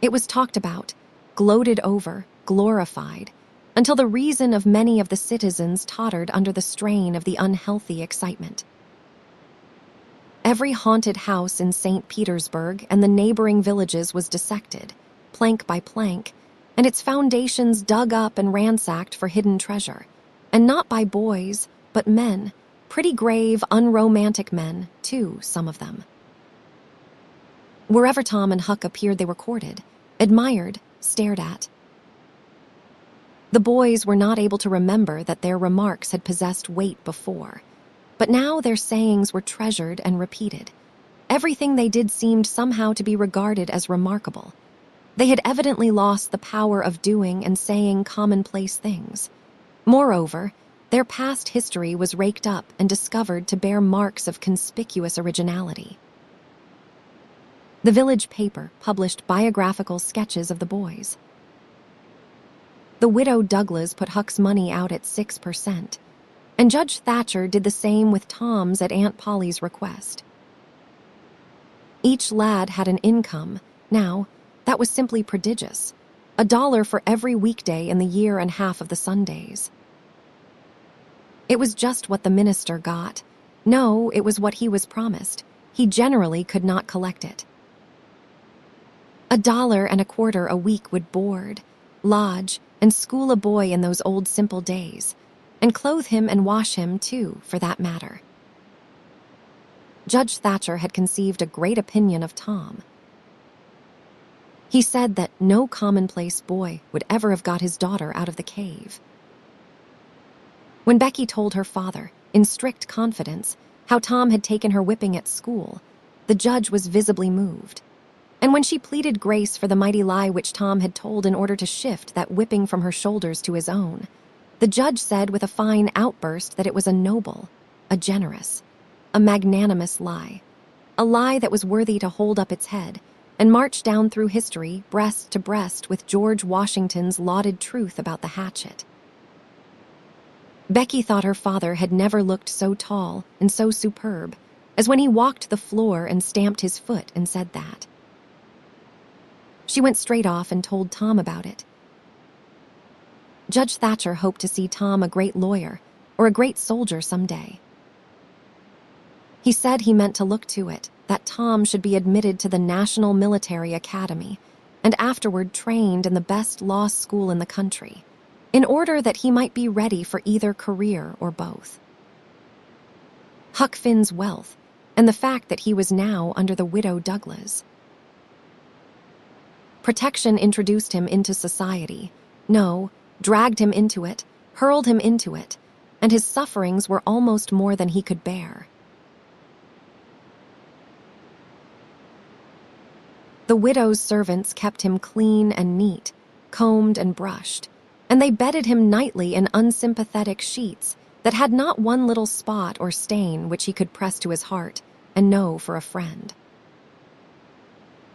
It was talked about, gloated over, glorified, until the reason of many of the citizens tottered under the strain of the unhealthy excitement. Every haunted house in St. Petersburg and the neighboring villages was dissected, plank by plank, and its foundations dug up and ransacked for hidden treasure, and not by boys, but men, pretty grave, unromantic men, too, some of them. Wherever Tom and Huck appeared, they were courted, admired, stared at. The boys were not able to remember that their remarks had possessed weight before, but now their sayings were treasured and repeated. Everything they did seemed somehow to be regarded as remarkable. They had evidently lost the power of doing and saying commonplace things. Moreover, their past history was raked up and discovered to bear marks of conspicuous originality. The village paper published biographical sketches of the boys. The widow Douglas put Huck's money out at 6%, and Judge Thatcher did the same with Tom's at Aunt Polly's request. Each lad had an income, now, that was simply prodigious. $1 for every weekday in the year and half of the Sundays. It was just what the minister got. No, it was what he was promised. He generally could not collect it. $1.25 a week would board, lodge, and school a boy in those old simple days, and clothe him and wash him, too, for that matter. Judge Thatcher had conceived a great opinion of Tom. He said that no commonplace boy would ever have got his daughter out of the cave. When Becky told her father, in strict confidence, how Tom had taken her whipping at school, the judge was visibly moved. And when she pleaded grace for the mighty lie which Tom had told in order to shift that whipping from her shoulders to his own, the judge said with a fine outburst that it was a noble, a generous, a magnanimous lie, a lie that was worthy to hold up its head and march down through history breast to breast with George Washington's lauded truth about the hatchet. Becky thought her father had never looked so tall and so superb as when he walked the floor and stamped his foot and said that. She went straight off and told Tom about it. Judge Thatcher hoped to see Tom a great lawyer or a great soldier someday. He said he meant to look to it that Tom should be admitted to the National Military Academy and afterward trained in the best law school in the country, in order that he might be ready for either career or both. Huck Finn's wealth, and the fact that he was now under the widow Douglas. Protection introduced him into society, dragged him into it, hurled him into it, and his sufferings were almost more than he could bear. The widow's servants kept him clean and neat, combed and brushed, and they bedded him nightly in unsympathetic sheets that had not one little spot or stain which he could press to his heart and know for a friend.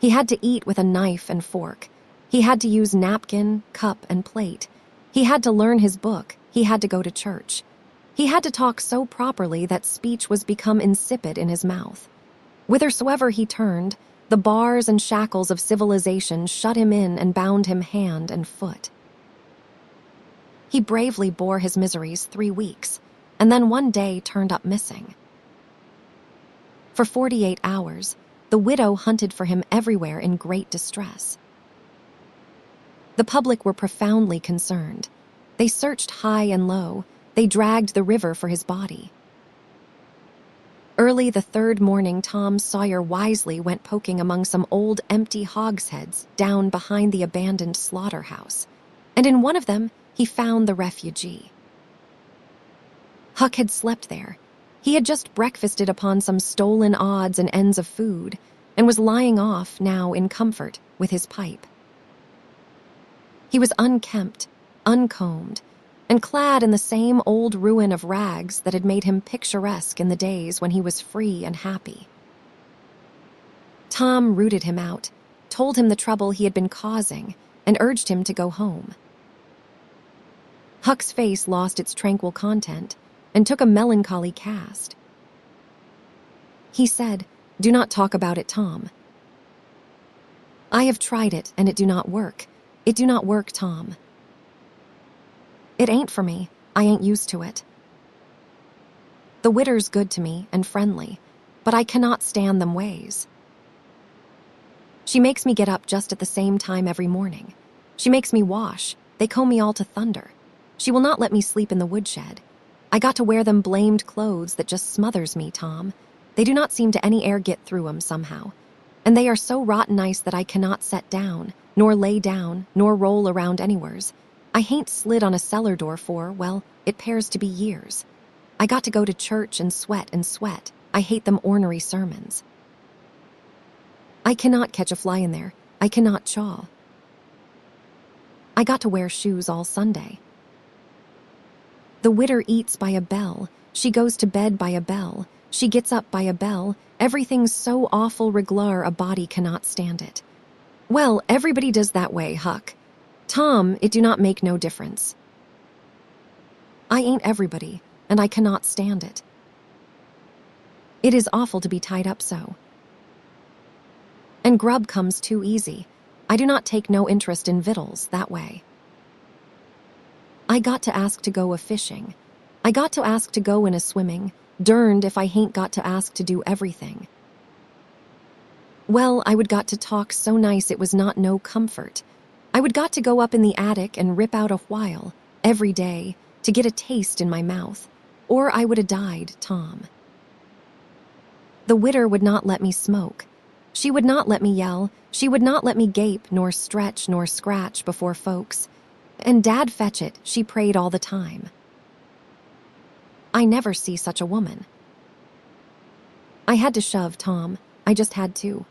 He had to eat with a knife and fork. He had to use napkin, cup, and plate. He had to learn his book. He had to go to church. He had to talk so properly that speech was become insipid in his mouth. Whithersoever he turned, the bars and shackles of civilization shut him in and bound him hand and foot. He bravely bore his miseries 3 weeks, and then one day turned up missing. For 48 hours, the widow hunted for him everywhere in great distress. The public were profoundly concerned. They searched high and low. They dragged the river for his body. Early the 3rd morning, Tom Sawyer wisely went poking among some old empty hogsheads down behind the abandoned slaughterhouse, and in one of them he found the refugee. Huck had slept there. He had just breakfasted upon some stolen odds and ends of food, and was lying off now in comfort with his pipe. He was unkempt, uncombed, and clad in the same old ruin of rags that had made him picturesque in the days when he was free and happy. Tom rooted him out, told him the trouble he had been causing, and urged him to go home. Huck's face lost its tranquil content and took a melancholy cast. He said, "Do not talk about it, Tom. I have tried it, and it do not work. It do not work, Tom. It ain't for me. I ain't used to it. The widder's good to me and friendly, but I cannot stand them ways. She makes me get up just at the same time every morning. She makes me wash. They comb me all to thunder. She will not let me sleep in the woodshed. I got to wear them blamed clothes that just smothers me, Tom. They do not seem to any air get through 'em somehow. And they are so rotten nice that I cannot set down, nor lay down, nor roll around anywheres. I hain't slid on a cellar door for, well, it 'pears to be years. I got to go to church and sweat and sweat. I hate them ornery sermons. I cannot catch a fly in there. I cannot chaw. I got to wear shoes all Sunday. The widder eats by a bell. She goes to bed by a bell. She gets up by a bell. Everything's so awful regular a body cannot stand it. Well, everybody does that way, Huck. Tom, it do not make no difference. I ain't everybody, and I cannot stand it. It is awful to be tied up so. And grub comes too easy. I do not take no interest in victuals that way. I got to ask to go a-fishing. I got to ask to go in a-swimming. Derned if I hain't got to ask to do everything. Well, I would got to talk so nice it was not no comfort. I would got to go up in the attic and rip out a while, every day, to get a taste in my mouth, or I would 'a' died, Tom. The widder would not let me smoke. She would not let me yell. She would not let me gape, nor stretch, nor scratch before folks. And Dad fetch it, she prayed all the time. I never see such a woman. I had to shove, Tom. I just had to.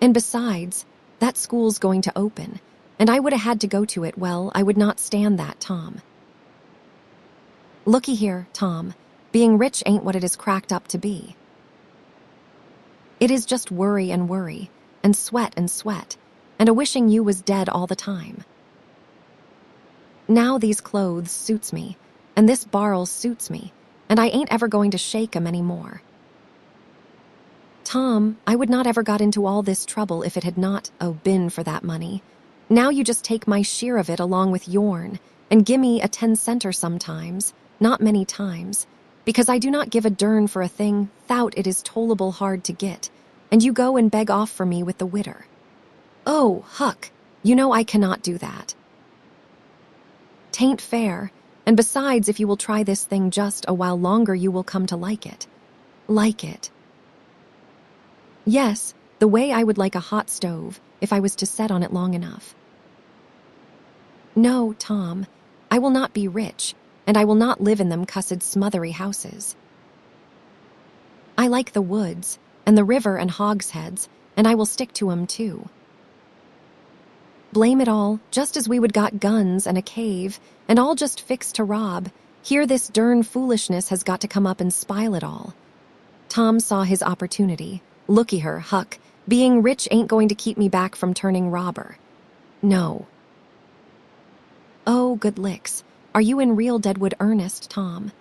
And besides, that school's going to open, and I would have had to go to it. Well, I would not stand that, Tom. Looky here, Tom. Being rich ain't what it is cracked up to be. It is just worry, and sweat, and a wishing you was dead all the time. Now these clothes suits me, and this barrel suits me, and I ain't ever going to shake 'em any more. Tom, I would not ever got into all this trouble if it had not, been for that money. Now you just take my share of it along with yourn, and gimme a 10-center sometimes, not many times, because I do not give a dern for a thing thout it is tollable hard to get, and you go and beg off for me with the widder. Oh, Huck, you know I cannot do that. 'Tain't fair, and besides, if you will try this thing just a while longer, you will come to like it. Like it. Yes, the way I would like a hot stove, if I was to set on it long enough. No, Tom, I will not be rich, and I will not live in them cussed smothery houses. I like the woods, and the river and hogsheads, and I will stick to 'em too. Blame it all, just as we would got guns and a cave, and all just fixed to rob, here this dern foolishness has got to come up and spile it all. Tom saw his opportunity. Looky her, Huck, being rich ain't going to keep me back from turning robber. No. Oh, good licks. Are you in real deadwood earnest, Tom?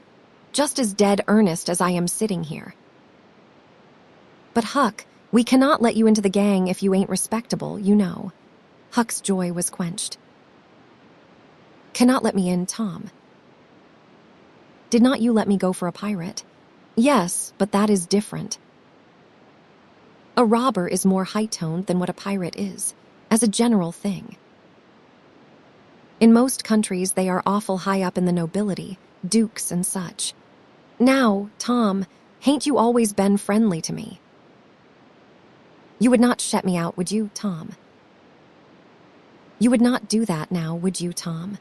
Just as dead earnest as I am sitting here. But Huck, we cannot let you into the gang if you ain't respectable, you know. Huck's joy was quenched. Cannot let me in, Tom. Did not you let me go for a pirate? Yes, but that is different. A robber is more high-toned than what a pirate is, as a general thing. In most countries, they are awful high up in the nobility, dukes and such. Now, Tom, hain't you always been friendly to me? You would not shut me out, would you, Tom? You would not do that now, would you, Tom?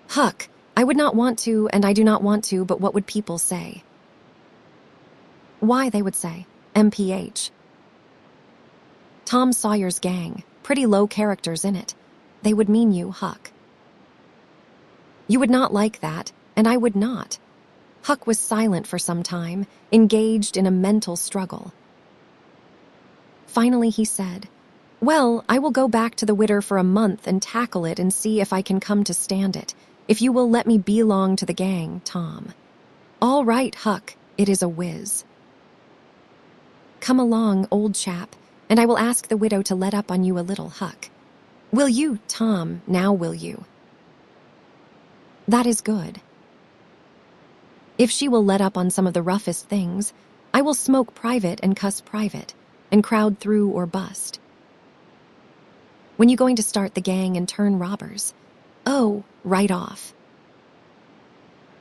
Huck, I would not want to, and I do not want to, but what would people say? Why, they would say, MPH. Tom Sawyer's gang, pretty low characters in it. They would mean you, Huck. You would not like that, and I would not. Huck was silent for some time, engaged in a mental struggle. Finally he said, Well, I will go back to the widder for a month and tackle it and see if I can come to stand it, if you will let me belong to the gang, Tom. All right, Huck, it is a whiz. Come along, old chap, and I will ask the widow to let up on you a little, Huck. Will you, Tom, now will you? That is good. If she will let up on some of the roughest things, I will smoke private and cuss private, and crowd through or bust. When you going to start the gang and turn robbers? Oh, right off.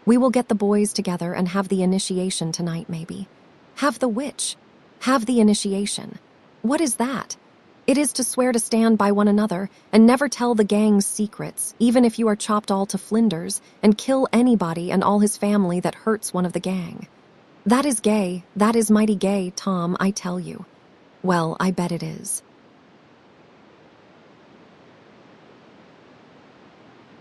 We will get the boys together and have the initiation tonight, maybe. Have the witch. Have the initiation. What is that? It is to swear to stand by one another and never tell the gang's secrets, even if you are chopped all to flinders, and kill anybody and all his family that hurts one of the gang. That is gay. That is mighty gay, Tom, I tell you. Well, I bet it is.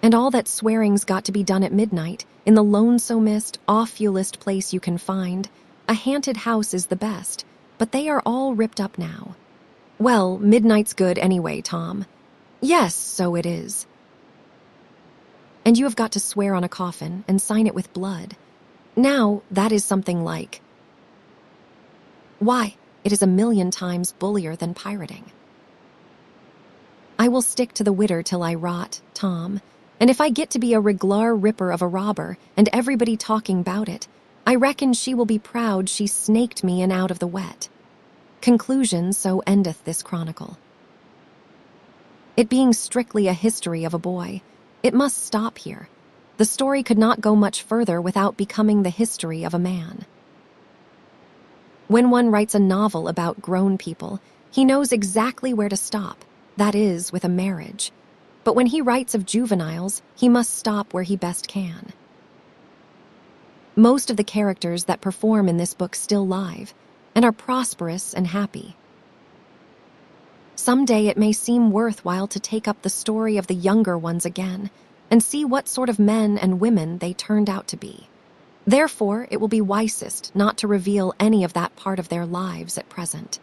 And all that swearing's got to be done at midnight, in the lonesomest, awfulest place you can find. A haunted house is the best, but they are all ripped up now. Well, midnight's good anyway, Tom. Yes, so it is. And you have got to swear on a coffin and sign it with blood. Now, that is something like. Why, it is 1,000,000 times bullier than pirating. I will stick to the widder till I rot, Tom, and if I get to be a reglar ripper of a robber and everybody talking about it, I reckon she will be proud she snaked me in out of the wet. Conclusion, so endeth this chronicle. It being strictly a history of a boy, it must stop here. The story could not go much further without becoming the history of a man. When one writes a novel about grown people, he knows exactly where to stop, that is, with a marriage. But when he writes of juveniles, he must stop where he best can. Most of the characters that perform in this book still live, and are prosperous and happy. Someday it may seem worthwhile to take up the story of the younger ones again, and see what sort of men and women they turned out to be. Therefore, it will be wisest not to reveal any of that part of their lives at present.